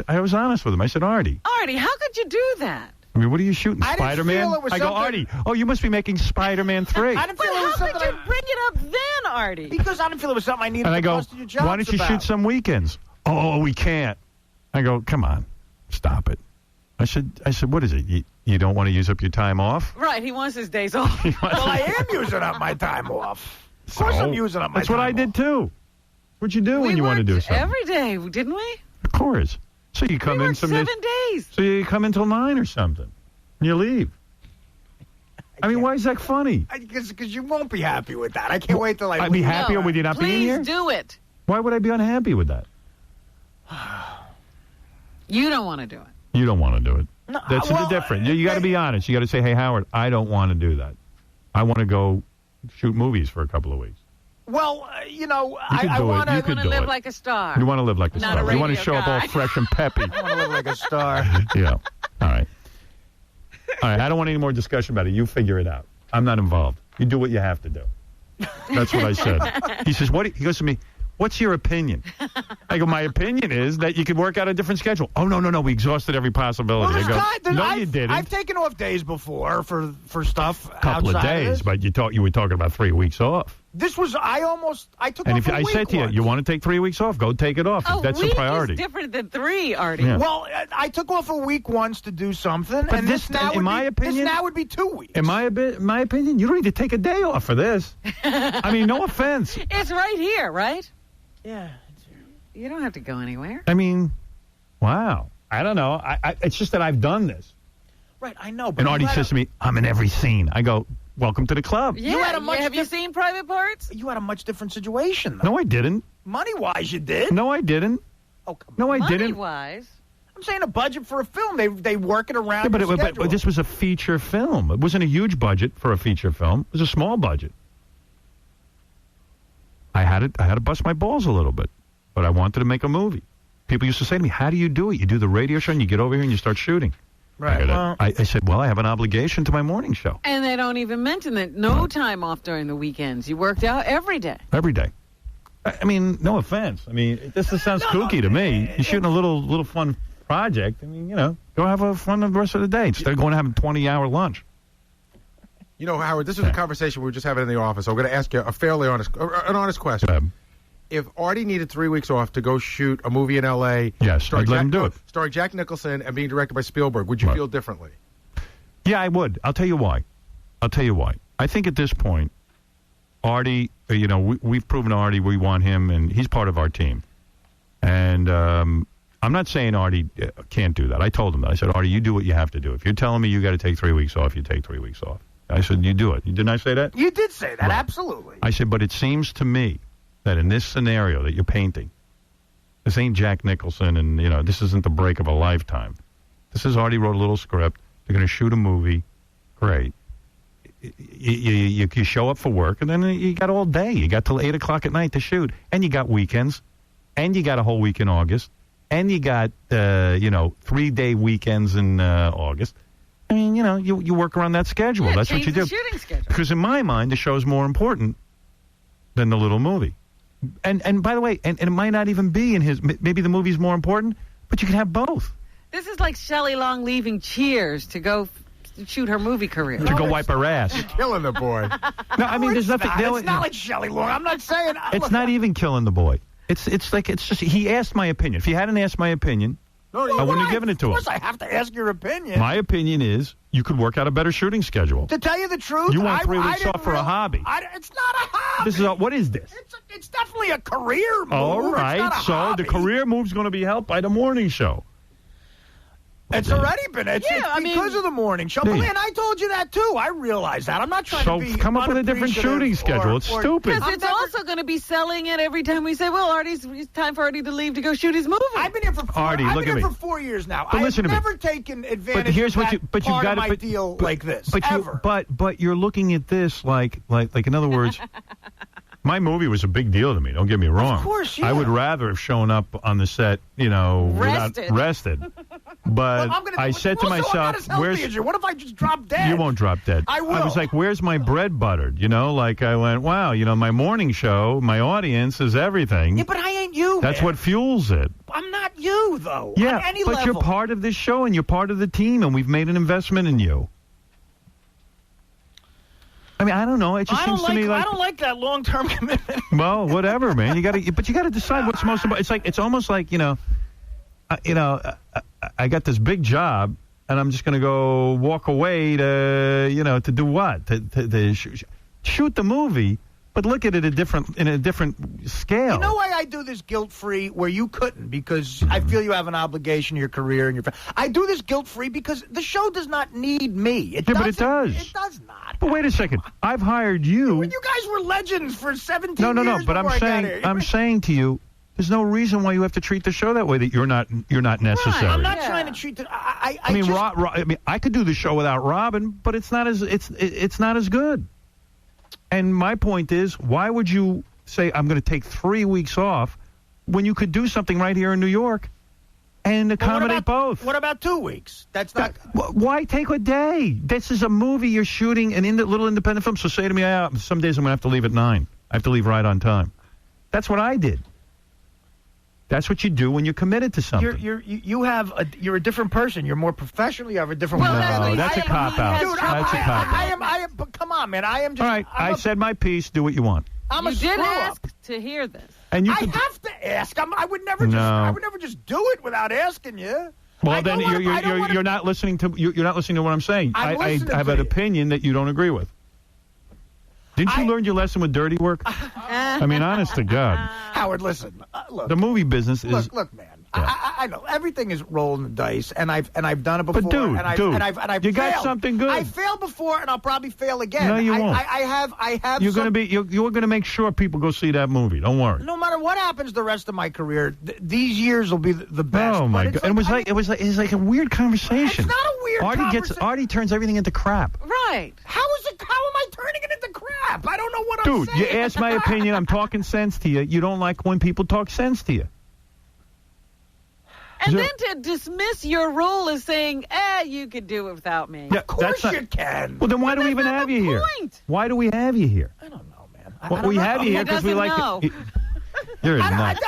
I was honest with him. I said, Artie, how could you do that? I mean, what are you shooting, Spider-Man? I go, Artie, you must be making Spider-Man 3. I didn't feel it was something. How could you bring it up then, Artie? Because I didn't feel it was something I needed and I to go, bust your jobs why don't you about. shoot some weekends? Oh, we can't. I go, come on, stop it. I said, what is it? You don't want to use up your time off? Right, he wants his days off. Well, I am using up my time off. Of course I'm using up my time off. That's what I did, too. What'd you do when you want to do something? Every day, didn't we? Of course. So you come in some 7 days. So you come in till 9 or something. And you leave. I mean, why is that funny? Because you won't be happy with that. I can't wait till I'd be happier with you not being here? Please do it. Why would I be unhappy with that? You don't want to do it. You don't want to do it. No, That's different. You got to be honest. You got to say, hey, Howard, I don't want to do that. I want to go shoot movies for a couple of weeks. Well, I want to live like a star. You want to live like a Not star. a You want to radio show up all guy. fresh and peppy. I want to live like a star. Yeah. All right. I don't want any more discussion about it. You figure it out. I'm not involved. You do what you have to do. That's what I said. He says, he goes to me, what's your opinion? I go, my opinion is that you could work out a different schedule. Oh, no. We exhausted every possibility. I go, no, you didn't. I've taken off days before for stuff couple of days, but you were talking about 3 weeks off. This was, I took and off if a I week said to you, once. you want to take 3 weeks off, go take it off. That's the priority. Is different than 3, Artie. Yeah. Well, I took off a week once to do something, But and this now would be 2 weeks. In my opinion, you don't need to take a day off for this. I mean, no offense. It's right here, right? Yeah. You don't have to go anywhere. I mean, wow. I don't know. It's just that I've done this. Right, I know. But And Artie says to me, I'm in every scene. I go, welcome to the club. Yeah, have you seen Private Parts? You had a much different situation, though. No, I didn't. Money-wise, you did. No, I didn't. Oh, come on. No, I didn't. Money-wise? I'm saying a budget for a film. They work it around Yeah, your but this was a feature film. It wasn't a huge budget for a feature film. It was a small budget. I had to bust my balls a little bit, but I wanted to make a movie. People used to say to me, how do you do it? You do the radio show and you get over here and you start shooting. Right. I said, well, I have an obligation to my morning show. And they don't even mention that no time off during the weekends. You worked out every day. Every day. I mean, no offense. I mean, this sounds kooky to me. You're shooting a little fun project. I mean, go have a fun the rest of the day instead of going to have a 20-hour lunch. Howard, this was a conversation we were just having in the office. I'm going to ask you an honest question. If Artie needed 3 weeks off to go shoot a movie in L.A., yes, I'd let him do it. Starring Jack Nicholson and being directed by Spielberg, would you feel differently? Yeah, I would. I'll tell you why. I think at this point, Artie, we've proven to Artie we want him, and he's part of our team. And I'm not saying Artie can't do that. I told him that. I said, Artie, you do what you have to do. If you're telling me you got to take 3 weeks off, you take 3 weeks off. I said, you do it. Didn't I say that? You did say that, absolutely. I said, but it seems to me that in this scenario that you're painting, this ain't Jack Nicholson, and, this isn't the break of a lifetime. This is Artie wrote a little script. They're going to shoot a movie. Great. You show up for work, and then you got all day. You got till 8 o'clock at night to shoot. And you got weekends. And you got a whole week in August. And you got, 3-day weekends in August. I mean, you work around that schedule. Yeah, that's what you do. the shooting schedule. Because in my mind, the show's more important than the little movie. And by the way, and it might not even be in his, maybe the movie's more important, but you can have both. This is like Shelley Long leaving Cheers to go shoot her movie career. To go wipe her ass. You're killing the boy. No, I mean, there's nothing. It's not like Shelley Long. I'm not saying. It's not even killing the boy. It's just he asked my opinion. If he hadn't asked my opinion, I wouldn't have given it to him. Of course, I have to ask your opinion. My opinion is you could work out a better shooting schedule. To tell you the truth, You want 3 weeks off for a hobby. It's not a hobby. What is this? It's definitely a career move. All right, It's not a so hobby. the career move's going to be helped by the morning show. It's already been. It's because of the morning show. Yeah. And I told you that, too. I realize that. I'm not trying to be come up with a different shooting schedule. It's stupid. Because it's also going to be selling it every time we say, well, it's time for Artie to leave to go shoot his movie. I've been here for for 4 years now. But I've listen to me. never taken advantage But here's of what that but you've part got of my deal like this, ever. But you're looking at this like in other words, my movie was a big deal to me. Don't get me wrong. Of course, yeah. I would rather have shown up on the set, rested. But I said to myself, "Where's?" What if I just drop dead? You won't drop dead. I will. I was like, "Where's my bread buttered?" Like I went, "Wow, my morning show, my audience is everything." Yeah, but I ain't you. That's man. what fuels it. I'm not you, though. Yeah, on any but level. you're part of this show and you're part of the team, and we've made an investment in you. I mean, I don't know. It just seems to me like I don't like that long-term commitment. Well, whatever, man. You got to decide what's most important. It's almost like I got this big job, and I'm just going to go walk away to do what? To shoot the movie, but look at it in a different scale. You know why I do this guilt-free where you couldn't? Because I feel you have an obligation to your career and your. I do this guilt-free because the show does not need me. But it does. It does not. But wait a second. I've hired you. You guys were legends for 17 No. years. But I'm saying to you, there's no reason why you have to treat the show that way. That you're not necessary. Right. I'm not trying to treat it. I mean, I could do the show without Robin, but it's not as good. And my point is, why would you say I'm going to take 3 weeks off when you could do something right here in New York and accommodate both? What about 2 weeks? That's not. Why take a day? This is a movie you're shooting, an little independent film. So say to me, some days I'm going to have to leave at 9. I have to leave right on time. That's what I did. That's what you do when you're committed to something. You're a different person. You're more professional. You have a different. No, that's a cop out. Dude, that's a cop out. I am. But come on, man. I am just. All right, I said my piece. Do what you want. You did ask to hear this, and I have to ask. I would never. I would never just do it without asking you. Well, then you're not listening to you're not listening to what I'm saying. I have an opinion that you don't agree with. Didn't you learn your lesson with dirty work? I mean, honest to God. Howard, listen. Look, the movie business is. Look, man. Yeah. I know everything is rolling the dice, and I've done it before. But dude, and I've you failed. got something good. I failed before, and I'll probably fail again. No, you won't. I have. You're gonna make sure people go see that movie. Don't worry. No matter what happens the rest of my career, these years will be the best. Oh my God! And it was like a weird conversation. It's not a weird conversation. Artie turns everything into crap. Right. How am I turning it into crap? I don't know what I'm saying. Dude, you asked my opinion. I'm talking sense to you. You don't like when people talk sense to you. And then to dismiss your role as saying, you could do it without me. Yeah, of course you can. Well, then why do we even have you here? Why do we have you here? I don't know, man. Well, we have you here because we like you. You're nuts.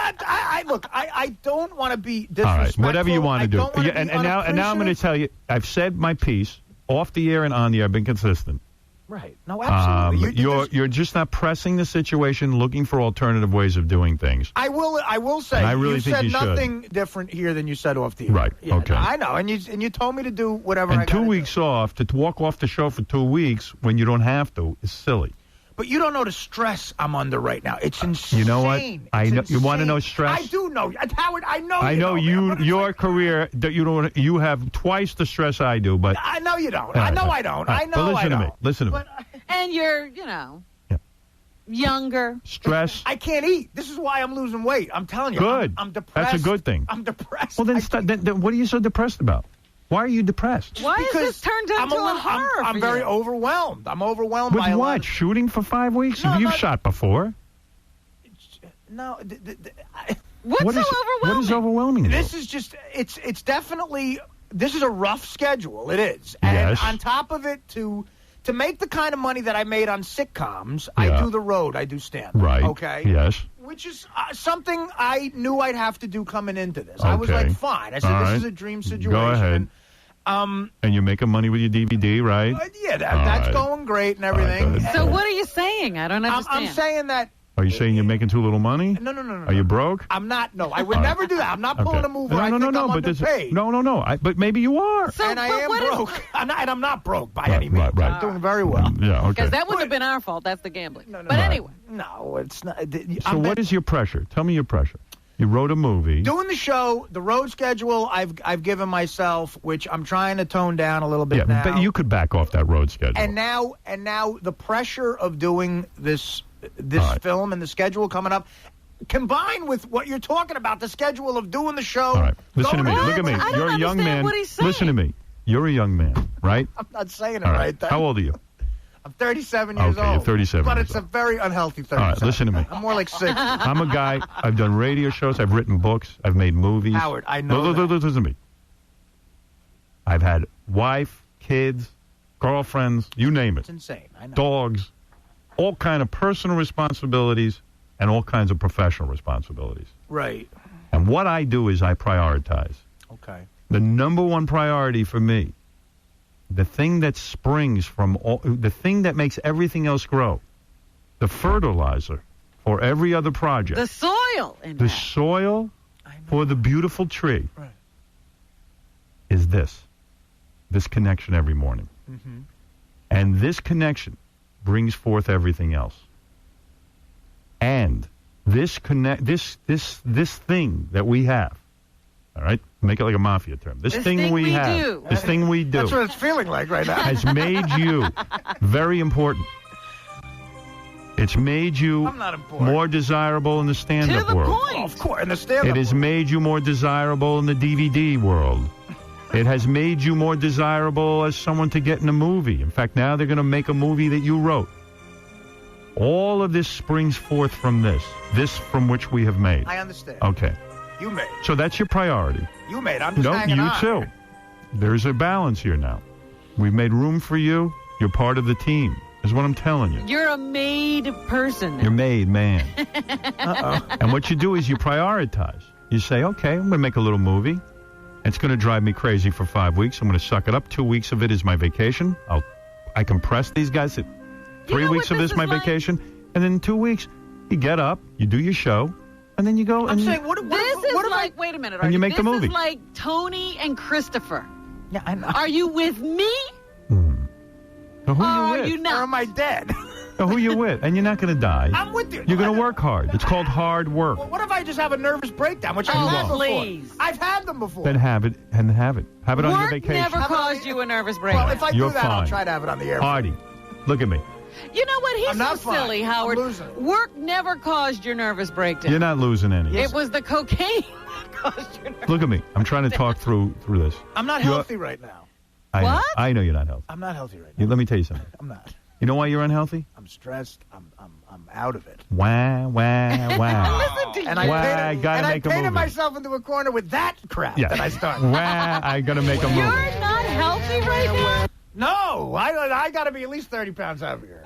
Look, I don't want to be disrespectful. All right, whatever you want to do. And now I'm going to tell you, I've said my piece off the air and on the air. I've been consistent. Right. No, absolutely. You're just not pressing the situation, looking for alternative ways of doing things. I will say. And I really you think said you nothing different here than you said off the air. Right. Yeah, okay. No, I know, and you told me to do whatever. And I 2 weeks off to walk off the show for 2 weeks when you don't have to is silly. But you don't know the stress I'm under right now. It's insane. You know what? I know. You want to know stress? I do know, Howard. I know. I know you. Your career. You have twice the stress I do, but I know you don't. I know I don't. I know. But listen to me. Listen to me. And you're, younger. Stress. I can't eat. This is why I'm losing weight. I'm telling you. Good. I'm depressed. That's a good thing. I'm depressed. Well, then what are you so depressed about? Why are you depressed? Why is this turned into a horror? I'm very overwhelmed. I'm overwhelmed with by what? Shooting for 5 weeks? No, You've shot before. No. What's so overwhelming? What is overwhelming? This is just. It's definitely. This is a rough schedule. It is. And on top of it, to make the kind of money that I made on sitcoms, I do the road. I do stand-up. Right. Okay. Yes. Which is something I knew I'd have to do coming into this. I was like, fine. I said, this is a dream situation. Go ahead. And you're making money with your DVD, right? Yeah, that's going great and everything. So what are you saying? I don't understand. I'm saying that. Are you saying you're making too little money? No. Are you broke? I'm not. No, I would never do that. I'm not pulling a move where I think I'm underpaid. No. But maybe you are. And I am broke. I'm not broke by any means. Right. I'm doing very well. Yeah, okay. Because that wouldn't have been our fault. That's the gambling. But anyway. No, it's not. So what is your pressure? Tell me your pressure. You wrote a movie. Doing the show, the road schedule I've given myself, which I'm trying to tone down a little bit now. But you could back off that road schedule. And now the pressure of doing this film and the schedule coming up, combined with what you're talking about, the schedule of doing the show. All right. Listen to me. Look at me. I don't You're a young man. what he's saying. Listen to me. You're a young man, right? I'm not saying it All right. How old are you? I'm 37 years old. You're 37 But years it's a very unhealthy 37. All right, listen to me. I'm more like 60. I'm a guy. I've done radio shows. I've written books. I've made movies. Howard, I know Listen to me. I've had wife, kids, girlfriends, you name it. It's insane. I know. Dogs, all kind of personal responsibilities and all kinds of professional responsibilities. Right. And what I do is I prioritize. Okay. The number one priority for me, the thing that springs from the thing that makes everything else grow, the fertilizer for every other project. The soil. The soil for the beautiful tree is this connection every morning. Mm-hmm. And this connection brings forth everything else. And this thing that we have, all right? Make it like a mafia term. This thing we have. Do. This thing we do. That's what it's feeling like right now. Has made you very important. It's made you more desirable in the stand-up world. Point. Of course, in the stand-up It has made you more desirable in the DVD world. It has made you more desirable as someone to get in a movie. In fact, now they're going to make a movie that you wrote. All of this springs forth from this from which we have made. I understand. Okay. You made. So that's your priority. You made. I'm just hanging you on. too. There's a balance here now. We've made room for you. You're part of the team, is what I'm telling you. You're a made person. You're made, man. And what you do is you prioritize. You say, okay, I'm going to make a little movie. It's going to drive me crazy for 5 weeks. I'm going to suck it up. 2 weeks of it is my vacation. I compress these guys. 3 weeks of this is my vacation. And then in 2 weeks, you get up, you do your show, and then you go. I'm saying, what wait a minute. And you make the movie. This is like Tony and Christopher. Yeah, I know. Are you with me? So who are you with? Are you not? Or am I dead? So who you with? And you're not going to die. I'm with you. You're going to work hard. It's called hard work. Well, what if I just have a nervous breakdown, which I've had before? Please. I've had them before. Then have it. Have it on your Work vacation. never caused you a nervous breakdown. Well, if I You're do that, fine. I'll try to have it on the air. Artie, look at me. You know what? He's I'm not so silly, fine. Howard. I'm losing. Work never caused your nervous breakdown. You're not losing any. It was the cocaine that caused your nervous Look at me. I'm trying to talk through this. I'm not healthy right now. I know you're not healthy. I'm not healthy right now. Let me tell you something. I'm not. You know why you're unhealthy? I'm stressed. I'm out of it. Wah. Listen to And you. I make a painted movie. myself into a corner with that crap Yeah. that I started. Wah, I got to make a movie. You're not healthy right now? No, I got to be at least 30 pounds heavier.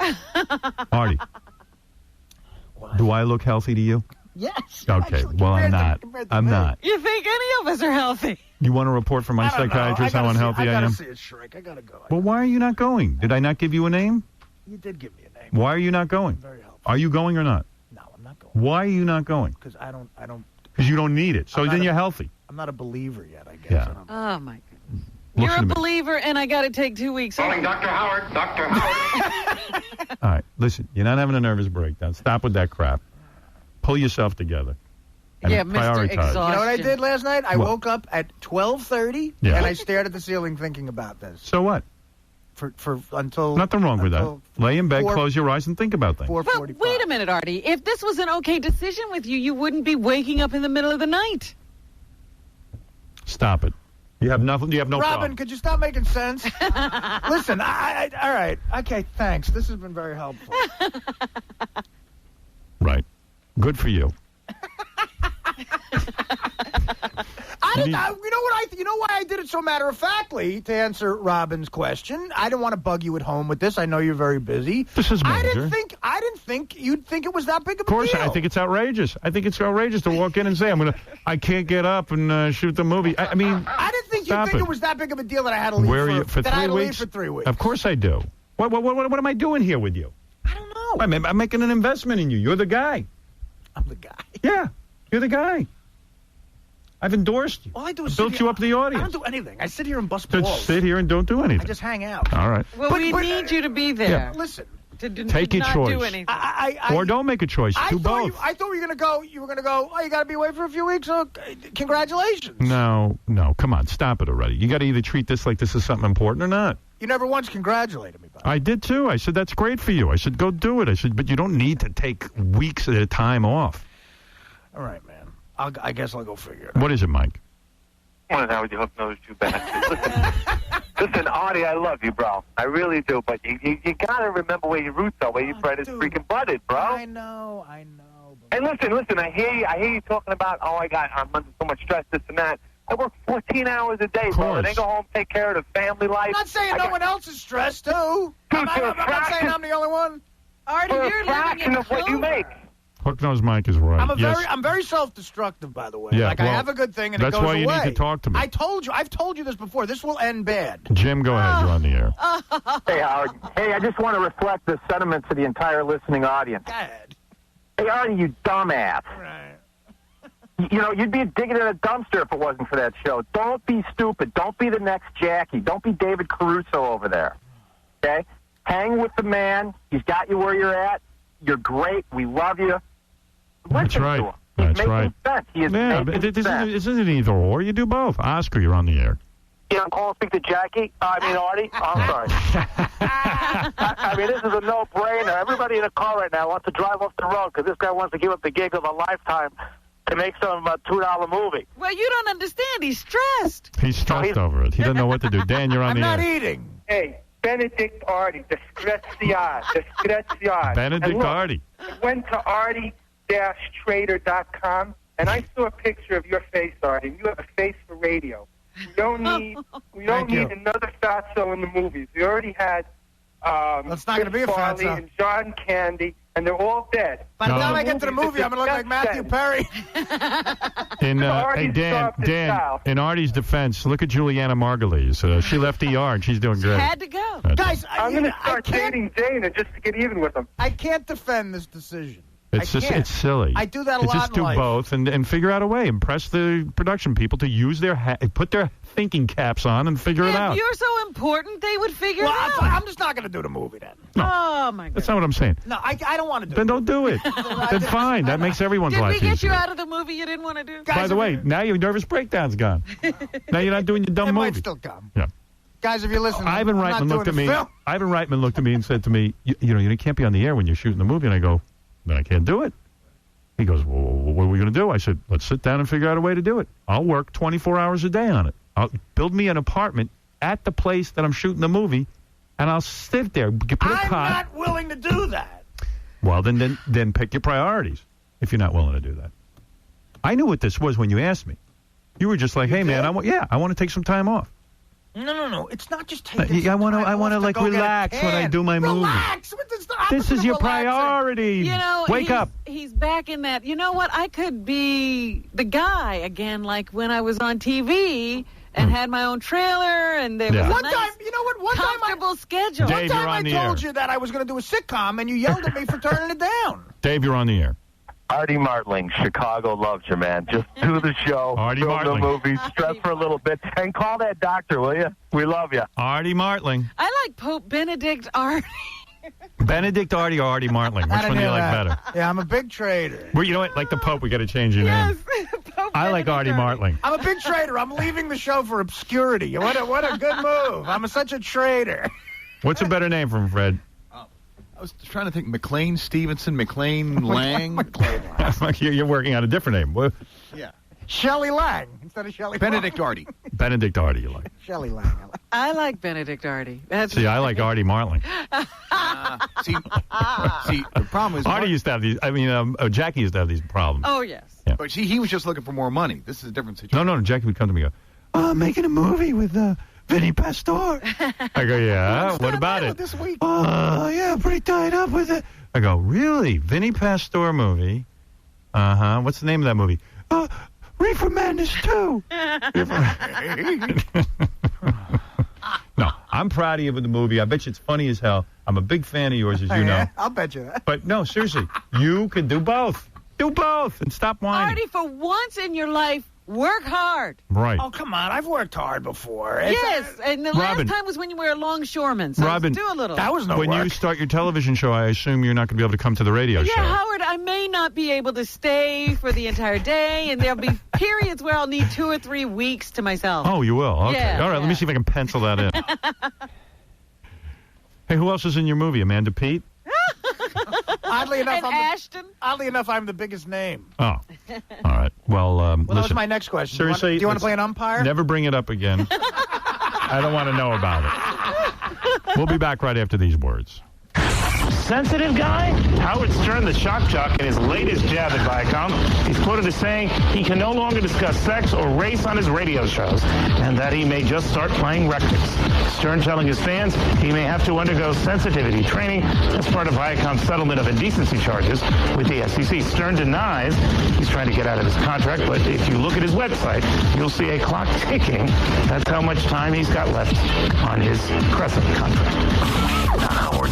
Artie, do I look healthy to you? Yes. Okay, Actually, well, I'm compared not. to I'm me. not. You think any of us are healthy? You want a report from my I don't know. psychiatrist how unhealthy I I am? gotta see it shrink. I gotta go. Well, why are you not going? Did I not give you a name? You did give me a name. Why are you not going? Very helpful. Are you going or not? No, I'm not going. Why are you not going? Because I don't. Because you don't need it. So then you're healthy. I'm not a believer yet, I guess. Yeah. Oh, my goodness. Listen You're a to me. believer, and I got to take 2 weeks off. Calling Dr. Howard. Dr. Howard. All right, listen. You're not having a nervous breakdown. Stop with that crap. Pull yourself together. And Yeah, Mr. prioritize. Exhaustion. You know what I did last night? I What? woke up at 12:30 Yeah. and I stared at the ceiling thinking about this. So what? For until Nothing wrong with that. until Lay in bed, 4 close your eyes, and think about things. 4:45. But wait a minute, Artie. If this was an okay decision with you, you wouldn't be waking up in the middle of the night. Stop it. You have nothing. You have no Robin, problem. could you stop making sense? Listen, I all right. Okay, thanks. This has been very helpful. Right. Good for you. You know why I did it so matter-of-factly, to answer Robin's question? I didn't want to bug you at home with this. I know you're very busy. This is major. I didn't think you'd think it was that big of a deal. Of course, I think it's outrageous. I think it's outrageous to walk in and say, I can't get up and shoot the movie. I mean, I didn't think think it was that big of a deal that I had to leave Where are you for 3 weeks? For 3 weeks. Of course I do. What am I doing here with you? I don't know. I'm making an investment in you. You're the guy. I'm the guy. Yeah, you're the guy. I've endorsed you. All I do is built you up the audience. I don't do anything. I sit here and bust balls. Just sit here and don't do anything. I just hang out. All right. Well, we need you to be there. Yeah. Listen. Take your not choice. do anything. Or don't make a choice. Do both. I thought you were going to go, oh, you got to be away for a few weeks? Oh, congratulations. No. Come on. Stop it already. You got to either treat this like this is something important or not. You never once congratulated me. I did, too. I said, that's great for you. I said, go do it. I said, but you don't need to take weeks at a time off. All right, man. I guess I'll go figure it out. What is it, Mike? Well, now with you hook-nosed you bastard. Listen, Artie, I love you, bro. I really do. But you got to remember where your roots are, where your bread is freaking buttered, bro. I know. And listen, I hear you talking about, I'm under so much stress, this and that. I work 14 hours a day, bro. And then go home, take care of the family life. I'm not saying no one else is stressed, too. I'm not saying I'm the only one. Artie, you're living in of what you make. Hook-nosed Mike is right. I'm very self-destructive, by the way. Yeah, I have a good thing and it that's goes why you away. need to talk to me. I've told you this before. This will end bad. Jim, go ahead. You're on the air. Hey, Howard. Hey, I just want to reflect the sentiments of the entire listening audience. Go ahead. Hey, Artie, you dumbass. Right. You'd be digging in a dumpster if it wasn't for that show. Don't be stupid. Don't be the next Jackie. Don't be David Caruso over there. Okay? Hang with the man. He's got you where you're at. You're great. We love you. That's Listen right. to him. He's That's making right. sense. He is Yeah, making but sense. this isn't either or. You do both. Oscar, you're on the air. Yeah, I'm calling to speak to Jackie. Artie. Oh, I'm sorry. I mean, this is a no-brainer. Everybody in the car right now wants to drive off the road because this guy wants to give up the gig of a lifetime to make some $2 movie. Well, you don't understand. He's stressed. He's stressed over it. He doesn't know what to do. Dan, you're on the air. I'm not eating. Hey, Benedict Artie, disgraziati. Benedict Artie. I went to artie-trader.com, and I saw a picture of your face, Artie. You have a face for radio. We don't need another fatso in the movies. We already had That's not going to be a Farley fatso. and John Candy, and they're all dead. By the time I get to the movie, I'm going to look like Matthew Perry. Hey, Dan, in Artie's defense, look at Juliana Margulies. She left ER, and she's doing great. Had to go. Guys, I'm going to start dating Dana just to get even with him. I can't defend this decision. It's silly. I do that a lot Just in do life. both and figure out a way. Impress the production people to use put their thinking caps on and figure it out. If you're so important, they would figure it out. I'm just not going to do the movie then. Oh, my God. That's not what I'm saying. No, I don't want to do it. Then don't do it. Then fine. That makes everyone's Did life we get easier. you out of the movie you didn't want to do? By the way, now your nervous breakdown's gone. Now you're not doing your dumb It movie. might still come. Yeah. Guys, if you're listening, Ivan I'm not Reitman doing looked at the me. film. Ivan Reitman looked at me and said to me, you can't be on the air when you're shooting the movie. And I go, then I can't do it. He goes, well, what are we going to do? I said, let's sit down and figure out a way to do it. I'll work 24 hours a day on it. I'll build me an apartment at the place that I'm shooting the movie, and I'll sit there. I'm not willing to do that. Well, then pick your priorities if you're not willing to do that. I knew what this was when you asked me. You were just like, hey, man, I want to take some time off. No. It's not just taking I want to like go get a relax when I do my movie. Relax. This is your priority. You know, Wake up. He's back in that. You know what? I could be the guy again, like when I was on TV and had my own trailer, and there was a One nice, time, you know what? One comfortable schedule. Dave, time you're on I the told air. you that I was going to do a sitcom, and you yelled at me for turning it down. Dave, you're on the air. Artie Martling, Chicago loves you, man. Just do the show, Artie film Martling. the movie, stress for a little bit, and call that doctor, will you? We love you. Artie Martling. I like Pope Benedict Artie. Benedict Artie or Artie Martling? Which one do you like better? Yeah, I'm a big trader. Well, you know what? Like the Pope, we got to change your name. I like Artie Martling. I'm a big trader. I'm leaving the show for obscurity. What a good move. I'm such a trader. What's a better name from Fred? I was trying to think McLean Stevenson, McLean Lang. You're working on a different name. What? Yeah. Shelley Lang instead of Shelley Benedict Artie. Benedict Artie, you like. Shelley Lang. I like Benedict Artie. See, I like Artie Martling. See, the problem is Artie used to have these. I mean, Jackie used to have these problems. Oh, yes. Yeah. But see, he was just looking for more money. This is a different situation. No, Jackie would come to me and go, I'm making a movie with Vinny Pastore. I go, yeah, what about it? This week. Yeah, pretty tied up with it. I go, really? Vinny Pastore movie? Uh-huh. What's the name of that movie? Reefer Madness 2. No, I'm proud of you with the movie. I bet you it's funny as hell. I'm a big fan of yours, as you know. I'll bet you that. But no, seriously, you can do both. Do both and stop whining. Artie, for once in your life, work hard. Right. Oh, come on. I've worked hard before. Yes, and the Robin, last time was when you were a longshoreman, so Robin, do a little. That was no when work. you start your television show, I assume you're not going to be able to come to the radio show. Yeah, Howard, I may not be able to stay for the entire day, and there'll be periods where I'll need 2 or 3 weeks to myself. Oh, you will? Okay. Yeah, All right, let me see if I can pencil that in. Hey, who else is in your movie? Amanda Peet? Oddly enough, And Ashton? Oddly enough, I'm the biggest name. Oh. All right. Well, That was listen. my next question. Seriously? Do you want to play an umpire? Never bring it up again. I don't want to know about it. We'll be back right after these words. Sensitive guy? Howard Stern, the shock jock, in his latest jab at Viacom, he's quoted as saying he can no longer discuss sex or race on his radio shows, and that he may just start playing records. Stern telling his fans he may have to undergo sensitivity training as part of Viacom's settlement of indecency charges with the SEC. Stern denies he's trying to get out of his contract, but if you look at his website, you'll see a clock ticking. That's how much time he's got left on his Crescent contract. Howard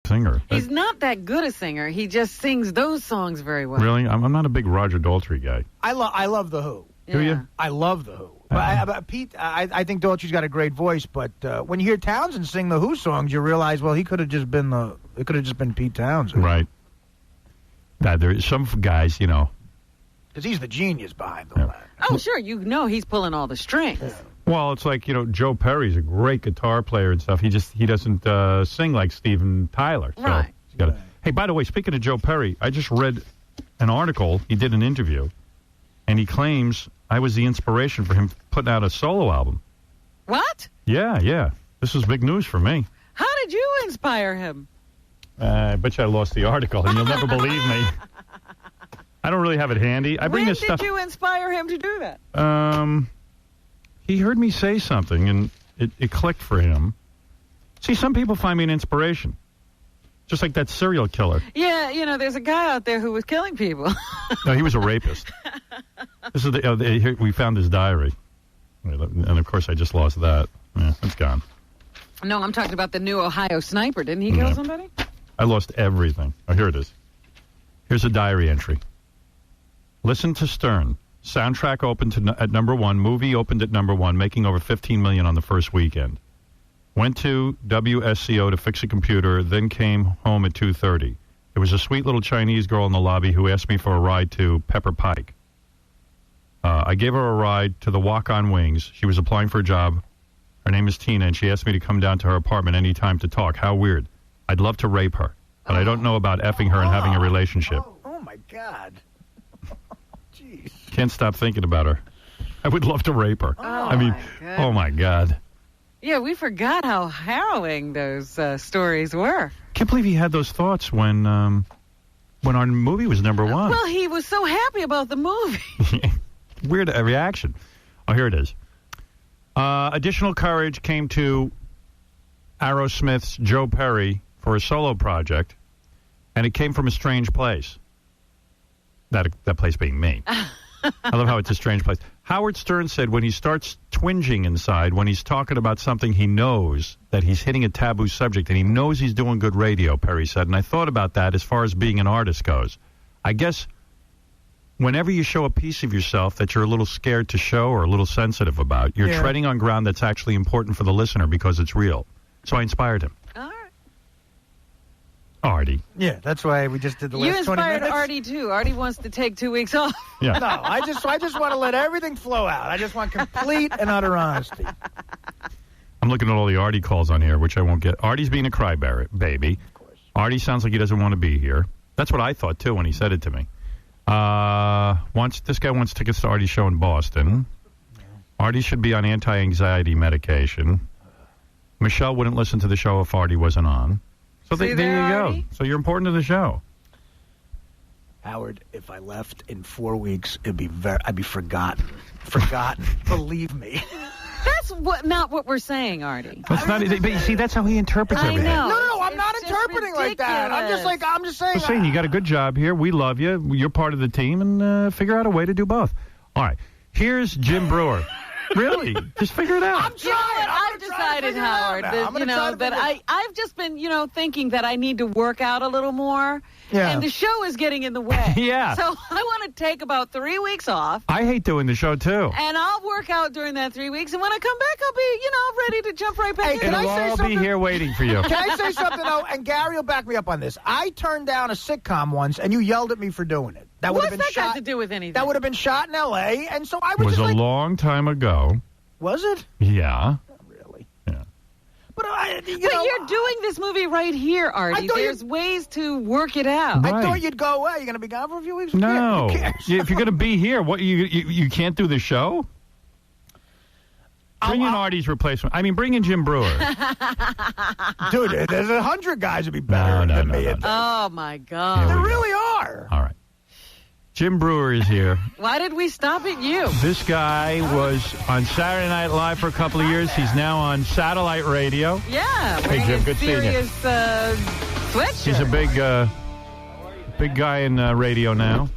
Singer. He's not that good a singer. He just sings those songs very well. Really? I'm not a big Roger Daltrey guy. I love The Who. Do you? I love The Who. But Pete, I think Daltrey's got a great voice, but when you hear Townsend sing the Who songs, you realize, well, it could have just been Pete Townsend. Right. There some guys, you know. Because he's the genius behind all that. Oh, sure. You know he's pulling all the strings. Yeah. Well, it's like, you know, Joe Perry's a great guitar player and stuff. He doesn't sing like Steven Tyler. So right. Hey, by the way, speaking of Joe Perry, I just read an article. He did an interview, and he claims I was the inspiration for him putting out a solo album. What? Yeah. This is big news for me. How did you inspire him? I bet you I lost the article, and you'll never believe me. I don't really have it handy. I bring when this stuff. Did you inspire him to do that? He heard me say something, and it clicked for him. See, some people find me an inspiration. Just like that serial killer. Yeah, you know, there's a guy out there who was killing people. No, he was a rapist. This is we found his diary. And, of course, I just lost that. Yeah, it's gone. No, I'm talking about the new Ohio sniper. Didn't he kill somebody? I lost everything. Oh, here it is. Here's a diary entry. Listen to Stern. Soundtrack opened at number 1. Movie opened at number 1, making over $15 million on the first weekend. Went to WSCO to fix a computer, then came home at 2:30. There was a sweet little Chinese girl in the lobby who asked me for a ride to Pepper Pike. I gave her a ride to the Walk-On Wings. She was applying for a job. Her name is Tina, and she asked me to come down to her apartment anytime to talk. How weird. I'd love to rape her, but I don't know about effing her and having a relationship. Oh, my God. Jeez. Can't stop thinking about her. I would love to rape her. Oh, my God. Yeah, we forgot how harrowing those stories were. Can't believe he had those thoughts when our movie was number one. Well, he was so happy about the movie. Weird reaction. Oh, here it is. Additional courage came to Aerosmith's Joe Perry for a solo project, and it came from a strange place. That place being me. I love how it's a strange place. Howard Stern said when he starts twinging inside, when he's talking about something he knows that he's hitting a taboo subject, and he knows he's doing good radio, Perry said. And I thought about that as far as being an artist goes. I guess whenever you show a piece of yourself that you're a little scared to show or a little sensitive about, you're treading on ground that's actually important for the listener because it's real. So I inspired him. All right. Artie. Yeah, that's why we just did the last 20 minutes. You inspired Artie, too. Artie wants to take 2 weeks off. Yeah. No, I just want to let everything flow out. I just want complete and utter honesty. I'm looking at all the Artie calls on here, which I won't get. Artie's being a crybaby. Of course. Artie sounds like he doesn't want to be here. That's what I thought, too, when he said it to me. This guy wants tickets to Artie's show in Boston. Artie should be on anti-anxiety medication. Michelle wouldn't listen to the show if Artie wasn't on. So there you go. So you're important to the show. Howard, if I left in 4 weeks, I'd be forgotten. Forgotten. Believe me. That's not what we're saying, Artie. That's not. But you see, that's how he interprets everything. No, I'm not interpreting like that. I'm just saying. I'm saying you got a good job here. We love you. You're part of the team, and figure out a way to do both. All right. Here's Jim Brewer. Really? Just figure it out. I'm trying. I've decided, Howard, that I've just been, thinking that I need to work out a little more. Yeah. And the show is getting in the way. Yeah. So I want to take about 3 weeks off. I hate doing the show, too. And I'll work out during that 3 weeks. And when I come back, I'll be, ready to jump right back in. It'll all be here waiting for you. Can I say something, though? And Gary will back me up on this. I turned down a sitcom once, and you yelled at me for doing it. What's that got to do with anything? That would have been shot in L.A., and so I was It was just a long time ago. Was it? Yeah. Really? Yeah. But you're doing this movie right here, Artie. There's ways to work it out. Right. I thought you'd go away. You're going to be gone for a few weeks? No. Who cares? If you're going to be here, what you can't do the show? Bring in Artie's replacement. I mean, bring in Jim Brewer. Dude, there's 100 guys who'd be better than me. Oh, my God. There really are. All right. Jim Brewer is here. Why did we stop at you? This guy was on Saturday Night Live for a couple of years. He's now on satellite radio. Yeah. Hey, Jim, good seeing you. Sweatshirt. He's a big guy in radio now.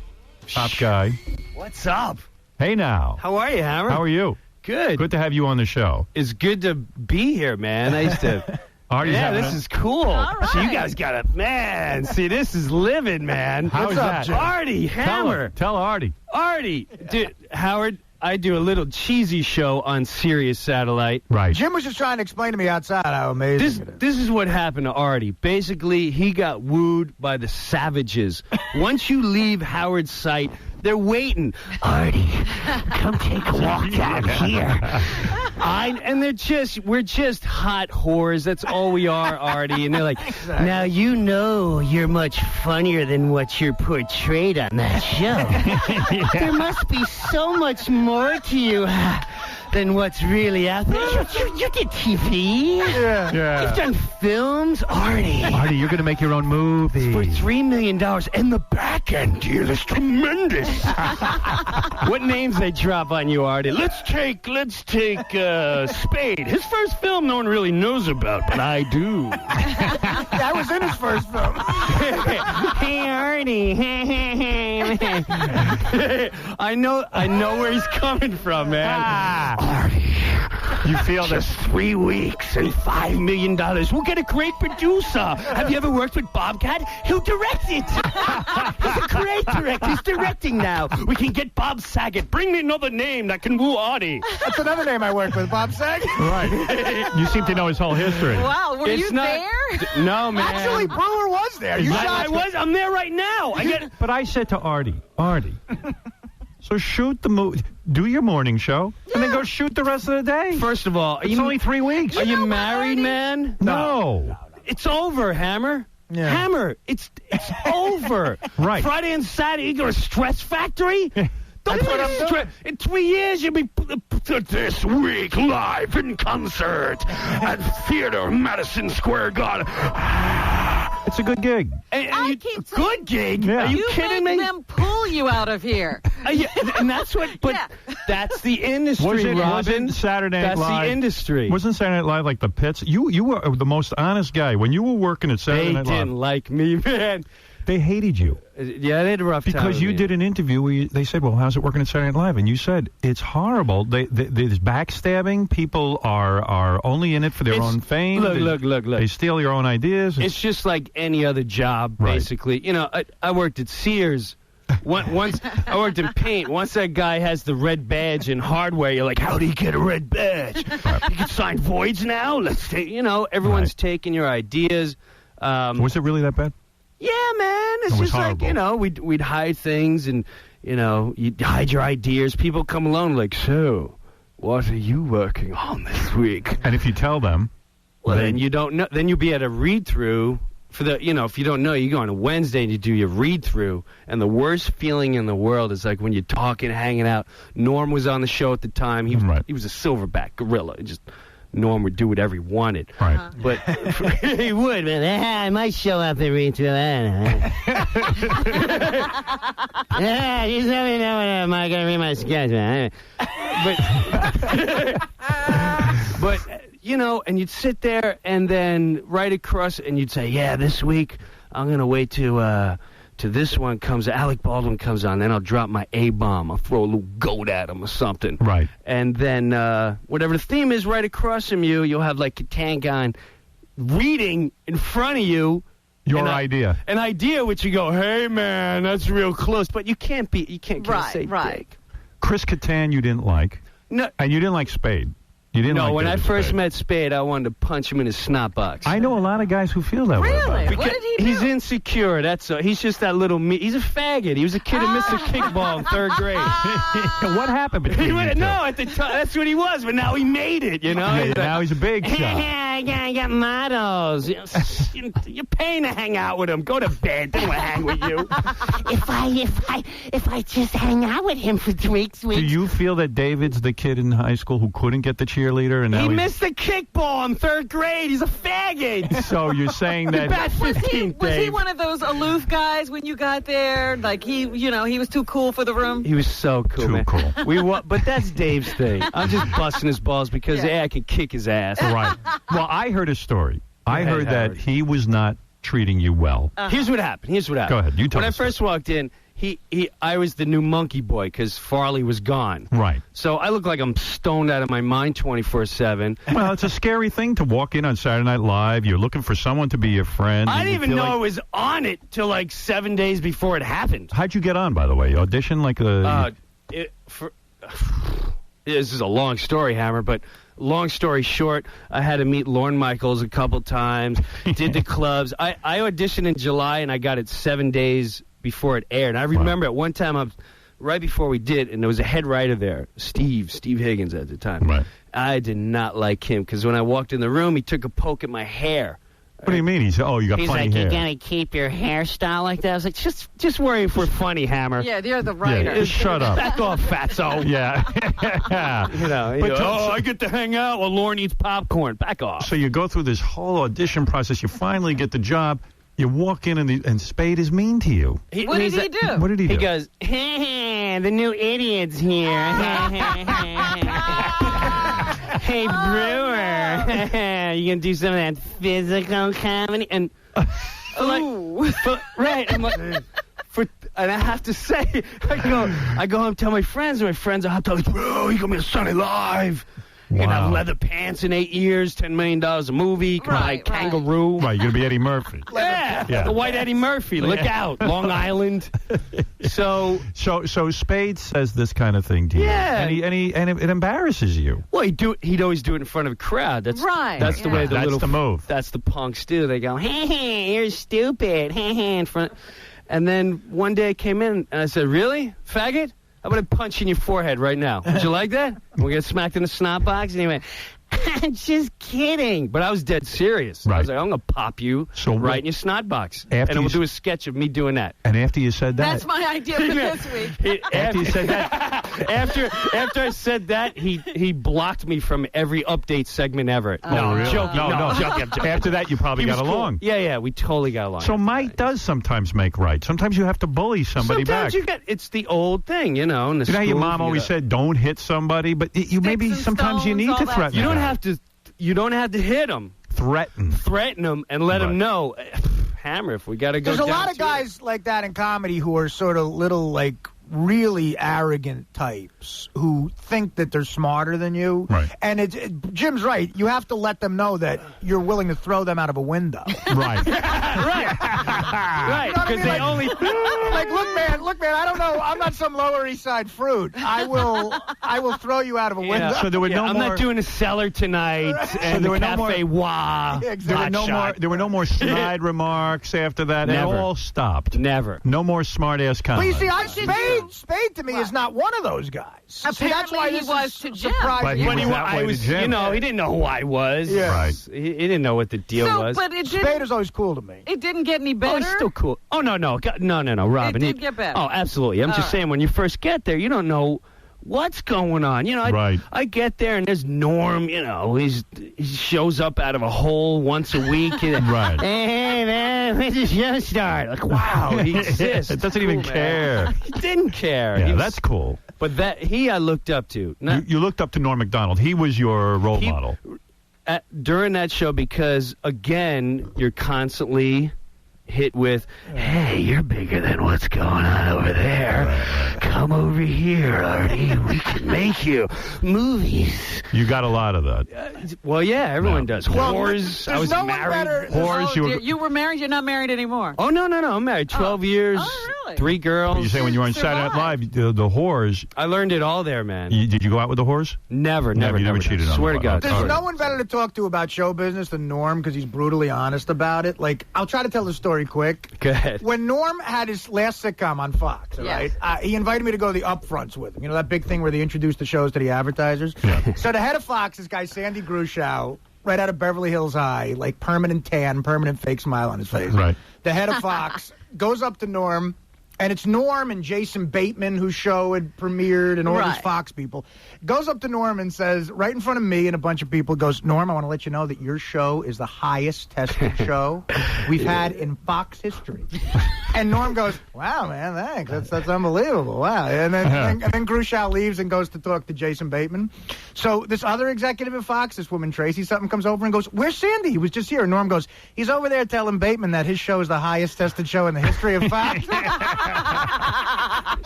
Top guy. What's up? Hey, now. How are you, Howard? How are you? Good. Good to have you on the show. It's good to be here, man. I used to... this is cool. Right. So you guys got to, see, this is living, man. How's that? Jim? Artie, Hammer. Tell Artie. Artie. Dude, Howard, I do a little cheesy show on Sirius Satellite. Right. Jim was just trying to explain to me outside how amazing it is. This is what happened to Artie. Basically, he got wooed by the savages. Once you leave Howard's site, they're waiting. Artie, come take a walk down here. And we're just hot whores. That's all we are, Artie. And they're like, now you know you're much funnier than what you're portrayed on that show. There must be so much more to you than what's really out there. You did TV. Yeah. You've done films. Artie, you're going to make your own movie. For $3 million, and the back-end deal is tremendous. What names they drop on you, Artie? Let's take Spade. His first film no one really knows about, but I do. That was in his first film. Hey, Artie. I know where he's coming from, man. Artie, You feel that Just 3 weeks and $5 million. We'll get a great producer. Have you ever worked with Bobcat? He'll direct it. He's a great director. He's directing now. We can get Bob Saget. Bring me another name that can woo Artie. That's another name I work with, Bob Saget. Right. You seem to know his whole history. Wow, were you there? No, man. Actually, Brewer was there. You I was. I'm there right now. But I said to Artie, so shoot the movie, do your morning show, and then go shoot the rest of the day. First of all, it's only 3 weeks. Are you married, man? No. It's over, Hammer. Yeah. Hammer, it's over. Right. Friday and Saturday, you go to Stress Factory? That's what I'm doing. In 3 years, you'll be this week live in concert at Theater Madison Square Garden. It's a good gig. I keep saying, good gig? Yeah. Are you kidding make me? them pull you out of here. Yeah, and that's what. But that's the industry, Robin. Wasn't Saturday Night That's Live? the industry. Wasn't Saturday Night Live like the pits? You were the most honest guy when you were working at Saturday They Night Live. didn't like me, man. They hated you. Yeah, they had a rough time. Because you did an interview where they said, well, how's it working at Saturday Night Live? And you said, it's horrible. There's backstabbing. People are only in it for their own fame. Look. They steal your own ideas. It's just like any other job, basically. You know, I worked at Sears. Once I worked in paint. Once that guy has the red badge in hardware, you're like, how do you get a red badge? You can sign voids now? Let's take, everyone's taking your ideas. Was it really that bad? Yeah, man. It's was just horrible. like, we'd hide things and, you'd hide your ideas. People come along like, so, what are you working on this week? And if you tell them... Well, then you don't know. Then you'll be at a read-through for the, if you don't know, you go on a Wednesday and you do your read-through. And the worst feeling in the world is like when you're talking, hanging out. Norm was on the show at the time. He was a silverback gorilla. Norm would do whatever he wanted. Right. But he would, man. I might show up and read through that. Just let me know when I'm going to read my sketch, man. But and you'd sit there and then right across and you'd say, yeah, this week I'm going to wait to this one comes, Alec Baldwin comes on, then I'll drop my A-bomb. I'll throw a little goat at him or something. Right. And then whatever the theme is right across from you, you'll have like Katangon reading in front of you. Your idea. An idea which you go, hey, man, that's real close. But you can't say dick. Chris Kattan you didn't like. No. And you didn't like Spade. You didn't like when I David first Spade. met Spade, I wanted to punch him in his snot box. I know a lot of guys who feel that way. Really? What did he do? He's insecure. That's all. He's just that little he's a faggot. He was a kid who missed a kickball in 3rd grade. What happened between you two? No, at the time, that's what he was, but now he made it, Yeah, now he's a big shot. I got models. You're paying to hang out with him. Go to bed. They don't want to hang with you. If I just hang out with him for 3 weeks. Do you feel that David's the kid in high school who couldn't get the cheerleader? And now He missed the kickball in 3rd grade. He's a faggot. So you're saying that... About 15, Was he one of those aloof guys when you got there? Like he was too cool for the room? He was so cool, Too man. cool. But that's Dave's thing. I'm just busting his balls because I can kick his ass. Right. Well, I heard a story. I ahead, heard that Howard. he was not treating you well. Here's what happened. Go ahead. You tell When I us. first walked in, I was the new monkey boy because Farley was gone. Right. So I look like I'm stoned out of my mind 24/7. Well, it's a scary thing to walk in on Saturday Night Live. You're looking for someone to be your friend. I and didn't you even feel know like- I was on it till like 7 days before it happened. How'd you get on, by the way? Audition like a... This is a long story, Hammer, but long story short, I had to meet Lorne Michaels a couple times, did the clubs. I auditioned in July, and I got it 7 days before it aired. And I remember at one time, right before we did, and there was a head writer there, Steve Higgins at the time. Right. I did not like him, because when I walked in the room, he took a poke at my hair. What do you mean? He said, you got He's funny like, hair. you gotta keep your hairstyle like that. I was like, Just worry if we're funny, Hammer. Yeah, you're the writer. Just shut up. Back off, fatso. Yeah. I get to hang out while Lorne eats popcorn. Back off. So you go through this whole audition process. You finally get the job. You walk in, and Spade is mean to you. What did he do? What did he do? He goes, the new idiot's here. hey, Brewer, you gonna do some of that physical comedy? And right, I'm like, and I have to say, I go home, tell my friends, and my friends are like, bro, you got me on Sunday Live. You're going to have leather pants in 8 years, $10 million a movie, kangaroo. Right, you're going to be Eddie Murphy. Yeah, the white Eddie Murphy. Look out, Long Island. So Spade says this kind of thing to you. Yeah. And it embarrasses you. Well, he'd always do it in front of a crowd. That's That's the way the move. That's the punks do. They go, hey, you're stupid, in front. And then one day I came in and I said, really, faggot? I'm going to punch you in your forehead right now. Would you like that? We're going to smack in the snot box? And he went, I'm just kidding. But I was dead serious. Right. I was like, I'm going to pop you right in your snot box. And we'll do a sketch of me doing that. And after you said that... That's my idea for this week. After you said that... After I said that, he blocked me from every update segment ever. No, really? Joking. No. Joking. After that, you probably got along. Cool. Yeah, we totally got along. So Mike does sometimes make right. Sometimes you have to bully somebody back. It's the old thing, In the you know how your school, mom always said, don't hit somebody, but sometimes you need to threaten. You don't have to hit them. Threaten them and let them know. Hammer, if we got to go. There's a lot of guys like that in comedy who are sort of little, really arrogant types who think that they're smarter than you. Right. And Jim's right. You have to let them know that you're willing to throw them out of a window. Right. Right. Because they only... look, man, I don't know. I'm not some Lower East Side fruit. I will throw you out of a window. So there were I'm not doing a cellar tonight and the Cafe Wah. There were no more snide remarks after that. Never. It all stopped. Never. No more smart-ass But comments. you see, Spade to me is not one of those guys. Apparently that's why he was to Jim. But he didn't know who I was. Yeah. Right. He didn't know what the deal was. But Spade is always cool to me. It didn't get any better. Oh, it's still cool. Oh, no, Robin. It did get better. Oh, absolutely. I'm just saying, when you first get there, you don't know what's going on. I get there, and there's Norm, he shows up out of a hole once a week. Right. Hey, man, when's the show start? Like, wow, he exists. It doesn't even care. He didn't care. Yeah, that's cool. But I looked up to. You looked up to Norm Macdonald. He was your role model. During that show, because, again, you're constantly hit with, hey, you're bigger than what's going on over there. Right. Come over here, Artie. We can make you movies. You got a lot of that. Well, yeah, everyone does. Well, Whores. I was married. Whores. You were married? You're not married anymore? Oh, no. I'm married. 12 years. Oh, really? 3 girls. You say when you were on Saturday Night Live, the whores. I learned it all there, man. Did you go out with the whores? Never. You never cheated on them. Swear to God. There's no one better to talk to about show business than Norm because he's brutally honest about it. I'll try to tell the story quick. Go ahead. When Norm had his last sitcom on Fox, right? He invited me to go to the upfronts with him. You know that big thing where they introduce the shows to the advertisers? Yeah. So the head of Fox, this guy Sandy Grushow, right out of Beverly Hills High, permanent tan, permanent fake smile on his face. Right. The head of Fox goes up to Norm, and it's Norm and Jason Bateman, whose show had premiered, and all these Fox people. Goes up to Norm and says, right in front of me and a bunch of people, goes, Norm, I want to let you know that your show is the highest tested show we've had in Fox history. And Norm goes, wow, man, thanks. That's unbelievable. Wow. And then Grushow leaves and goes to talk to Jason Bateman. So this other executive at Fox, this woman Tracy something, comes over and goes, where's Sandy? He was just here. And Norm goes, he's over there telling Bateman that his show is the highest tested show in the history of Fox.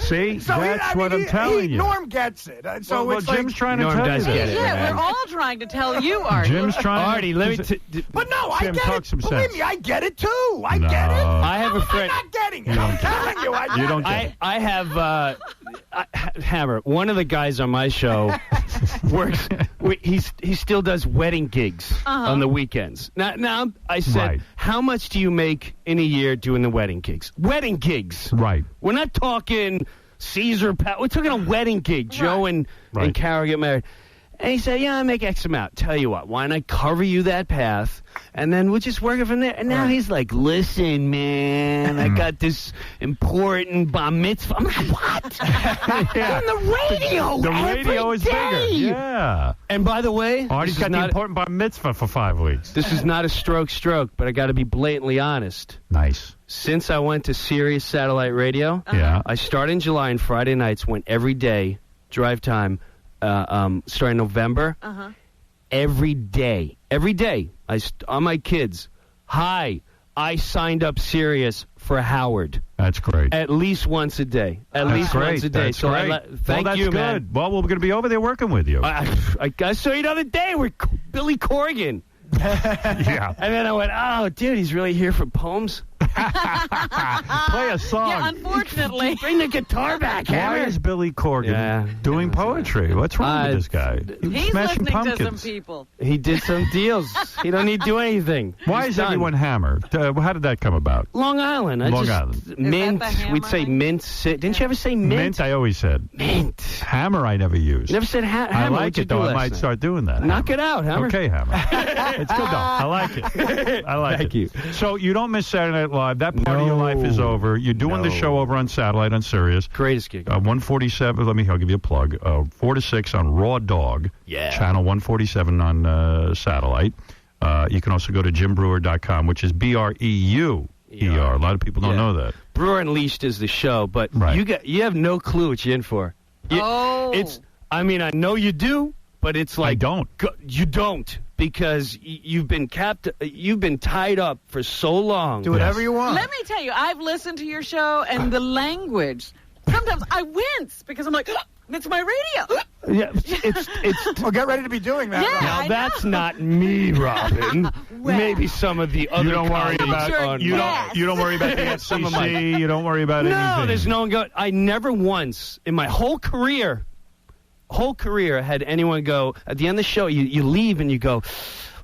See? That's what I'm telling you. Norm gets it. So well, Jim's trying to tell you does get this. it. Yeah, we're all trying to tell you, Artie. Jim's trying Artie, let me... But no, I Tim, get talk it. some Believe sense. me, I get it, too. I get it. I have a friend... I'm not getting it. I'm telling you, I get You don't it. get it. I have... Hammer, one of the guys on my show works... He still does wedding gigs on the weekends. Now I said, how much do you make in a year doing the wedding gigs? Wedding gigs. Right. We're not talking Caesar... We're talking a wedding gig. Joe and Carol get married. And he said, yeah, I make X amount. Tell you what, why don't I cover you that path, and then we'll just work it from there. And now he's like, listen, man, I got this important bar mitzvah. I'm like, what? On the radio The radio is bigger. Yeah. And by the way... Artie's got the important bar mitzvah for 5 weeks. This is not a stroke, but I got to be blatantly honest. Nice. Since I went to Sirius Satellite Radio, I started in July and Friday nights, went every day, drive time, starting November, every day, on my kids. Hi, I signed up Sirius for Howard. That's great. At least once a day. At least once a day. That's so great. Thank that's you, good. man. Well, we're going to be over there working with you. I saw you the other day with Billy Corgan. Yeah. And then I went, oh, dude, he's really here for poems? Play a song. Yeah, unfortunately. Bring the guitar back, Why Hammer. is Billy Corgan doing poetry? What's wrong with this guy? He's smashing listening pumpkins. to some people. He did some deals. He don't need to do anything. Why He's is done. everyone hammered? How did that come about? Long Island. Long Island. Mint. Is that the We'd say hammer? mint. Didn't you ever say mint? Mint, I always said. Mint. Hammer, I never used. Never said hammer. I like What'd you it, though. do I last might night? start doing that. Knock it out, Hammer. Okay, Hammer. It's good, though. I like it. I like Thank it. you. So you don't miss Saturday Night Live. That part of your life is over. You're doing the show over on satellite on Sirius. Greatest gig. 147. I'll give you a plug. 4 to 6 on Raw Dog. Yeah. Channel 147 on satellite. You can also go to jimbrewer.com, which is BREUER. A lot of people don't know that. Brewer Unleashed is the show, but you have no clue what you're in for. I know you do, but it's like I don't. You don't, because you've been tied up for so long. Do whatever you want. Let me tell you, I've listened to your show, and the language. Sometimes I wince because I'm like, it's my radio. Yeah, it's. Well, get ready to be doing that. Yeah, Now I that's know. not me, Robin. Maybe some of the other. You don't worry about you don't worry about the FCC. You don't worry about anything. No, there's no one. I never once in my whole career had anyone go at the end of the show. You leave and you go,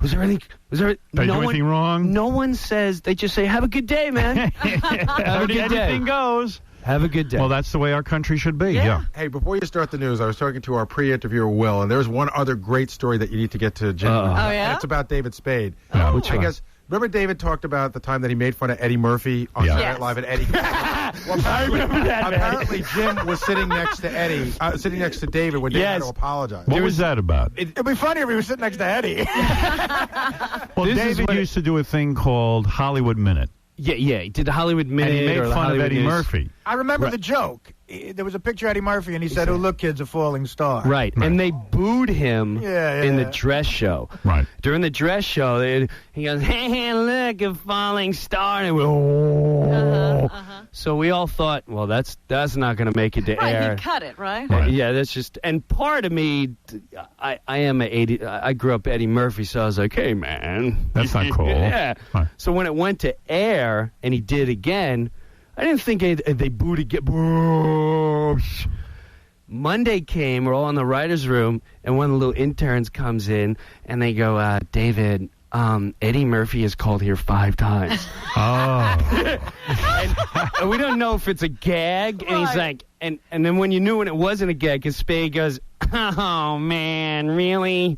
was there anything? Did I do anything wrong? No one says. They just say, "Have a good day, man." Have a good day. Anything goes. Have a good day. Well, that's the way our country should be. Yeah. Hey, before you start the news, I was talking to our pre-interviewer, Will, and there's one other great story that you need to get to Jim. yeah? It's about David Spade. Which I one? guess, remember David talked about the time that he made fun of Eddie Murphy on Saturday Night Live, and Eddie... I remember that, apparently, Jim was sitting next to Eddie, sitting next to David when David had to apologize. What was that about? It'd be funny if he was sitting next to Eddie. Well, David used to do a thing called Hollywood Minute. Yeah. He did the Hollywood Minute. And he made or the fun of Hollywood Eddie News. Murphy. I remember the joke. There was a picture of Eddie Murphy, and he said, "Oh, look, kid's a falling star." Right. And they booed him in the dress show. Right. During the dress show, he goes, "Hey, look, a falling star." And we So we all thought, well, that's not going to make it to Right, air. he cut it, right? Yeah, that's just, and part of me, I grew up Eddie Murphy, so I was like, hey, man. That's not cool. Yeah. Right. So when it went to air and he did again, I didn't think they booed again. Monday came, we're all in the writer's room, and one of the little interns comes in, and they go, David, Eddie Murphy is called here 5 times. Oh. and we don't know if it's a gag, and he's like, and then when you knew when it wasn't a gag, because Spade goes, oh, man, really?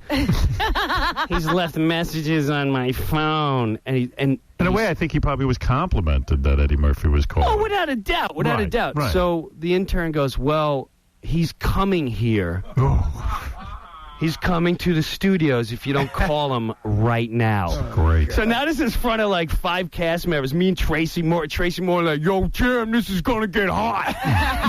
He's left messages on my phone. And in a way, I think he probably was complimented that Eddie Murphy was called. Oh, without a doubt, without a doubt. Right. So the intern goes, well, he's coming here. He's coming to the studios if you don't call him right now. Great. So now this is in front of like 5 cast members. Me and Tracy Moore. Tracy Moore like, yo, Jim, this is going to get hot.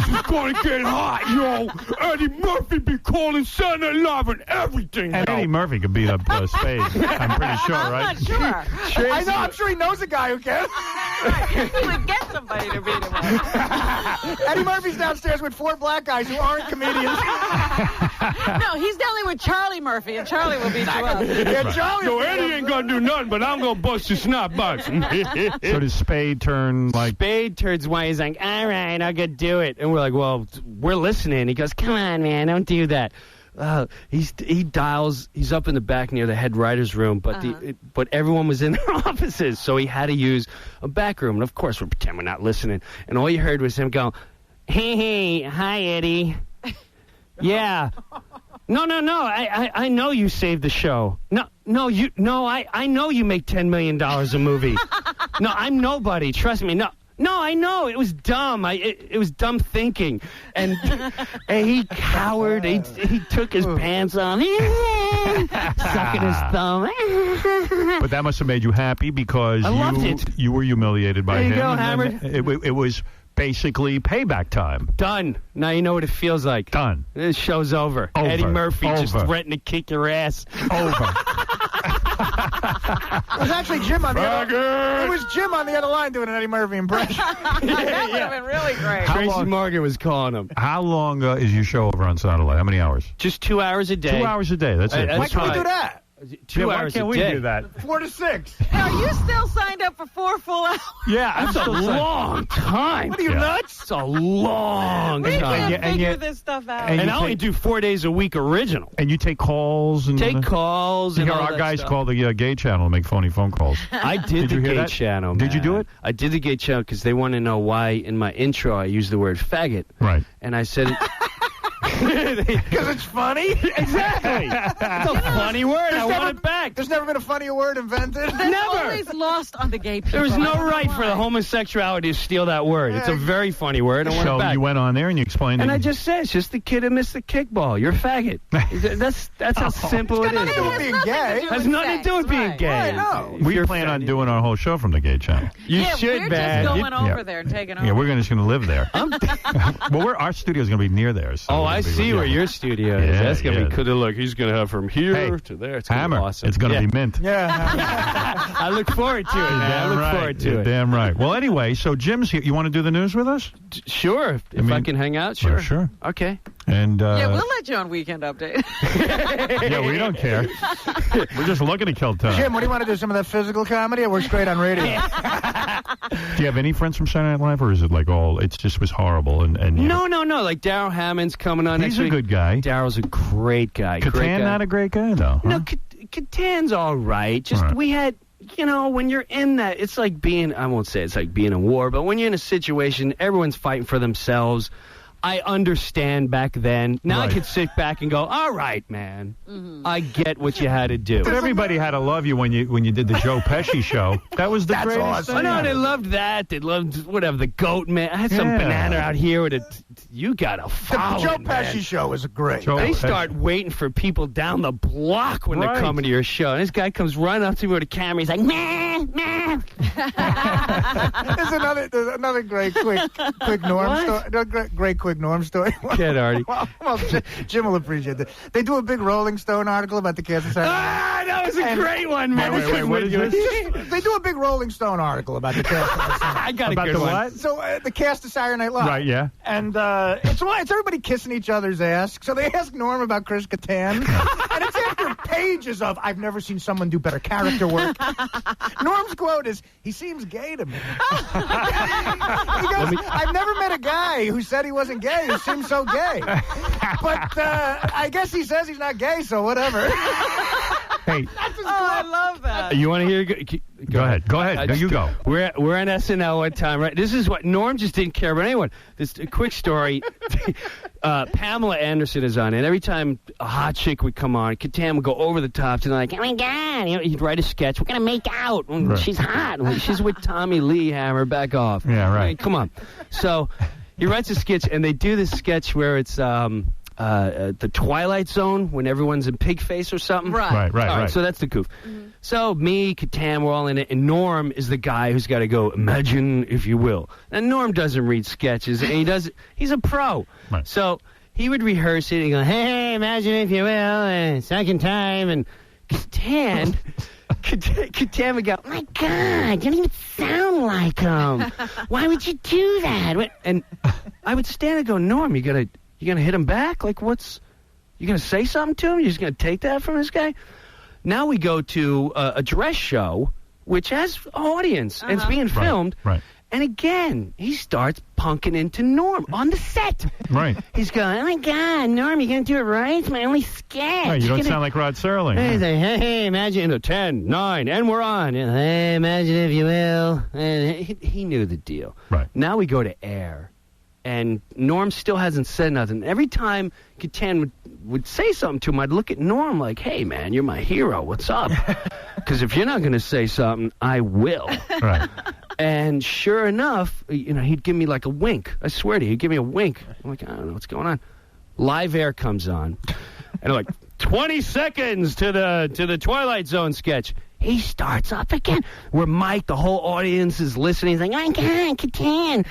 This is going to get hot, yo. Eddie Murphy be calling Saturday Night Live and everything. And Eddie Murphy could beat up Spade. I'm pretty sure, right? I'm not sure. I know. I'm sure he knows a guy who can. He would get somebody to beat him up. Eddie Murphy's downstairs with 4 black guys who aren't comedians. No, he's down there with Charlie Murphy, and Charlie will beat you up. Yeah, Charlie. So Eddie ain't going to do nothing, but I'm going to bust your snot box. So does Spade turn like... Spade turns white. He's like, all right, I'll go do it. And we're like, well, we're listening. He goes, come on, man, don't do that. He dials. He's up in the back near the head writer's room, but but everyone was in their offices, so he had to use a back room. And of course, we're pretending we're not listening. And all you heard was him go, hey, hi, Eddie. Yeah. No. I know you saved the show. I know you make $10 million a movie. No, I'm nobody. Trust me. No, I know. It was dumb. It was dumb thinking. And he cowered. He took his pants off. Sucking his thumb. But that must have made you happy because I loved it. You were humiliated by there you him. Go, Hammer. It was basically payback time. Done. Now you know what it feels like. Done. This show's over. Eddie Murphy just threatened to kick your ass. Over. It was actually Jim on the other. It was Jim on the other line doing an Eddie Murphy impression. That would have been really great. Tracy Morgan was calling him. How long is your show over on satellite? How many hours? Just 2 hours a day. 2 hours a day. That's it. Why can't we do that? 2 hours Why can't a we day. do that? 4 to 6. Are you still signed up for 4 full hours? Yeah, That's a long time. What are you, nuts? It's a long We time. can't figure this stuff out. And I only do 4 days a week original. And you take calls and Take calls and You hear all our that guys stuff. call the gay channel and make phony phone calls. I did you the hear gay that? channel. Did you do man. it? I did the gay channel because they want to know why in my intro I used the word faggot. Right. And I said it. Because it's funny? Exactly. It's a funny word. I want it back. There's never been a funnier word invented. That's always lost on the gay people. There was no I don't know right for the why. homosexuality to steal that word. It's a very funny word. I want So it back. you went on there and you explained And it. I just said, it's just the kid who missed the kickball. You're a faggot. That's how simple it is. Nothing to do with being gay. Has nothing to do with being gay. Right, no. We plan on doing our whole show from the gay channel. You Yeah, should, we're man. just going over there and taking over. Yeah, we're just going to live there. Well, our studio's going to be near there. So Oh, we're I gonna be- see yeah. where your studio is. Yeah, That's going to yeah. be cool. Look, he's going to have from here Hey, to there. It's going to be Hammer. awesome. It's going to Yeah. be mint. Yeah. I look forward to it, man. I look forward to You're it. damn right. Well, anyway, so Jim's here. You want to do the news with us? Sure. If I can hang out, sure. Sure. Okay. And Yeah, we'll let you on Weekend Update. yeah, we don't care. We're just looking to kill time. Jim, what do you want to do? Some of that physical comedy? It works great on radio. Do you have any friends from Saturday Night Live, or is it like all? It just was horrible and you No. Like Daryl Hammond's coming on He's next a week. good guy. Daryl's a great guy. Catan Great guy. not a great guy though. Huh? No, Catan's all right. Just All right. we had, when you're in that, it's like being, I won't say it's like being in war, but when you're in a situation, everyone's fighting for themselves. I understand back then. Now I Right. could sit back and go, all right, man, I get what you had to do. But everybody had to love you when you did the Joe Pesci show. That was the greatest Oh, thing. no, they loved that. They loved, whatever, the goat man. I had some Yeah. banana out here with a, you got to The follow Joe it, man. Pesci show was great. Joe They Pesci. start waiting for people down the block when they're Right. coming to your show. And this guy comes running up to me with a camera. He's like, man. There's another great quick Norm story. No, great quick Norm story. Kid, Artie. Well, Jim will appreciate that. They do a big Rolling Stone article about the Kansas City. That was a great one, man. Wait, what is this? They do a big Rolling Stone article about the cast. I got About a good the one. what? So the cast of Saturday Night Live. Right, yeah. And it's everybody kissing each other's ass. So they ask Norm about Chris Kattan. And it's after pages of, I've never seen someone do better character work. Norm's quote is, he seems gay to me. He goes, I've never met a guy who said he wasn't gay who seems so gay. But I guess he says he's not gay, so whatever. Hey, I love that. You want to hear? go ahead. Go ahead. No, you go. We're on SNL one time, right? This is what Norm just didn't care about anyone. This a quick story. Pamela Anderson is on it. Every time a hot chick would come on, Kattan would go over the top to like, oh my God, he'd write a sketch. We're gonna make out. Right. She's hot. She's with Tommy Lee Hammer. Back off. Yeah, right. Hey, come on. So he writes a sketch, and they do this sketch where it's the Twilight Zone when everyone's in pig face or something. Right. All right. So that's the goof. So me, Kattan, we're all in it, and Norm is the guy who's got to go, imagine, if you will. And Norm doesn't read sketches, and he's a pro. Right. So he would rehearse it and go, hey, imagine, if you will, and second time, and Kattan would go, Oh my God, you don't even sound like him. why would you do that? And I would stand and go, Norm, you gonna hit him back? Like, you gonna say something to him? You just gonna take that from this guy? Now we go to a dress show, which has an audience, and it's being filmed. Right. And again, he starts punking into Norm on the set. Right. He's going, oh my God, Norm, you gonna do it right? It's my only sketch. Right, you don't You're sound like Rod Serling. He's like, hey, imagine, 10, 9, and we're on. Hey, imagine, if you will. And he knew the deal. Right. Now we go to air. And Norm still hasn't said nothing. Every time Kattan would say something to him, I'd look at Norm like, hey, man, you're my hero. What's up? Because if you're not going to say something, I will. Right. And sure enough, he'd give me like a wink. I swear to you, he'd give me a wink. I'm like, I don't know what's going on. Live Air comes on. And like, 20 seconds to the Twilight Zone sketch. He starts up again. We're mic'd. The whole audience is listening. He's like, oh, my God, Kattan.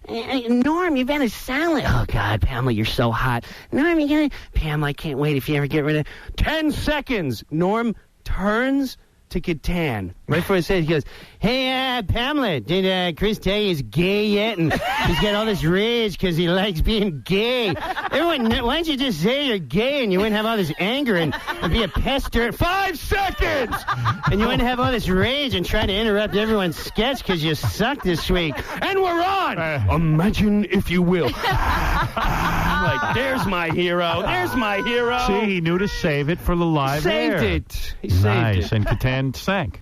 Norm, you've been a salad. Oh, God, Pamela, you're so hot. Norm, you're going to... Pamela, I can't wait if you ever get rid of... 10 seconds. Norm turns to Catan. Right before I said, he goes, "Hey, Pamela, did Chris tell you he's gay yet? And he's got all this rage because he likes being gay. Everyone, why don't you just say you're gay and you wouldn't have all this anger and be a pester? 5 seconds! And you wouldn't have all this rage and try to interrupt everyone's sketch because you suck this week. And we're on! Imagine if you will." Like, there's my hero. There's my hero. See, he knew to save it for the live air. Saved it. He saved nice. it. And Catan sank.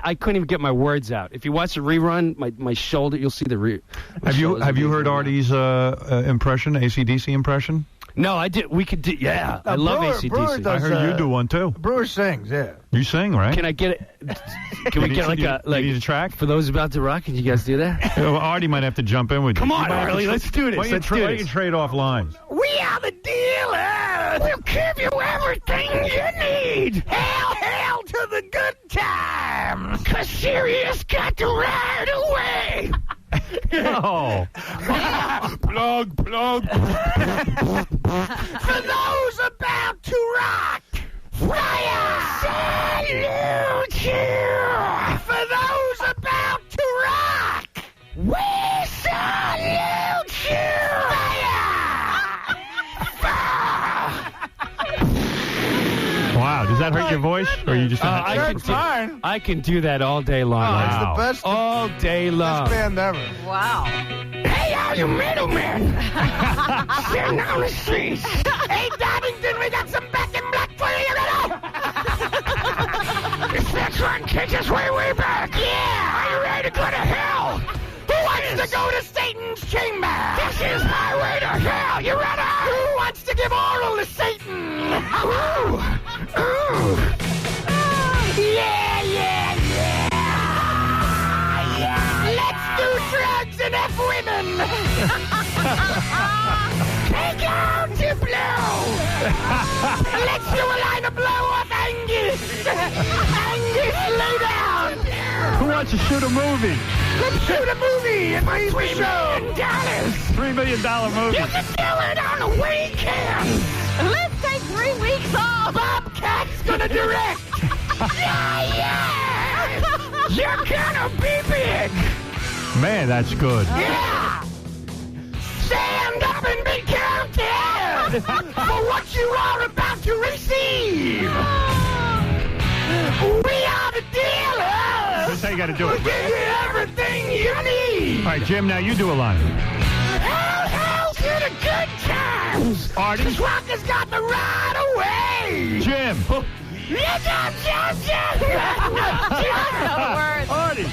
I couldn't even get my words out. If you watch the rerun, my shoulder, you'll see the Have you heard Artie's impression, AC/DC impression? No, I did. We could do. Yeah, I love AC/DC. I heard you do one too. Brewer sings. Yeah. You sing, right? Can I get it? Can we get like a track for those about to rock? Can you guys do that? Well, Artie might have to jump in with you. Come on, Artie, let's do this. Why don't you trade off lines? We are the dealers. We'll give you everything you need. Hail to the good times. 'Cause Sirius got to ride away. No. Plug. For those about to rock. Fire! Salute you! For those about to rock, we salute you! Fire! Wow, does that hurt your voice? Or you just I can do that all day long. Oh, it's the best. All day long. Best band ever. Wow. Hey, all you middlemen! Sitting on the streets. Hey, Doddington, we got some back in black for you. This next one kicks us way back. Yeah! Are you ready to go to hell? Who wants to go to Satan's chamber? This is highway to hell. You ready? Who wants to give oral to Satan? Ooh! Yeah! Let's do drugs and F women. Take out to blow. Let's do a line of blow off Angus. Angus, lay down. Who wants to shoot a movie? Let's shoot a movie and raise the show. $3 million movie. You can do it on the weekend. Let's take 3 weeks off. Bobcat's gonna direct. Yeah. You're gonna be big. Man, that's good. Yeah. Stand up and be counted for what you are about to receive. We are the dealers. That's how you got to do We'll it. give you everything you need. All right, Jim, now you do a line. Hell to the good times. Artie. 'Cause rock has got the right away. Jim. Artie.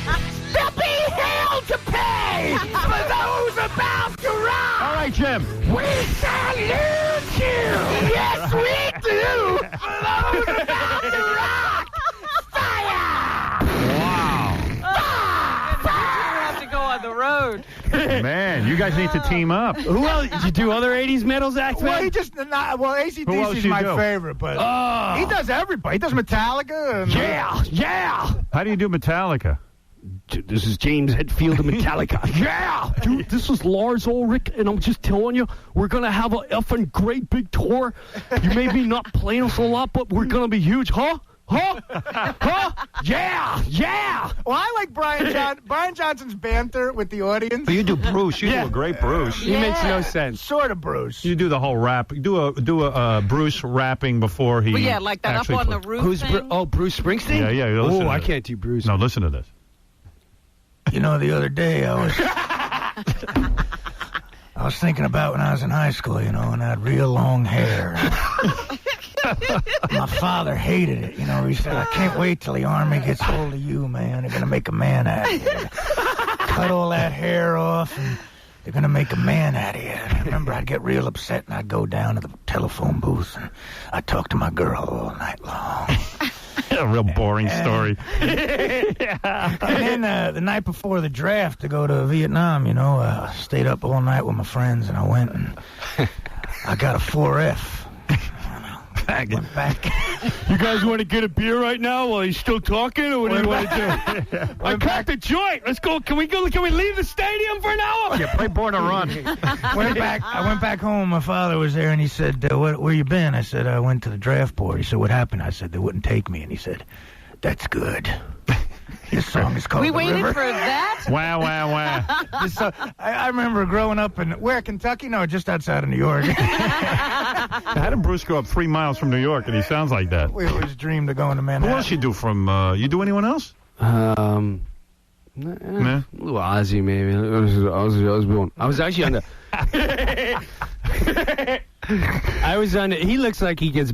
There'll be hell to pay for those about to rock. All right, Jim. We salute you. Yes, we do. For those about to rock. Fire. Wow. You have to go on the road. Man, you guys need to team up. Who else? Did you do other 80s metals acts, Well, man? he just AC/DC Who else is you my do? favorite, but he does everybody. He does Metallica. And Yeah. How do you do Metallica? This is James Hetfield of Metallica. Yeah! Dude, this is Lars Ulrich, and I'm just telling you, we're going to have a effing great big tour. You may be not playing us a lot, but we're going to be huge. Huh? Yeah! Well, I like Brian Johnson's banter with the audience. You do Bruce. You do a great Bruce. He makes no sense. Sort of Bruce. You do the whole rap. Do a Bruce rapping before he. But yeah, like that up actually on the plays. roof thing. Bruce Springsteen? Yeah. Listen to I this. can't do Bruce. No, listen to this. You know, the other day I was thinking about when I was in high school, you know, and I had real long hair. My father hated it, you know. He said, "I can't wait till the army gets hold of you, man. They're gonna make a man out of you. Cut all that hair off, and they're gonna make a man out of you." And I remember I'd get real upset, and I'd go down to the telephone booth, and I'd talk to my girl all night long. A real boring story. And then the night before the draft to go to Vietnam, you know, I stayed up all night with my friends, and I went and I got a 4F. I went back. You guys want to get a beer right now while he's still talking, or what do you want to do? I cracked the joint. Let's go. Can we leave the stadium for an hour? Yeah, play Born to Run. I went back home. My father was there, and he said, "Where you been?" I said, "I went to the draft board." He said, "What happened?" I said, "They wouldn't take me." And he said, That's good. This song is called We The waited River. for that? Wow, wow, wow. This, I remember growing up in, where, Kentucky? No, just outside of New York. How did Bruce grow up 3 miles from New York, and he sounds like that? We always dreamed of going to Manhattan. Who else you do from, you do anyone else? Nah. Little Ozzy, maybe. I was actually on the... I was on it. He looks like he gets...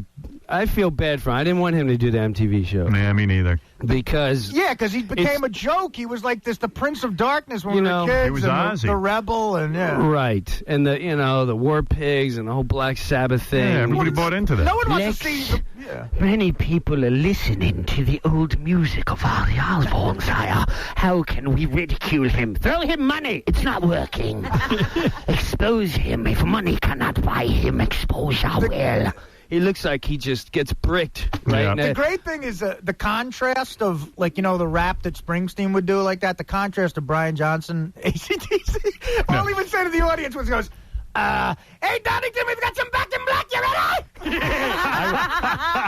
I feel bad for him. I didn't want him to do the MTV show. Yeah, me neither. Because... Yeah, because he became a joke. He was like the Prince of Darkness when we were kids. He was and Ozzy. The rebel, and Right. And the War Pigs and the whole Black Sabbath thing. Yeah, everybody bought into that. No one wants to see... Many people are listening to the old music of Artie Osborne, sire. How can we ridicule him? Throw him money. It's not working. Expose him. If money cannot buy him, exposure will. He looks like he just gets bricked. Right. Yeah. The great thing is the contrast of, like, the rap that Springsteen would do like that, the contrast of Brian Johnson, AC/DC. All he would say to the audience was, goes, hey, Donington, we've got some back in black, you ready?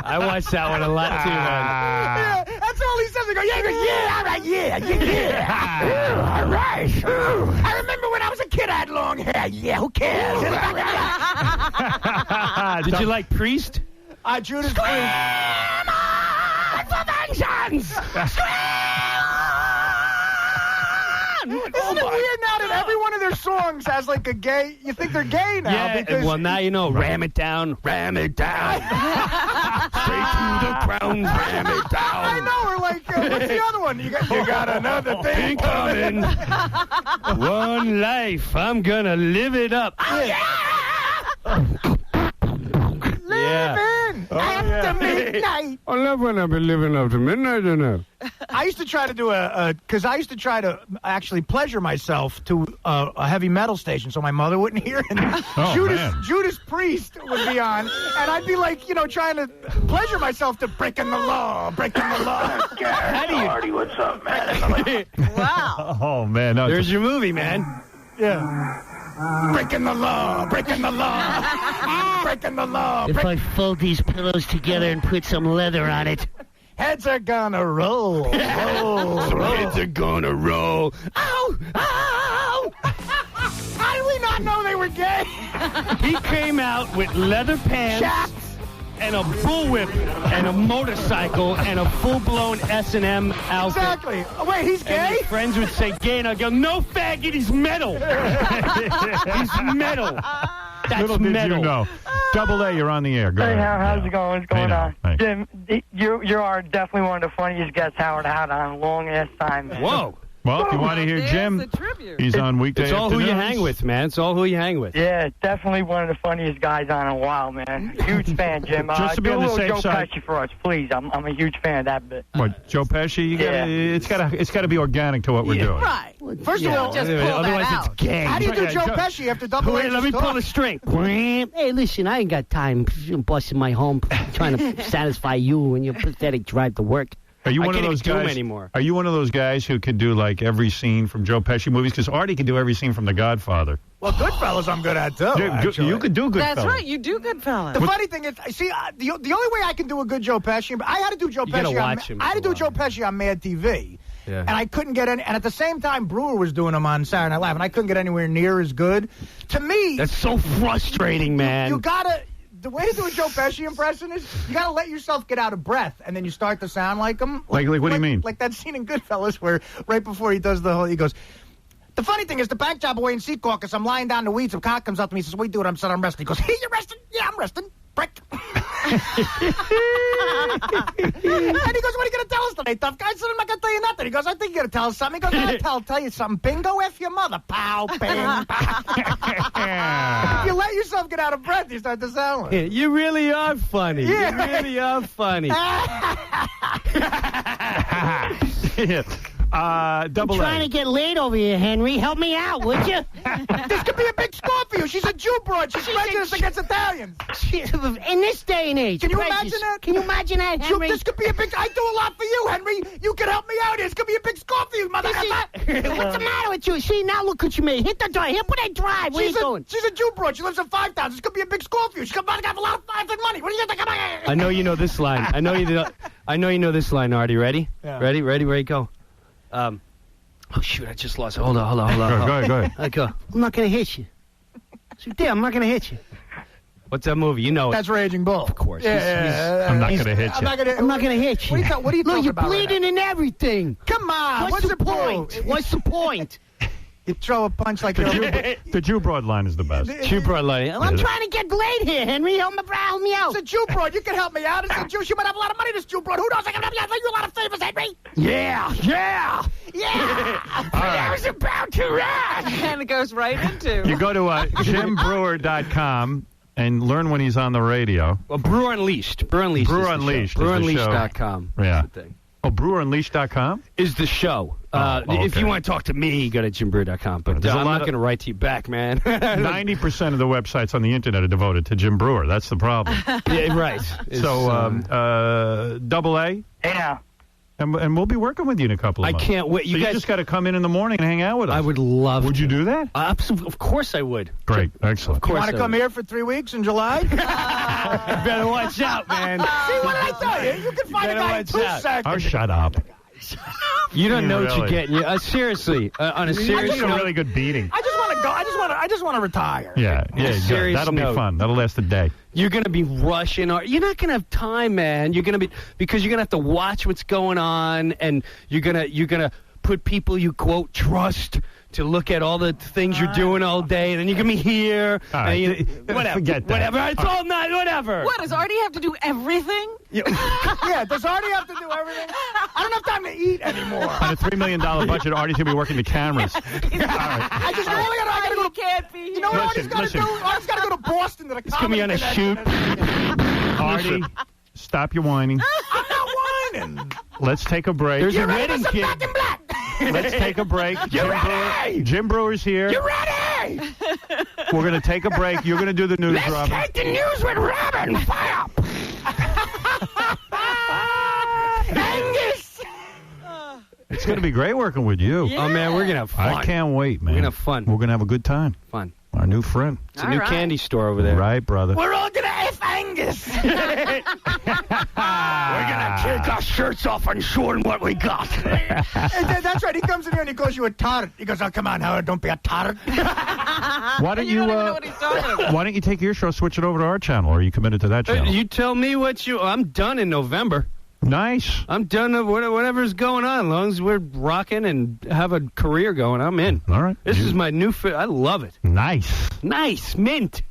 I watched that one a lot, too, man. Yeah, that's all he says. He goes, yeah, all right, yeah. Ooh, all right. Ooh. I remember when I was a kid, I had long hair. Yeah, who cares? Did you like Priest? Judas Priest. For vengeance! Isn't it weird now that every one of their songs has like a gay? You think they're gay now? Yeah, because well, now you know. Ram it down. Straight to the ground, ram it down. I know, we're like, what's the other one? You got another thing coming. One life, I'm gonna live it up. Living after midnight. I love when I've been living up to midnight, you know. I used to try to do because I used to try to actually pleasure myself to a heavy metal station so my mother wouldn't hear. And Judas Priest would be on, and I'd be like, trying to pleasure myself to breaking the law. How do you... Artie, what's up, man? Wow. Oh, man. No, There's your movie, man. Yeah. Breaking the law. Breaking the law. If I fold these pillows together and put some leather on it. Heads are gonna roll. Heads are gonna roll. Ow! Ow! How did we not know they were gay? He came out with leather pants and a bullwhip and a motorcycle and a full-blown S&M outfit. Exactly. Oh, wait, he's gay? And his friends would say gay, and I'd go, no, faggot, he's metal. He's metal. That's Little did metal. you know. Double A, you're on the air. Go Hey, ahead. how's it going? What's going on? Hey. Jim, you are definitely one of the funniest guests Howard had on a long-ass time, man. Whoa. Well, if you want to hear Jim, he's on weekday It's all who you afternoons. hang with, man. It's all who you hang with. Yeah, definitely one of the funniest guys on in a while, man. Huge fan, Jim. Just to be do on a the little safe Joe side. Pesci for us, please. I'm a huge fan of that bit. What, Joe Pesci? You gotta, it's got to be organic to what we're doing. Right. First of all, just pull that otherwise out. it's gay. how do you do Joe Pesci? You have to double Wait, let me pull the string. Hey, listen, I ain't got time busting my home trying to satisfy you and your pathetic drive to work. Are you I one of can't those even do 'em guys anymore. Are you one of those guys who could do like every scene from Joe Pesci movies? Because Artie can do every scene from The Godfather. Well, Goodfellas I'm good at, too. You could do Goodfellas. That's right. You do Goodfellas. The funny thing is, see, the only way I can do a good Joe Pesci, I had to do Joe You gotta Pesci. watch him I had to for a do Joe Pesci on Mad TV. Yeah. And I couldn't get any. And at the same time, Brewer was doing them on Saturday Night Live, and I couldn't get anywhere near as good. To me, That's so frustrating, man. you gotta. The way to do a Joe Pesci impression is you gotta let yourself get out of breath, and then you start to sound like him. Like what do you mean? Like that scene in Goodfellas where right before he does the whole, he goes. The funny thing is, the bank job away in Sea Caucus, I'm lying down in the weeds, a cop comes up to me, he says, "What do you do?" I'm saying, "I'm resting." He goes, "Hey, you resting?" "Yeah, I'm resting." Prick. And he goes, "What are you going to tell us today, tough guy?" I said, "I'm not going to tell you nothing." He goes, "I think you're going to tell us something." He goes, "I'll tell you something. Bingo, F your mother. Pow, bing, pow." You let yourself get out of breath, you start to sound like You really are funny. Yeah. You really are funny. Double Trying A. to get laid over here, Henry. Help me out, would you? This could be a big score for you. She's a Jew broad. She's prejudiced against Italians. In this day and age. Can you prejudice. imagine that? Can you imagine that, Jew, Henry? this could be a big... I do a lot for you, Henry. You can help me out here. This could be a big score for you, motherfucker. What's the matter with you? See, now look what you made. Hit the door. Here, put that drive. Where you going? She's a Jew broad. She lives in 5,000. This could be a big score for you. She's going to have a lot of money. What do you think? I know you know this line. I know you know. I know you know this line, Artie. Ready? Yeah. Ready, go. Oh, shoot, I just lost it. Hold on. Go ahead. I go, I'm not going to hit you. So, I'm not going to hit you. What's that movie? You know it. That's Raging Bull. Of course. I'm not going to hit you. I'm not going to hit you. What are you talking you're about bleeding and everything. Come on. What's the point? What's the point? You throw a punch like The Jew Broad line is the best. Jew Broad line. I'm trying to get laid here, Henry. Help me out. It's a Jew Broad. You can help me out. It's a Jew. She might have a lot of money, this Jew Broad. Who knows? I can help you out. I do you a lot of favors, Henry. Yeah. I was about to run. And it goes right into. You go to JimBrewer.com and learn when he's on the radio. Well, Brewer Unleashed. Brewer Unleashed. BrewerUnleashed.com. Yeah. Oh, BrewerUnleashed.com is the show. If you want to talk to me, go to JimBrewer.com. But I'm not going to write to you back, man. 90% of the websites on the internet are devoted to Jim Brewer. That's the problem. Yeah, right. So, Double A? Yeah. And we'll be working with you in a couple of months. I can't wait. You guys just got to come in the morning and hang out with us. I would love Would you do that? Of course I would. Great. Excellent. Of course. You want to come here for 3 weeks in July? You better watch out, man. See, what did I tell you? You can find a guy in 2 seconds. Oh, shut up. You don't know what you're getting. Seriously, on a serious note, note, a really good beating. I just want to go. I just want to retire. Yeah, serious that'll note. be fun. That'll last a day. You're going to be rushing. You're not going to have time, man. You're going to be because you're going to have to watch what's going on, and you're gonna put people you quote trust to look at all the things you're doing all day, and then you're going to be here. All right. Whatever. Forget that. Whatever. It's all night. Whatever. What, does Artie have to do everything? Yeah, does Artie have to do everything? I don't have time to eat anymore. On a $3 million budget, Artie's going to be working the cameras. All right. I got to go to. Can't be. You know what Artie's got to do? Artie's got to go to Boston to the It's going to be on a shoot. Artie, stop your whining. I'm not whining. Let's take a break. There's a wedding kid. Let's take a break. Jim Brewer's here. You ready? We're going to take a break. You're going to do the news, Robin. Let's take the news with Robin. Fire up. Angus. It's going to be great working with you. Yeah. Oh, man, we're going to have fun. I can't wait, man. We're going to have fun. We're going to have a good time. Fun. Our new friend. It's a new candy store over there. Right, brother. We're all going to F Angus. We're going to take our shirts off and show them what we got. That's right. He comes in here and he calls you a tart. He goes, "Oh, come on, Howard, don't be a tart." Why don't you? don't even know what he's talking about. Why don't you take your show, switch it over to our channel, or are you committed to that channel? You tell me what you. I'm done in November. Nice. I'm done with whatever's going on. As long as we're rocking and have a career going, I'm in. All right. This is my new fit. I love it. Nice. Nice. Mint.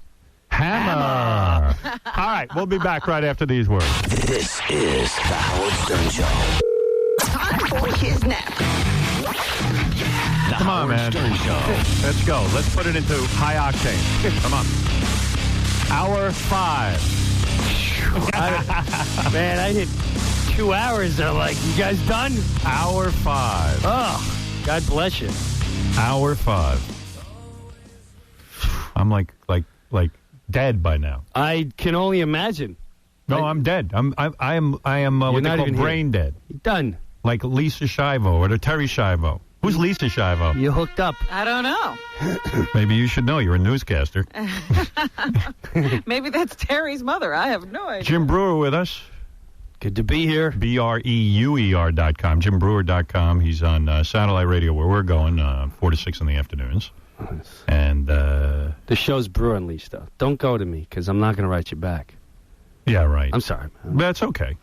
Hammer. All right. We'll be back right after these words. This is the Howard Stern Show. Time for his nap. Come on, man. Stern Show. Let's go. Let's put it into high octane. Come on. Hour 5. Man, I hit 2 hours. They're like, you guys done? Hour 5. Oh, God bless you. Hour 5. I'm like dead by now. I can only imagine. No, I'm dead. I am what they call brain dead. Done. Like Lisa Shivo or Terry Shivo. Who's Lisa Shivo? You hooked up. I don't know. Maybe you should know. You're a newscaster. Maybe that's Terry's mother. I have no idea. Jim Brewer with us. Good to be here. BREUER.com. JimBrewer.com. He's on satellite radio where we're going 4 to 6 in the afternoons. And the show's Brewer Unleashed, though. Don't go to me because I'm not going to write you back. Yeah, right. I'm sorry, man. That's okay.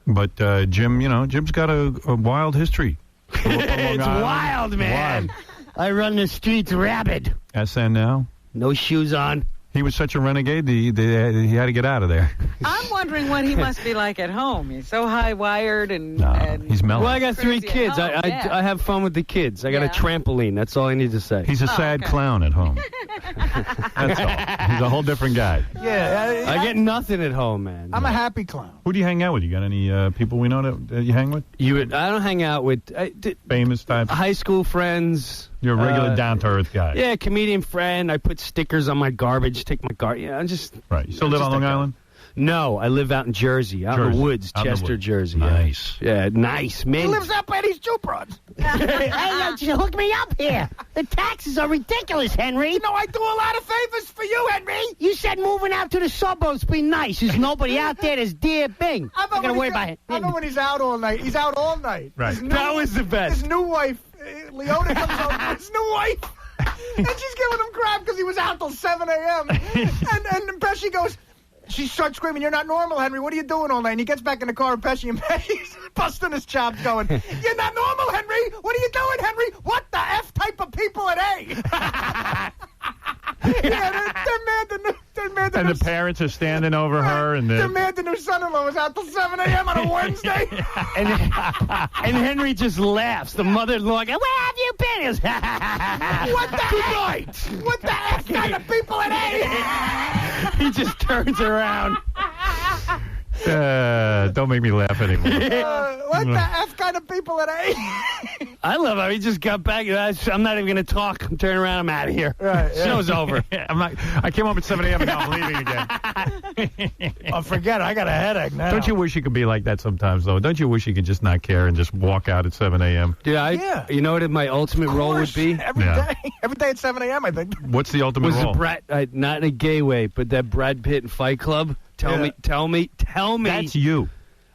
But Jim, Jim's got a wild history. It's wild, man. I run the streets rabid. SNL. No shoes on. He was such a renegade, he had to get out of there. I'm wondering what he must be like at home. He's so high-wired and he's mellow. Well, I got 3 kids. I have fun with the kids. I got a trampoline. That's all I need to say. He's a sad clown at home. That's all. He's a whole different guy. Yeah. I get nothing at home, man. I'm a happy clown. Who do you hang out with? You got any people we know that you hang with? I don't hang out with famous types. High school friends. You're a regular down-to-earth guy. Yeah, comedian friend. I put stickers on my garbage. Take my garbage. Yeah, I'm just right. You still live on Long Island? No, I live out in Jersey, out in the woods, Chester, Jersey. Nice. Yeah, nice, man. He lives up by these two broads. Hey, you hook me up here. The taxes are ridiculous, Henry. You know, I do a lot of favors for you, Henry. You said moving out to the suburbs be nice. There's nobody out there. There's dear Bing. I'm not going to worry about it. I know when he's out all night. He's out all night. Right. That was the best. His new wife, Leona, comes home with his new wife. And she's giving him crap because he was out till 7 a.m. And Pesci goes, she starts screaming, "You're not normal, Henry. What are you doing all night?" And he gets back in the car with Pesci, and Pesci's busting his chops going, "You're not normal, Henry. What are you doing, Henry? What the F type of people are they?" They're mad. And the parents are standing over her, and they're mad the new son-in-law was out till 7 a.m. on a Wednesday. and Henry just laughs. The mother-in-law goes, "Where have you been?" He goes, "What the night? What the F kind of people are they?" He just turns around. Don't make me laugh anymore. What the F kind of people are they? I love how he just got back. I'm not even going to talk. I'm turning around. I'm out of here. Right, yeah. Show's over. I came home at 7 a.m. and now I'm leaving again. Oh, forget it. I got a headache now. Don't you wish you could be like that sometimes, though? Don't you wish you could just not care and just walk out at 7 a.m.? Yeah. You know what my ultimate role would be? Every day. Every day at 7 a.m., I think. What's the ultimate role? Not in a gay way, but that Brad Pitt in Fight Club. Tell me. That's you.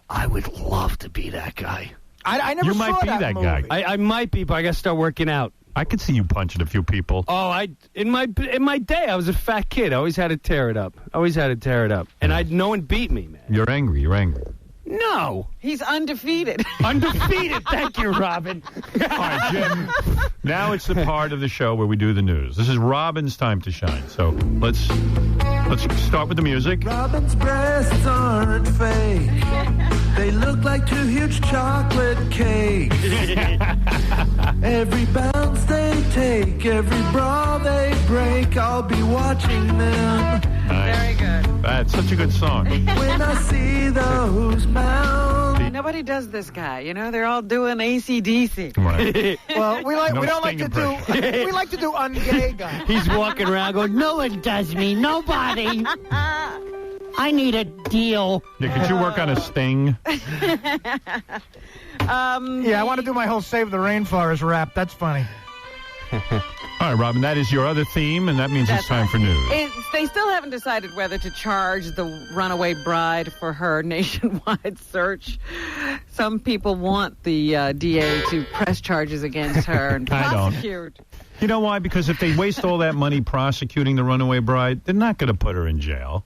I would love to be that guy. I never saw that. You might be that guy. I might be, but I got to start working out. I could see you punching a few people. Oh, in my day, I was a fat kid. I always had to tear it up. And no one beat me, man. You're angry. No. He's undefeated. Undefeated. Thank you, Robin. All right, Jim. Now it's the part of the show where we do the news. This is Robin's time to shine. So let's start with the music. Robin's breasts aren't fake. They look like two huge chocolate cakes. Every bounce they take, every bra they break, I'll be watching them. Nice. Very good. That's such a good song. When I see those mounds. Nobody does this guy. You know, they're all doing AC/DC. Right. Well, we don't like to do. We like to do ungay guys. He's walking around going, No one does me. Nobody. I need a deal. Yeah, could you work on a sting? Yeah, I want to do my whole Save the Rainforest rap. That's funny. All right, Robin, that is your other theme, and that means it's time for news. They still haven't decided whether to charge the runaway bride for her nationwide search. Some people want the DA to press charges against her and prosecute. You know why? Because if they waste all that money prosecuting the runaway bride, they're not going to put her in jail.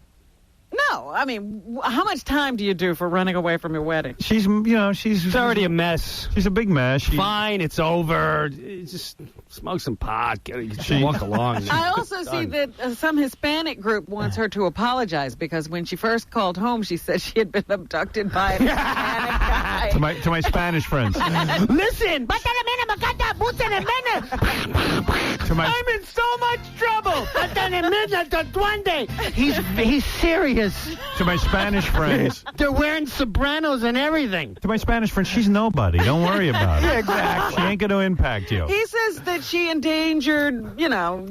No, I mean, how much time do you do for running away from your wedding? She's already a mess. She's a big mess. Fine, it's over. Just smoke some pot. Walk along. I also see that some Hispanic group wants her to apologize because when she first called home, she said she had been abducted by a Hispanic guy. To my Spanish friends. Listen. I'm in so much trouble. He's serious. To my Spanish friends. They're wearing sopranos and everything. To my Spanish friends, she's nobody. Don't worry about it. Yeah, exactly. She ain't going to impact you. He says that she endangered, a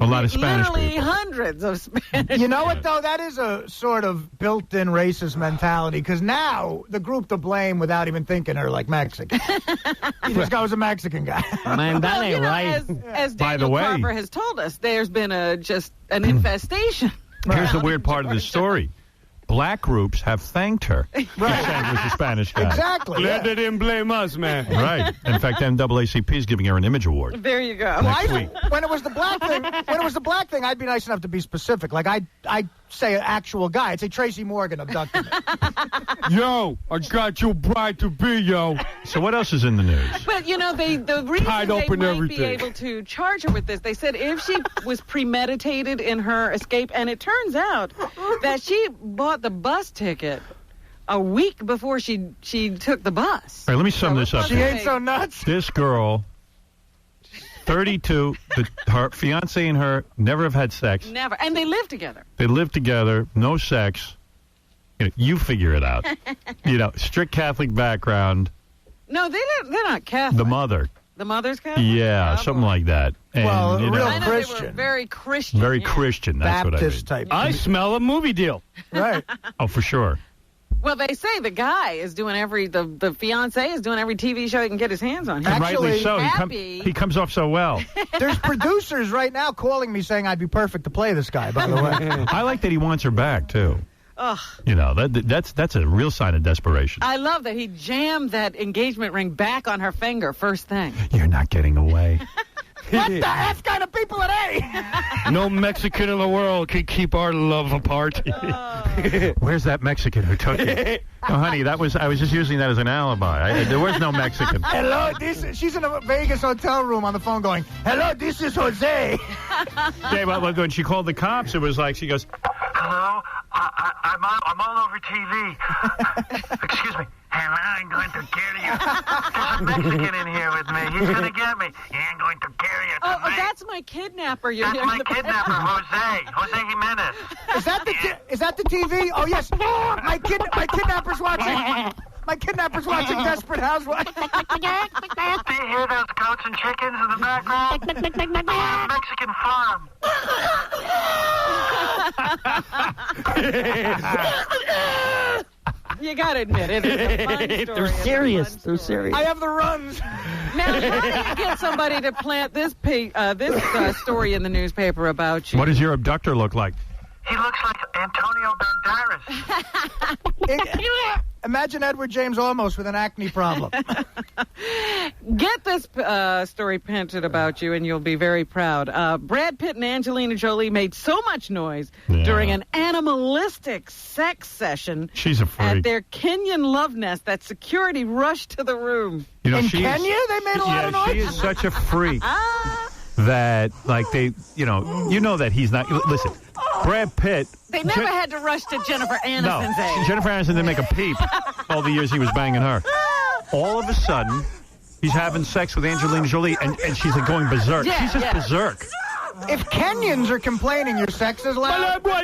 lot of Spanish literally people. hundreds of Spanish You know what, though? That is a sort of built-in racist mentality, because now the group to blame without even thinking are like Mexican. This guy was a Mexican guy. Man, that ain't right. As By the Daniel way- Carver has told us, there's been just an infestation. Here's the weird part of the story. Black groups have thanked her. Right. It was a Spanish guy. Exactly. Glad they didn't blame us, man. Right. In fact, NAACP is giving her an image award. There you go. Next week. When it was the black thing, I'd be nice enough to be specific. Like I'd say an actual guy. I'd say Tracy Morgan abducted me. Yo, I got your bride to be, yo. So what else is in the news? But, the reason Tied they up and might everything. be able to charge her with this, they said if she was premeditated in her escape, and it turns out that she bought the bus ticket a week before she took the bus. All right, let me sum this up. She ain't so nuts. This girl, 32, her fiance and her never have had sex. Never. And they live together. They live together, no sex. You figure it out. Strict Catholic background. No, they're not Catholic. The mother. The mother's Catholic? Yeah, something like that. And, Well, you know, real I know Christian. they were very Christian. very yeah. Christian. That's Baptist what I mean. type. I smell a movie deal. Right. Oh, for sure. Well, they say the guy is doing the fiance is doing every TV show he can get his hands on. And rightly so. Happy. He comes off so well. There's producers right now calling me saying I'd be perfect to play this guy, by the way. I like that he wants her back, too. Ugh. You know, that's a real sign of desperation. I love that he jammed that engagement ring back on her finger first thing. You're not getting away. What the F kind of people are they? No Mexican in the world can keep our love apart. Where's that Mexican who took it? Oh, honey, I was just using that as an alibi. There was no Mexican. Hello, she's in a Vegas hotel room on the phone going, hello, this is Jose. Yeah, but when she called the cops, it was like she goes, Hello? I'm all over TV. Excuse me. And I'm going to kill you. There's a Mexican in here with me. He's going to get me. I'm going to kill you tonight. Oh, that's my kidnapper. That's my kidnapper, Jose Jimenez. Is that the TV? Oh, yes. My kidnapper's watching. My kidnapper's watching Desperate Housewives. Do you hear those goats and chickens in the background? Mexican farm. You got to admit, it is a fun story. They're serious. They're serious. I have the runs. Now, how do you get somebody to plant this story in the newspaper about you? what does your abductor look like? He looks like Antonio Banderas. Imagine Edward James Olmos with an acne problem. Get this story printed about you, and you'll be very proud. Brad Pitt and Angelina Jolie made so much noise during an animalistic sex session She's a freak. at their Kenyan love nest that security rushed to the room. You know, In she's- Kenya, they made a lot of noise? she is such a freak that, like, they, you know that he's not. Listen, Brad Pitt. They never had to rush to Jennifer Aniston's age. Jennifer Aniston didn't make a peep all the years he was banging her. All of a sudden, he's having sex with Angelina Jolie, and she's like going berserk. Yeah, she's just yeah. berserk. If Kenyans are complaining your sex is loud, that's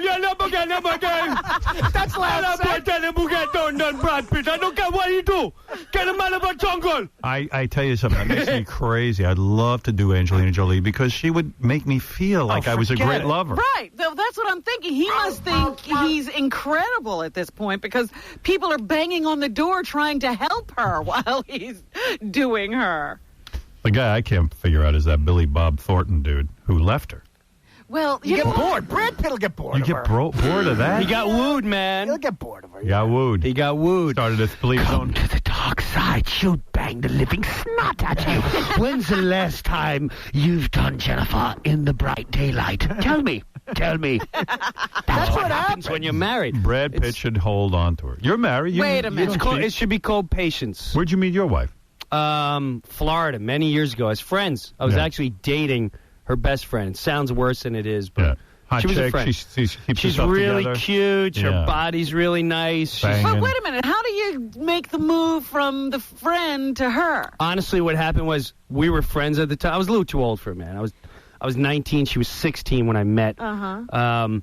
loud sex. Brad Pitt. I don't care what you do. Get him out of our jungle. I tell you something, that makes me crazy. I'd love to do Angelina Jolie because she would make me feel like I was a great lover. Right. That's what I'm thinking. He must think he's incredible at this point because people are banging on the door trying to help her while he's doing her. The guy I can't figure out is that Billy Bob Thornton dude who left her. Well, you get bored. Brad Pitt'll get bored. You get bored of that? He got wooed, man. He'll get bored of her. He got wooed. He got wooed. Started to believe his own. To the dark side, she'll bang the living snot at you. When's the last time you've done Jennifer in the bright daylight? Tell me. That's what happens when you're married. Brad Pitt should hold on to her. You're married. Wait a minute. It should be called patience. Where'd you meet your wife? Florida, many years ago, as friends. I was actually dating her best friend. It sounds worse than it is, but Hot she was chick, a friend. She keeps She's herself really together. cute. Her body's really nice. But wait a minute. How do you make the move from the friend to her? Honestly, what happened was we were friends at the time. I was a little too old for it, man. I was 19. She was 16 when I met. And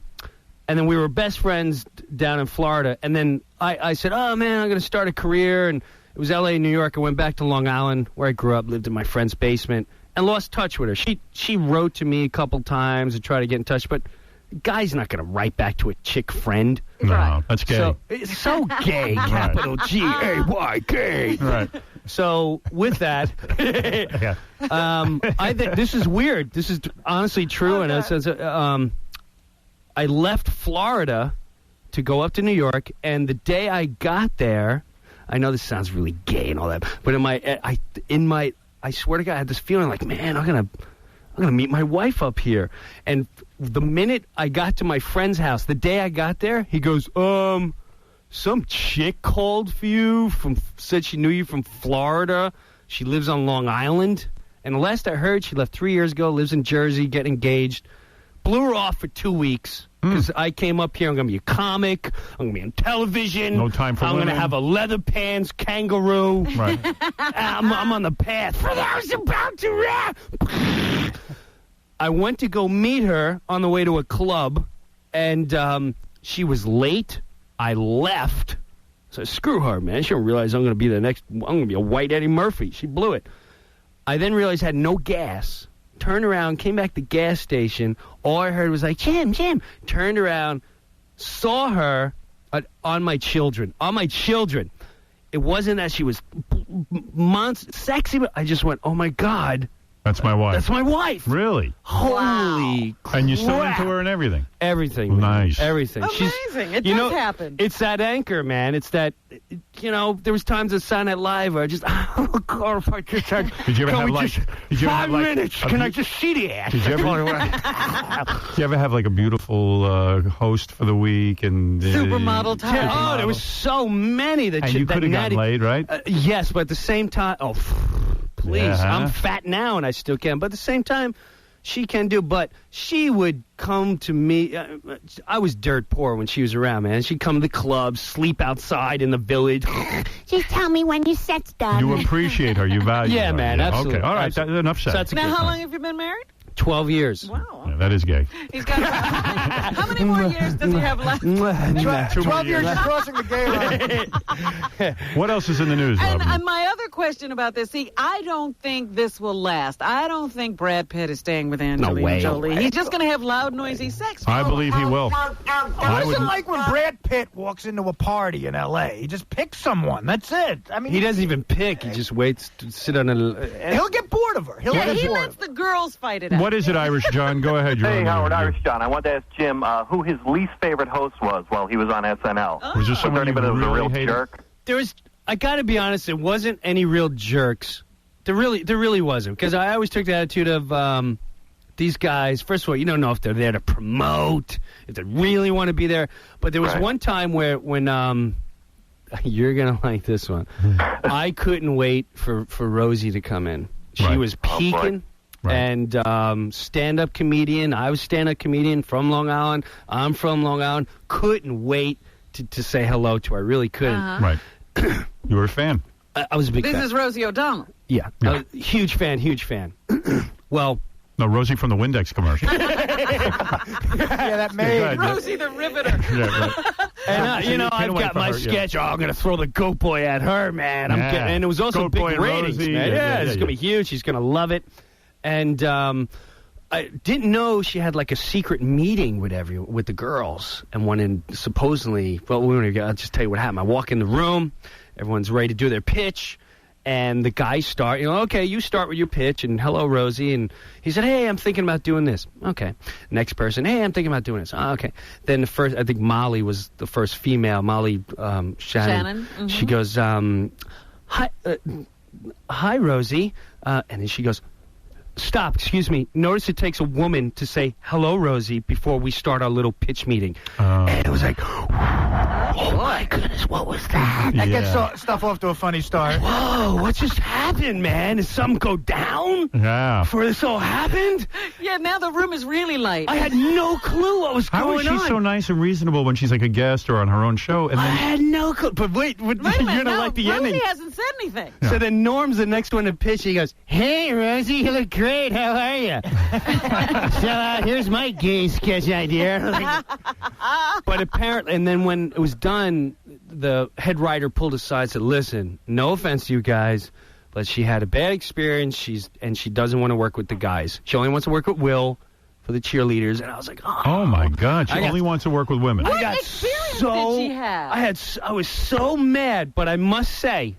then we were best friends down in Florida. And then I said, oh, man, I'm going to start a career. And it was L.A. and New York. I went back to Long Island, where I grew up, lived in my friend's basement, and lost touch with her. She wrote to me a couple times and tried to get in touch, but a guy's not going to write back to a chick friend. No, that's gay. So, it's so gay, capital G-A-Y, gay. Right. So with that, I think this is weird. This is honestly true, and it says I left Florida to go up to New York, and the day I got there, I know this sounds really gay and all that, but I swear to God, I had this feeling like, man, I'm gonna meet my wife up here. And the minute I got to my friend's house, the day I got there, he goes, some chick called for you, said she knew you from Florida. She lives on Long Island. And the last I heard, she left 3 years ago, lives in Jersey, getting engaged. Blew her off for 2 weeks. Because I came up here, I'm going to be a comic, I'm going to be on television. No time for I'm women. going to have a leather pants kangaroo. Right. I'm on the path. For those about to rap. I went to go meet her on the way to a club, and she was late. I left. So screw her, man. She don't realize I'm going to be I'm going to be a white Eddie Murphy. She blew it. I then realized I had no gas. Turned around, came back to the gas station. All I heard was like, Jim. Turned around, saw her on my children. It wasn't that she was sexy, but I just went, oh, my God. That's my wife. That's my wife. Really? Holy crap. And you still into her and everything? Everything. Nice. Everything. Amazing. It does happen. It's that anchor, man. It's that, there was times at Saturday Night Live where I just, oh, God, if I could Did you ever have, like, 5 minutes? Can I just see the ass? Did you ever have, like, a beautiful host for the week? And Supermodel type? Oh, there was so many. And you could have gotten laid, right? Yes, but at the same time, please. Yeah. I'm fat now and I still can. But at the same time, she can do. But she would come to me. I was dirt poor when she was around, man. She'd come to the club, sleep outside in the village. Just tell me when your set's done. You appreciate her. You value her. Yeah, man. Absolutely. Okay. All right. Enough said. So now, how long have you been married? 12 years. Wow. Yeah, that is gay. He's got how many more years does he have left? 12 years you're crossing the gay line. What else is in the news, Robin? And my other question about this, I don't think this will last. I don't think Brad Pitt is staying with Angelina Jolie. He's just going to have loud, noisy sex. I believe he will. What's it like when Brad Pitt walks into a party in L.A.? He just picks someone. That's it. I mean, he doesn't even pick. He just waits to sit on a... He'll get bored of her. He lets the girls fight it out. What is it, Irish John? Go ahead. Hey, Howard, Irish John. I wanted to ask Jim who his least favorite host was while he was on SNL. Oh. Was there someone anybody that was a real hated? jerk? I got to be honest, it wasn't any real jerks. There really wasn't. Because I always took the attitude of these guys, first of all, you don't know if they're there to promote, if they really want to be there. But there was one time when you're going to like this one. I couldn't wait for Rosie to come in. She was peaking. And stand-up comedian. I was stand-up comedian from Long Island. I'm from Long Island. Couldn't wait to say hello to her. I really couldn't. Right. You were a fan. I was a big fan. This is Rosie O'Donnell. Yeah. Huge fan. Well... No, Rosie from the Windex commercial. Yeah, that made Rosie the Riveter. Yeah, right. And, I've got my sketch. I'm going to throw the goat boy at her, man. And it was also big ratings, Rosie. man. Yeah, it's going to be huge. She's going to love it. And I didn't know she had like a secret meeting with the girls, and wanted supposedly. Well, I'll just tell you what happened. I walk in the room, everyone's ready to do their pitch, and the guys start. Okay, you start with your pitch, and hello, Rosie, and he said, hey, I'm thinking about doing this. Okay, next person, hey, I'm thinking about doing this. Okay, then the first, I think Molly was the first female, Molly Shannon. Mm-hmm. She goes, hi, Rosie, and then she goes. Stop, excuse me. Notice it takes a woman to say, hello, Rosie, before we start our little pitch meeting. And it was like, oh, my goodness, what was that? That gets stuff off to a funny start. Whoa, what just happened, man? Did something go down? Yeah. Before this all happened? Yeah, now the room is really light. I had no clue what was going on. How is she so nice and reasonable when she's like a guest or on her own show? And then... I had no clue. But wait you're going to like the Rosie ending. hasn't said anything. Yeah. So then Norm's the next one to pitch. He goes, hey, Rosie, you look great. How are you? So here's my gay sketch idea. But apparently, and then when it was done, the head writer pulled aside and said, listen, no offense to you guys, but she had a bad experience. She doesn't want to work with the guys. She only wants to work with Will for the cheerleaders. And I was like, oh my God, she only wants to work with women. What experience did she have? I was so mad, but I must say,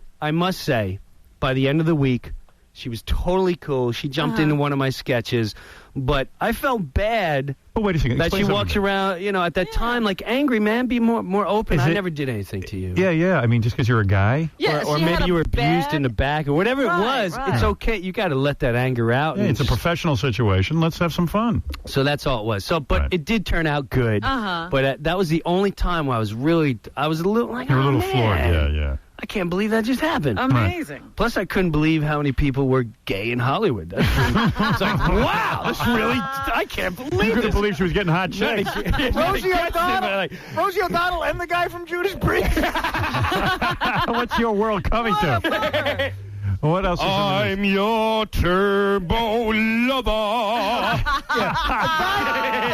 by the end of the week, she was totally cool. She jumped into one of my sketches, but I felt bad. But wait a second. That she walks around, at that time, like angry, man. Be more open. I never did anything to you. Yeah. I mean, just because you're a guy. Yeah, or maybe you were abused in the back or whatever it was. Right. It's okay. You got to let that anger out. Yeah, it's a professional situation. Let's have some fun. So that's all it was. So, but it did turn out good. But that was the only time where I was a little like, you're a little floored. Yeah. I can't believe that just happened. Amazing. Right. Plus, I couldn't believe how many people were gay in Hollywood. It's like, wow, this really, I can't believe You couldn't believe she was getting hot chicks. Rosie O'Donnell and the guy from Judas Priest. What's your world coming to? What else is I'm your turbo lover. A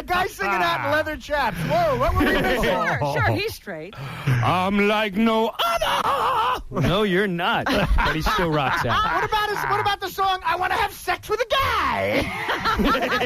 guy singing out in leather chaps. Whoa, what were we missing? Sure, he's straight. I'm like no other. No, you're not. But he still rocks out. What about the song "I Want to Have Sex with a Guy"?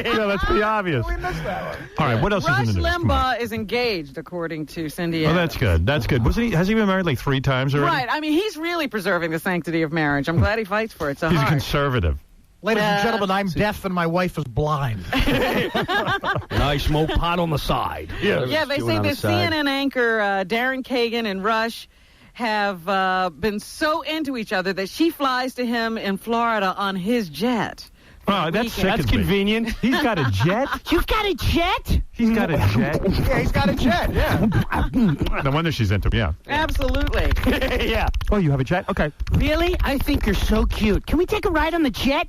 Yeah, let's be obvious. We missed that one. All right, what else Rush is in the news? Come on. Limbaugh is engaged, according to Cindy Oh, Adams. that's good. That's good. Wasn't he? Has he been married like 3 times already? Right. I mean, he's really preserving the sanctity of marriage. I'm glad he fights for it so He's a hard. conservative. Ladies and gentlemen, I'm deaf and my wife is blind. Nice smoke pot on the side. Yeah, they say that CNN anchor Darren Kagan and Rush have been so into each other that she flies to him in Florida on his jet. Oh, that's That's convenient. He's got a jet? You've got a jet? He's got a jet? Yeah, he's got a jet, yeah. No wonder she's into him, yeah. Absolutely. Yeah. Oh, you have a jet? Okay. Really? I think you're so cute. Can we take a ride on the jet?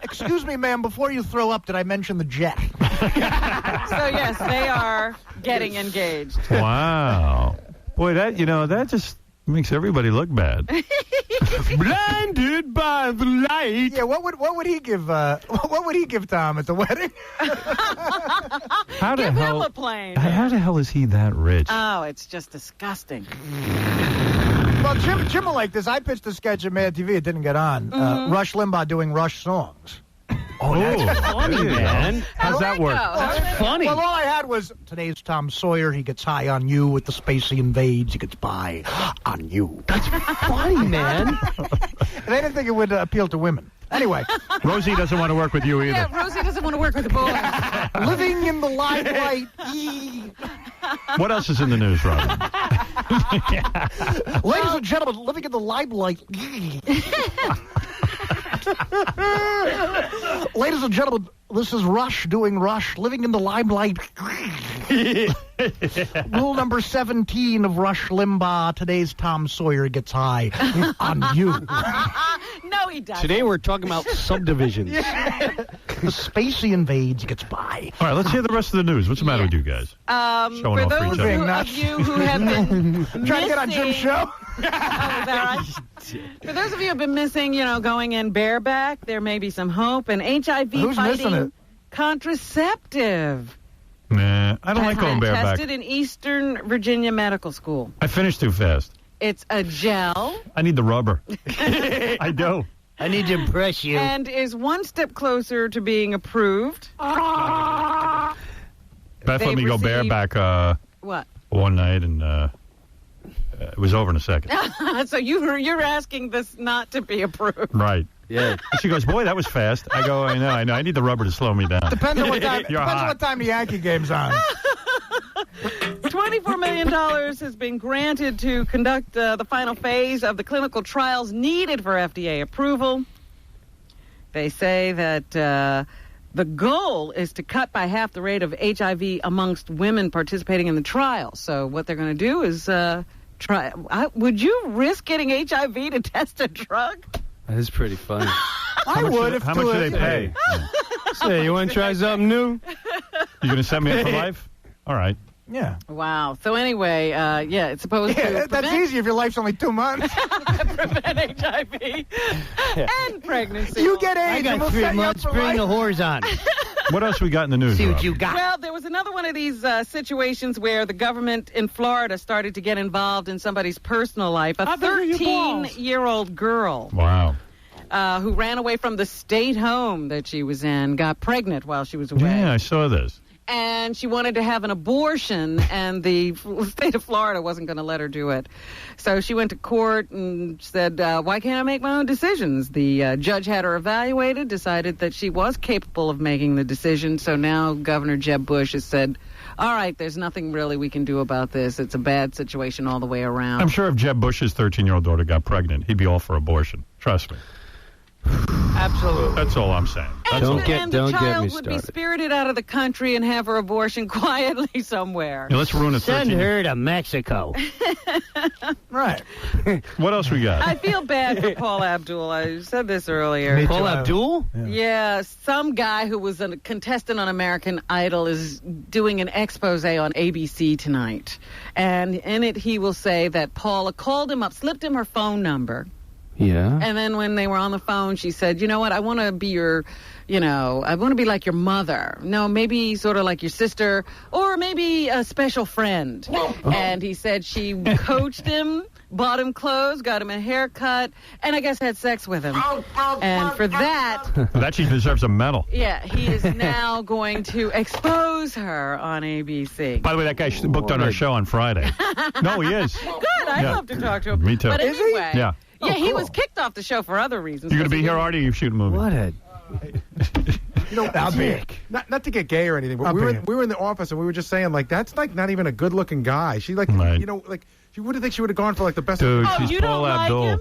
Excuse me, ma'am, before you throw up, did I mention the jet? So, yes, they are getting engaged. Wow. Boy, that just makes everybody look bad. Blinded by the light. Yeah, what would he give Tom at the wedding? How the Give hell? him a plane. How the hell is he that rich? Oh, it's just disgusting. Well, Jim will like this. I pitched a sketch at Mad TV. It didn't get on. Rush Limbaugh doing Rush songs. Oh, that's funny, man. How's that work? That's funny. Well, all I had was, today's Tom Sawyer. He gets high on you with the space he invades. He gets by on you. That's funny, man. They didn't think it would appeal to women. Anyway. Rosie doesn't want to work with you either. Yeah, Rosie doesn't want to work with the boys. Living in the limelight. What else is in the news, Robin? Ladies and gentlemen, living in the limelight. Ladies and gentlemen, this is Rush doing Rush, living in the limelight. Rule number 17 of Rush Limbaugh. Today's Tom Sawyer gets high on you. No, he doesn't. Today we're talking about subdivisions. The space he invades gets by. All right, let's hear the rest of the news. What's the matter with you guys? For Showing off for those each other. of you who have been Trying to get on Jim's show? Oh, is that right? For those of you who have been missing, going in bareback, there may be some hope. An Who's missing HIV-fighting it? contraceptive Nah, I don't like going bareback. tested in Eastern Virginia Medical School. I finished too fast. It's a gel. I need the rubber. I do. I need to impress you. And is one step closer to being approved. Beth They let me go received- bareback What? one night, and it was over in a second. So you're asking this not to be approved. Right. Yeah. And she goes, boy, that was fast. I go, I know. I need the rubber to slow me down. Depends on what time. You're Depends on hot. what time the Yankee game's on. $24 million has been granted to conduct the final phase of the clinical trials needed for FDA approval. They say that the goal is to cut by half the rate of HIV amongst women participating in the trial. So what they're going to do is try. Would you risk getting HIV to test a drug? That is pretty funny. I would if How much do they pay? Say, you want to try something new? You going to set me up for life? All right. Yeah. Wow. So anyway, it's supposed to That's prevent, easy if your life's only 2 months. prevent HIV and pregnancy. You get I AIDS and got we'll 3 set you up months. for Bring life. the whores on. What else we got in the news, See what Rob? you got. Well, there was another one of these situations where the government in Florida started to get involved in somebody's personal life. A 13-year-old girl Wow. who ran away from the state home that she was in got pregnant while she was away. Yeah, I saw this. And she wanted to have an abortion, and the state of Florida wasn't going to let her do it. So she went to court and said, why can't I make my own decisions? The judge had her evaluated, decided that she was capable of making the decision. So now Governor Jeb Bush has said, all right, there's nothing really we can do about this. It's a bad situation all the way around. I'm sure if Jeb Bush's 13-year-old daughter got pregnant, he'd be all for abortion. Trust me. Absolutely. That's all I'm saying. That's all. And the child would be spirited out of the country and have her abortion quietly somewhere. Yeah, let's ruin a 13. Send her to Mexico. Right. What else we got? I feel bad for Paul Abdul. I said this earlier. Paul Abdul? Yeah, some guy who was a contestant on American Idol is doing an expose on ABC tonight. And in it, he will say that Paula called him up, slipped him her phone number, Yeah. And then when they were on the phone, she said, you know what, I want to be your, I want to be like your mother. No, maybe sort of like your sister, or maybe a special friend. And he said she coached him, bought him clothes, got him a haircut, and I guess had sex with him. And for that... That she deserves a medal. Yeah, he is now going to expose her on ABC. By the way, that guy booked on our show on Friday. No, he is. Good, I'd love to talk to him. Me too. But Is he? anyway, Yeah. Yeah, he was kicked off the show for other reasons. You going to be here, Artie, or you shoot a movie? What a... I'll be not to get gay or anything, but we were in the office and we were just saying, like, that's like not even a good-looking guy. She like, Right. You wouldn't think she would have gone for like the best. Dude, she's you Paul don't like Abdul. him?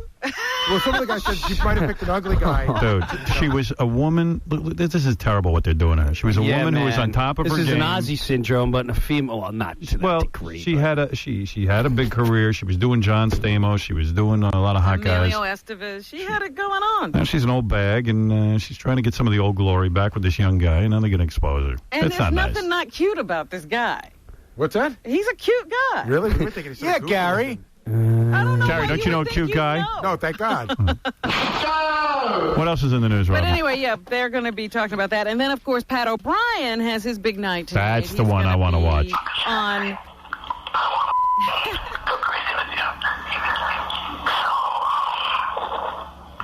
Well, some of the guys said she might have picked an ugly guy. Dude, she was a woman. Look, this is terrible what they're doing to her. She was a woman who was on top of her game. This is an Ozzy syndrome, but in a female. Well, not to that degree. She had a she had a big career. She was doing John Stamos. She was doing a lot of hot guys. Emilio Estevez. She had it going on. Now she's an old bag, and she's trying to get some of the old glory back with this young guy, and now they're going to expose her. And That's there's not nothing not cute about this guy. What's that? He's a cute guy. Really? Yeah, Gary. I don't know. Gary, don't you know a cute guy? No, thank God. What else is in the news, Rob? But anyway, yeah, they're going to be talking about that. And then, of course, Pat O'Brien has his big night tonight. That's the one I want to watch. On...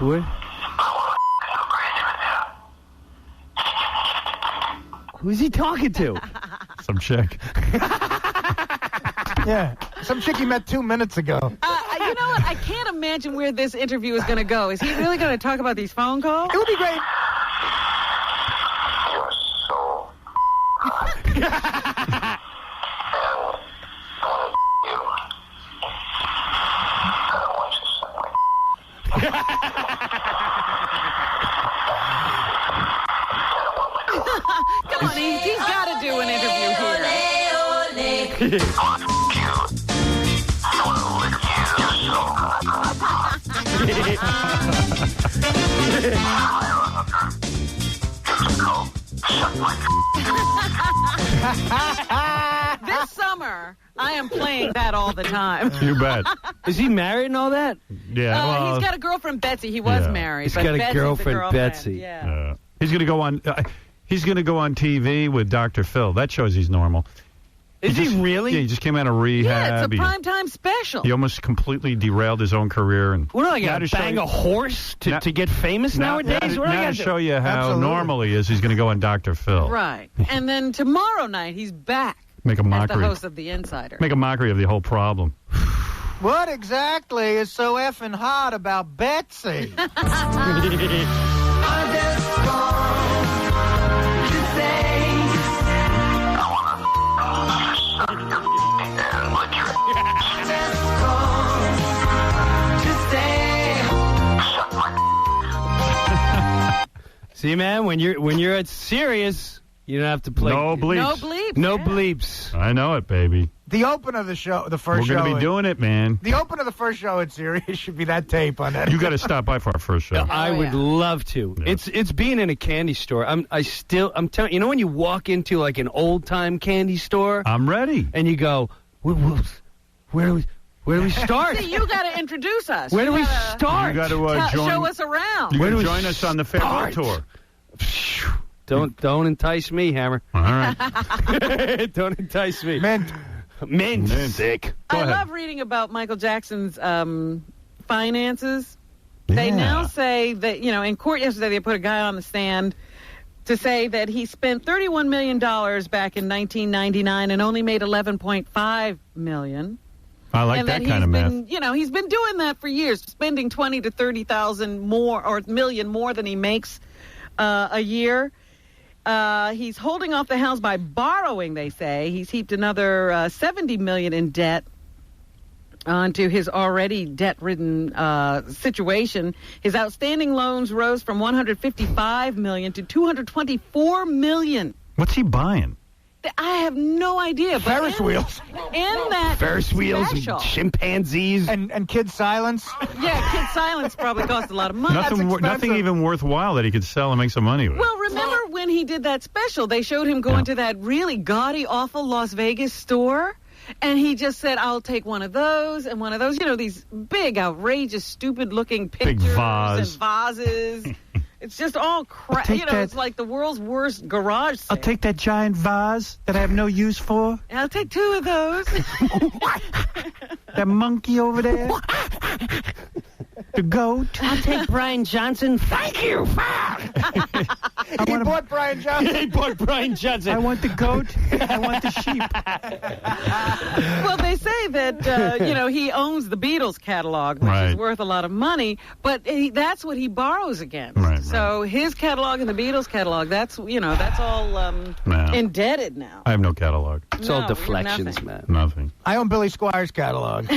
What? Who's he talking to? Some chick. Yeah, some chick he met 2 minutes ago. You know what? I can't imagine where this interview is going to go. Is he really going to talk about these phone calls? It would be great. Come on, he's got to do an interview here. This summer, I am playing that all the time. You bet. Is he married and all that? Yeah. Well, he's got a girlfriend, Betsy. He was married. He's but got a Betsy's girlfriend, the Betsy. Yeah. he's going to go on. He's going to go on TV with Dr. Phil. That shows he's normal. Is he really? Yeah, he just came out of rehab. Yeah, it's a primetime special. He almost completely derailed his own career. And what do I got to bang a horse to get famous nowadays? What do I got to show you how normal he is, he's going to go on Dr. Phil. Right. And then tomorrow night, he's back Make a as mockery. the host of The Insider. Make a mockery of the whole problem. What exactly is so effing hot about Betsy? See, man, when you're at serious, you don't have to play. No bleeps. No bleeps. No bleeps. I know it, baby. The open of the show, the first We're show. going to be doing it, man. The open of the first show in Sirius should be that tape on that. You got to stop by for our first show. I would love to. Yeah. It's being in a candy store. I'm telling you know when you walk into like an old time candy store. I'm ready. And you go, where do we start? See, you got to introduce us. Where do You we gotta start? You got to join. Show us around. You got Where do to we join us on the farewell tour. Don't entice me, Hammer. All right. Don't entice me. Mint. Sick. I love reading about Michael Jackson's finances. They now say that, in court yesterday they put a guy on the stand to say that he spent $31 million back in 1999 and only made $11.5 million. I like that kind of math. He's been doing that for years, spending $20,000 to $30,000 more or million more than he makes a year. He's holding off the house by borrowing, they say. He's heaped another $70 million in debt onto his already debt-ridden situation. His outstanding loans rose from $155 million to $224 million. What's he buying? I have no idea. But Ferris wheels. In that Ferris wheels special, and chimpanzees. And Kid Silence. Yeah, Kid Silence probably cost a lot of money. Nothing even worthwhile that he could sell and make some money with. Well, remember when he did that special, they showed him going to that really gaudy, awful Las Vegas store, And he just said, I'll take one of those and one of those. You know, these big, outrageous, stupid-looking pictures and vases. It's just all crap. You know, it's like the world's worst garage sale. I'll take that giant vase that I have no use for. I'll take 2 of those. That monkey over there. The goat. I'll take Brian Johnson. Thank you, He bought Brian Johnson. He bought Brian Johnson. I want the goat. I want the sheep. Well, they say that, you know, he owns the Beatles catalog, which is worth a lot of money, but that's what he borrows against. So his catalog and the Beatles catalog, that's, you know, that's all indebted now. I have no catalog. It's all deflections, man. Nothing. I own Billy Squire's catalog.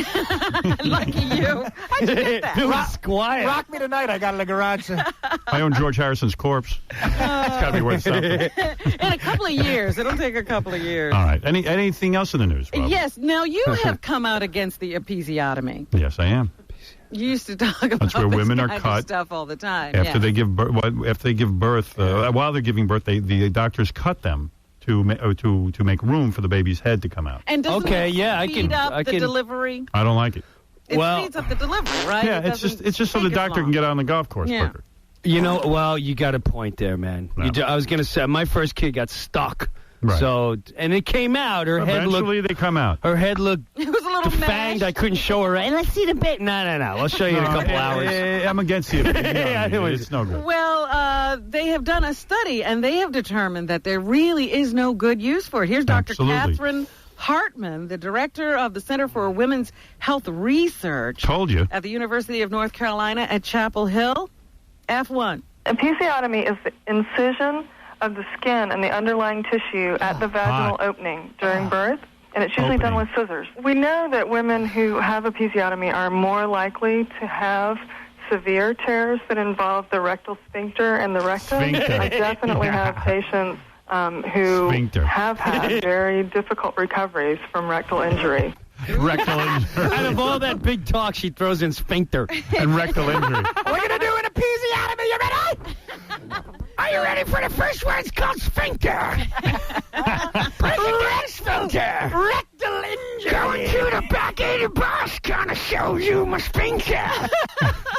Lucky you. How'd you get that? Billy Squire. Rock Me Tonight, I got it in the garage. I own George Harrison's corpse. It's got to be worth something. In a couple of years. It'll take a couple of years. All right. Anything else in the news, Rob? Yes. Now, you have come out against the episiotomy. Yes, I am. You used to talk about That's where this women are kind cut of stuff all the time. after they give birth. After they give birth, while they're giving birth, the doctors cut them to make room for the baby's head to come out. And doesn't it speed up the delivery? I don't like it. It speeds up the delivery, right? Yeah, it's just so the doctor can get on the golf course quicker. You know, well, you got a point there, man. I was going to say, my first kid got stuck. Right. So, and it came out. Her head looked. Eventually, they come out. Her head looked. It was a little fanged. I couldn't show her. And let's see the bit. No. I'll show you in a couple hours. I'm against you. It's no good. Well, they have done a study, and they have determined that there really is no good use for it. Here's Dr. Catherine Hartman, the director of the Center for Women's Health Research. Told you. At the University of North Carolina at Chapel Hill. F1. Episiotomy is the incision of the skin and the underlying tissue at the vaginal opening during birth, and it's usually done with scissors. We know that women who have episiotomy are more likely to have severe tears that involve the rectal sphincter and the rectum. I definitely have patients who have had very difficult recoveries from rectal injury. Rectal injury. Out of all that big talk, she throws in sphincter and rectal injury. We're going to do an episiotomy. You ready? Are you ready for the first one? It's called sphincter. Sphincter. Rectal injury. Going to the back of the bus. Gonna show you my sphincter.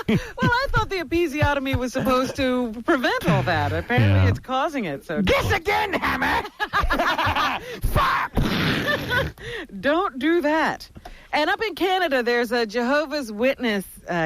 Well, I thought the episiotomy was supposed to prevent all that. Apparently, it's causing it. So guess again, Hammer. Don't do that. And up in Canada, there's a Jehovah's Witness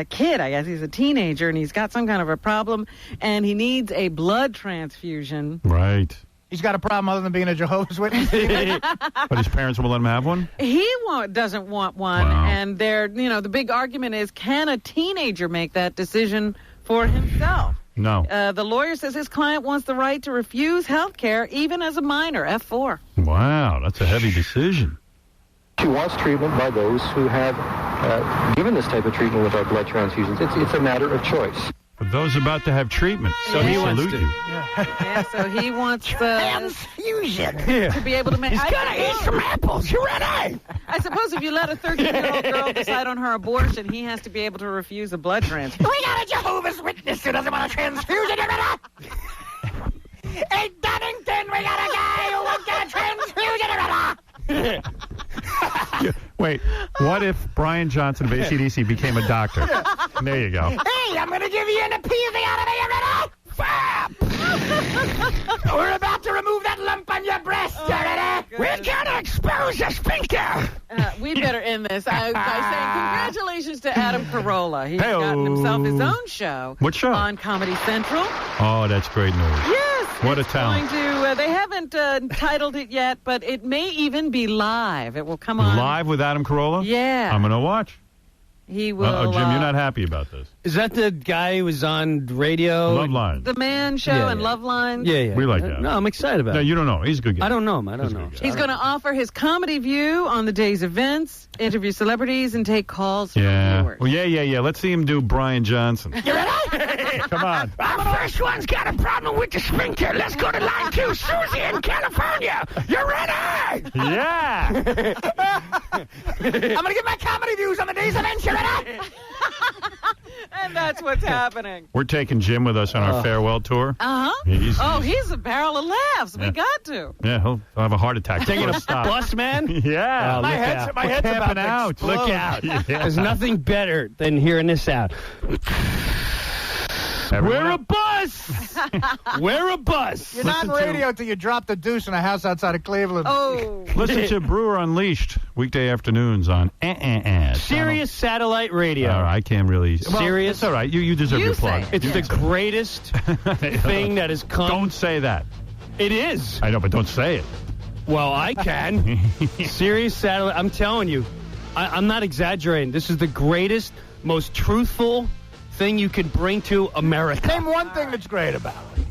kid. I guess he's a teenager, and he's got some kind of a problem, and he needs a blood transfusion. Right. He's got a problem other than being a Jehovah's Witness. But his parents will let him have one? He doesn't want one, and the big argument is, can a teenager make that decision for himself? No. The lawyer says his client wants the right to refuse health care, even as a minor, F4. Wow, that's a heavy decision. She wants treatment by those who have given this type of treatment with our blood transfusions. It's a matter of choice. For those about to have treatment, So he wants salute to. you. So he wants transfusion to be able to make. He's gonna eat some apples. You ready? I suppose if you let a 13-year-old girl decide on her abortion, he has to be able to refuse a blood transfusion. We got a Jehovah's Witness who doesn't want a transfusion. You ready? In Dunnington, we got a guy who won't get a transfusion. You ready? Wait, what if Brian Johnson of AC/DC became a doctor? There you go. Hey, I'm going to give you an episiotomy. You ready? Fab! We're about to remove that lump on your breast. You ready? We're going to expose the sphincter. We better end this by saying congratulations to Adam Carolla. He's gotten himself his own show. What show? On Comedy Central. Oh, that's great news. Yes. What a talent. They haven't titled it yet, but it may even be live. It will come on. Live with Adam Carolla? Yeah. I'm going to watch. He will. Jim, you're not happy about this. Is that the guy who was on radio? Loveline. The Man Show and Loveline. Yeah. We like that. No, I'm excited about it. No, you don't know. He's a good guy. I don't know him. I don't know. He's going to offer his comedy view on the day's events, interview celebrities, and take calls from viewers. Well, yeah. Let's see him do Brian Johnson. You ready? Come on. Our first one's got a problem with the sphincter. Let's go to line 2. Susie in California. You ready? Yeah. I'm going to give my comedy views on the day's events. You ready? And That's what's happening. We're taking Jim with us on our farewell tour. Uh-huh. He's a barrel of laughs. We got to. Yeah, he'll have a heart attack. Taking a bus, man? Yeah. My head's about to out. explode. Look out. Yeah. There's nothing better than hearing this out. We're a bus! We're a bus! You're not on radio till you drop the deuce in a house outside of Cleveland. Oh. Listen to Brewer Unleashed weekday afternoons on Sirius Satellite Radio. I can't really. Sirius? It's all right. You deserve your plug. It's the greatest thing that has come. Don't say that. It is. I know, but don't say it. Well, I can. Sirius Satellite. I'm telling you. I'm not exaggerating. This is the greatest, most truthful thing you could bring to America. Name one thing that's great about it.